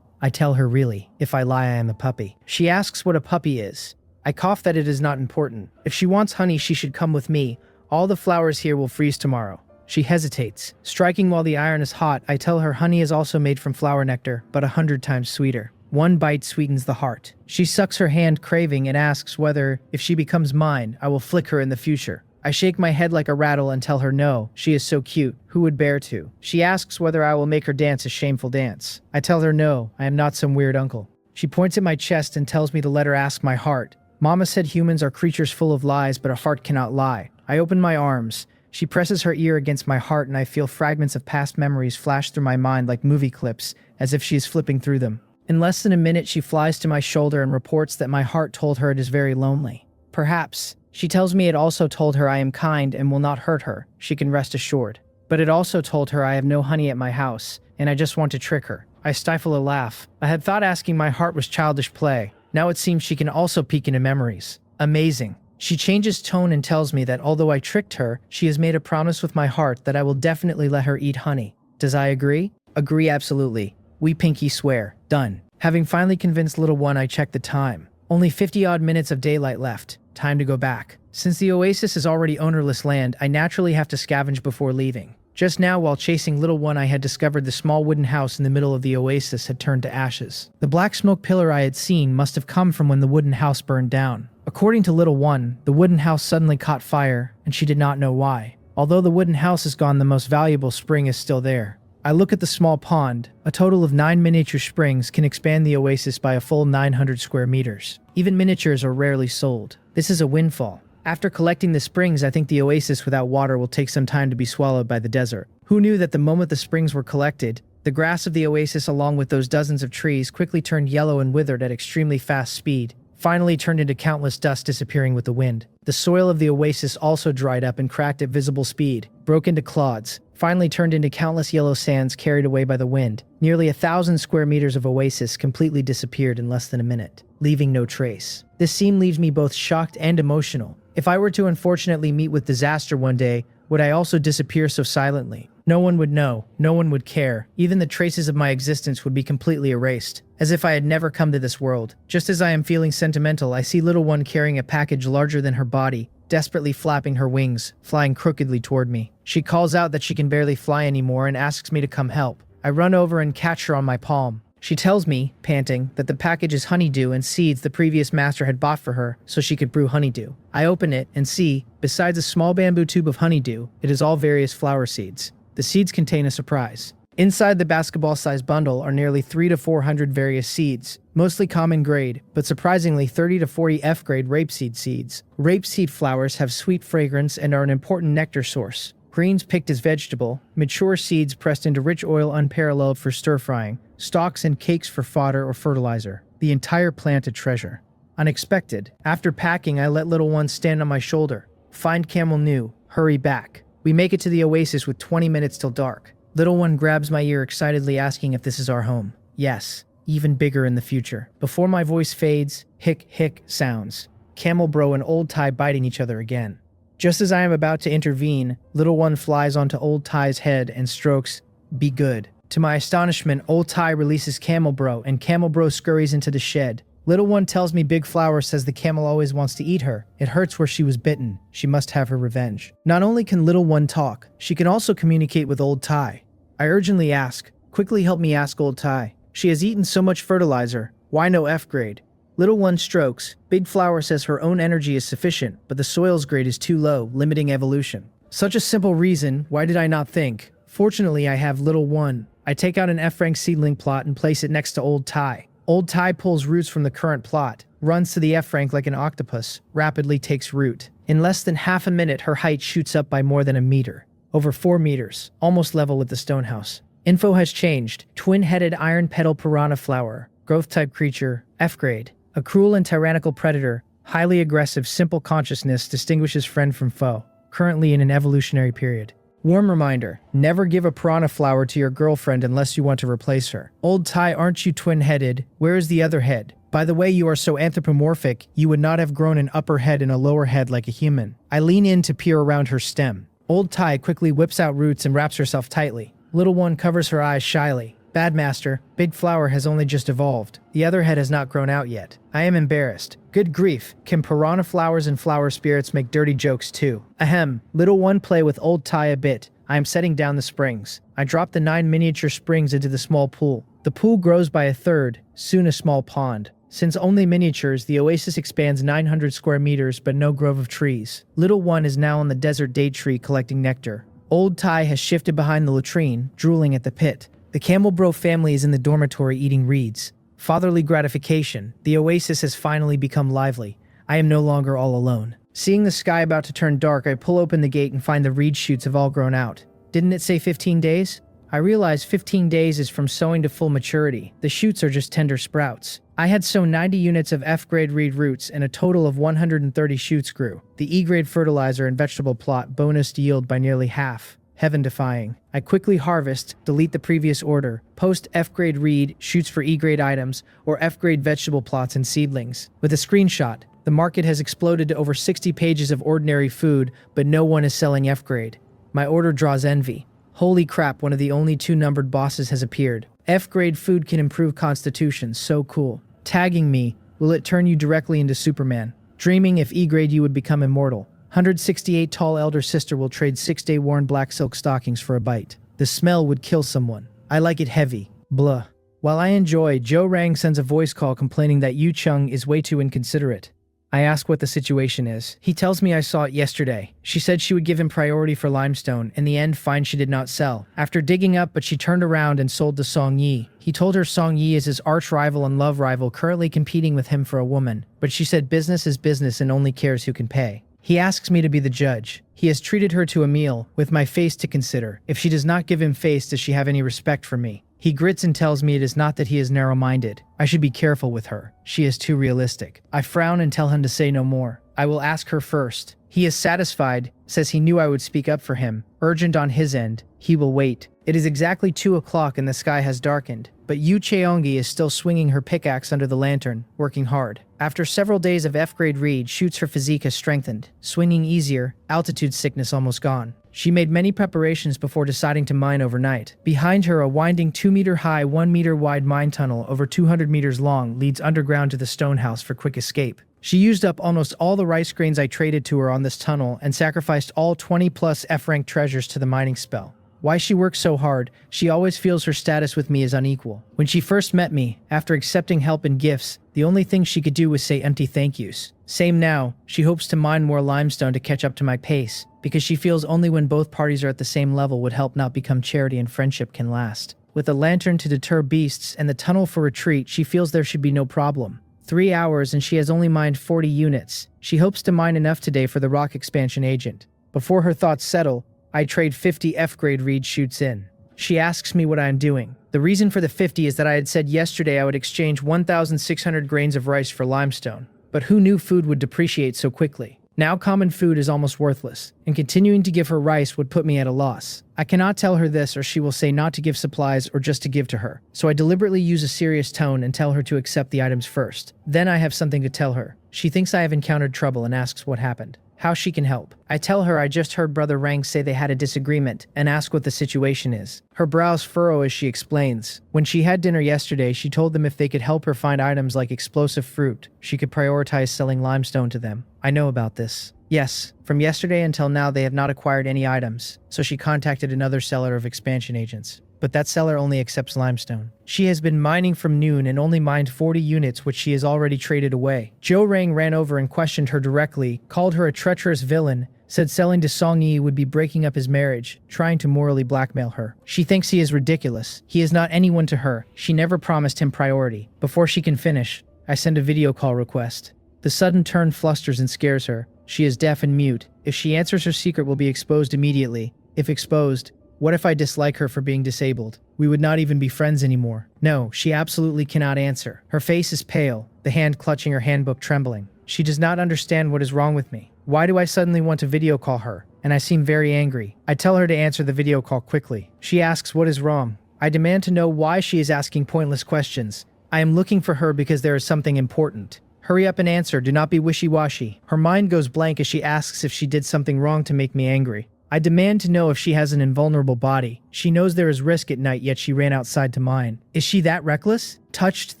I tell her really. If I lie, I am a puppy. She asks what a puppy is. I cough that it is not important. If she wants honey, she should come with me. All the flowers here will freeze tomorrow. She hesitates. Striking while the iron is hot, I tell her honey is also made from flower nectar, but 100 times sweeter. One bite sweetens the heart. She sucks her hand craving and asks whether, if she becomes mine, I will flick her in the future. I shake my head like a rattle and tell her no, she is so cute, who would bear to? She asks whether I will make her dance a shameful dance. I tell her no, I am not some weird uncle. She points at my chest and tells me to let her ask my heart. Mama said humans are creatures full of lies, but a heart cannot lie. I open my arms. She presses her ear against my heart and I feel fragments of past memories flash through my mind like movie clips, as if she is flipping through them. In less than a minute, she flies to my shoulder and reports that my heart told her it is very lonely. Perhaps. She tells me it also told her I am kind and will not hurt her. She can rest assured. But it also told her I have no honey at my house, and I just want to trick her. I stifle a laugh. I had thought asking my heart was childish play. Now it seems she can also peek into memories. Amazing. She changes tone and tells me that although I tricked her, she has made a promise with my heart that I will definitely let her eat honey. Does I agree? Agree absolutely. We pinky swear. Done. Having finally convinced little one, I check the time. Only 50-odd minutes of daylight left. Time to go back. Since the oasis is already ownerless land, I naturally have to scavenge before leaving. Just now, while chasing little one, I had discovered the small wooden house in the middle of the oasis had turned to ashes. The black smoke pillar I had seen must have come from when the wooden house burned down. According to little one, the wooden house suddenly caught fire, and she did not know why. Although the wooden house is gone, the most valuable spring is still there. I look at the small pond. A total of 9 miniature springs can expand the oasis by a full 900 square meters. Even miniatures are rarely sold. This is a windfall. After collecting the springs, I think the oasis without water will take some time to be swallowed by the desert. Who knew that the moment the springs were collected, the grass of the oasis along with those dozens of trees quickly turned yellow and withered at extremely fast speed, finally turned into countless dust disappearing with the wind. The soil of the oasis also dried up and cracked at visible speed, broke into clods, finally turned into countless yellow sands carried away by the wind. Nearly 1,000 square meters of oasis completely disappeared in less than a minute, leaving no trace. This scene leaves me both shocked and emotional. If I were to unfortunately meet with disaster one day, would I also disappear so silently? No one would know, no one would care. Even the traces of my existence would be completely erased, as if I had never come to this world. Just as I am feeling sentimental, I see little one carrying a package larger than her body, desperately flapping her wings, flying crookedly toward me. She calls out that she can barely fly anymore and asks me to come help. I run over and catch her on my palm. She tells me, panting, that the package is honeydew and seeds the previous master had bought for her so she could brew honeydew. I open it and see, besides a small bamboo tube of honeydew, it is all various flower seeds. The seeds contain a surprise. Inside the basketball-sized bundle are nearly 300 to 400 various seeds, mostly common grade, but surprisingly 30 to 40 F-grade rapeseed seeds. Rapeseed flowers have sweet fragrance and are an important nectar source. Greens picked as vegetable, mature seeds pressed into rich oil unparalleled for stir-frying, stalks and cakes for fodder or fertilizer. The entire plant a treasure. Unexpected. After packing, I let little one stand on my shoulder. Find camel new. Hurry back. We make it to the oasis with 20 minutes till dark. Little one grabs my ear excitedly asking if this is our home. Yes, even bigger in the future. Before my voice fades, hick hick sounds. Camel bro and old Thai biting each other again. Just as I am about to intervene, little one flies onto old Thai's head and strokes, "Be good." To my astonishment, old Thai releases Camel Bro and Camel Bro scurries into the shed. Little one tells me Big Flower says the camel always wants to eat her. It hurts where she was bitten. She must have her revenge. Not only can little one talk, she can also communicate with old Thai. I urgently ask, quickly help me ask old Thai. She has eaten so much fertilizer. Why no F grade? Little one strokes. Big Flower says her own energy is sufficient, but the soil's grade is too low, limiting evolution. Such a simple reason, why did I not think? Fortunately, I have little one. I take out an F-rank seedling plot and place it next to old Thai. Old Thai pulls roots from the current plot, runs to the F-rank like an octopus, rapidly takes root. In less than half a minute, her height shoots up by more than a meter. Over 4 meters, almost level with the stone house. Info has changed. Twin-headed iron petal piranha flower. Growth-type creature. F grade. A cruel and tyrannical predator. Highly aggressive, simple consciousness distinguishes friend from foe. Currently in an evolutionary period. Warm reminder, never give a piranha flower to your girlfriend unless you want to replace her. Old Ty, aren't you twin-headed? Where is the other head? By the way, you are so anthropomorphic, you would not have grown an upper head and a lower head like a human. I lean in to peer around her stem. Old Ty quickly whips out roots and wraps herself tightly. Little one covers her eyes shyly. Bad master, big flower has only just evolved. The other head has not grown out yet. I am embarrassed. Good grief, can piranha flowers and flower spirits make dirty jokes too? Ahem, little one, play with old Ty a bit. I am setting down the springs. I drop the 9 miniature springs into the small pool. The pool grows by a third, soon a small pond. Since only miniatures, the oasis expands 900 square meters but no grove of trees. Little one is now on the desert date tree collecting nectar. Old Ty has shifted behind the latrine, drooling at the pit. The Camel Bro family is in the dormitory eating reeds. Fatherly gratification, the oasis has finally become lively. I am no longer all alone. Seeing the sky about to turn dark, I pull open the gate and find the reed shoots have all grown out. Didn't it say 15 days? I realize 15 days is from sowing to full maturity. The shoots are just tender sprouts. I had sown 90 units of F-grade reed roots and a total of 130 shoots grew. The E-grade fertilizer and vegetable plot bonused yield by nearly half. Heaven-defying. I quickly harvest, delete the previous order, post F-grade reed, shoots for E-grade items, or F-grade vegetable plots and seedlings. With a screenshot, the market has exploded to over 60 pages of ordinary food, but no one is selling F-grade. My order draws envy. Holy crap, one of the only 2 numbered bosses has appeared. F-grade food can improve constitution, so cool. Tagging me, will it turn you directly into Superman? Dreaming if E-grade you would become immortal. 168 tall elder sister will trade 6-day worn black silk stockings for a bite. The smell would kill someone. I like it heavy. Blah. While I enjoy, Joe Rang sends a voice call complaining that Yu Chung is way too inconsiderate. I ask what the situation is. He tells me I saw it yesterday. She said she would give him priority for limestone. In the end, fine, she did not sell. After digging up, but she turned around and sold to Song Yi. He told her Song Yi is his arch rival and love rival, currently competing with him for a woman. But she said business is business and only cares who can pay. He asks me to be the judge. He has treated her to a meal, with my face to consider. If she does not give him face, does she have any respect for me? He grits and tells me it is not that he is narrow-minded. I should be careful with her. She is too realistic. I frown and tell him to say no more. I will ask her first. He is satisfied, says he knew I would speak up for him. Urgent on his end. He will wait. It is exactly 2 o'clock and the sky has darkened. But Yu Cheongi is still swinging her pickaxe under the lantern, working hard. After several days of F-grade read, shoots her physique has strengthened. Swinging easier, altitude sickness almost gone. She made many preparations before deciding to mine overnight. Behind her, a winding 2-meter-high, 1-meter-wide mine tunnel over 200 meters long leads underground to the stone house for quick escape. She used up almost all the rice grains I traded to her on this tunnel and sacrificed all 20-plus F-rank treasures to the mining spell. Why she works so hard, she always feels her status with me is unequal. When she first met me, after accepting help and gifts, the only thing she could do was say empty thank yous. Same now, she hopes to mine more limestone to catch up to my pace, because she feels only when both parties are at the same level would help not become charity and friendship can last. With a lantern to deter beasts and the tunnel for retreat, she feels there should be no problem. 3 hours and she has only mined 40 units. She hopes to mine enough today for the rock expansion agent. Before her thoughts settle, I trade 50 F-grade reed shoots in. She asks me what I am doing. The reason for the 50 is that I had said yesterday I would exchange 1,600 grains of rice for limestone. But who knew food would depreciate so quickly? Now common food is almost worthless, and continuing to give her rice would put me at a loss. I cannot tell her this or she will say not to give supplies or just to give to her. So I deliberately use a serious tone and tell her to accept the items first. Then I have something to tell her. She thinks I have encountered trouble and asks what happened. How she can help. I tell her I just heard Brother Rang say they had a disagreement and ask what the situation is. Her brows furrow as she explains. When she had dinner yesterday, she told them if they could help her find items like explosive fruit, she could prioritize selling limestone to them. I know about this. Yes, from yesterday until now they have not acquired any items, so she contacted another seller of expansion agents. But that seller only accepts limestone. She has been mining from noon and only mined 40 units, which she has already traded away. Joe Rang ran over and questioned her directly, called her a treacherous villain, said selling to Song Yi would be breaking up his marriage, trying to morally blackmail her. She thinks he is ridiculous. He is not anyone to her. She never promised him priority. Before she can finish, I send a video call request. The sudden turn flusters and scares her. She is deaf and mute. If she answers, her secret will be exposed immediately. If exposed, what if I dislike her for being disabled? We would not even be friends anymore. No, she absolutely cannot answer. Her face is pale, the hand clutching her handbook trembling. She does not understand what is wrong with me. Why do I suddenly want to video call her? And I seem very angry. I tell her to answer the video call quickly. She asks what is wrong. I demand to know why she is asking pointless questions. I am looking for her because there is something important. Hurry up and answer, do not be wishy-washy. Her mind goes blank as she asks if she did something wrong to make me angry. I demand to know if she has an invulnerable body. She knows there is risk at night, yet she ran outside to mine. Is she that reckless? Touched,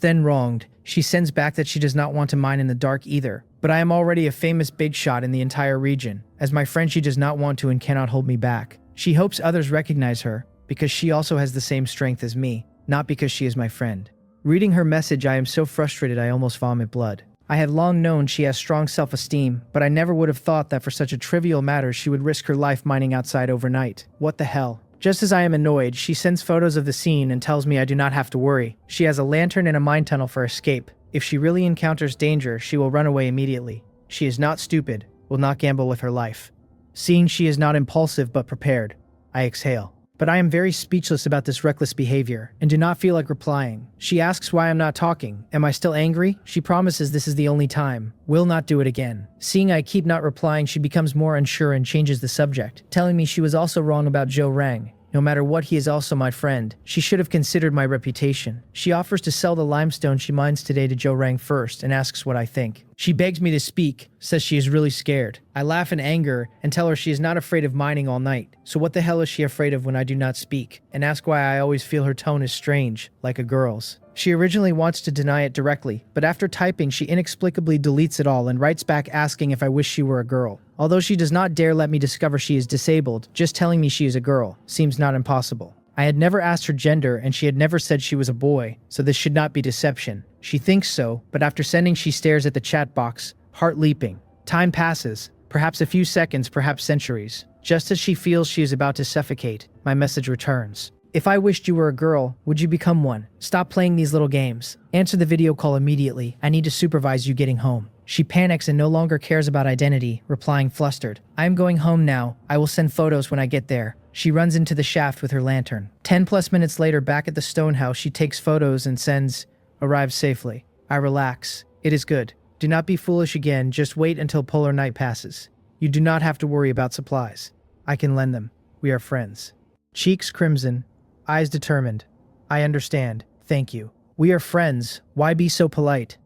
then wronged. She sends back that she does not want to mine in the dark either. But I am already a famous big shot in the entire region. As my friend, she does not want to and cannot hold me back. She hopes others recognize her, because she also has the same strength as me, not because she is my friend. Reading her message, I am so frustrated I almost vomit blood. I had long known she has strong self-esteem, but I never would have thought that for such a trivial matter she would risk her life mining outside overnight. What the hell? Just as I am annoyed, she sends photos of the scene and tells me I do not have to worry. She has a lantern and a mine tunnel for escape. If she really encounters danger, she will run away immediately. She is not stupid, will not gamble with her life. Seeing she is not impulsive but prepared, I exhale. But I am very speechless about this reckless behavior, and do not feel like replying. She asks why I'm not talking. Am I still angry? She promises this is the only time. Will not do it again. Seeing I keep not replying, she becomes more unsure and changes the subject, telling me she was also wrong about Joe Rang. No matter what, he is also my friend. She should have considered my reputation. She offers to sell the limestone she mines today to Joe Rang first and asks what I think. She begs me to speak, says she is really scared. I laugh in anger and tell her she is not afraid of mining all night. So what the hell is she afraid of when I do not speak? And ask why I always feel her tone is strange, like a girl's. She originally wants to deny it directly, but after typing she inexplicably deletes it all and writes back asking if I wish she were a girl. Although she does not dare let me discover she is disabled, just telling me she is a girl seems not impossible. I had never asked her gender and she had never said she was a boy, so this should not be deception. She thinks so, but after sending she stares at the chat box, heart leaping. Time passes, perhaps a few seconds, perhaps centuries. Just as she feels she is about to suffocate, my message returns. If I wished you were a girl, would you become one? Stop playing these little games. Answer the video call immediately. I need to supervise you getting home. She panics and no longer cares about identity, replying flustered. I am going home now. I will send photos when I get there. She runs into the shaft with her lantern. 10+ minutes later, back at the stone house, she takes photos and sends, arrives safely. I relax. It is good. Do not be foolish again. Just wait until polar night passes. You do not have to worry about supplies. I can lend them. We are friends. Cheeks crimson. Eyes determined. I understand. Thank you. We are friends. Why be so polite?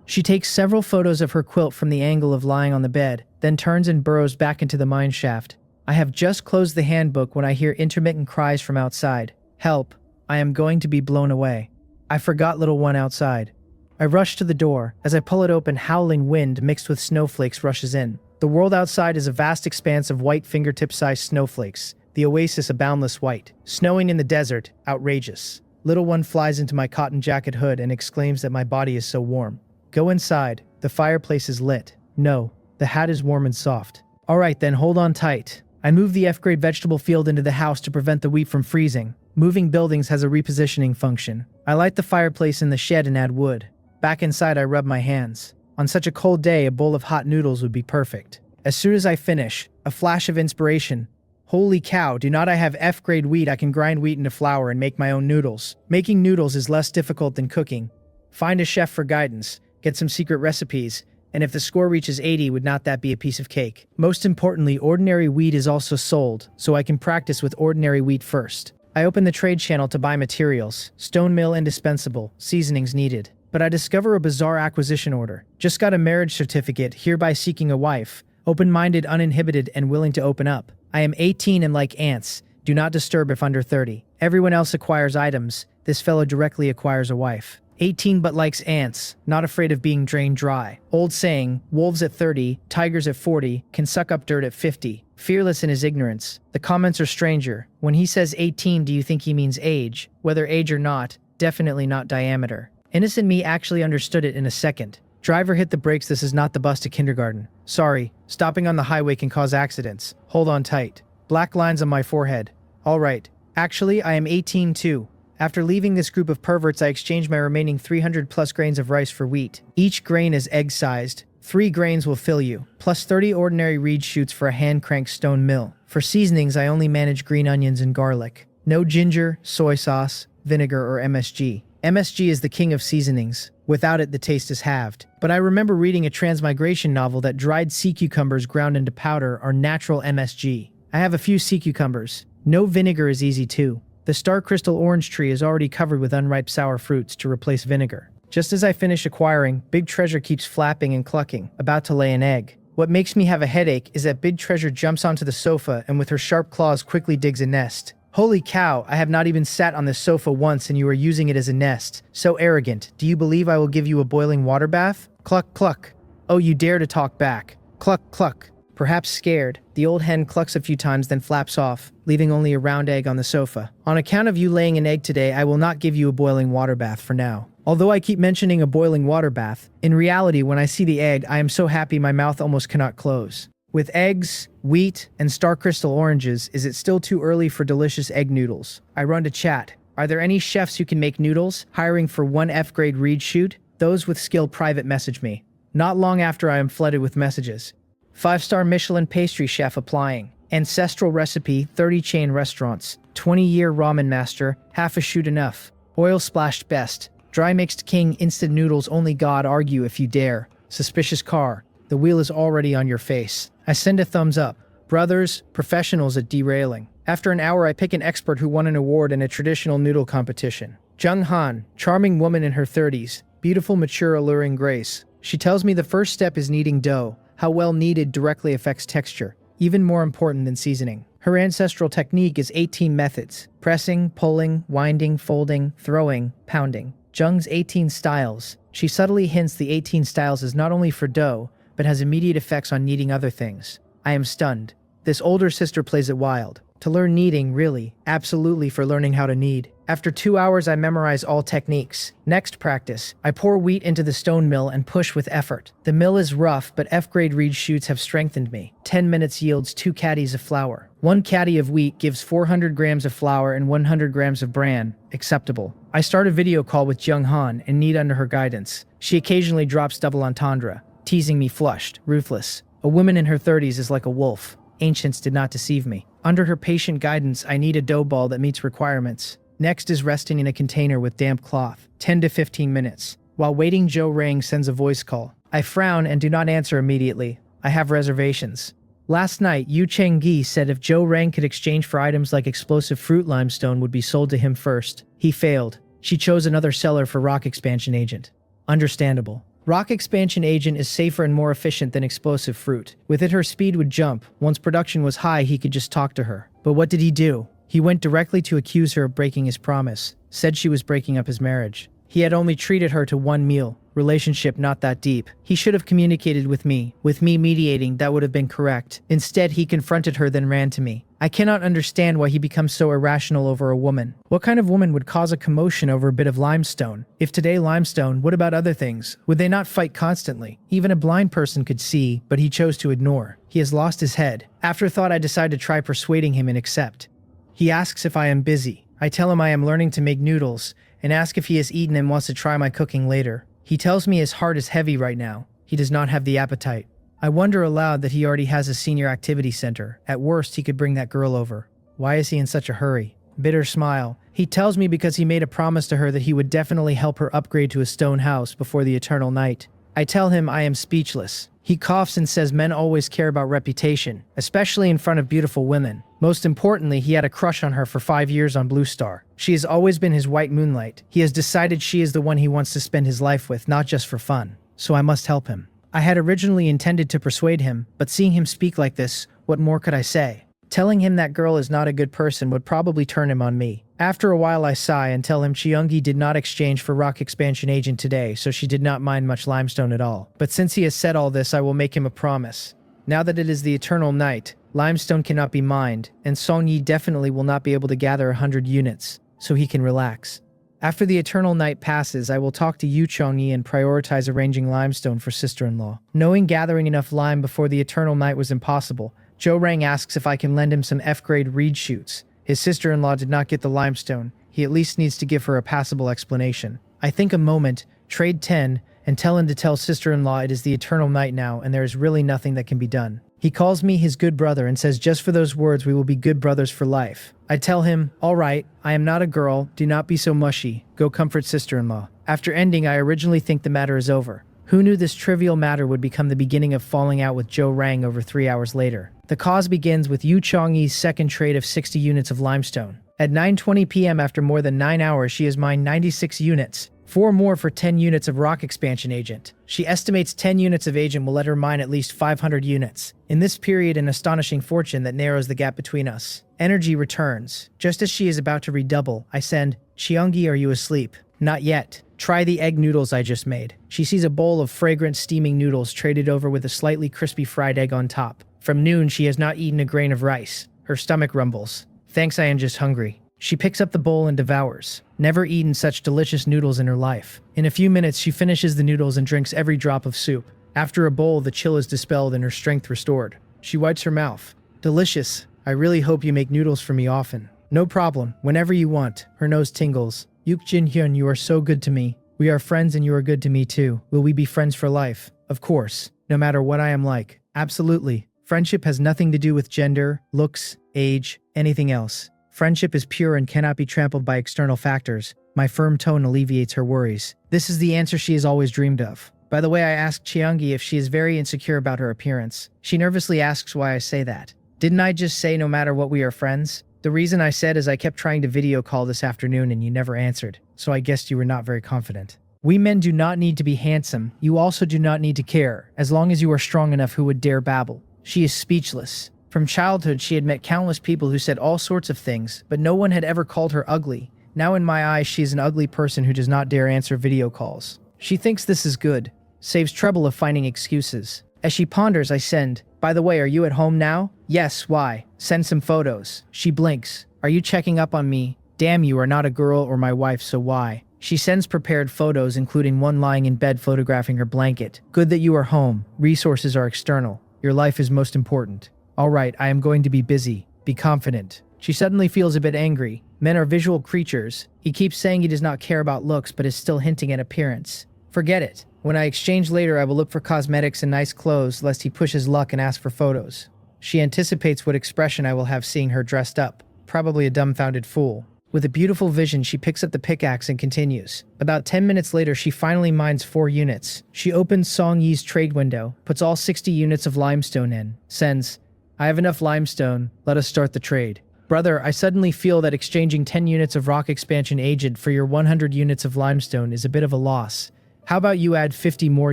She takes several photos of her quilt from the angle of lying on the bed, then turns and burrows back into the mine shaft. I have just closed the handbook when I hear intermittent cries from outside. Help. I am going to be blown away. I forgot little one outside. I rush to the door. As I pull it open, howling wind mixed with snowflakes rushes in. The world outside is a vast expanse of white fingertip-sized snowflakes. The oasis a boundless white. Snowing in the desert, outrageous. Little one flies into my cotton jacket hood and exclaims that my body is so warm. Go inside. The fireplace is lit. No, the hat is warm and soft. Alright then, hold on tight. I move the F-grade vegetable field into the house to prevent the wheat from freezing. Moving buildings has a repositioning function. I light the fireplace in the shed and add wood. Back inside, I rub my hands. On such a cold day, a bowl of hot noodles would be perfect. As soon as I finish, a flash of inspiration. Holy cow, do not I have F-grade wheat? I can grind wheat into flour and make my own noodles. Making noodles is less difficult than cooking. Find a chef for guidance, get some secret recipes, and if the score reaches 80, would not that be a piece of cake? Most importantly, ordinary wheat is also sold, so I can practice with ordinary wheat first. I open the trade channel to buy materials. Stone mill indispensable, seasonings needed. But I discover a bizarre acquisition order. Just got a marriage certificate, hereby seeking a wife. Open-minded, uninhibited, and willing to open up. I am 18 and like ants. Do not disturb if under 30. Everyone else acquires items. This fellow directly acquires a wife. 18 but likes ants. Not afraid of being drained dry. Old saying, wolves at 30, tigers at 40, can suck up dirt at 50. Fearless in his ignorance. The comments are stranger. When he says 18, do you think he means age? Whether age or not, definitely not diameter. Innocent me actually understood it in a second. Driver, hit the brakes. This is not the bus to kindergarten. Sorry, stopping on the highway can cause accidents. Hold on tight. Black lines on my forehead. All right. Actually, I am 18 too. After leaving this group of perverts, I exchange my remaining 300+ grains of rice for wheat. Each grain is egg-sized, 3 grains will fill you, plus 30 ordinary reed shoots for a hand-cranked stone mill. For seasonings, I only manage green onions and garlic. No ginger, soy sauce, vinegar, or MSG. MSG is the king of seasonings. Without it, the taste is halved. But I remember reading a transmigration novel that dried sea cucumbers ground into powder are natural MSG. I have a few sea cucumbers. No vinegar is easy too. The star crystal orange tree is already covered with unripe sour fruits to replace vinegar. Just as I finish acquiring, Big Treasure keeps flapping and clucking, about to lay an egg. What makes me have a headache is that Big Treasure jumps onto the sofa and with her sharp claws quickly digs a nest. Holy cow, I have not even sat on this sofa once and you are using it as a nest. So arrogant. Do you believe I will give you a boiling water bath? Cluck, cluck. Oh, you dare to talk back. Cluck, cluck. Perhaps scared, the old hen clucks a few times then flaps off, leaving only a round egg on the sofa. On account of you laying an egg today, I will not give you a boiling water bath for now. Although I keep mentioning a boiling water bath, in reality when I see the egg, I am so happy my mouth almost cannot close. With eggs, wheat, and star crystal oranges, is it still too early for delicious egg noodles? I run to chat. Are there any chefs who can make noodles? Hiring for 1 F-grade reed shoot? Those with skill private message me. Not long after I am flooded with messages. 5-star Michelin pastry chef applying. Ancestral recipe, 30 chain restaurants. 20-year ramen master, half a shoot enough. Oil splashed best. Dry mixed king instant noodles only God argue if you dare. Suspicious car. The wheel is already on your face. I send a thumbs up. Brothers, professionals at derailing. After an hour I pick an expert who won an award in a traditional noodle competition. Jung Han, charming woman in her 30s. Beautiful, mature, alluring grace. She tells me the first step is kneading dough. How well kneaded directly affects texture. Even more important than seasoning. Her ancestral technique is 18 methods. Pressing, pulling, winding, folding, throwing, pounding. Jung's 18 styles. She subtly hints the 18 styles is not only for dough, but has immediate effects on kneading other things. I am stunned. This older sister plays it wild. To learn kneading, really, absolutely for learning how to knead. After 2 hours I memorize all techniques. Next practice, I pour wheat into the stone mill and push with effort. The mill is rough, but F-grade reed shoots have strengthened me. 10 minutes yields 2 caddies of flour. 1 caddy of wheat gives 400 grams of flour and 100 grams of bran. Acceptable. I start a video call with Jung Han and knead under her guidance. She occasionally drops double entendre, teasing me flushed, ruthless. A woman in her 30s is like a wolf. Ancients did not deceive me. Under her patient guidance, I knead a dough ball that meets requirements. Next is resting in a container with damp cloth. 10 to 15 minutes. While waiting, Joe Rang sends a voice call. I frown and do not answer immediately. I have reservations. Last night, Yu Cheng-gi said if Joe Rang could exchange for items like explosive fruit limestone would be sold to him first. He failed. She chose another seller for rock expansion agent. Understandable. Rock expansion agent is safer and more efficient than explosive fruit. With it, her speed would jump. Once production was high, he could just talk to her. But what did he do? He went directly to accuse her of breaking his promise. Said she was breaking up his marriage. He had only treated her to 1 meal. Relationship not that deep. He should have communicated with me. With me mediating, that would have been correct. Instead, he confronted her then ran to me. I cannot understand why he becomes so irrational over a woman. What kind of woman would cause a commotion over a bit of limestone? If today limestone, what about other things? Would they not fight constantly? Even a blind person could see, but he chose to ignore. He has lost his head. Afterthought, I decide to try persuading him and accept. He asks if I am busy. I tell him I am learning to make noodles, and ask if he has eaten and wants to try my cooking later. He tells me his heart is heavy right now. He does not have the appetite. I wonder aloud that he already has a senior activity center. At worst, he could bring that girl over. Why is he in such a hurry? Bitter smile. He tells me because he made a promise to her that he would definitely help her upgrade to a stone house before the eternal night. I tell him I am speechless. He coughs and says men always care about reputation, especially in front of beautiful women. Most importantly, he had a crush on her for 5 years on Blue Star. She has always been his white moonlight. He has decided she is the one he wants to spend his life with, not just for fun. So I must help him. I had originally intended to persuade him, but seeing him speak like this, what more could I say? Telling him that girl is not a good person would probably turn him on me. After a while I sigh and tell him Cheongi did not exchange for rock expansion agent today, so she did not mind much limestone at all. But since he has said all this, I will make him a promise. Now that it is the eternal night, limestone cannot be mined, and Song Yi definitely will not be able to gather 100 units, so he can relax. After the eternal night passes, I will talk to Yu Chongyi and prioritize arranging limestone for sister-in-law. Knowing gathering enough lime before the eternal night was impossible, Joe Rang asks if I can lend him some F-grade reed shoots. His sister-in-law did not get the limestone. He at least needs to give her a passable explanation. I think a moment, trade 10, and tell him to tell sister-in-law it is the eternal night now and there is really nothing that can be done. He calls me his good brother and says just for those words we will be good brothers for life. I tell him, all right, I am not a girl, do not be so mushy, go comfort sister-in-law. After ending, I originally think the matter is over. Who knew this trivial matter would become the beginning of falling out with Joe Rang over 3 hours later? The cause begins with Yu Changyi's second trade of 60 units of limestone. At 9:20 p.m. after more than 9 hours, she has mined 96 units. 4 more for 10 units of rock expansion agent. She estimates 10 units of agent will let her mine at least 500 units. In this period, an astonishing fortune that narrows the gap between us. Energy returns. Just as she is about to redouble, I send, Xiangyi, are you asleep? Not yet. Try the egg noodles I just made. She sees a bowl of fragrant steaming noodles traded over with a slightly crispy fried egg on top. From noon, she has not eaten a grain of rice. Her stomach rumbles. Thanks, I am just hungry. She picks up the bowl and devours. Never eaten such delicious noodles in her life. In a few minutes, she finishes the noodles and drinks every drop of soup. After a bowl, the chill is dispelled and her strength restored. She wipes her mouth. Delicious. I really hope you make noodles for me often. No problem. Whenever you want. Her nose tingles. Yuk Jin Hyun, you are so good to me. We are friends and you are good to me too. Will we be friends for life? Of course. No matter what I am like. Absolutely. Friendship has nothing to do with gender, looks, age, anything else. Friendship is pure and cannot be trampled by external factors. My firm tone alleviates her worries. This is the answer she has always dreamed of. By the way, I asked Chiangyi if she is very insecure about her appearance. She nervously asks why I say that. Didn't I just say no matter what we are friends? The reason I said is I kept trying to video call this afternoon and you never answered, so I guessed you were not very confident. We men do not need to be handsome. You also do not need to care, as long as you are strong enough. Who would dare babble? She is speechless. From childhood, she had met countless people who said all sorts of things, but no one had ever called her ugly. Now in my eyes, she is an ugly person who does not dare answer video calls. She thinks this is good. Saves trouble of finding excuses. As she ponders, I send, by the way, are you at home now? Yes, why? Send some photos. She blinks. Are you checking up on me? Damn, you are not a girl or my wife, so why? She sends prepared photos, including one lying in bed photographing her blanket. Good that you are home. Resources are external. Your life is most important. All right, I am going to be busy. Be confident. She suddenly feels a bit angry. Men are visual creatures. He keeps saying he does not care about looks, but is still hinting at appearance. Forget it. When I exchange later, I will look for cosmetics and nice clothes, lest he pushes luck and asks for photos. She anticipates what expression I will have seeing her dressed up. Probably a dumbfounded fool. With a beautiful vision, she picks up the pickaxe and continues. About 10 minutes later, she finally mines 4 units. She opens Song Yi's trade window, puts all 60 units of limestone in, sends, I have enough limestone, let us start the trade. Brother, I suddenly feel that exchanging 10 units of rock expansion agent for your 100 units of limestone is a bit of a loss. How about you add 50 more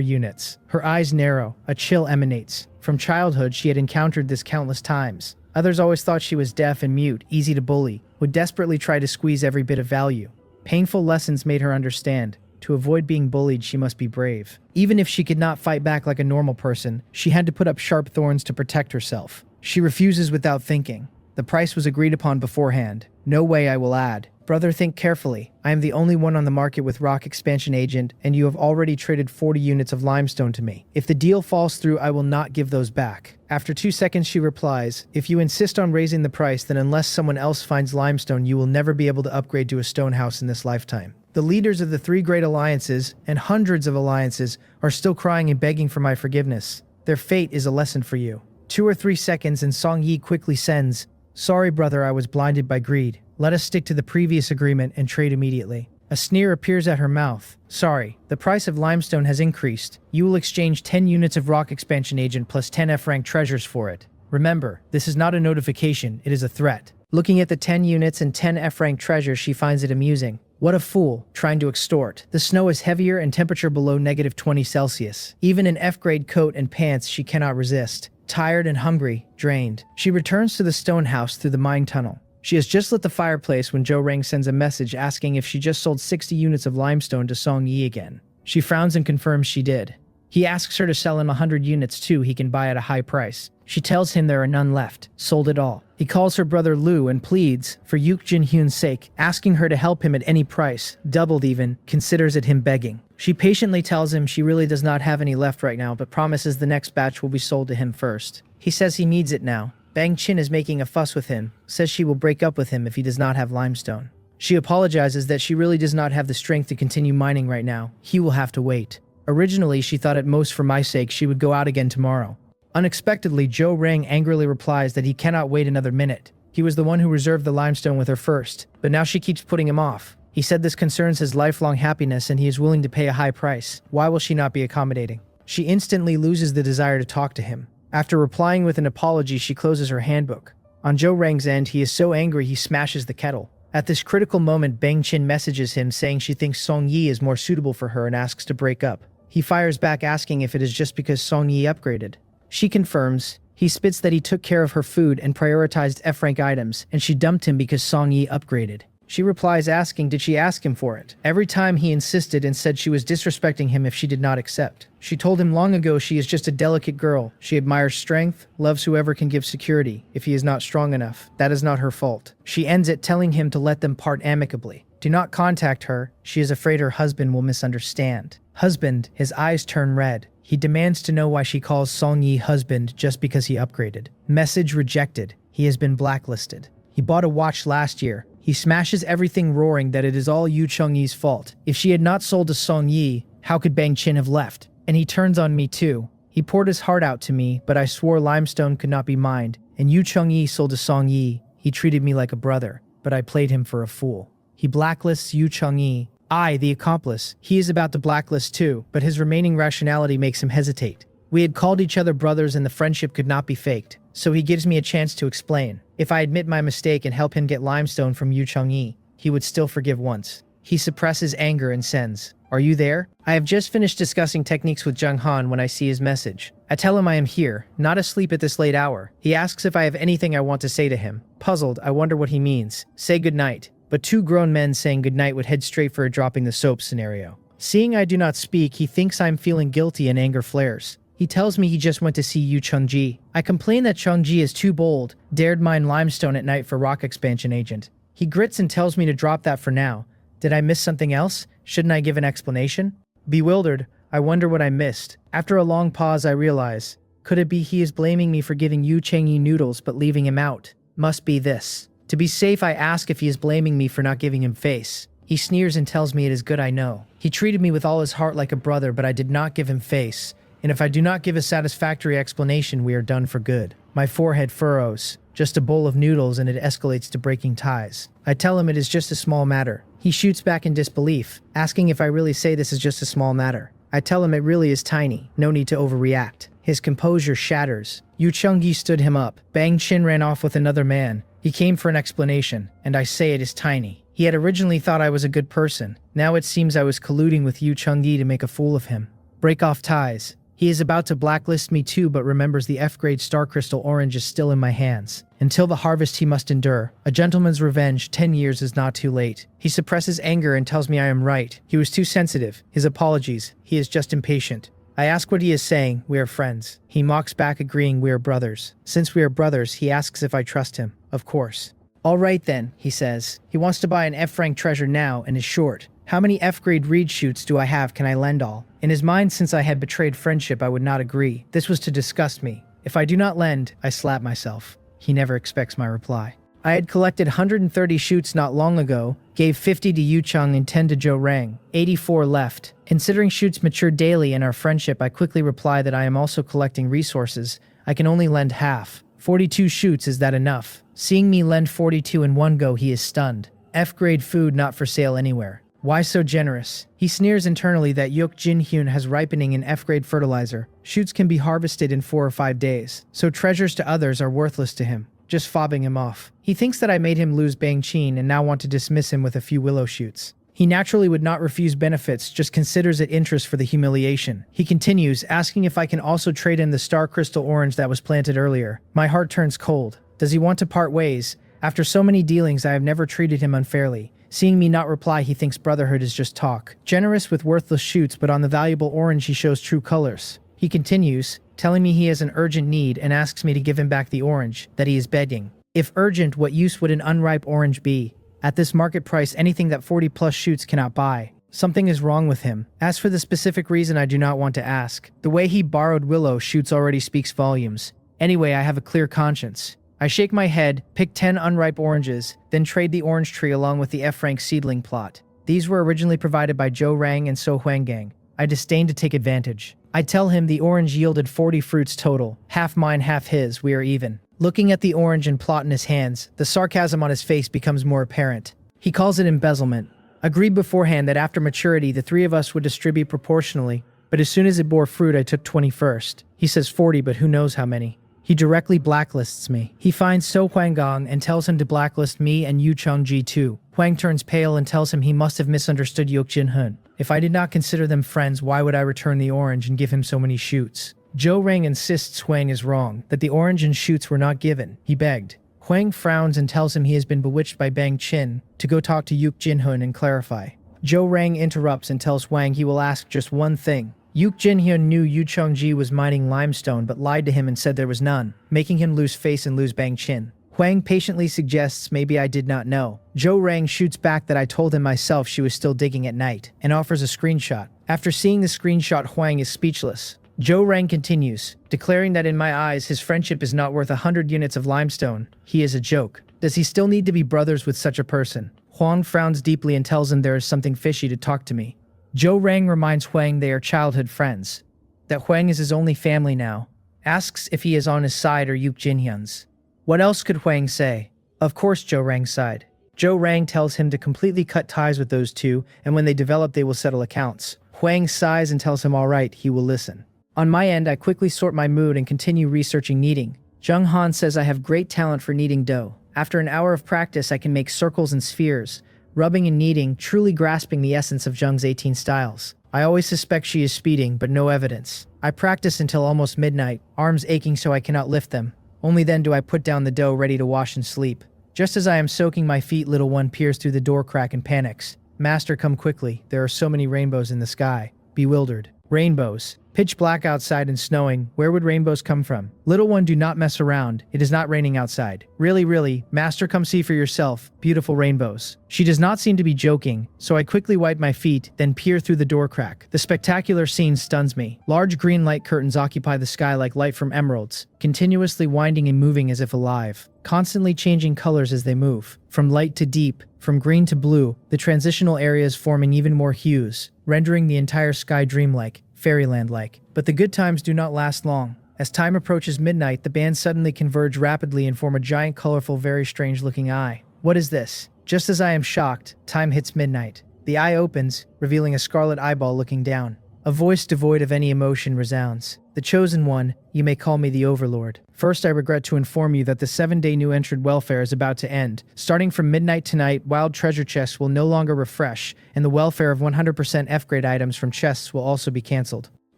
units? Her eyes narrow, a chill emanates. From childhood, she had encountered this countless times. Others always thought she was deaf and mute, easy to bully, would desperately try to squeeze every bit of value. Painful lessons made her understand. To avoid being bullied, she must be brave. Even if she could not fight back like a normal person, she had to put up sharp thorns to protect herself. She refuses without thinking. The price was agreed upon beforehand. No way, I will add. Brother, think carefully. I am the only one on the market with rock expansion agent, and you have already traded 40 units of limestone to me. If the deal falls through, I will not give those back. After 2 seconds, she replies, if you insist on raising the price, then unless someone else finds limestone, you will never be able to upgrade to a stone house in this lifetime. The leaders of the 3 great alliances, and hundreds of alliances, are still crying and begging for my forgiveness. Their fate is a lesson for you. 2 or 3 seconds and Song Yi quickly sends, sorry brother, I was blinded by greed. Let us stick to the previous agreement and trade immediately. A sneer appears at her mouth. Sorry, the price of limestone has increased. You will exchange 10 units of rock expansion agent plus 10 F-rank treasures for it. Remember, this is not a notification, it is a threat. Looking at the 10 units and 10 F-rank treasures, she finds it amusing. What a fool, trying to extort. The snow is heavier and temperature below -20 Celsius. Even in F-grade coat and pants, she cannot resist. Tired and hungry, drained, she returns to the stone house through the mine tunnel. She has just lit the fireplace when Joe Rang sends a message asking if she just sold 60 units of limestone to Song Yi again. She frowns and confirms she did. He asks her to sell him 100 units too he can buy at a high price. She tells him there are none left, sold it all. He calls her brother Lu and pleads, for Yuk Jin Hyun's sake, asking her to help him at any price, doubled even, considers it him begging. She patiently tells him she really does not have any left right now, but promises the next batch will be sold to him first. He says he needs it now. Bang Chin is making a fuss with him, says she will break up with him if he does not have limestone. She apologizes that she really does not have the strength to continue mining right now. He will have to wait. Originally, she thought at most for my sake she would go out again tomorrow. Unexpectedly, Zhou Rang angrily replies that he cannot wait another minute. He was the one who reserved the limestone with her first, but now she keeps putting him off. He said this concerns his lifelong happiness and he is willing to pay a high price. Why will she not be accommodating? She instantly loses the desire to talk to him. After replying with an apology, she closes her handbook. On Zhou Rang's end, he is so angry he smashes the kettle. At this critical moment, Bang Qin messages him saying she thinks Song Yi is more suitable for her and asks to break up. He fires back asking if it is just because Song Yi upgraded. She confirms. He spits that he took care of her food and prioritized F-rank items, and she dumped him because Song Yi upgraded. She replies asking did she ask him for it. Every time he insisted and said she was disrespecting him if she did not accept. She told him long ago she is just a delicate girl. She admires strength, loves whoever can give security. If he is not strong enough, that is not her fault. She ends it telling him to let them part amicably. Do not contact her. She is afraid her husband will misunderstand. Husband, his eyes turn red. He demands to know why she calls Song Yi husband just because he upgraded. Message rejected. He has been blacklisted. He bought a watch last year. He smashes everything roaring that it is all Yu Chengyi's fault. If she had not sold to Song Yi, how could Bang Qin have left? And he turns on me too. He poured his heart out to me, but I swore limestone could not be mined. And Yu Chengyi sold to Song Yi. He treated me like a brother, but I played him for a fool. He blacklists Yu Chengyi. I, the accomplice. He is about to blacklist too, but his remaining rationality makes him hesitate. We had called each other brothers and the friendship could not be faked, so he gives me a chance to explain. If I admit my mistake and help him get limestone from Yu Chengyi, he would still forgive once. He suppresses anger and sends, "Are you there?" I have just finished discussing techniques with Zheng Han when I see his message. I tell him I am here, not asleep at this late hour. He asks if I have anything I want to say to him. Puzzled, I wonder what he means. Say goodnight. But two grown men saying goodnight would head straight for a dropping the soap scenario. Seeing I do not speak, he thinks I'm feeling guilty and anger flares. He tells me he just went to see Yu Chengji. I complain that Chengji is too bold, dared mine limestone at night for rock expansion agent. He grits and tells me to drop that for now. Did I miss something else? Shouldn't I give an explanation? Bewildered, I wonder what I missed. After a long pause, I realize. Could it be he is blaming me for giving Yu Chengyi noodles but leaving him out? Must be this. To be safe, I ask if he is blaming me for not giving him face. He sneers and tells me it is good I know. He treated me with all his heart like a brother, but I did not give him face. And if I do not give a satisfactory explanation, we are done for good. My forehead furrows. Just a bowl of noodles and it escalates to breaking ties. I tell him it is just a small matter. He shoots back in disbelief, asking if I really say this is just a small matter. I tell him it really is tiny, no need to overreact. His composure shatters. Yu Chengyi stood him up. Bang Qin ran off with another man. He came for an explanation, and I say it is tiny. He had originally thought I was a good person. Now it seems I was colluding with Yu Chengyi to make a fool of him. Break off ties. He is about to blacklist me too, but remembers the F-grade star crystal orange is still in my hands. Until the harvest he must endure. A gentleman's revenge, 10 years is not too late. He suppresses anger and tells me I am right. He was too sensitive. His apologies. He is just impatient. I ask what he is saying. We are friends. He mocks back, agreeing we are brothers. Since we are brothers, he asks if I trust him. Of course. All right then, he says. He wants to buy an F-rank treasure now and is short. How many F-grade reed shoots do I have? Can I lend all? In his mind, since I had betrayed friendship, I would not agree. This was to disgust me. If I do not lend, I slap myself. He never expects my reply. I had collected 130 shoots not long ago, gave 50 to Yu Cheng and 10 to Zhou Rang. 84 left. Considering shoots mature daily in our friendship, I quickly reply that I am also collecting resources. I can only lend half. 42 shoots, is that enough? Seeing me lend 42 in one go, he is stunned. F-grade food not for sale anywhere. Why so generous? He sneers internally that Yok Jin Hyun has ripening in F-grade fertilizer. Shoots can be harvested in 4 or 5 days, so treasures to others are worthless to him. Just fobbing him off. He thinks that I made him lose Bang Qin and now want to dismiss him with a few willow shoots. He naturally would not refuse benefits, just considers it interest for the humiliation. He continues, asking if I can also trade in the star crystal orange that was planted earlier. My heart turns cold. Does he want to part ways? After so many dealings, I have never treated him unfairly. Seeing me not reply, he thinks brotherhood is just talk. Generous with worthless shoots, but on the valuable orange he shows true colors. He continues, telling me he has an urgent need and asks me to give him back the orange, that he is begging. If urgent, what use would an unripe orange be? At this market price, anything that 40 plus shoots cannot buy. Something is wrong with him. As for the specific reason, I do not want to ask. The way he borrowed willow shoots already speaks volumes. Anyway, I have a clear conscience. I shake my head, pick 10 unripe oranges, then trade the orange tree along with the F-rank seedling plot. These were originally provided by Zhou Rang and So Huanggang. I disdain to take advantage. I tell him the orange yielded 40 fruits total. Half mine, half his, we are even. Looking at the orange and plot in his hands, the sarcasm on his face becomes more apparent. He calls it embezzlement. Agreed beforehand that after maturity the three of us would distribute proportionally, but as soon as it bore fruit I took 21st. He says 40, but who knows how many. He directly blacklists me. He finds So Huanggong and tells him to blacklist me and Yu Chongji too. Huang turns pale and tells him he must have misunderstood Yok Jin-hun. If I did not consider them friends, why would I return the orange and give him so many shoots? Zhou Reng insists Huang is wrong, that the orange and shoots were not given. He begged. Huang frowns and tells him he has been bewitched by Bang Qin to go talk to Yuk Jin-hun and clarify. Zhou Reng interrupts and tells Huang he will ask just one thing. Yuk Jin-hyun knew Yu Chongji was mining limestone but lied to him and said there was none, making him lose face and lose Bang Qin. Huang patiently suggests maybe I did not know. Zhou Reng shoots back that I told him myself she was still digging at night, and offers a screenshot. After seeing the screenshot, Huang is speechless. Zhou Reng continues, declaring that in my eyes his friendship is not worth 100 units of limestone. He is a joke. Does he still need to be brothers with such a person? Huang frowns deeply and tells him there is something fishy to talk to me. Zhou Reng reminds Huang they are childhood friends, that Huang is his only family now, asks if he is on his side or Yuk Jin-hyun's. What else could Huang say? Of course Zhou Reng sighed. Zhou Reng tells him to completely cut ties with those two, and when they develop they will settle accounts. Huang sighs and tells him all right, he will listen. On my end, I quickly sort my mood and continue researching kneading. Zheng Han says I have great talent for kneading dough. After an hour of practice I can make circles and spheres, rubbing and kneading, truly grasping the essence of Zheng's 18 styles. I always suspect she is speeding, but no evidence. I practice until almost midnight, arms aching so I cannot lift them. Only then do I put down the dough ready to wash and sleep. Just as I am soaking my feet, little one peers through the door crack and panics. Master, come quickly, there are so many rainbows in the sky. Bewildered. Rainbows. Pitch black outside and snowing, where would rainbows come from? Little one, do not mess around, it is not raining outside. Really, master, come see for yourself, beautiful rainbows. She does not seem to be joking, so I quickly wipe my feet, then peer through the door crack. The spectacular scene stuns me. Large green light curtains occupy the sky like light from emeralds, continuously winding and moving as if alive, constantly changing colors as they move. From light to deep, from green to blue, the transitional areas forming even more hues, rendering the entire sky dreamlike, fairyland-like. But the good times do not last long. As time approaches midnight, the bands suddenly converge rapidly and form a giant, colorful, very strange-looking eye. What is this? Just as I am shocked, time hits midnight. The eye opens, revealing a scarlet eyeball looking down. A voice devoid of any emotion resounds. The chosen one, you may call me the Overlord. First, I regret to inform you that the 7-day new entrant welfare is about to end. Starting from midnight tonight, wild treasure chests will no longer refresh, and the welfare of 100% F-grade items from chests will also be cancelled.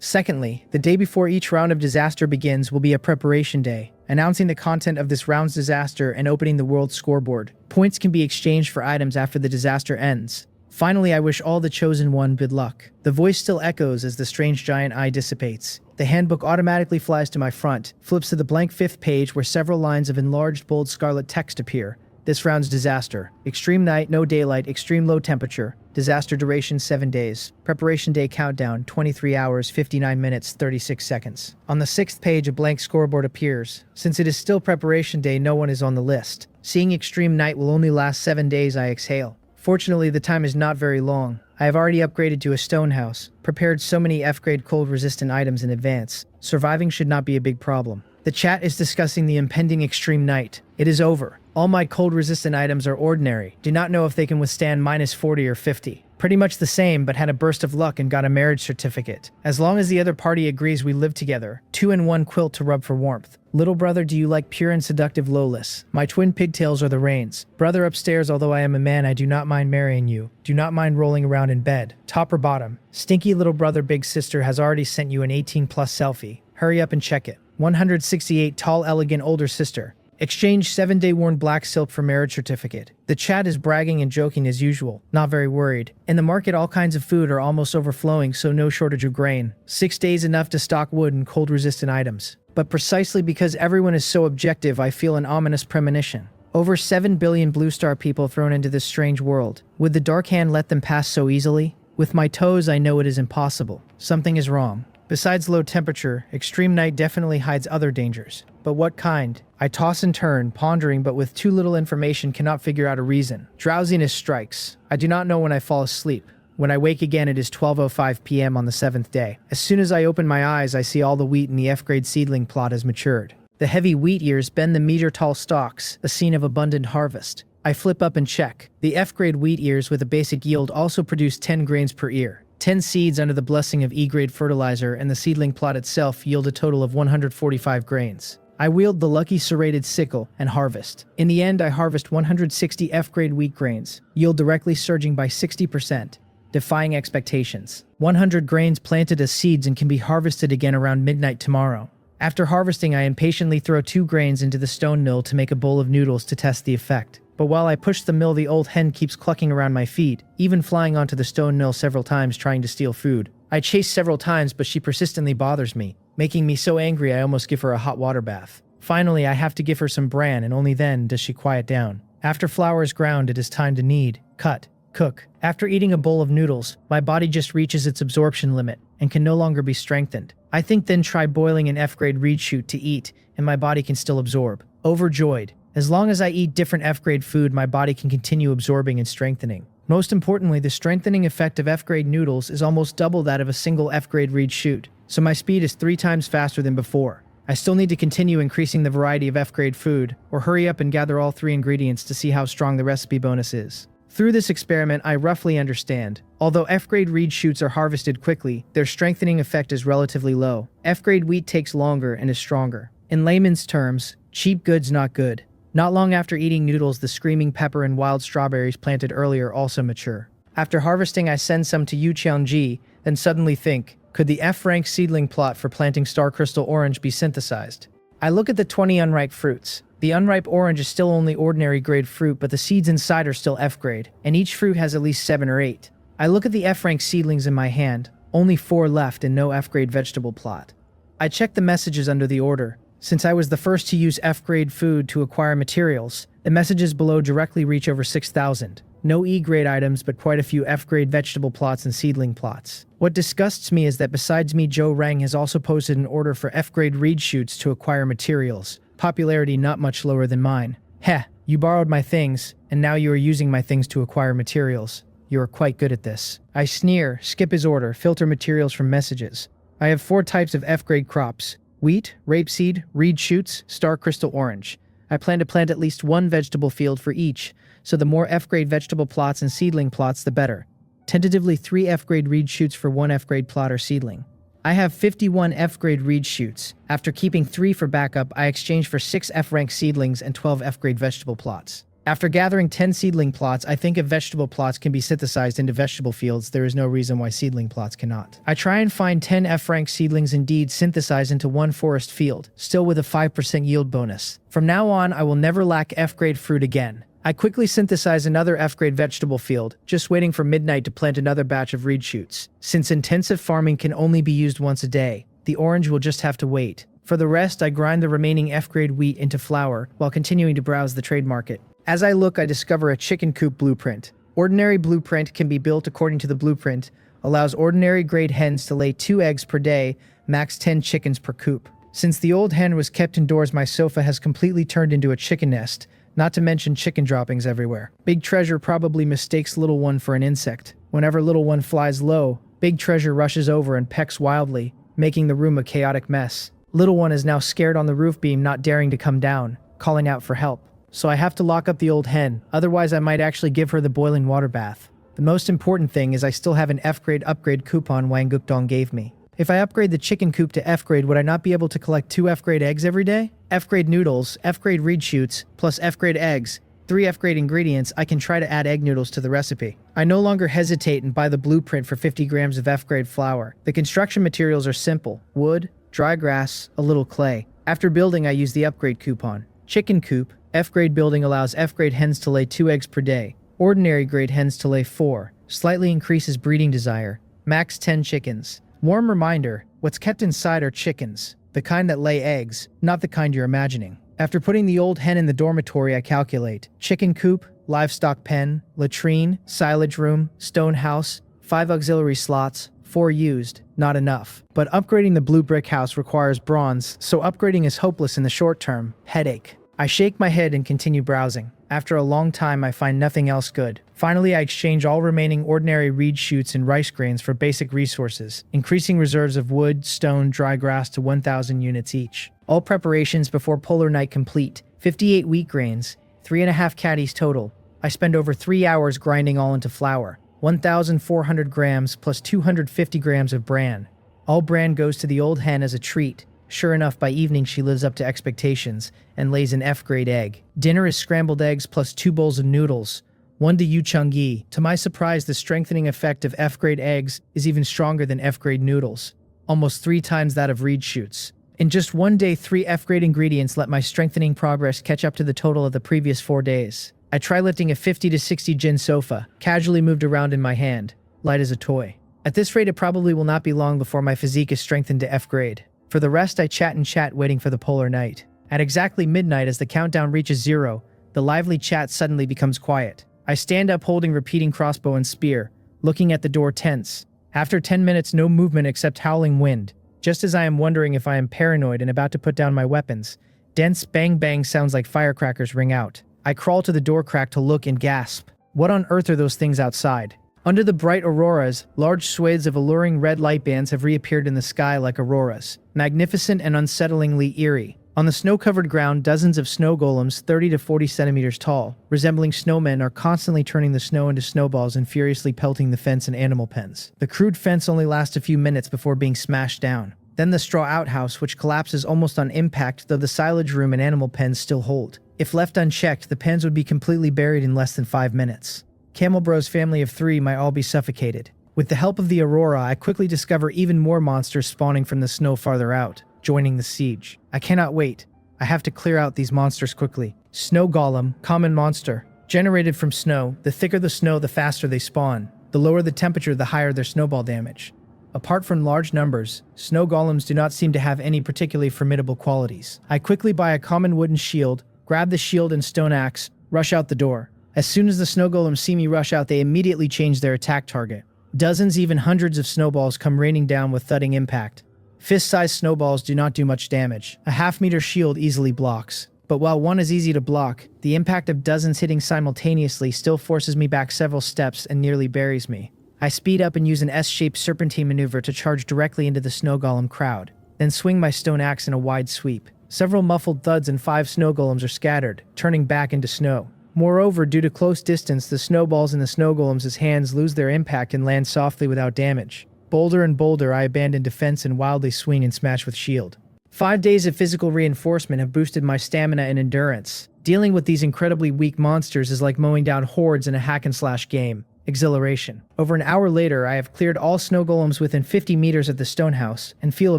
Secondly, the day before each round of disaster begins will be a preparation day, announcing the content of this round's disaster and opening the world scoreboard. Points can be exchanged for items after the disaster ends. Finally, I wish all the chosen one good luck. The voice still echoes as the strange giant eye dissipates. The handbook automatically flies to my front, flips to the blank 5th page where several lines of enlarged bold scarlet text appear. This round's disaster. Extreme night, no daylight, extreme low temperature. Disaster duration 7 days. Preparation day countdown 23 hours, 59 minutes, 36 seconds. On the 6th page, a blank scoreboard appears. Since it is still preparation day, no one is on the list. Seeing extreme night will only last 7 days, I exhale. Fortunately, the time is not very long. I have already upgraded to a stone house, prepared so many F-grade cold-resistant items in advance. Surviving should not be a big problem. The chat is discussing the impending extreme night. It is over. All my cold-resistant items are ordinary. Do not know if they can withstand -40 or 50. Pretty much the same, but had a burst of luck and got a marriage certificate. As long as the other party agrees we live together. 2-in-1 quilt to rub for warmth. Little brother, do you like pure and seductive lowless? My twin pigtails are the reins. Brother upstairs, although I am a man, I do not mind marrying you. Do not mind rolling around in bed. Top or bottom? Stinky little brother big sister has already sent you an 18+ selfie. Hurry up and check it. 168 tall elegant older sister. Exchange 7-day worn black silk for marriage certificate. The chat is bragging and joking as usual, not very worried. In the market, all kinds of food are almost overflowing, so no shortage of grain. 6 days enough to stock wood and cold-resistant items. But precisely because everyone is so objective, I feel an ominous premonition. Over 7 billion Blue Star people thrown into this strange world. Would the Dark Hand let them pass so easily? With my toes, I know it is impossible. Something is wrong. Besides low temperature, extreme night definitely hides other dangers. But what kind? I toss and turn, pondering, but with too little information cannot figure out a reason. Drowsiness strikes. I do not know when I fall asleep. When I wake again, it is 12:05 p.m. on the 7th day. As soon as I open my eyes, I see all the wheat in the F-grade seedling plot has matured. The heavy wheat ears bend the meter-tall stalks, a scene of abundant harvest. I flip up and check. The F-grade wheat ears with a basic yield also produce 10 grains per ear. 10 seeds under the blessing of E-grade fertilizer and the seedling plot itself yield a total of 145 grains. I wield the lucky serrated sickle and harvest. In the end, I harvest 160 F-grade wheat grains, yield directly surging by 60%, defying expectations. 100 grains planted as seeds and can be harvested again around midnight tomorrow. After harvesting, I impatiently throw 2 grains into the stone mill to make a bowl of noodles to test the effect. But while I push the mill, the old hen keeps clucking around my feet, even flying onto the stone mill several times trying to steal food. I chase several times, but she persistently bothers me, making me so angry I almost give her a hot water bath. Finally, I have to give her some bran, and only then does she quiet down. After flour is ground, it is time to knead, cut, cook. After eating a bowl of noodles, my body just reaches its absorption limit and can no longer be strengthened. I think then try boiling an F-grade reed shoot to eat, and my body can still absorb. Overjoyed. As long as I eat different F-grade food, my body can continue absorbing and strengthening. Most importantly, the strengthening effect of F-grade noodles is almost double that of a single F-grade reed shoot, so my speed is 3 times faster than before. I still need to continue increasing the variety of F-grade food, or hurry up and gather all 3 ingredients to see how strong the recipe bonus is. Through this experiment, I roughly understand. Although F-grade reed shoots are harvested quickly, their strengthening effect is relatively low. F-grade wheat takes longer and is stronger. In layman's terms, cheap goods not good. Not long after eating noodles, the screaming pepper and wild strawberries planted earlier also mature. After harvesting, I send some to Yucheongji, then suddenly think, could the F-rank seedling plot for planting star crystal orange be synthesized? I look at the 20 unripe fruits. The unripe orange is still only ordinary grade fruit, but the seeds inside are still F-grade, and each fruit has at least 7 or 8. I look at the F-rank seedlings in my hand, only 4 left and no F-grade vegetable plot. I check the messages under the order. Since I was the first to use F-grade food to acquire materials, the messages below directly reach over 6,000. No E-grade items, but quite a few F-grade vegetable plots and seedling plots. What disgusts me is that besides me, Joe Rang has also posted an order for F-grade reed shoots to acquire materials. Popularity not much lower than mine. Heh, you borrowed my things, and now you are using my things to acquire materials. You are quite good at this. I sneer, skip his order, filter materials from messages. I have 4 types of F-grade crops: wheat, rapeseed, reed shoots, star crystal orange. I plan to plant at least 1 vegetable field for each, so the more F-grade vegetable plots and seedling plots, the better. Tentatively 3 F-grade reed shoots for 1 F-grade plot or seedling. I have 51 F-grade reed shoots. After keeping 3 for backup, I exchange for 6 F-rank seedlings and 12 F-grade vegetable plots. After gathering 10 seedling plots, I think if vegetable plots can be synthesized into vegetable fields, there is no reason why seedling plots cannot. I try and find 10 F-rank seedlings indeed synthesized into 1 forest field, still with a 5% yield bonus. From now on, I will never lack F-grade fruit again. I quickly synthesize another F-grade vegetable field, just waiting for midnight to plant another batch of reed shoots. Since intensive farming can only be used once a day, the orange will just have to wait. For the rest, I grind the remaining F-grade wheat into flour while continuing to browse the trade market. As I look, I discover a chicken coop blueprint. Ordinary blueprint can be built according to the blueprint, allows ordinary grade hens to lay 2 eggs per day, max 10 chickens per coop. Since the old hen was kept indoors, my sofa has completely turned into a chicken nest, not to mention chicken droppings everywhere. Big Treasure probably mistakes Little One for an insect. Whenever Little One flies low, Big Treasure rushes over and pecks wildly, making the room a chaotic mess. Little One is now scared on the roof beam, not daring to come down, calling out for help. So I have to lock up the old hen, otherwise I might actually give her the boiling water bath. The most important thing is I still have an F-grade upgrade coupon Wang Gukdong gave me. If I upgrade the chicken coop to F-grade, would I not be able to collect 2 F-grade eggs every day? F-grade noodles, F-grade reed shoots, plus F-grade eggs, 3 F-grade ingredients. I can try to add egg noodles to the recipe. I no longer hesitate and buy the blueprint for 50 grams of F-grade flour. The construction materials are simple: wood, dry grass, a little clay. After building, I use the upgrade coupon. Chicken coop, F-grade building allows F-grade hens to lay 2 eggs per day. Ordinary grade hens to lay 4. Slightly increases breeding desire. Max 10 chickens. Warm reminder, what's kept inside are chickens. The kind that lay eggs, not the kind you're imagining. After putting the old hen in the dormitory, I calculate. Chicken coop, livestock pen, latrine, silage room, stone house, 5 auxiliary slots, 4 used, not enough. But upgrading the blue brick house requires bronze, so upgrading is hopeless in the short term. Headache. I shake my head and continue browsing. After a long time, I find nothing else good. Finally, I exchange all remaining ordinary reed shoots and rice grains for basic resources, increasing reserves of wood, stone, dry grass to 1,000 units each. All preparations before polar night complete. 58 wheat grains, 3.5 caddies total. I spend over 3 hours grinding all into flour. 1,400 grams plus 250 grams of bran. All bran goes to the old hen as a treat. Sure enough, by evening she lives up to expectations and lays an F-grade egg. Dinner is scrambled eggs plus 2 bowls of noodles, 1 to Yuchungi. To my surprise, the strengthening effect of F-grade eggs is even stronger than F-grade noodles, almost 3 times that of reed shoots. In just 1 day, 3 F-grade ingredients let my strengthening progress catch up to the total of the previous 4 days. I try lifting a 50 to 60 gin sofa, casually moved around in my hand, light as a toy. At this rate, it probably will not be long before my physique is strengthened to F-grade. For the rest, I chat and chat, waiting for the polar night. At exactly midnight, as the countdown reaches 0, the lively chat suddenly becomes quiet. I stand up holding repeating crossbow and spear, looking at the door tense. After 10 minutes, no movement except howling wind. Just as I am wondering if I am paranoid and about to put down my weapons, dense bang-bang sounds like firecrackers ring out. I crawl to the door crack to look and gasp. What on earth are those things outside? Under the bright auroras, large swathes of alluring red light bands have reappeared in the sky like auroras, magnificent and unsettlingly eerie. On the snow-covered ground, dozens of snow golems 30 to 40 centimeters tall, resembling snowmen, are constantly turning the snow into snowballs and furiously pelting the fence and animal pens. The crude fence only lasts a few minutes before being smashed down. Then the straw outhouse, which collapses almost on impact, though the silage room and animal pens still hold. If left unchecked, the pens would be completely buried in less than 5 minutes. Camel Bro's family of 3 might all be suffocated. With the help of the aurora, I quickly discover even more monsters spawning from the snow farther out, joining the siege. I cannot wait. I have to clear out these monsters quickly. Snow golem, common monster. Generated from snow, the thicker the snow, the faster they spawn. The lower the temperature, the higher their snowball damage. Apart from large numbers, snow golems do not seem to have any particularly formidable qualities. I quickly buy a common wooden shield, grab the shield and stone axe, rush out the door. As soon as the snow golems see me rush out, they immediately change their attack target. Dozens, even hundreds of snowballs come raining down with thudding impact. Fist-sized snowballs do not do much damage. A half-meter shield easily blocks. But while one is easy to block, the impact of dozens hitting simultaneously still forces me back several steps and nearly buries me. I speed up and use an S-shaped serpentine maneuver to charge directly into the snow golem crowd, then swing my stone axe in a wide sweep. Several muffled thuds and 5 snow golems are scattered, turning back into snow. Moreover, due to close distance, the snowballs in the snow golems' hands lose their impact and land softly without damage. Bolder and bolder, I abandon defense and wildly swing and smash with shield. 5 days of physical reinforcement have boosted my stamina and endurance. Dealing with these incredibly weak monsters is like mowing down hordes in a hack-and-slash game. Exhilaration. Over an hour later, I have cleared all snow golems within 50 meters of the stone house and feel a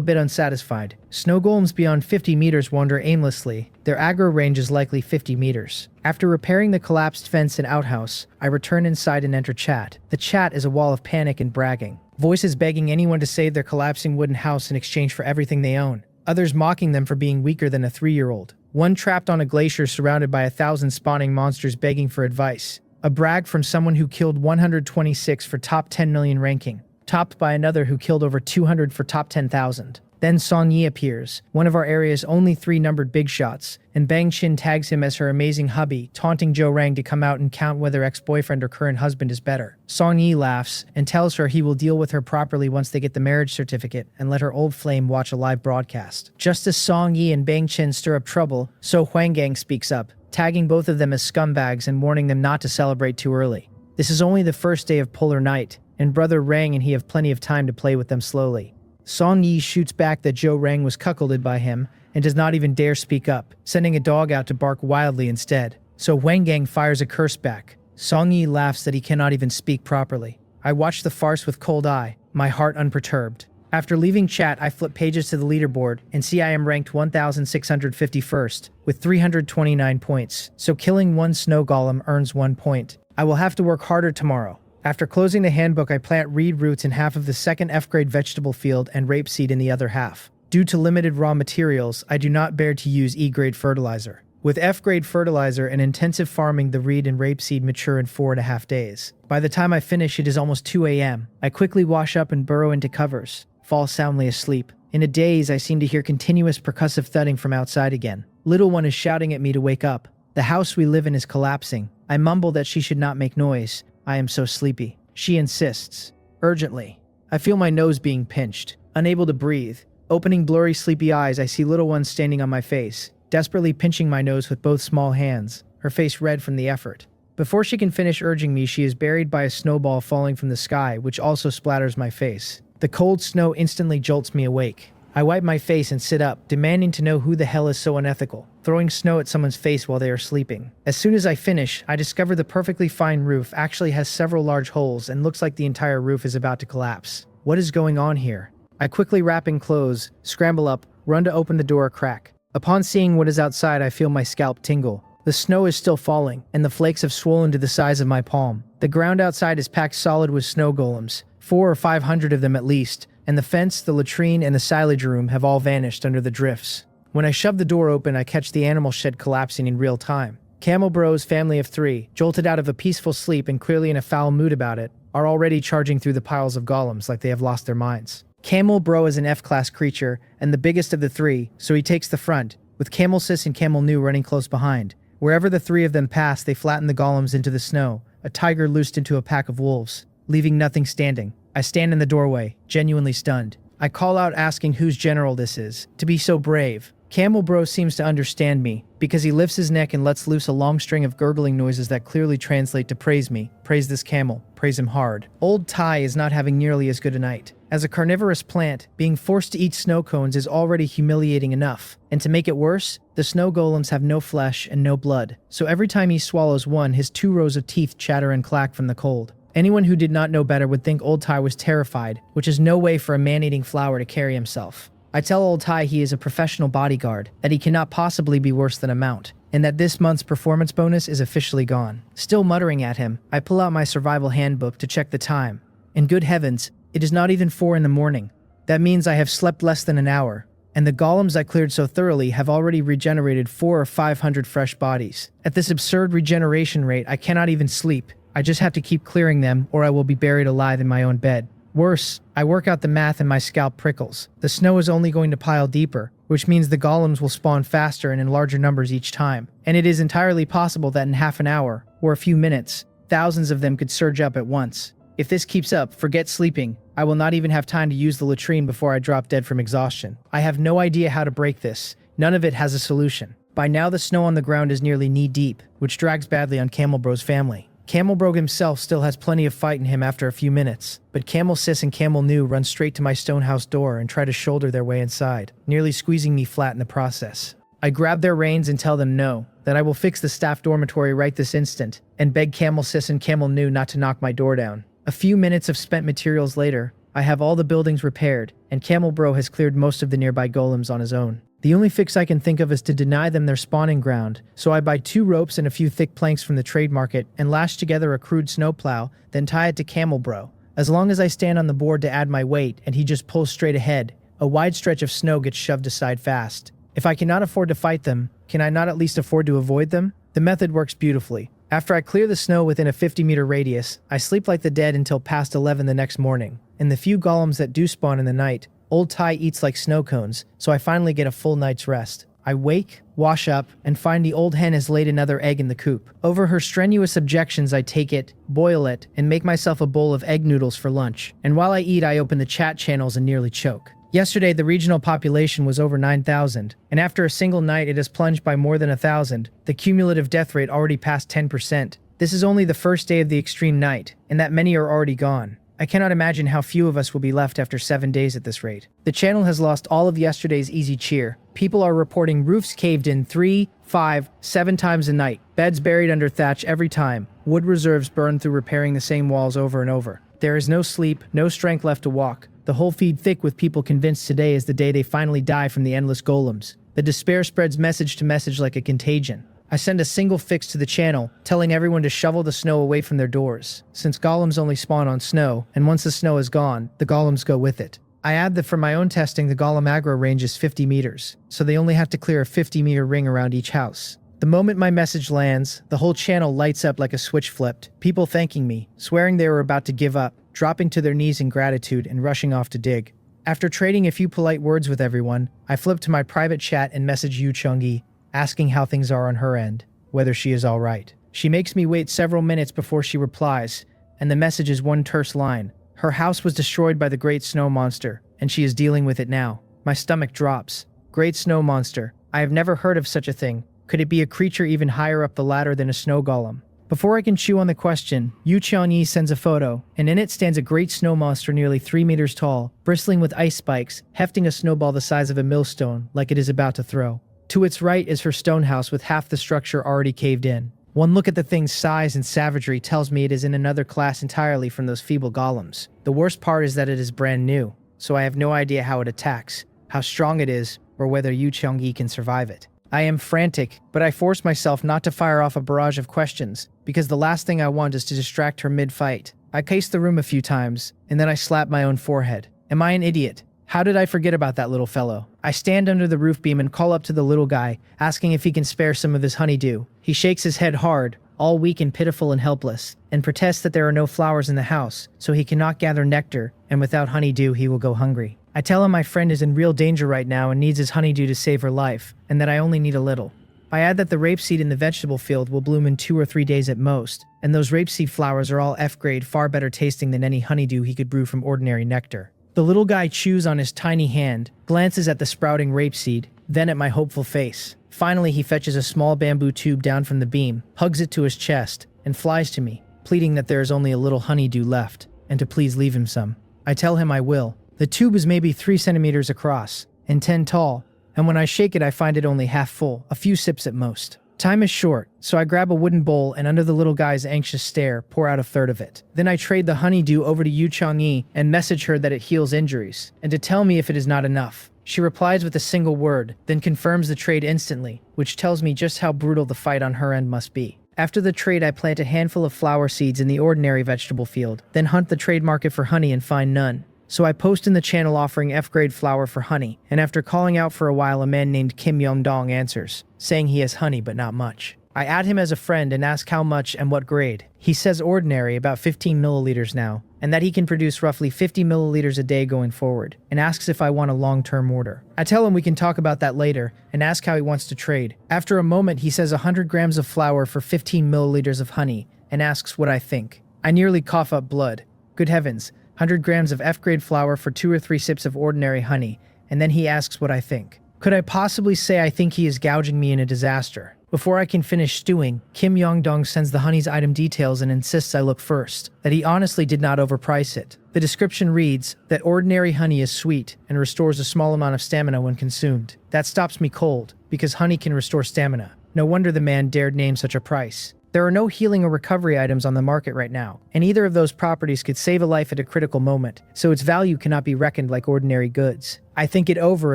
bit unsatisfied. Snow golems beyond 50 meters wander aimlessly. Their aggro range is likely 50 meters. After repairing the collapsed fence and outhouse, I return inside and enter chat. The chat is a wall of panic and bragging. Voices begging anyone to save their collapsing wooden house in exchange for everything they own. Others mocking them for being weaker than a 3-year-old. One trapped on a glacier surrounded by 1,000 spawning monsters begging for advice. A brag from someone who killed 126 for top 10 million ranking, topped by another who killed over 200 for top 10,000. Then Song Yi appears, one of our area's only 3 numbered big shots, and Bang Chin tags him as her amazing hubby, taunting Zhou Rang to come out and count whether ex-boyfriend or current husband is better. Song Yi laughs and tells her he will deal with her properly once they get the marriage certificate and let her old flame watch a live broadcast. Just as Song Yi and Bang Chin stir up trouble, So Huanggang speaks up, tagging both of them as scumbags and warning them not to celebrate too early. This is only the first day of polar night, and brother Rang and he have plenty of time to play with them slowly. Song Yi shoots back that Zhou Rang was cuckolded by him and does not even dare speak up, sending a dog out to bark wildly instead. So Huanggang fires a curse back. Song Yi laughs that he cannot even speak properly. I watch the farce with cold eye, my heart unperturbed. After leaving chat, I flip pages to the leaderboard and see I am ranked 1,651st with 329 points, so killing one snow golem earns 1 point. I will have to work harder tomorrow. After closing the handbook, I plant reed roots in half of the second F-grade vegetable field and rapeseed in the other half. Due to limited raw materials, I do not bear to use E-grade fertilizer. With F-grade fertilizer and intensive farming, the reed and rapeseed mature in 4.5 days. By the time I finish, it is almost 2 a.m. I quickly wash up and burrow into covers, fall soundly asleep. In a daze, I seem to hear continuous percussive thudding from outside again. Little one is shouting at me to wake up. The house we live in is collapsing. I mumble that she should not make noise. I am so sleepy. She insists. Urgently. I feel my nose being pinched. Unable to breathe. Opening blurry, sleepy eyes, I see little one standing on my face, desperately pinching my nose with both small hands, her face red from the effort. Before she can finish urging me, she is buried by a snowball falling from the sky, which also splatters my face. The cold snow instantly jolts me awake. I wipe my face and sit up, demanding to know who the hell is so unethical, throwing snow at someone's face while they are sleeping. As soon as I finish, I discover the perfectly fine roof actually has several large holes and looks like the entire roof is about to collapse. What is going on here? I quickly wrap in clothes, scramble up, run to open the door a crack. Upon seeing what is outside, I feel my scalp tingle. The snow is still falling, and the flakes have swollen to the size of my palm. The ground outside is packed solid with snow golems, 400 or 500 of them at least, and the fence, the latrine, and the silage room have all vanished under the drifts. When I shove the door open, I catch the animal shed collapsing in real time. Camel Bro's family of 3, jolted out of a peaceful sleep and clearly in a foul mood about it, are already charging through the piles of golems like they have lost their minds. Camel Bro is an F-class creature, and the biggest of the 3, so he takes the front, with Camel Sis and Camel Nu running close behind. Wherever the 3 of them pass, they flatten the golems into the snow, a tiger loosed into a pack of wolves, leaving nothing standing. I stand in the doorway, genuinely stunned. I call out asking whose general this is, to be so brave. Camel Bro seems to understand me, because he lifts his neck and lets loose a long string of gurgling noises that clearly translate to praise me, praise this camel, praise him hard. Old Tai is not having nearly as good a night. As a carnivorous plant, being forced to eat snow cones is already humiliating enough, and to make it worse, the snow golems have no flesh and no blood, so every time he swallows one, his 2 rows of teeth chatter and clack from the cold. Anyone who did not know better would think Old Tai was terrified, which is no way for a man-eating flower to carry himself. I tell Old Tai he is a professional bodyguard, that he cannot possibly be worse than a mount, and that this month's performance bonus is officially gone. Still muttering at him, I pull out my survival handbook to check the time. And good heavens, it is not even 4 in the morning. That means I have slept less than an hour, and the golems I cleared so thoroughly have already regenerated 400 or 500 fresh bodies. At this absurd regeneration rate, I cannot even sleep. I just have to keep clearing them, or I will be buried alive in my own bed. Worse, I work out the math and my scalp prickles. The snow is only going to pile deeper, which means the golems will spawn faster and in larger numbers each time. And it is entirely possible that in half an hour, or a few minutes, thousands of them could surge up at once. If this keeps up, forget sleeping. I will not even have time to use the latrine before I drop dead from exhaustion. I have no idea how to break this. None of it has a solution. By now the snow on the ground is nearly knee-deep, which drags badly on Camel Bro's family. Camel Bro himself still has plenty of fight in him after a few minutes, but Camel Sis and Camel Nu run straight to my stone house door and try to shoulder their way inside, nearly squeezing me flat in the process. I grab their reins and tell them no, that I will fix the staff dormitory right this instant, and beg Camel Sis and Camel Nu not to knock my door down. A few minutes of spent materials later, I have all the buildings repaired, and Camel Bro has cleared most of the nearby golems on his own. The only fix I can think of is to deny them their spawning ground, so I buy 2 ropes and a few thick planks from the trade market and lash together a crude snowplow, then tie it to Camel Bro. As long as I stand on the board to add my weight and he just pulls straight ahead, a wide stretch of snow gets shoved aside fast. If I cannot afford to fight them, can I not at least afford to avoid them? The method works beautifully. After I clear the snow within a 50-meter radius, I sleep like the dead until past 11 the next morning. In the few golems that do spawn in the night, Old Tai eats like snow cones, so I finally get a full night's rest. I wake, wash up, and find the old hen has laid another egg in the coop. Over her strenuous objections, I take it, boil it, and make myself a bowl of egg noodles for lunch. And while I eat, I open the chat channels and nearly choke. Yesterday, the regional population was over 9,000, and after a single night, it has plunged by more than 1,000. The cumulative death rate already passed 10%. This is only the first day of the extreme night, and that many are already gone. I cannot imagine how few of us will be left after 7 days at this rate. The channel has lost all of yesterday's easy cheer. People are reporting roofs caved in 3, 5, 7 times a night, beds buried under thatch every time, wood reserves burned through repairing the same walls over and over. There is no sleep, no strength left to walk. The whole feed thick with people convinced today is the day they finally die from the endless golems. The despair spreads message to message like a contagion. I send a single fix to the channel, telling everyone to shovel the snow away from their doors, since golems only spawn on snow, and once the snow is gone, the golems go with it. I add that for my own testing, the golem aggro range is 50 meters, so they only have to clear a 50-meter ring around each house. The moment my message lands, the whole channel lights up like a switch flipped, people thanking me, swearing they were about to give up, dropping to their knees in gratitude and rushing off to dig. After trading a few polite words with everyone, I flip to my private chat and message Yu Chungi, asking how things are on her end. whether she is all right. She makes me wait several minutes before she replies, and the message is one terse line. Her house was destroyed by the Great Snow Monster, and she is dealing with it now. My stomach drops. Great Snow Monster. I have never heard of such a thing. Could it be a creature even higher up the ladder than a snow golem? Before I can chew on the question, Yu Qiangyi sends a photo, and in it stands a great snow monster nearly 3 meters tall, bristling with ice spikes, hefting a snowball the size of a millstone, like it is about to throw. To its right is her stone house with half the structure already caved in. One look at the thing's size and savagery tells me it is in another class entirely from those feeble golems. The worst part is that it is brand new, so I have no idea how it attacks, how strong it is, or whether Yu Qiangyi can survive it. I am frantic, but I force myself not to fire off a barrage of questions, because the last thing I want is to distract her mid-fight. I pace the room a few times, and then I slap my own forehead. Am I an idiot? How did I forget about that little fellow? I stand under the roof beam and call up to the little guy, asking if he can spare some of his honeydew. He shakes his head hard, all weak and pitiful and helpless, and protests that there are no flowers in the house, so he cannot gather nectar, and without honeydew he will go hungry. I tell him my friend is in real danger right now and needs his honeydew to save her life, and that I only need a little. I add that the rapeseed in the vegetable field will bloom in 2 or 3 days at most, and those rapeseed flowers are all F-grade, far better tasting than any honeydew he could brew from ordinary nectar. The little guy chews on his tiny hand, glances at the sprouting rapeseed, then at my hopeful face. Finally, he fetches a small bamboo tube down from the beam, hugs it to his chest, and flies to me, pleading that there is only a little honeydew left, and to please leave him some. I tell him I will. The tube is maybe 3 centimeters across, and 10 tall, and when I shake it I find it only half full, a few sips at most. Time is short, so I grab a wooden bowl and under the little guy's anxious stare, pour out a third of it. Then I trade the honeydew over to Yu Qiangyi and message her that it heals injuries, and to tell me if it is not enough. She replies with a single word, then confirms the trade instantly, which tells me just how brutal the fight on her end must be. After the trade, I plant a handful of flower seeds in the ordinary vegetable field, then hunt the trade market for honey and find none. So I post in the channel offering F-grade flour for honey, and after calling out for a while a man named Kim Yong-dong answers, saying he has honey but not much. I add him as a friend and ask how much and what grade. He says ordinary, about 15 milliliters now, and that he can produce roughly 50 milliliters a day going forward, and asks if I want a long-term order. I tell him we can talk about that later, and ask how he wants to trade. After a moment he says 100 grams of flour for 15 milliliters of honey, and asks what I think. I nearly cough up blood. Good heavens. 100 grams of F-grade flour for 2 or 3 sips of ordinary honey, and then he asks what I think. Could I possibly say I think he is gouging me in a disaster? Before I can finish stewing, Kim Yong-dong sends the honey's item details and insists I look first, that he honestly did not overprice it. The description reads that ordinary honey is sweet and restores a small amount of stamina when consumed. That stops me cold, because honey can restore stamina. No wonder the man dared name such a price. There are no healing or recovery items on the market right now, and either of those properties could save a life at a critical moment, so its value cannot be reckoned like ordinary goods. I think it over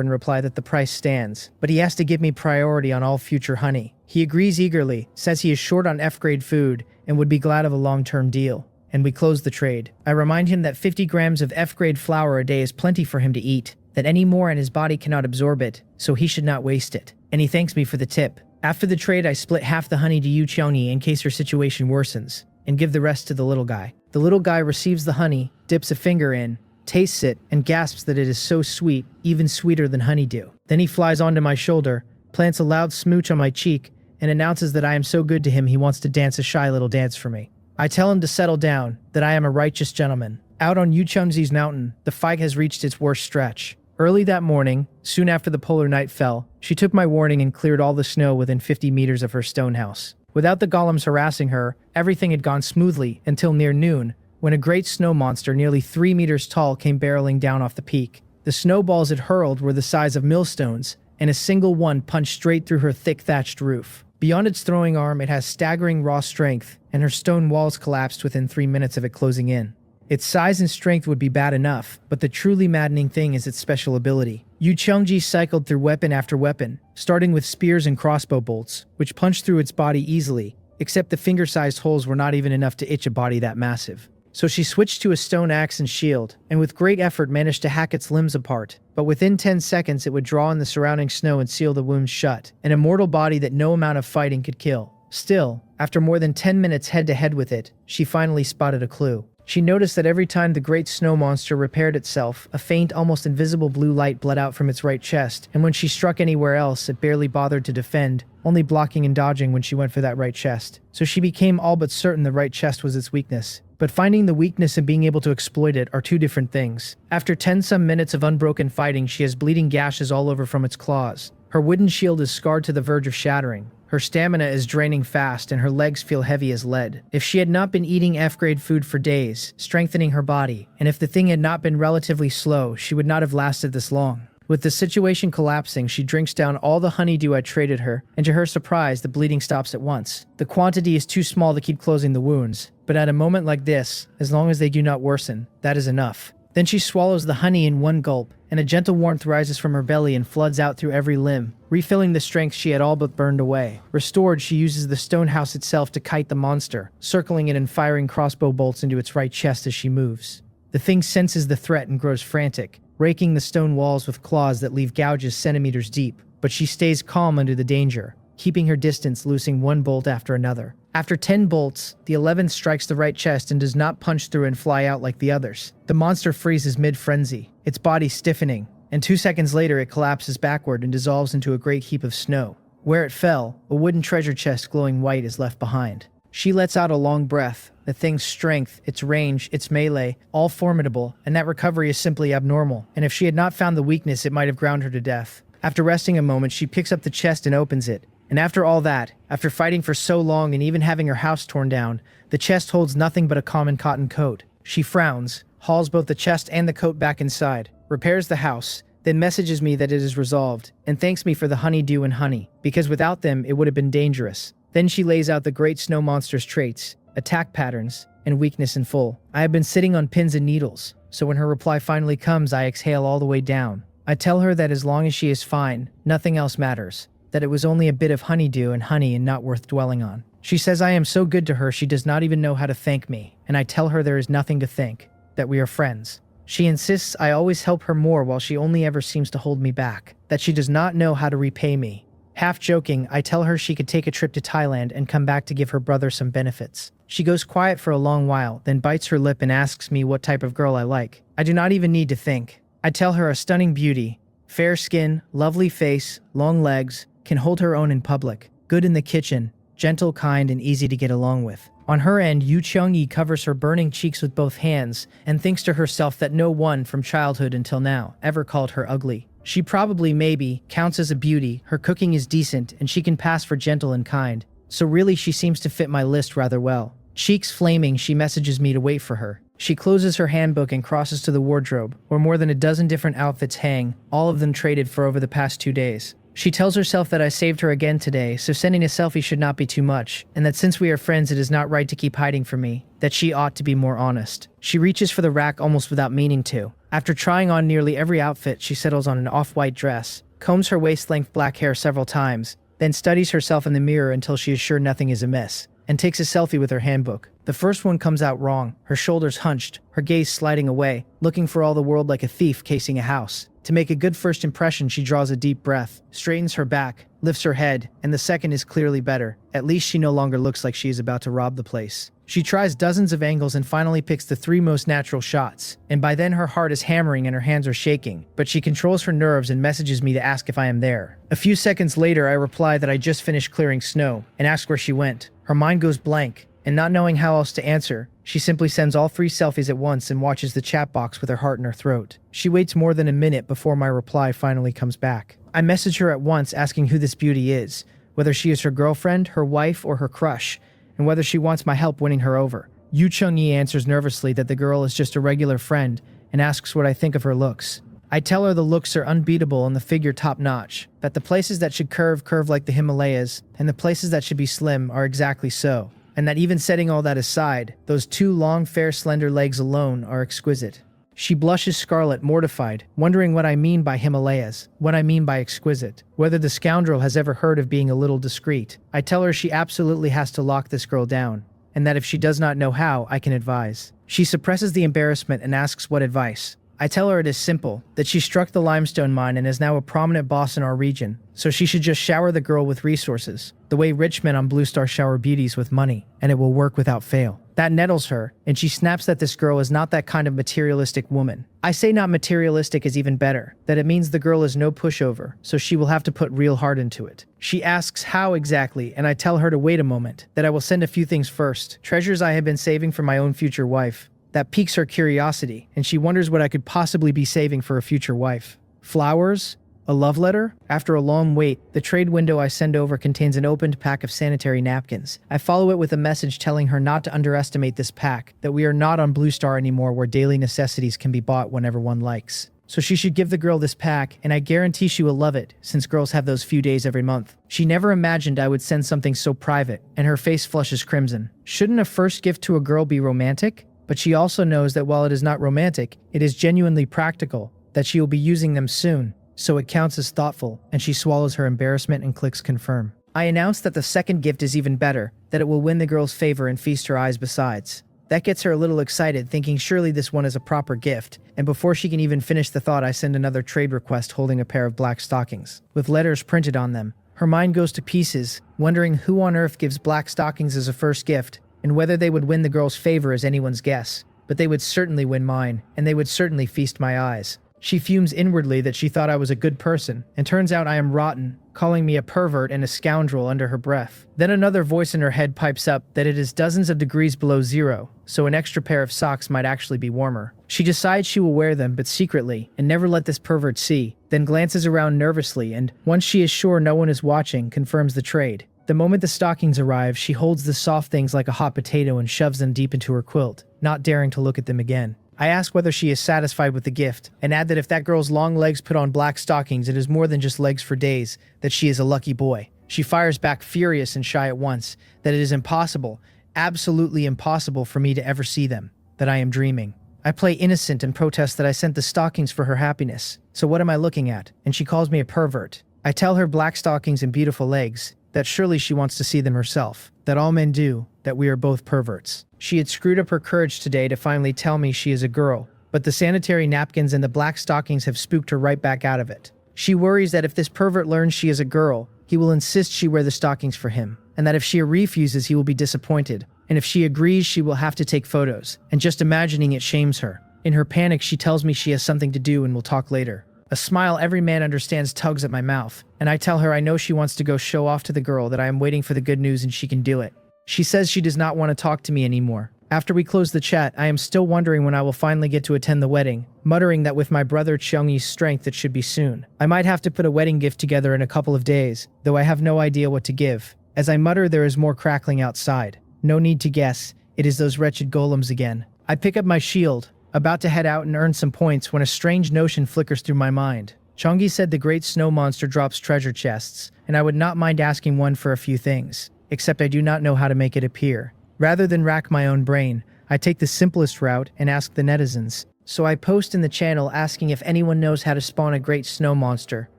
and reply that the price stands, but he has to give me priority on all future honey. He agrees eagerly, says he is short on F-grade food, and would be glad of a long-term deal. And we close the trade. I remind him that 50 grams of F-grade flour a day is plenty for him to eat, that any more and his body cannot absorb it, so he should not waste it. And he thanks me for the tip. After the trade, I split half the honey to Yu Qiangyi in case her situation worsens, and give the rest to the little guy. The little guy receives the honey, dips a finger in, tastes it, and gasps that it is so sweet, even sweeter than honeydew. Then he flies onto my shoulder, plants a loud smooch on my cheek, and announces that I am so good to him he wants to dance a shy little dance for me. I tell him to settle down, that I am a righteous gentleman. Out on Yu Qiangyi's mountain, the fight has reached its worst stretch. Early that morning, soon after the polar night fell, she took my warning and cleared all the snow within 50 meters of her stone house. Without the golems harassing her, everything had gone smoothly until near noon, when a great snow monster nearly 3 meters tall came barreling down off the peak. The snowballs it hurled were the size of millstones, and a single one punched straight through her thick thatched roof. Beyond its throwing arm, it has staggering raw strength, and her stone walls collapsed within 3 minutes of it closing in. Its size and strength would be bad enough, but the truly maddening thing is its special ability. Yu Qiangyi cycled through weapon after weapon, starting with spears and crossbow bolts, which punched through its body easily, except the finger-sized holes were not even enough to itch a body that massive. So she switched to a stone axe and shield, and with great effort managed to hack its limbs apart, but within 10 seconds it would draw in the surrounding snow and seal the wounds shut, an immortal body that no amount of fighting could kill. Still, after more than 10 minutes head-to-head with it, she finally spotted a clue. She noticed that every time the great snow monster repaired itself, a faint, almost invisible blue light bled out from its right chest, and when she struck anywhere else, it barely bothered to defend, only blocking and dodging when she went for that right chest. So she became all but certain the right chest was its weakness. But finding the weakness and being able to exploit it are two different things. After 10-some minutes of unbroken fighting, she has bleeding gashes all over from its claws. Her wooden shield is scarred to the verge of shattering. Her stamina is draining fast and her legs feel heavy as lead. If she had not been eating F-grade food for days, strengthening her body, and if the thing had not been relatively slow, she would not have lasted this long. With the situation collapsing, she drinks down all the honeydew I traded her, and to her surprise, the bleeding stops at once. The quantity is too small to keep closing the wounds, but at a moment like this, as long as they do not worsen, that is enough. Then she swallows the honey in one gulp, and a gentle warmth rises from her belly and floods out through every limb, refilling the strength she had all but burned away. Restored, she uses the stone house itself to kite the monster, circling it and firing crossbow bolts into its right chest as she moves. The thing senses the threat and grows frantic, raking the stone walls with claws that leave gouges centimeters deep, but she stays calm under the danger, keeping her distance, loosing one bolt after another. After 10 bolts, the 11th strikes the right chest and does not punch through and fly out like the others. The monster freezes mid-frenzy, its body stiffening, and 2 seconds later it collapses backward and dissolves into a great heap of snow. Where it fell, a wooden treasure chest glowing white is left behind. She lets out a long breath. The thing's strength, its range, its melee, all formidable, and that recovery is simply abnormal, and if she had not found the weakness, it might have ground her to death. After resting a moment, she picks up the chest and opens it. And after all that, after fighting for so long and even having her house torn down, the chest holds nothing but a common cotton coat. She frowns, hauls both the chest and the coat back inside, repairs the house, then messages me that it is resolved, and thanks me for the honeydew and honey, because without them it would have been dangerous. Then she lays out the great snow monster's traits, attack patterns, and weakness in full. I have been sitting on pins and needles, so when her reply finally comes, I exhale all the way down. I tell her that as long as she is fine, nothing else matters, that it was only a bit of honeydew and honey and not worth dwelling on. She says I am so good to her she does not even know how to thank me, and I tell her there is nothing to thank, that we are friends. She insists I always help her more while she only ever seems to hold me back, that she does not know how to repay me. Half joking, I tell her she could take a trip to Thailand and come back to give her brother some benefits. She goes quiet for a long while, then bites her lip and asks me what type of girl I like. I do not even need to think. I tell her a stunning beauty, fair skin, lovely face, long legs, can hold her own in public, good in the kitchen, gentle, kind, and easy to get along with. On her end, Yu Chung-yi covers her burning cheeks with both hands and thinks to herself that no one, from childhood until now, ever called her ugly. She probably, maybe, counts as a beauty, her cooking is decent, and she can pass for gentle and kind. So really she seems to fit my list rather well. Cheeks flaming, she messages me to wait for her. She closes her handbook and crosses to the wardrobe, where more than a dozen different outfits hang, all of them traded for over the past 2 days. She tells herself that I saved her again today, so sending a selfie should not be too much, and that since we are friends it is not right to keep hiding from me, that she ought to be more honest. She reaches for the rack almost without meaning to. After trying on nearly every outfit, she settles on an off-white dress, combs her waist-length black hair several times, then studies herself in the mirror until she is sure nothing is amiss, and takes a selfie with her handbook. The first one comes out wrong, her shoulders hunched, her gaze sliding away, looking for all the world like a thief casing a house. To make a good first impression, she draws a deep breath, straightens her back, lifts her head, and the second is clearly better. At least she no longer looks like she is about to rob the place. She tries dozens of angles and finally picks the 3 most natural shots, and by then her heart is hammering and her hands are shaking, but she controls her nerves and messages me to ask if I am there. A few seconds later, I reply that I just finished clearing snow, and ask where she went. Her mind goes blank, and not knowing how else to answer, she simply sends all 3 selfies at once and watches the chat box with her heart in her throat. She waits more than a minute before my reply finally comes back. I message her at once asking who this beauty is, whether she is her girlfriend, her wife, or her crush, and whether she wants my help winning her over. Yu Chung-yi answers nervously that the girl is just a regular friend and asks what I think of her looks. I tell her the looks are unbeatable and the figure top-notch, that the places that should curve like the Himalayas, and the places that should be slim are exactly so, and that even setting all that aside, those 2 long, fair, slender legs alone are exquisite. She blushes scarlet, mortified, wondering what I mean by Himalayas, what I mean by exquisite, whether the scoundrel has ever heard of being a little discreet. I tell her she absolutely has to lock this girl down, and that if she does not know how, I can advise. She suppresses the embarrassment and asks what advice. I tell her it is simple, that she struck the limestone mine and is now a prominent boss in our region, so she should just shower the girl with resources, the way rich men on Blue Star shower beauties with money, and it will work without fail. That nettles her, and she snaps that this girl is not that kind of materialistic woman. I say not materialistic is even better, that it means the girl is no pushover, so she will have to put real heart into it. She asks how exactly, and I tell her to wait a moment, that I will send a few things first, treasures I have been saving for my own future wife. That piques her curiosity, and she wonders what I could possibly be saving for a future wife. Flowers? A love letter? After a long wait, the trade window I send over contains an opened pack of sanitary napkins. I follow it with a message telling her not to underestimate this pack, that we are not on Blue Star anymore where daily necessities can be bought whenever one likes. So she should give the girl this pack, and I guarantee she will love it, since girls have those few days every month. She never imagined I would send something so private, and her face flushes crimson. Shouldn't a first gift to a girl be romantic? But she also knows that while it is not romantic, it is genuinely practical, that she will be using them soon. So it counts as thoughtful, and she swallows her embarrassment and clicks confirm. I announce that the second gift is even better, that it will win the girl's favor and feast her eyes besides. That gets her a little excited, thinking surely this one is a proper gift, and before she can even finish the thought, I send another trade request holding a pair of black stockings, with letters printed on them. Her mind goes to pieces, wondering who on earth gives black stockings as a first gift, and whether they would win the girl's favor is anyone's guess. But they would certainly win mine, and they would certainly feast my eyes. She fumes inwardly that she thought I was a good person, and turns out I am rotten, calling me a pervert and a scoundrel under her breath. Then another voice in her head pipes up that it is dozens of degrees below zero, so an extra pair of socks might actually be warmer. She decides she will wear them, but secretly, and never let this pervert see, then glances around nervously and, once she is sure no one is watching, confirms the trade. The moment the stockings arrive, she holds the soft things like a hot potato and shoves them deep into her quilt, not daring to look at them again. I ask whether she is satisfied with the gift, and add that if that girl's long legs put on black stockings, it is more than just legs for days, that she is a lucky boy. She fires back furious and shy at once, that it is impossible, absolutely impossible for me to ever see them, that I am dreaming. I play innocent and protest that I sent the stockings for her happiness. So what am I looking at? And she calls me a pervert. I tell her black stockings and beautiful legs, that surely she wants to see them herself, that all men do, that we are both perverts. She had screwed up her courage today to finally tell me she is a girl, but the sanitary napkins and the black stockings have spooked her right back out of it. She worries that if this pervert learns she is a girl, he will insist she wear the stockings for him, and that if she refuses he will be disappointed, and if she agrees she will have to take photos, and just imagining it shames her. In her panic she tells me she has something to do and will talk later. A smile every man understands tugs at my mouth, and I tell her I know she wants to go show off to the girl that I am waiting for the good news and she can do it. She says she does not want to talk to me anymore. After we close the chat, I am still wondering when I will finally get to attend the wedding, muttering that with my brother Cheongyi's strength it should be soon. I might have to put a wedding gift together in a couple of days, though I have no idea what to give. As I mutter, there is more crackling outside. No need to guess, it is those wretched golems again. I pick up my shield, about to head out and earn some points when a strange notion flickers through my mind. Cheongyi said the great snow monster drops treasure chests, and I would not mind asking one for a few things, except I do not know how to make it appear. Rather than rack my own brain, I take the simplest route and ask the netizens. So I post in the channel asking if anyone knows how to spawn a great snow monster,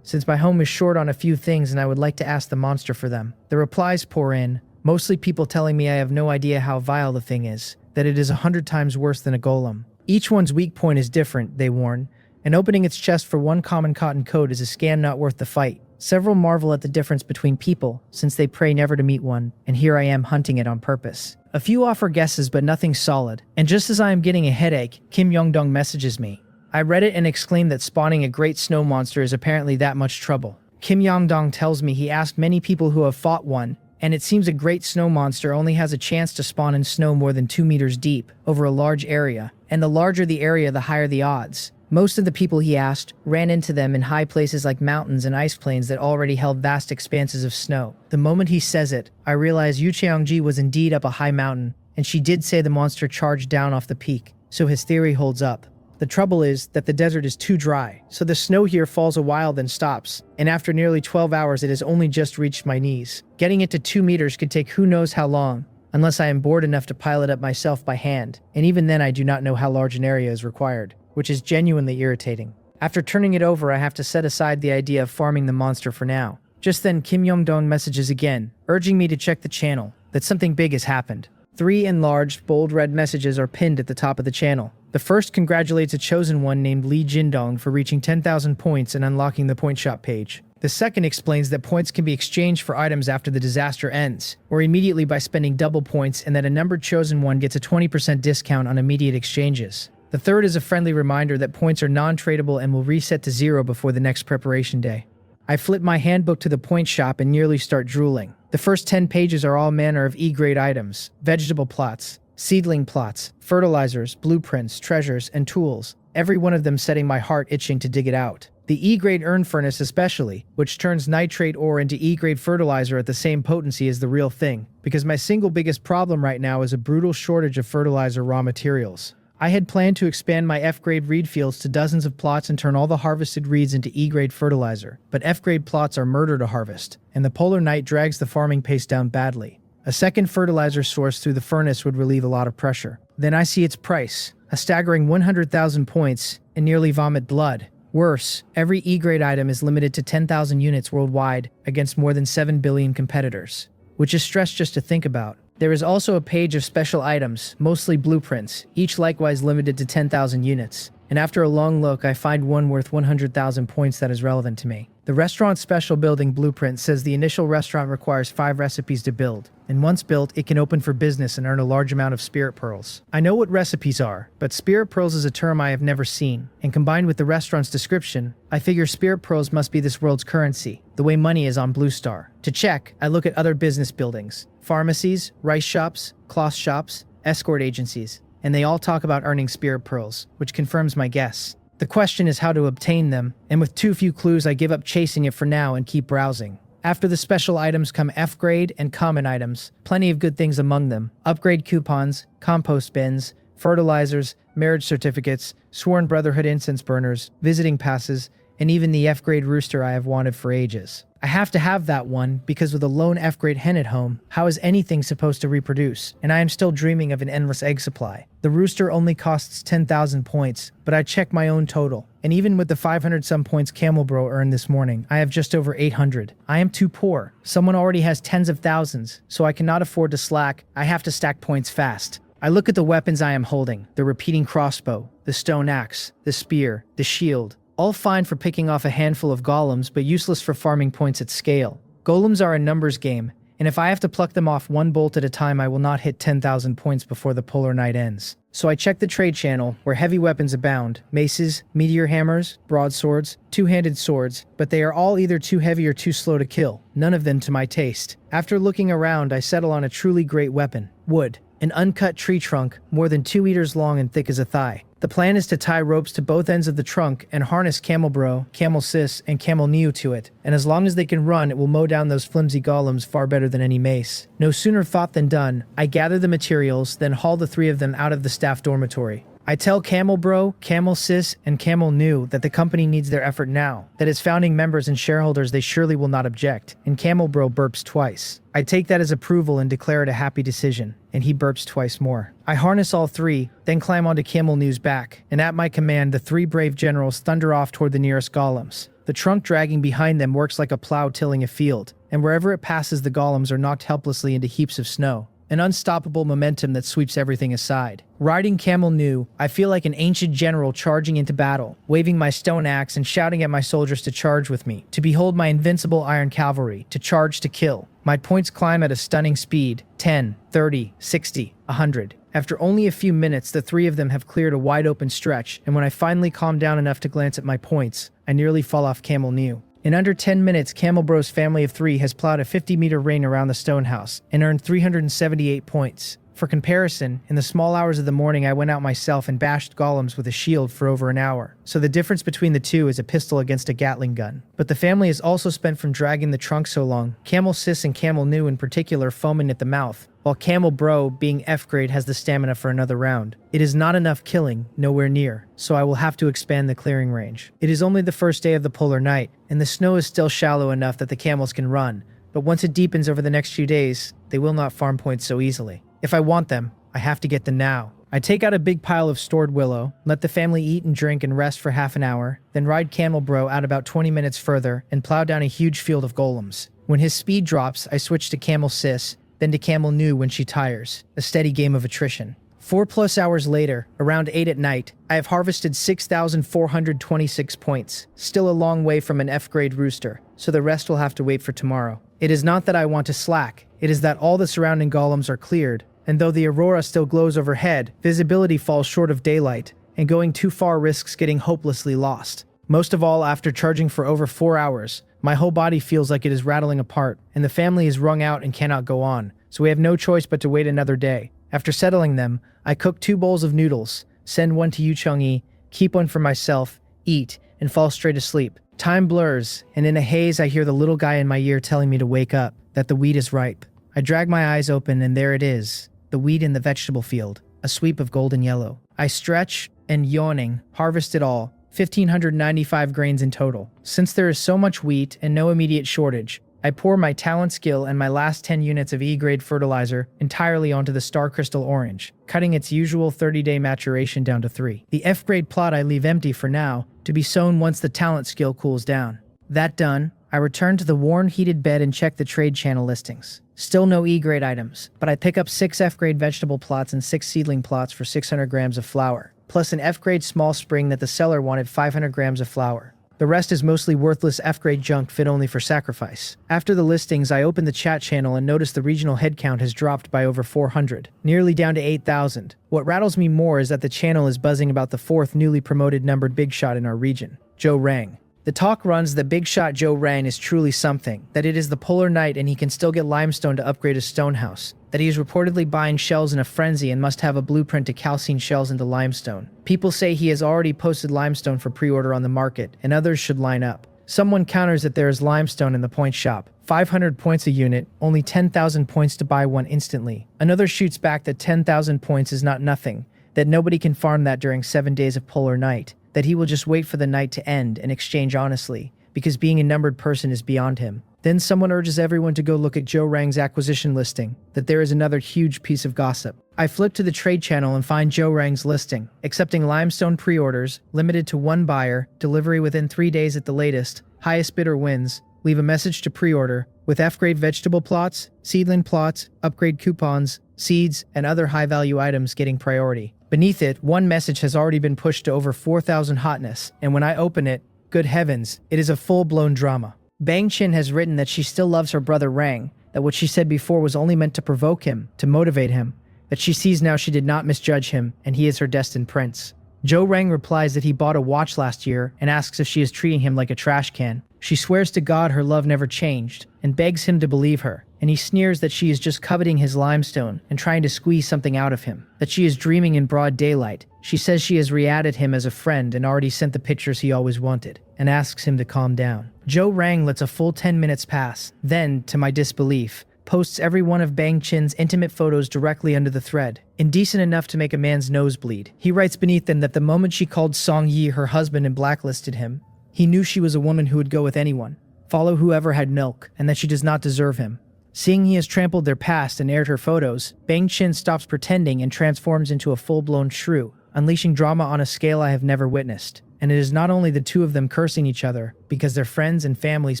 since my home is short on a few things and I would like to ask the monster for them. The replies pour in, mostly people telling me I have no idea how vile the thing is, that it is 100 times worse than a golem. Each one's weak point is different, they warn, and opening its chest for one common cotton coat is a scam not worth the fight. Several marvel at the difference between people, since they pray never to meet one, and here I am hunting it on purpose. A few offer guesses but nothing solid, and just as I am getting a headache, Kim Yongdong messages me. I read it and exclaim that spawning a great snow monster is apparently that much trouble. Kim Yongdong tells me he asked many people who have fought one, and it seems a great snow monster only has a chance to spawn in snow more than 2 meters deep, over a large area, and the larger the area the higher the odds. Most of the people he asked ran into them in high places like mountains and ice plains that already held vast expanses of snow. The moment he says it, I realize Yu Cheongji was indeed up a high mountain, and she did say the monster charged down off the peak, so his theory holds up. The trouble is that the desert is too dry, so the snow here falls a while then stops, and after nearly 12 hours it has only just reached my knees. Getting it to 2 meters could take who knows how long, unless I am bored enough to pile it up myself by hand, and even then I do not know how large an area is required, which is genuinely irritating. After turning it over, I have to set aside the idea of farming the monster for now. Just then, Kim Yongdong messages again, urging me to check the channel, that something big has happened. 3 enlarged, bold red messages are pinned at the top of the channel. The first congratulates a chosen one named Lee Jindong for reaching 10,000 points and unlocking the point shop page. The second explains that points can be exchanged for items after the disaster ends, or immediately by spending double points, and that a numbered chosen one gets a 20% discount on immediate exchanges. The third is a friendly reminder that points are non-tradable and will reset to 0 before the next preparation day. I flip my handbook to the point shop and nearly start drooling. The first 10 pages are all manner of E-grade items, vegetable plots, seedling plots, fertilizers, blueprints, treasures, and tools, every one of them setting my heart itching to dig it out. The E-grade urn furnace especially, which turns nitrate ore into E-grade fertilizer at the same potency, is the real thing, because my single biggest problem right now is a brutal shortage of fertilizer raw materials. I had planned to expand my F-grade reed fields to dozens of plots and turn all the harvested reeds into E-grade fertilizer, but F-grade plots are murder to harvest, and the polar night drags the farming pace down badly. A second fertilizer source through the furnace would relieve a lot of pressure. Then I see its price, a staggering 100,000 points, and nearly vomit blood. Worse, every E-grade item is limited to 10,000 units worldwide against more than 7 billion competitors, which is stress just to think about. There is also a page of special items, mostly blueprints, each likewise limited to 10,000 units. And after a long look, I find one worth 100,000 points that is relevant to me. The restaurant special building blueprint says the initial restaurant requires 5 recipes to build, and once built, it can open for business and earn a large amount of spirit pearls. I know what recipes are, but spirit pearls is a term I have never seen, and combined with the restaurant's description, I figure spirit pearls must be this world's currency, the way money is on Blue Star. To check, I look at other business buildings, pharmacies, rice shops, cloth shops, escort agencies, and they all talk about earning spirit pearls, which confirms my guess. The question is how to obtain them, and with too few clues I give up chasing it for now and keep browsing. After the special items come F-grade and common items, plenty of good things among them. Upgrade coupons, compost bins, fertilizers, marriage certificates, sworn brotherhood incense burners, visiting passes, and even the F-grade rooster I have wanted for ages. I have to have that one because with a lone F-grade hen at home, how is anything supposed to reproduce? And I am still dreaming of an endless egg supply. The rooster only costs 10,000 points, but I check my own total. And even with the 500 some points Camel Bro earned this morning, I have just over 800. I am too poor. Someone already has tens of thousands, so I cannot afford to slack. I have to stack points fast. I look at the weapons I am holding, the repeating crossbow, the stone axe, the spear, the shield. All fine for picking off a handful of golems, but useless for farming points at scale. Golems are a numbers game, and if I have to pluck them off one bolt at a time, I will not hit 10,000 points before the polar night ends. So I check the trade channel, where heavy weapons abound, maces, meteor hammers, broadswords, two-handed swords, but they are all either too heavy or too slow to kill, none of them to my taste. After looking around, I settle on a truly great weapon, wood. An uncut tree trunk, more than 2 meters long and thick as a thigh. The plan is to tie ropes to both ends of the trunk and harness Camel Bro, Camel Sis, and Camel Neo to it, and as long as they can run, it will mow down those flimsy golems far better than any mace. No sooner thought than done. I gather the materials, then haul the 3 of them out of the staff dormitory. I tell Camel Bro, Camel Sis, and Camel New that the company needs their effort now, that as founding members and shareholders they surely will not object, and Camel Bro burps twice. I take that as approval and declare it a happy decision, and he burps twice more. I harness all 3, then climb onto Camel New's back, and at my command the 3 brave generals thunder off toward the nearest golems. The trunk dragging behind them works like a plow tilling a field, and wherever it passes the golems are knocked helplessly into heaps of snow. An unstoppable momentum that sweeps everything aside. Riding Camel New, I feel like an ancient general charging into battle, waving my stone axe and shouting at my soldiers to charge with me, to behold my invincible iron cavalry, to charge to kill. My points climb at a stunning speed, 10, 30, 60, 100. After only a few minutes, the 3 of them have cleared a wide open stretch, and when I finally calm down enough to glance at my points, I nearly fall off Camel New. In under 10 minutes, Camel Bro's family of 3 has plowed a 50-meter ring around the stone house and earned 378 points. For comparison, in the small hours of the morning I went out myself and bashed golems with a shield for over an hour, so the difference between the two is a pistol against a Gatling gun. But the family is also spent from dragging the trunk so long, Camel Sis and Camel New in particular foaming at the mouth, while Camel Bro, being F-grade, has the stamina for another round. It is not enough killing, nowhere near, so I will have to expand the clearing range. It is only the first day of the polar night, and the snow is still shallow enough that the camels can run, but once it deepens over the next few days, they will not farm points so easily. If I want them, I have to get them now. I take out a big pile of stored willow, let the family eat and drink and rest for half an hour, then ride Camel Bro out about 20 minutes further and plow down a huge field of golems. When his speed drops, I switch to Camel Sis, then to Camel New when she tires. A steady game of attrition. 4+ hours later, around 8 at night, I have harvested 6,426 points, still a long way from an F-grade rooster, so the rest will have to wait for tomorrow. It is not that I want to slack, it is that all the surrounding golems are cleared, and though the aurora still glows overhead, visibility falls short of daylight, and going too far risks getting hopelessly lost. Most of all, after charging for over 4 hours, my whole body feels like it is rattling apart, and the family is wrung out and cannot go on, so we have no choice but to wait another day. After settling them, I cook 2 bowls of noodles, send one to Yu Chang-yi, keep one for myself, eat, and fall straight asleep. Time blurs, and in a haze I hear the little guy in my ear telling me to wake up, that the wheat is ripe. I drag my eyes open and there it is, the wheat in the vegetable field, a sweep of golden yellow. I stretch, and yawning, harvest it all, 1,595 grains in total. Since there is so much wheat and no immediate shortage, I pour my talent skill and my last 10 units of E-grade fertilizer entirely onto the star crystal orange, cutting its usual 30-day maturation down to 3. The F-grade plot I leave empty for now, to be sown once the talent skill cools down. That done, I return to the worn heated bed and check the trade channel listings. Still no E-grade items, but I pick up 6 F-grade vegetable plots and 6 seedling plots for 600 grams of flour, plus an F-grade small spring that the seller wanted 500 grams of flour. The rest is mostly worthless F-grade junk fit only for sacrifice. After the listings, I open the chat channel and notice the regional headcount has dropped by over 400, nearly down to 8,000. What rattles me more is that the channel is buzzing about the 4th newly promoted numbered big shot in our region, Joe Rang. The talk runs that big shot Joe Rang is truly something, that it is the polar knight and he can still get limestone to upgrade his stone house, that he is reportedly buying shells in a frenzy and must have a blueprint to calcine shells into limestone. People say he has already posted limestone for pre-order on the market, and others should line up. Someone counters that there is limestone in the point shop, 500 points a unit, only 10,000 points to buy one instantly. Another shoots back that 10,000 points is not nothing, that nobody can farm that during 7 days of polar night, that he will just wait for the night to end and exchange honestly, because being a numbered person is beyond him. Then someone urges everyone to go look at Joe Rang's acquisition listing, that there is another huge piece of gossip. I flip to the trade channel and find Joe Rang's listing, accepting limestone pre-orders, limited to 1 buyer, delivery within 3 days at the latest, highest bidder wins, leave a message to pre-order, with F-grade vegetable plots, seedling plots, upgrade coupons, seeds, and other high-value items getting priority. Beneath it, one message has already been pushed to over 4,000 hotness, and when I open it, good heavens, it is a full-blown drama. Bang Chin has written that she still loves her brother Rang, that what she said before was only meant to provoke him, to motivate him, that she sees now she did not misjudge him, and he is her destined prince. Joe Rang replies that he bought a watch last year and asks if she is treating him like a trash can. She swears to God her love never changed, and begs him to believe her, and he sneers that she is just coveting his limestone and trying to squeeze something out of him, that she is dreaming in broad daylight. She says she has re-added him as a friend and already sent the pictures he always wanted, and asks him to calm down. Joe Rang lets a full 10 minutes pass, then, to my disbelief, posts every one of Bang Chin's intimate photos directly under the thread, indecent enough to make a man's nose bleed. He writes beneath them that the moment she called Song Yi her husband and blacklisted him, he knew she was a woman who would go with anyone, follow whoever had milk, and that she does not deserve him. Seeing he has trampled their past and aired her photos, Bang Chin stops pretending and transforms into a full-blown shrew, unleashing drama on a scale I have never witnessed. And it is not only the two of them cursing each other, because their friends and families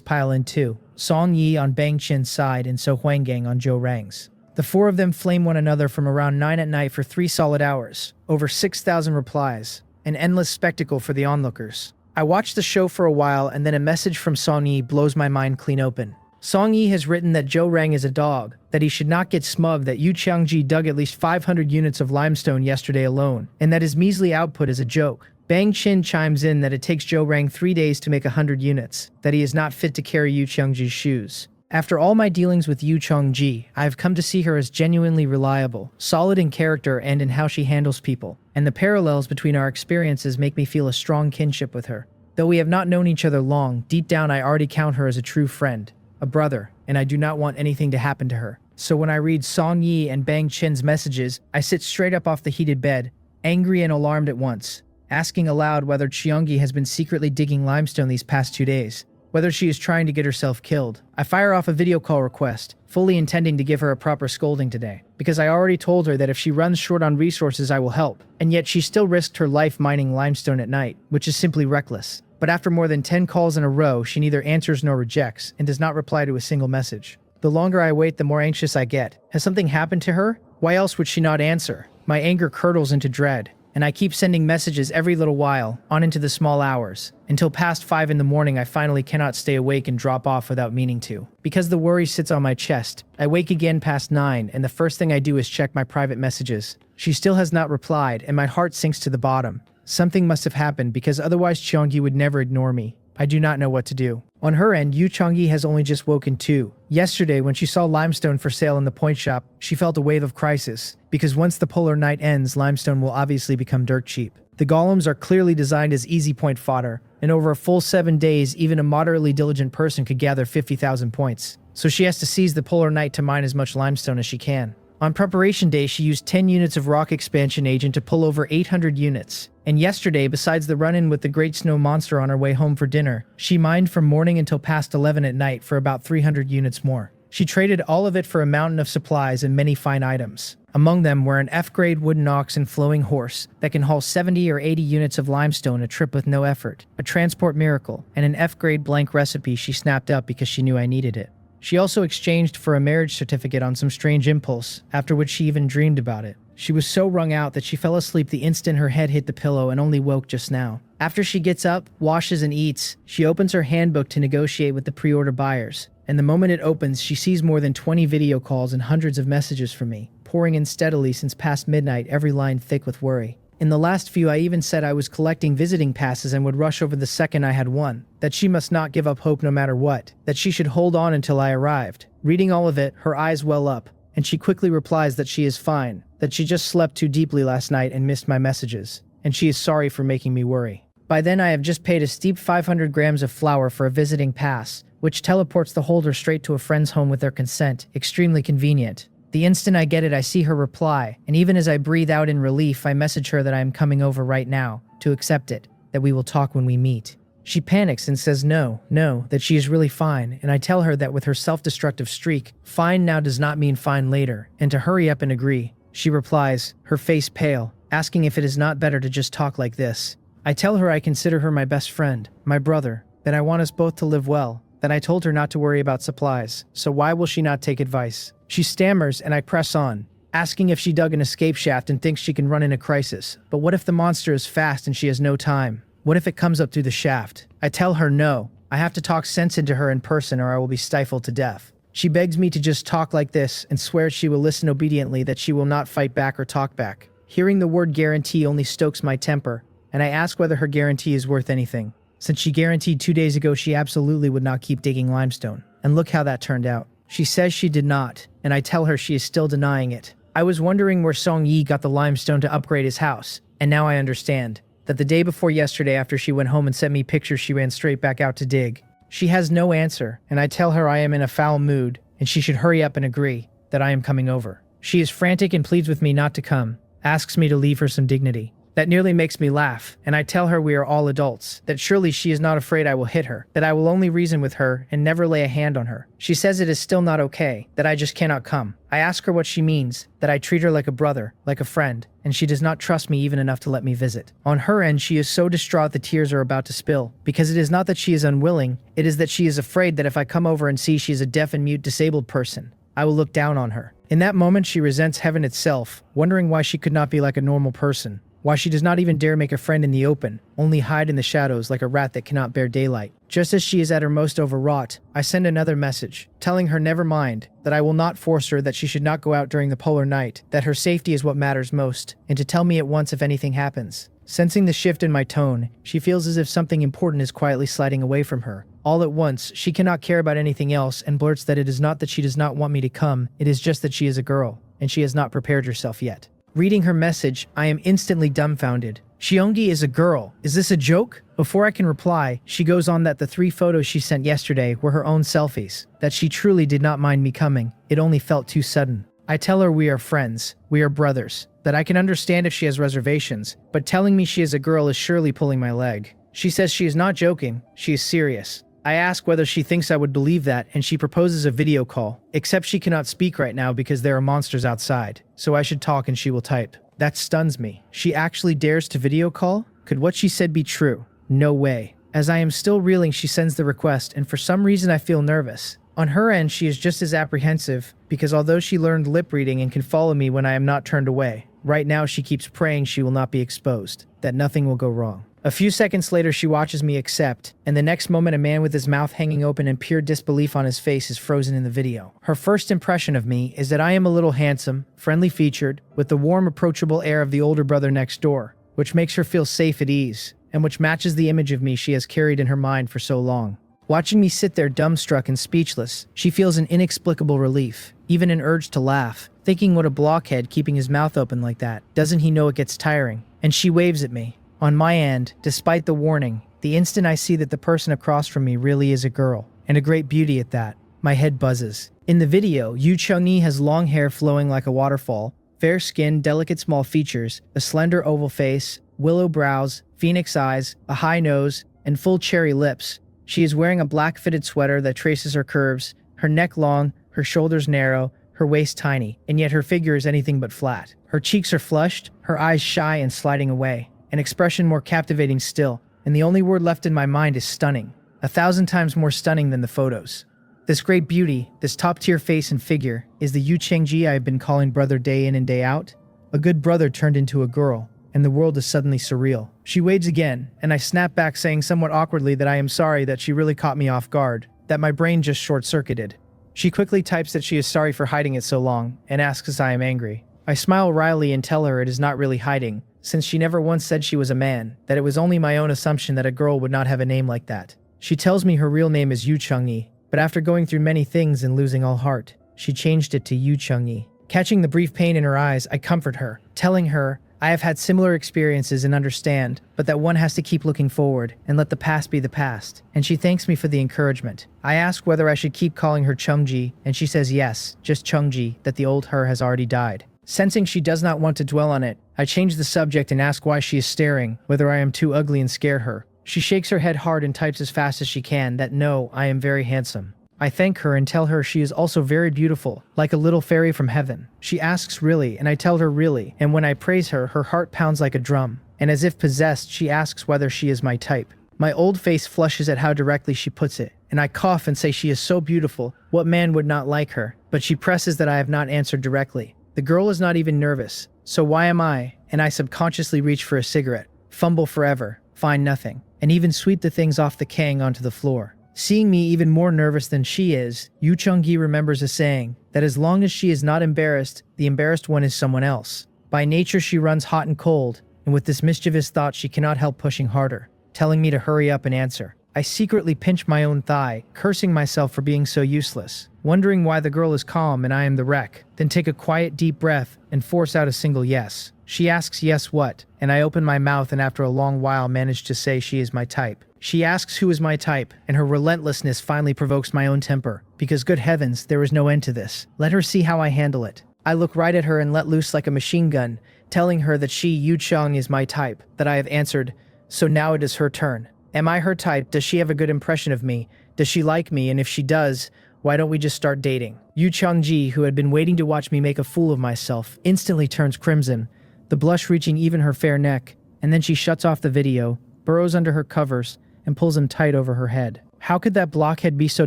pile in too. Song Yi on Bang Chin's side and So Huanggang on Joe Rang's. The 4 of them flame one another from around 9 at night for 3 solid hours, over 6,000 replies, an endless spectacle for the onlookers. I watch the show for a while and then a message from Song Yi blows my mind clean open. Song Yi has written that Joe Rang is a dog, that he should not get smug that Yu Changji dug at least 500 units of limestone yesterday alone, and that his measly output is a joke. Bang Chin chimes in that it takes Joe Rang 3 days to make 100 units, that he is not fit to carry Yu Changji's shoes. After all my dealings with Yu Changji, I have come to see her as genuinely reliable, solid in character and in how she handles people, and the parallels between our experiences make me feel a strong kinship with her. Though we have not known each other long, deep down I already count her as a true friend, a brother, and I do not want anything to happen to her. So when I read Song Yi and Bang Chin's messages, I sit straight up off the heated bed, angry and alarmed at once, asking aloud whether Cheongi has been secretly digging limestone these past 2 days, whether she is trying to get herself killed. I fire off a video call request, fully intending to give her a proper scolding today, because I already told her that if she runs short on resources I will help, and yet she still risked her life mining limestone at night, which is simply reckless. But after more than 10 calls in a row, she neither answers nor rejects, and does not reply to a single message. The longer I wait, the more anxious I get. Has something happened to her? Why else would she not answer? My anger curdles into dread, and I keep sending messages every little while, on into the small hours. Until past 5 in the morning, I finally cannot stay awake and drop off without meaning to. Because the worry sits on my chest, I wake again past 9, and the first thing I do is check my private messages. She still has not replied, and my heart sinks to the bottom. Something must have happened, because otherwise Cheonggi would never ignore me. I do not know what to do. On her end, Yu Cheonggi has only just woken too. Yesterday, when she saw limestone for sale in the point shop, she felt a wave of crisis, because once the polar night ends, limestone will obviously become dirt cheap. The golems are clearly designed as easy point fodder, and over a full 7 days, even a moderately diligent person could gather 50,000 points. So she has to seize the polar night to mine as much limestone as she can. On preparation day, she used 10 units of rock expansion agent to pull over 800 units. And yesterday, besides the run-in with the Great Snow Monster on her way home for dinner, she mined from morning until past 11 at night for about 300 units more. She traded all of it for a mountain of supplies and many fine items. Among them were an F-grade wooden ox and flowing horse that can haul 70 or 80 units of limestone a trip with no effort, a transport miracle, and an F-grade blank recipe she snapped up because she knew I needed it. She also exchanged for a marriage certificate on some strange impulse, after which she even dreamed about it. She was so wrung out that she fell asleep the instant her head hit the pillow and only woke just now. After she gets up, washes and eats, she opens her handbook to negotiate with the pre-order buyers. And the moment it opens, she sees more than 20 video calls and hundreds of messages from me, pouring in steadily since past midnight, every line thick with worry. In the last few, I even said I was collecting visiting passes and would rush over the second I had one, that she must not give up hope no matter what, that she should hold on until I arrived. Reading all of it, her eyes well up, and she quickly replies that she is fine, that she just slept too deeply last night and missed my messages, and she is sorry for making me worry. By then, I have just paid a steep 500 grams of flour for a visiting pass, which teleports the holder straight to a friend's home with their consent, extremely convenient. The instant I get it, I see her reply, and even as I breathe out in relief, I message her that I am coming over right now, to accept it, that we will talk when we meet. She panics and says no, that she is really fine, and I tell her that with her self-destructive streak, fine now does not mean fine later, and to hurry up and agree. She replies, her face pale, asking if it is not better to just talk like this. I tell her I consider her my best friend, my brother, that I want us both to live well, that I told her not to worry about supplies, so why will she not take advice? She stammers and I press on, asking if she dug an escape shaft and thinks she can run in a crisis. But what if the monster is fast and she has no time? What if it comes up through the shaft? I tell her no. I have to talk sense into her in person or I will be stifled to death. She begs me to just talk like this and swears she will listen obediently, that she will not fight back or talk back. Hearing the word guarantee only stokes my temper, and I ask whether her guarantee is worth anything. Since she guaranteed 2 days ago she absolutely would not keep digging limestone. And look how that turned out. She says she did not, and I tell her she is still denying it. I was wondering where Song Yi got the limestone to upgrade his house, and now I understand. That the day before yesterday, after she went home and sent me pictures, she ran straight back out to dig. She has no answer, and I tell her I am in a foul mood, and she should hurry up and agree that I am coming over. She is frantic and pleads with me not to come, asks me to leave her some dignity. That nearly makes me laugh, and I tell her we are all adults, that surely she is not afraid I will hit her, that I will only reason with her and never lay a hand on her. She says it is still not okay, that I just cannot come. I ask her what she means, that I treat her like a brother, like a friend, and she does not trust me even enough to let me visit. On her end, she is so distraught the tears are about to spill, because it is not that she is unwilling, it is that she is afraid that if I come over and see she is a deaf and mute disabled person, I will look down on her. In that moment, she resents heaven itself, wondering why she could not be like a normal person. Why she does not even dare make a friend in the open, only hide in the shadows like a rat that cannot bear daylight. Just as she is at her most overwrought, I send another message, telling her never mind, that I will not force her, that she should not go out during the polar night, that her safety is what matters most, and to tell me at once if anything happens. Sensing the shift in my tone, she feels as if something important is quietly sliding away from her. All at once, she cannot care about anything else and blurts that it is not that she does not want me to come, it is just that she is a girl, and she has not prepared herself yet. Reading her message, I am instantly dumbfounded. Cheonggi is a girl. Is this a joke? Before I can reply, she goes on that the 3 photos she sent yesterday were her own selfies, that she truly did not mind me coming, it only felt too sudden. I tell her we are friends, we are brothers, that I can understand if she has reservations, but telling me she is a girl is surely pulling my leg. She says she is not joking, she is serious. I ask whether she thinks I would believe that, and she proposes a video call, except she cannot speak right now because there are monsters outside, so I should talk and she will type. That stuns me. She actually dares to video call? Could what she said be true? No way. As I am still reeling, she sends the request, and for some reason I feel nervous. On her end, she is just as apprehensive, because although she learned lip reading and can follow me when I am not turned away, Right now she keeps praying she will not be exposed, that nothing will go wrong. A few seconds later she watches me accept, and the next moment a man with his mouth hanging open and pure disbelief on his face is frozen in the video. Her first impression of me is that I am a little handsome, friendly-featured, with the warm, approachable air of the older brother next door, which makes her feel safe at ease, and which matches the image of me she has carried in her mind for so long. Watching me sit there dumbstruck and speechless, she feels an inexplicable relief, even an urge to laugh, thinking what a blockhead keeping his mouth open like that. Doesn't he know it gets tiring? And she waves at me. On my end, despite the warning, the instant I see that the person across from me really is a girl, and a great beauty at that, my head buzzes. In the video, Yu Chang-yi has long hair flowing like a waterfall, fair skin, delicate small features, a slender oval face, willow brows, phoenix eyes, a high nose, and full cherry lips. She is wearing a black fitted sweater that traces her curves, her neck long, her shoulders narrow, her waist tiny, and yet her figure is anything but flat. Her cheeks are flushed, her eyes shy and sliding away, an expression more captivating still, and the only word left in my mind is stunning. 1,000 times more stunning than the photos. This great beauty, this top-tier face and figure, is the Yu Chang-ji I have been calling brother day in and day out. A good brother turned into a girl, and the world is suddenly surreal. She waves again, and I snap back saying somewhat awkwardly that I am sorry that she really caught me off guard, that my brain just short-circuited. She quickly types that she is sorry for hiding it so long, and asks if I am angry. I smile wryly and tell her it is not really hiding, since she never once said she was a man, that it was only my own assumption that a girl would not have a name like that. She tells me her real name is Yu Chang-yi, but after going through many things and losing all heart, she changed it to Yu Chang-yi. Catching the brief pain in her eyes, I comfort her, telling her I have had similar experiences and understand, but that one has to keep looking forward and let the past be the past, and she thanks me for the encouragement. I ask whether I should keep calling her Chang-ji, and she says yes, just Chang-ji, that the old her has already died. Sensing she does not want to dwell on it, I change the subject and ask why she is staring, whether I am too ugly and scare her. She shakes her head hard and types as fast as she can that no, I am very handsome. I thank her and tell her she is also very beautiful, like a little fairy from heaven. She asks really, and I tell her really, and when I praise her, her heart pounds like a drum, and as if possessed, she asks whether she is my type. My old face flushes at how directly she puts it, and I cough and say she is so beautiful, what man would not like her, but she presses that I have not answered directly. The girl is not even nervous, so why am I? And I subconsciously reach for a cigarette, fumble forever, find nothing, and even sweep the things off the kang onto the floor. Seeing me even more nervous than she is, Yu Chang-gi remembers a saying, that as long as she is not embarrassed, the embarrassed one is someone else. By nature she runs hot and cold, and with this mischievous thought she cannot help pushing harder, telling me to hurry up and answer. I secretly pinch my own thigh, cursing myself for being so useless, wondering why the girl is calm and I am the wreck, then take a quiet deep breath and force out a single yes. She asks yes what, and I open my mouth and after a long while manage to say she is my type. She asks who is my type, and her relentlessness finally provokes my own temper, because good heavens, there is no end to this. Let her see how I handle it. I look right at her and let loose like a machine gun, telling her that she, Yu Chang, is my type, that I have answered, so now it is her turn. Am I her type? Does she have a good impression of me? Does she like me? And if she does, why don't we just start dating? Yu Chang-ji, who had been waiting to watch me make a fool of myself, instantly turns crimson, the blush reaching even her fair neck, and then she shuts off the video, burrows under her covers, and pulls him tight over her head. How could that blockhead be so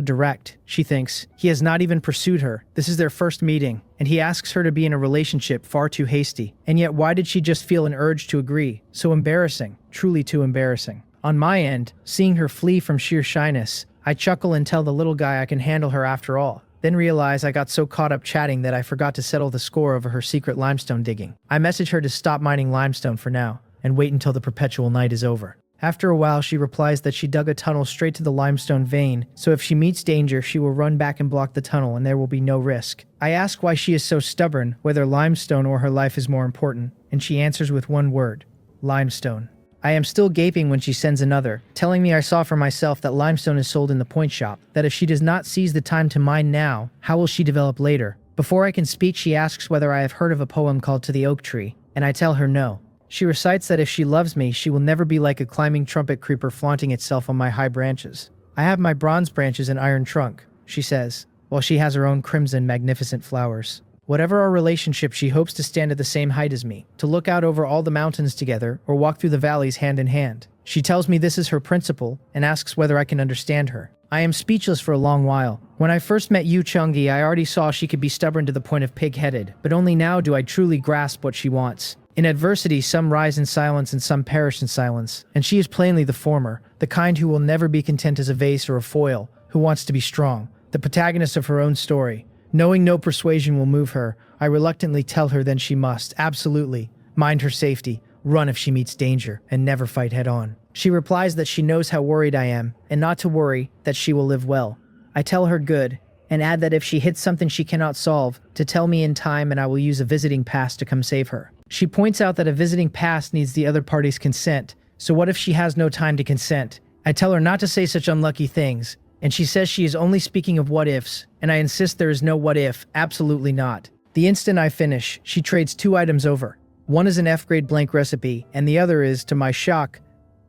direct? She thinks. He has not even pursued her. This is their first meeting, and he asks her to be in a relationship far too hasty. And yet why did she just feel an urge to agree? So embarrassing, truly too embarrassing. On my end, seeing her flee from sheer shyness, I chuckle and tell the little guy I can handle her after all. Then realize I got so caught up chatting that I forgot to settle the score over her secret limestone digging. I message her to stop mining limestone for now, and wait until the perpetual night is over. After a while, she replies that she dug a tunnel straight to the limestone vein, so if she meets danger, she will run back and block the tunnel and there will be no risk. I ask why she is so stubborn, whether limestone or her life is more important, and she answers with one word: limestone. I am still gaping when she sends another, telling me I saw for myself that limestone is sold in the point shop, that if she does not seize the time to mine now, how will she develop later? Before I can speak, she asks whether I have heard of a poem called To the Oak Tree, and I tell her no. She recites that if she loves me, she will never be like a climbing trumpet creeper flaunting itself on my high branches. I have my bronze branches and iron trunk, she says, while she has her own crimson, magnificent flowers. Whatever our relationship, she hopes to stand at the same height as me, to look out over all the mountains together, or walk through the valleys hand in hand. She tells me this is her principle, and asks whether I can understand her. I am speechless for a long while. When I first met Yu Chungi, I already saw she could be stubborn to the point of pig-headed, but only now do I truly grasp what she wants. In adversity, some rise in silence and some perish in silence, and she is plainly the former, the kind who will never be content as a vase or a foil, who wants to be strong, the protagonist of her own story. Knowing no persuasion will move her, I reluctantly tell her then she must, absolutely, mind her safety, run if she meets danger, and never fight head-on. She replies that she knows how worried I am, and not to worry, that she will live well. I tell her good, and add that if she hits something she cannot solve, to tell me in time and I will use a visiting pass to come save her. She points out that a visiting pass needs the other party's consent, so what if she has no time to consent? I tell her not to say such unlucky things, and she says she is only speaking of what-ifs, and I insist there is no what-if, absolutely not. The instant I finish, she trades 2 items over. One is an F-grade blank recipe, and the other is, to my shock,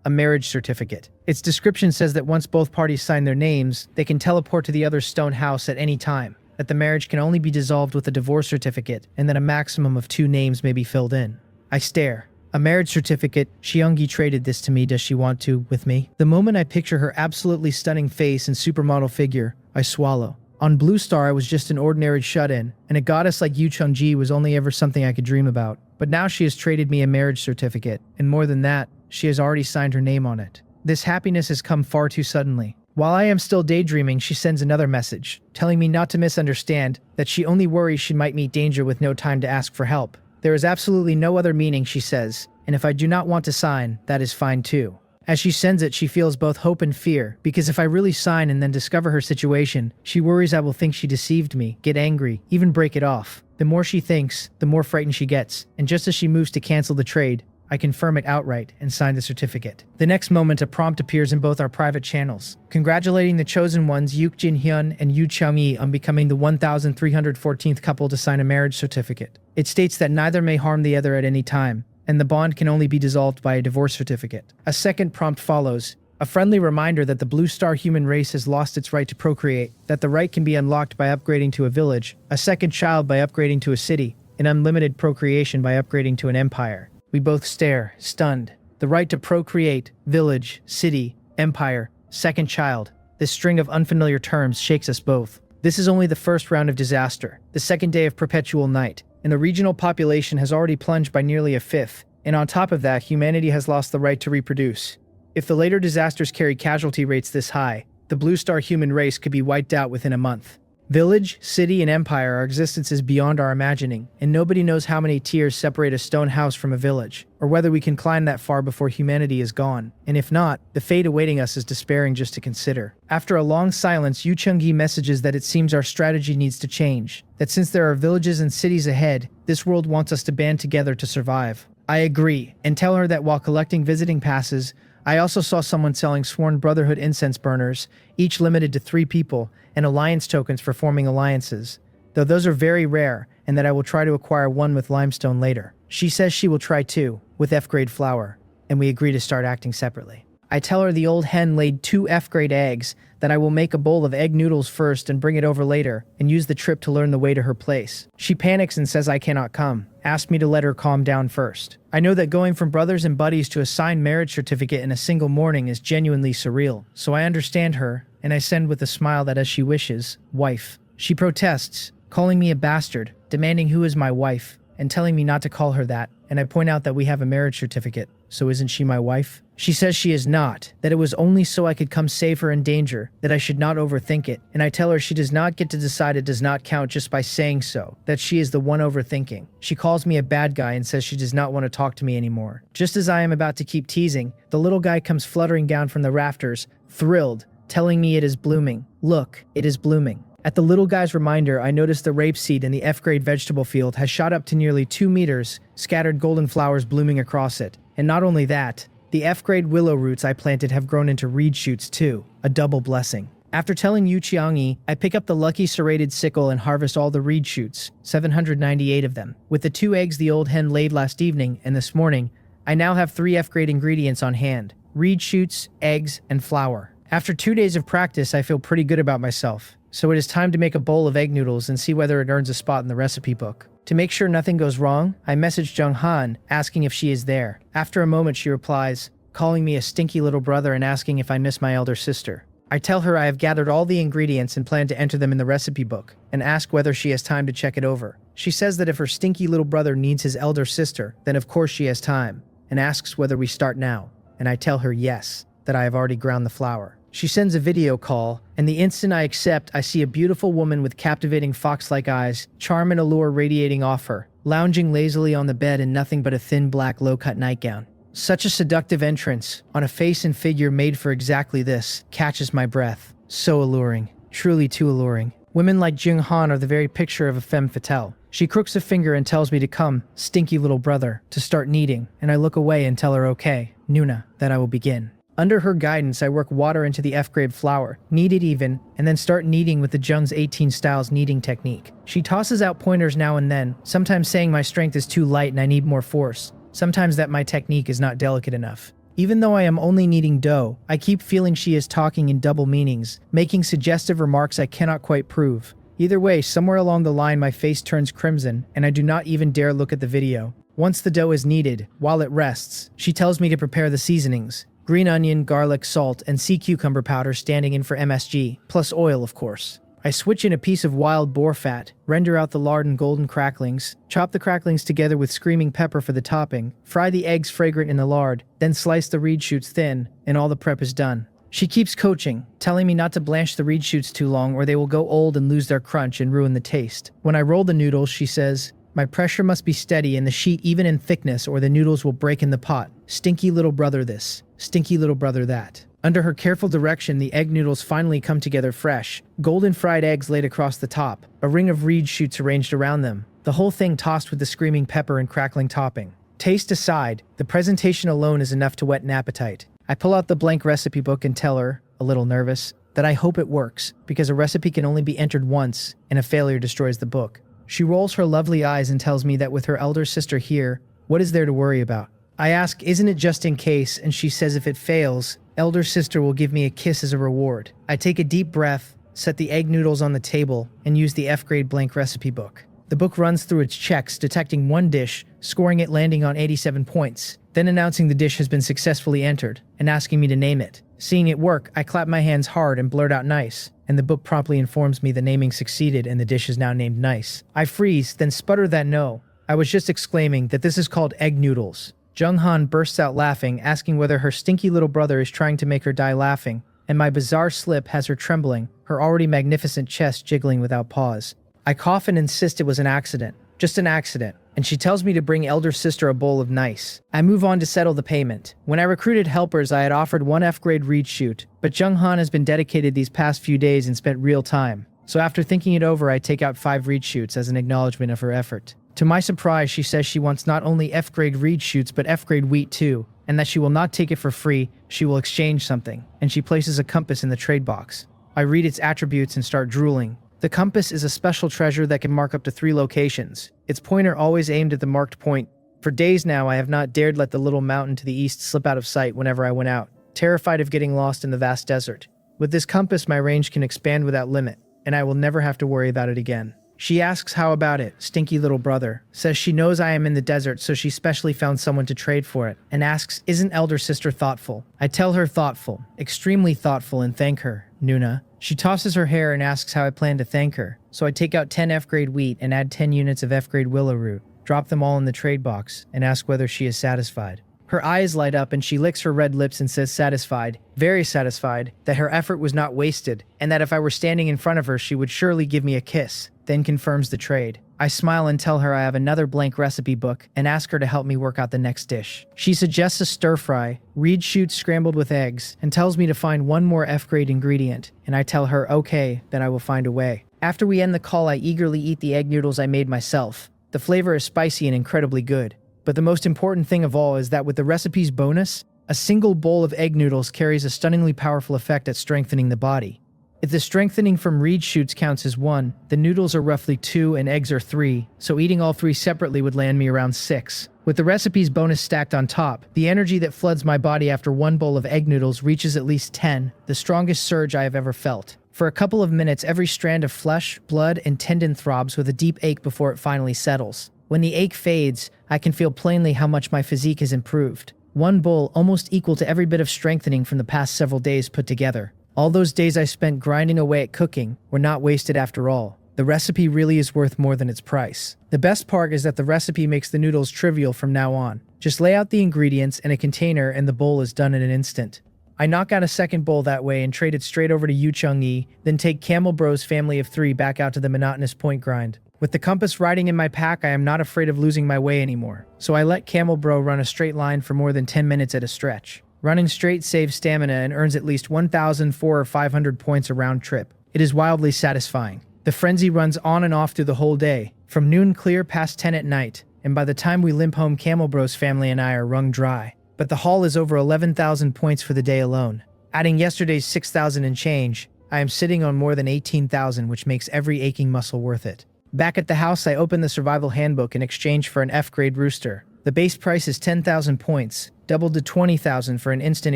a marriage certificate. Its description says that once both parties sign their names, they can teleport to the other's stone house at any time, that the marriage can only be dissolved with a divorce certificate, and that a maximum of 2 names may be filled in. I stare. A marriage certificate? Xiongyi traded this to me, does she want to, with me? The moment I picture her absolutely stunning face and supermodel figure, I swallow. On Blue Star I was just an ordinary shut-in, and a goddess like Yu Chunji was only ever something I could dream about. But now she has traded me a marriage certificate, and more than that, she has already signed her name on it. This happiness has come far too suddenly. While I am still daydreaming, she sends another message, telling me not to misunderstand, that she only worries she might meet danger with no time to ask for help. There is absolutely no other meaning, she says, and if I do not want to sign, that is fine too. As she sends it, she feels both hope and fear, because if I really sign and then discover her situation, she worries I will think she deceived me, get angry, even break it off. The more she thinks, the more frightened she gets, and just as she moves to cancel the trade, I confirm it outright and sign the certificate. The next moment, a prompt appears in both our private channels, congratulating the chosen ones Yuk Jin Hyun and Yu Changyi on becoming the 1,314th couple to sign a marriage certificate. It states that neither may harm the other at any time, and the bond can only be dissolved by a divorce certificate. A second prompt follows, a friendly reminder that the Blue Star human race has lost its right to procreate, that the right can be unlocked by upgrading to a village, a second child by upgrading to a city, and unlimited procreation by upgrading to an empire. We both stare, stunned. The right to procreate, village, city, empire, second child. This string of unfamiliar terms shakes us both. This is only the first round of disaster, the second day of perpetual night, and the regional population has already plunged by nearly a fifth, and on top of that, humanity has lost the right to reproduce. If the later disasters carry casualty rates this high, the Blue Star human race could be wiped out within a month. Village, city, and empire, our existence is beyond our imagining, and nobody knows how many tiers separate a stone house from a village, or whether we can climb that far before humanity is gone, and if not, the fate awaiting us is despairing just to consider. After a long silence, Yu Chungi messages that it seems our strategy needs to change, that since there are villages and cities ahead, this world wants us to band together to survive. I agree, and tell her that while collecting visiting passes, I also saw someone selling Sworn Brotherhood incense burners, each limited to 3 people, and alliance tokens for forming alliances, though those are very rare, and that I will try to acquire one with limestone later. She says she will try 2, with F-grade flour, and we agree to start acting separately. I tell her the old hen laid 2 F-grade eggs, that I will make a bowl of egg noodles first and bring it over later, and use the trip to learn the way to her place. She panics and says I cannot come, asks me to let her calm down first. I know that going from brothers and buddies to a signed marriage certificate in a single morning is genuinely surreal, so I understand her, and I send with a smile that as she wishes, wife. She protests, calling me a bastard, demanding who is my wife, and telling me not to call her that, and I point out that we have a marriage certificate, so isn't she my wife? She says she is not, that it was only so I could come save her in danger, that I should not overthink it, and I tell her she does not get to decide it does not count just by saying so, that she is the one overthinking. She calls me a bad guy and says she does not want to talk to me anymore. Just as I am about to keep teasing, the little guy comes fluttering down from the rafters, thrilled, telling me it is blooming. Look, it is blooming. At the little guy's reminder, I notice the rapeseed in the F-grade vegetable field has shot up to nearly 2 meters, scattered golden flowers blooming across it. And not only that, the F-grade willow roots I planted have grown into reed shoots too, a double blessing. After telling Yu Qiangyi, I pick up the lucky serrated sickle and harvest all the reed shoots, 798 of them. With the 2 eggs the old hen laid last evening and this morning, I now have 3 F-grade ingredients on hand: reed shoots, eggs, and flour. After 2 days of practice, I feel pretty good about myself, so it is time to make a bowl of egg noodles and see whether it earns a spot in the recipe book. To make sure nothing goes wrong, I message Jung Han, asking if she is there. After a moment, she replies, calling me a stinky little brother and asking if I miss my elder sister. I tell her I have gathered all the ingredients and plan to enter them in the recipe book, and ask whether she has time to check it over. She says that if her stinky little brother needs his elder sister, then of course she has time, and asks whether we start now. And I tell her yes, that I have already ground the flour. She sends a video call, and the instant I accept, I see a beautiful woman with captivating fox-like eyes, charm and allure radiating off her, lounging lazily on the bed in nothing but a thin black low-cut nightgown. Such a seductive entrance, on a face and figure made for exactly this, catches my breath. So alluring. Truly too alluring. Women like Jung Han are the very picture of a femme fatale. She crooks a finger and tells me to come, stinky little brother, to start kneading, and I look away and tell her okay, Nuna, that I will begin. Under her guidance, I work water into the F-grade flour, knead it even, and then start kneading with the Jung's 18 styles kneading technique. She tosses out pointers now and then, sometimes saying my strength is too light and I need more force, sometimes that my technique is not delicate enough. Even though I am only kneading dough, I keep feeling she is talking in double meanings, making suggestive remarks I cannot quite prove. Either way, somewhere along the line my face turns crimson, and I do not even dare look at the video. Once the dough is kneaded, while it rests, she tells me to prepare the seasonings. Green onion, garlic, salt, and sea cucumber powder standing in for MSG, plus oil of course. I switch in a piece of wild boar fat, render out the lard and golden cracklings, chop the cracklings together with screaming pepper for the topping, fry the eggs fragrant in the lard, then slice the reed shoots thin, and all the prep is done. She keeps coaching, telling me not to blanch the reed shoots too long or they will go old and lose their crunch and ruin the taste. When I roll the noodles, she says, my pressure must be steady and the sheet even in thickness or the noodles will break in the pot. Stinky little brother this, stinky little brother that. Under her careful direction, the egg noodles finally come together fresh, golden fried eggs laid across the top, a ring of reed shoots arranged around them, the whole thing tossed with the screaming pepper and crackling topping. Taste aside, the presentation alone is enough to whet an appetite. I pull out the blank recipe book and tell her, a little nervous, that I hope it works, because a recipe can only be entered once, and a failure destroys the book. She rolls her lovely eyes and tells me that with her elder sister here, what is there to worry about? I ask, isn't it just in case, and she says if it fails, elder sister will give me a kiss as a reward. I take a deep breath, set the egg noodles on the table, and use the F-grade blank recipe book. The book runs through its checks, detecting one dish, scoring it landing on 87 points, then announcing the dish has been successfully entered, and asking me to name it. Seeing it work, I clap my hands hard and blurt out nice, and the book promptly informs me the naming succeeded and the dish is now named nice. I freeze, then sputter that no. I was just exclaiming that this is called egg noodles. Jung Han bursts out laughing, asking whether her stinky little brother is trying to make her die laughing, and my bizarre slip has her trembling, her already magnificent chest jiggling without pause. I cough and insist it was an accident. Just an accident. And she tells me to bring elder sister a bowl of nice. I move on to settle the payment. When I recruited helpers, I had offered one F-grade reed shoot, but Jung Han has been dedicated these past few days and spent real time. So after thinking it over, I take out 5 reed shoots as an acknowledgement of her effort. To my surprise, she says she wants not only F-grade reed shoots, but F-grade wheat too, and that she will not take it for free, she will exchange something, and she places a compass in the trade box. I read its attributes and start drooling. The compass is a special treasure that can mark up to 3 locations, its pointer always aimed at the marked point. For days now, I have not dared let the little mountain to the east slip out of sight whenever I went out, terrified of getting lost in the vast desert. With this compass, my range can expand without limit, and I will never have to worry about it again. She asks how about it, stinky little brother, says she knows I am in the desert so she specially found someone to trade for it, and asks isn't elder sister thoughtful? I tell her thoughtful, extremely thoughtful, and thank her, Nuna. She tosses her hair and asks how I plan to thank her, so I take out 10 F-grade wheat and add 10 units of F-grade willow root, drop them all in the trade box, and ask whether she is satisfied. Her eyes light up and she licks her red lips and says satisfied, very satisfied, that her effort was not wasted, and that if I were standing in front of her she would surely give me a kiss, then confirms the trade. I smile and tell her I have another blank recipe book and ask her to help me work out the next dish. She suggests a stir-fry, reed shoots scrambled with eggs, and tells me to find one more F-grade ingredient, and I tell her okay, then I will find a way. After we end the call, I eagerly eat the egg noodles I made myself. The flavor is spicy and incredibly good. But the most important thing of all is that with the recipe's bonus, a single bowl of egg noodles carries a stunningly powerful effect at strengthening the body. If the strengthening from reed shoots counts as 1, the noodles are roughly 2 and eggs are 3, so eating all 3 separately would land me around 6. With the recipe's bonus stacked on top, the energy that floods my body after 1 bowl of egg noodles reaches at least 10, the strongest surge I have ever felt. For a couple of minutes, every strand of flesh, blood, and tendon throbs with a deep ache before it finally settles. When the ache fades, I can feel plainly how much my physique has improved. 1 bowl almost equal to every bit of strengthening from the past several days put together. All those days I spent grinding away at cooking were not wasted after all. The recipe really is worth more than its price. The best part is that the recipe makes the noodles trivial from now on. Just lay out the ingredients in a container and the bowl is done in an instant. I knock out a second bowl that way and trade it straight over to Yu Chung-yi, then take Camel Bro's family of 3 back out to the monotonous point grind. With the compass riding in my pack, I am not afraid of losing my way anymore, so I let Camel Bro run a straight line for more than 10 minutes at a stretch. Running straight saves stamina and earns at least 1,400 or 500 points a round trip. It is wildly satisfying. The frenzy runs on and off through the whole day, from noon clear past 10 at night, and by the time we limp home, Camel Bro's family and I are wrung dry. But the haul is over 11,000 points for the day alone. Adding yesterday's 6,000 and change, I am sitting on more than 18,000, which makes every aching muscle worth it. Back at the house, I open the survival handbook in exchange for an F-grade rooster. The base price is 10,000 points, doubled to 20,000 for an instant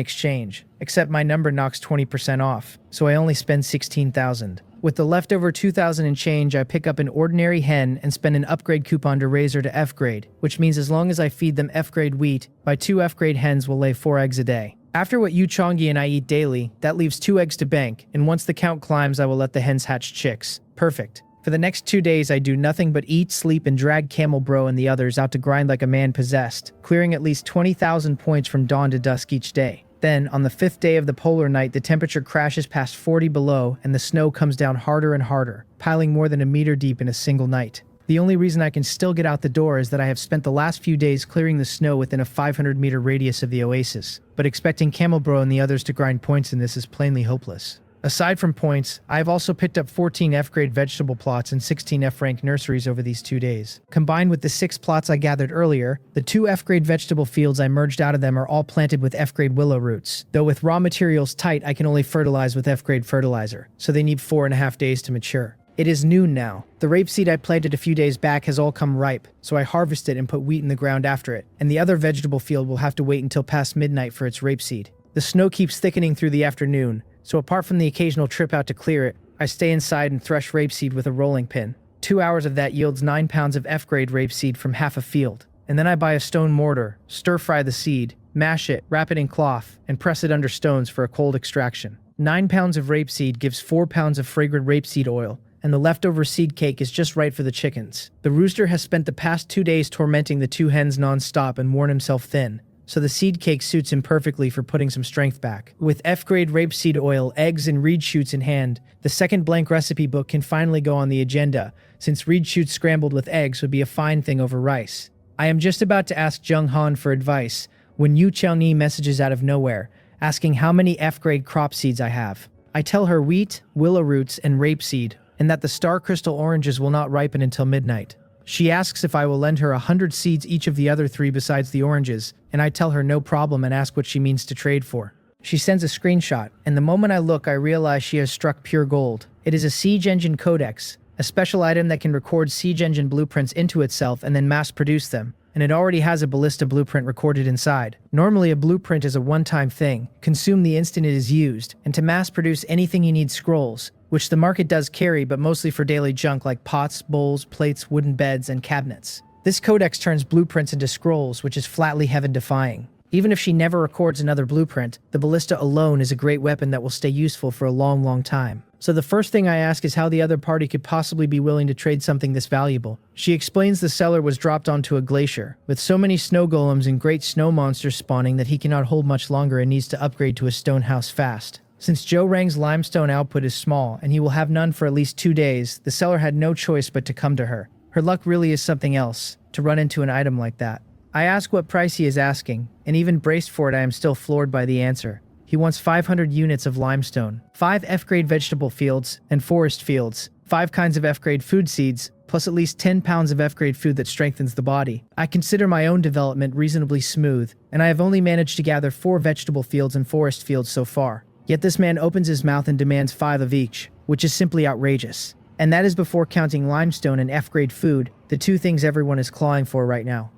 exchange, except my number knocks 20% off, so I only spend 16,000. With the leftover 2,000 and change, I pick up an ordinary hen and spend an upgrade coupon to raise her to F-grade, which means as long as I feed them F-grade wheat, my 2 F-grade hens will lay 4 eggs a day. After what Yu Chongyi and I eat daily, that leaves 2 eggs to bank, and once the count climbs, I will let the hens hatch chicks. Perfect. For the next 2 days, I do nothing but eat, sleep, and drag Camel Bro and the others out to grind like a man possessed, clearing at least 20,000 points from dawn to dusk each day. Then, on the 5th day of the polar night, the temperature crashes past 40 below and the snow comes down harder and harder, piling more than a meter deep in a single night. The only reason I can still get out the door is that I have spent the last few days clearing the snow within a 500-meter radius of the Oasis, but expecting Camel Bro and the others to grind points in this is plainly hopeless. Aside from points, I have also picked up 14 F-grade vegetable plots and 16 F-rank nurseries over these 2 days. Combined with the 6 plots I gathered earlier, the 2 F-grade vegetable fields I merged out of them are all planted with F-grade willow roots. Though with raw materials tight, I can only fertilize with F-grade fertilizer, so they need 4.5 days to mature. It is noon now. The rapeseed I planted a few days back has all come ripe, so I harvest it and put wheat in the ground after it, and the other vegetable field will have to wait until past midnight for its rapeseed. The snow keeps thickening through the afternoon, so apart from the occasional trip out to clear it, I stay inside and thresh rapeseed with a rolling pin. 2 hours of that yields 9 pounds of F-grade rapeseed from half a field. And then I buy a stone mortar, stir-fry the seed, mash it, wrap it in cloth, and press it under stones for a cold extraction. 9 pounds of rapeseed gives 4 pounds of fragrant rapeseed oil, and the leftover seed cake is just right for the chickens. The rooster has spent the past 2 days tormenting the 2 hens non-stop and worn himself thin, so the seed cake suits him perfectly for putting some strength back. With F-grade rapeseed oil, eggs, and reed shoots in hand, the second blank recipe book can finally go on the agenda, since reed shoots scrambled with eggs would be a fine thing over rice. I am just about to ask Jung Han for advice when Yu Chang-yi messages out of nowhere, asking how many F-grade crop seeds I have. I tell her wheat, willow roots, and rapeseed, and that the star crystal oranges will not ripen until midnight. She asks if I will lend her 100 seeds each of the other 3 besides the oranges, and I tell her no problem and ask what she means to trade for. She sends a screenshot, and the moment I look, I realize she has struck pure gold. It is a siege engine codex, a special item that can record siege engine blueprints into itself and then mass-produce them, and it already has a ballista blueprint recorded inside. Normally, a blueprint is a one-time thing, consumed the instant it is used, and to mass-produce anything you need scrolls, which the market does carry but mostly for daily junk like pots, bowls, plates, wooden beds, and cabinets. This codex turns blueprints into scrolls, which is flatly heaven-defying. Even if she never records another blueprint, the ballista alone is a great weapon that will stay useful for a long, long time. So the first thing I ask is how the other party could possibly be willing to trade something this valuable. She explains the seller was dropped onto a glacier, with so many snow golems and great snow monsters spawning that he cannot hold much longer and needs to upgrade to a stone house fast. Since Joe Rang's limestone output is small, and he will have none for at least 2 days, the seller had no choice but to come to her. Her luck really is something else, to run into an item like that. I ask what price he is asking, and even braced for it I am still floored by the answer. He wants 500 units of limestone, 5 F-grade vegetable fields and forest fields, 5 kinds of F-grade food seeds, plus at least 10 pounds of F-grade food that strengthens the body. I consider my own development reasonably smooth, and I have only managed to gather 4 vegetable fields and forest fields so far. Yet this man opens his mouth and demands 5 of each, which is simply outrageous. And that is before counting limestone and F-grade food, the 2 things everyone is clawing for right now.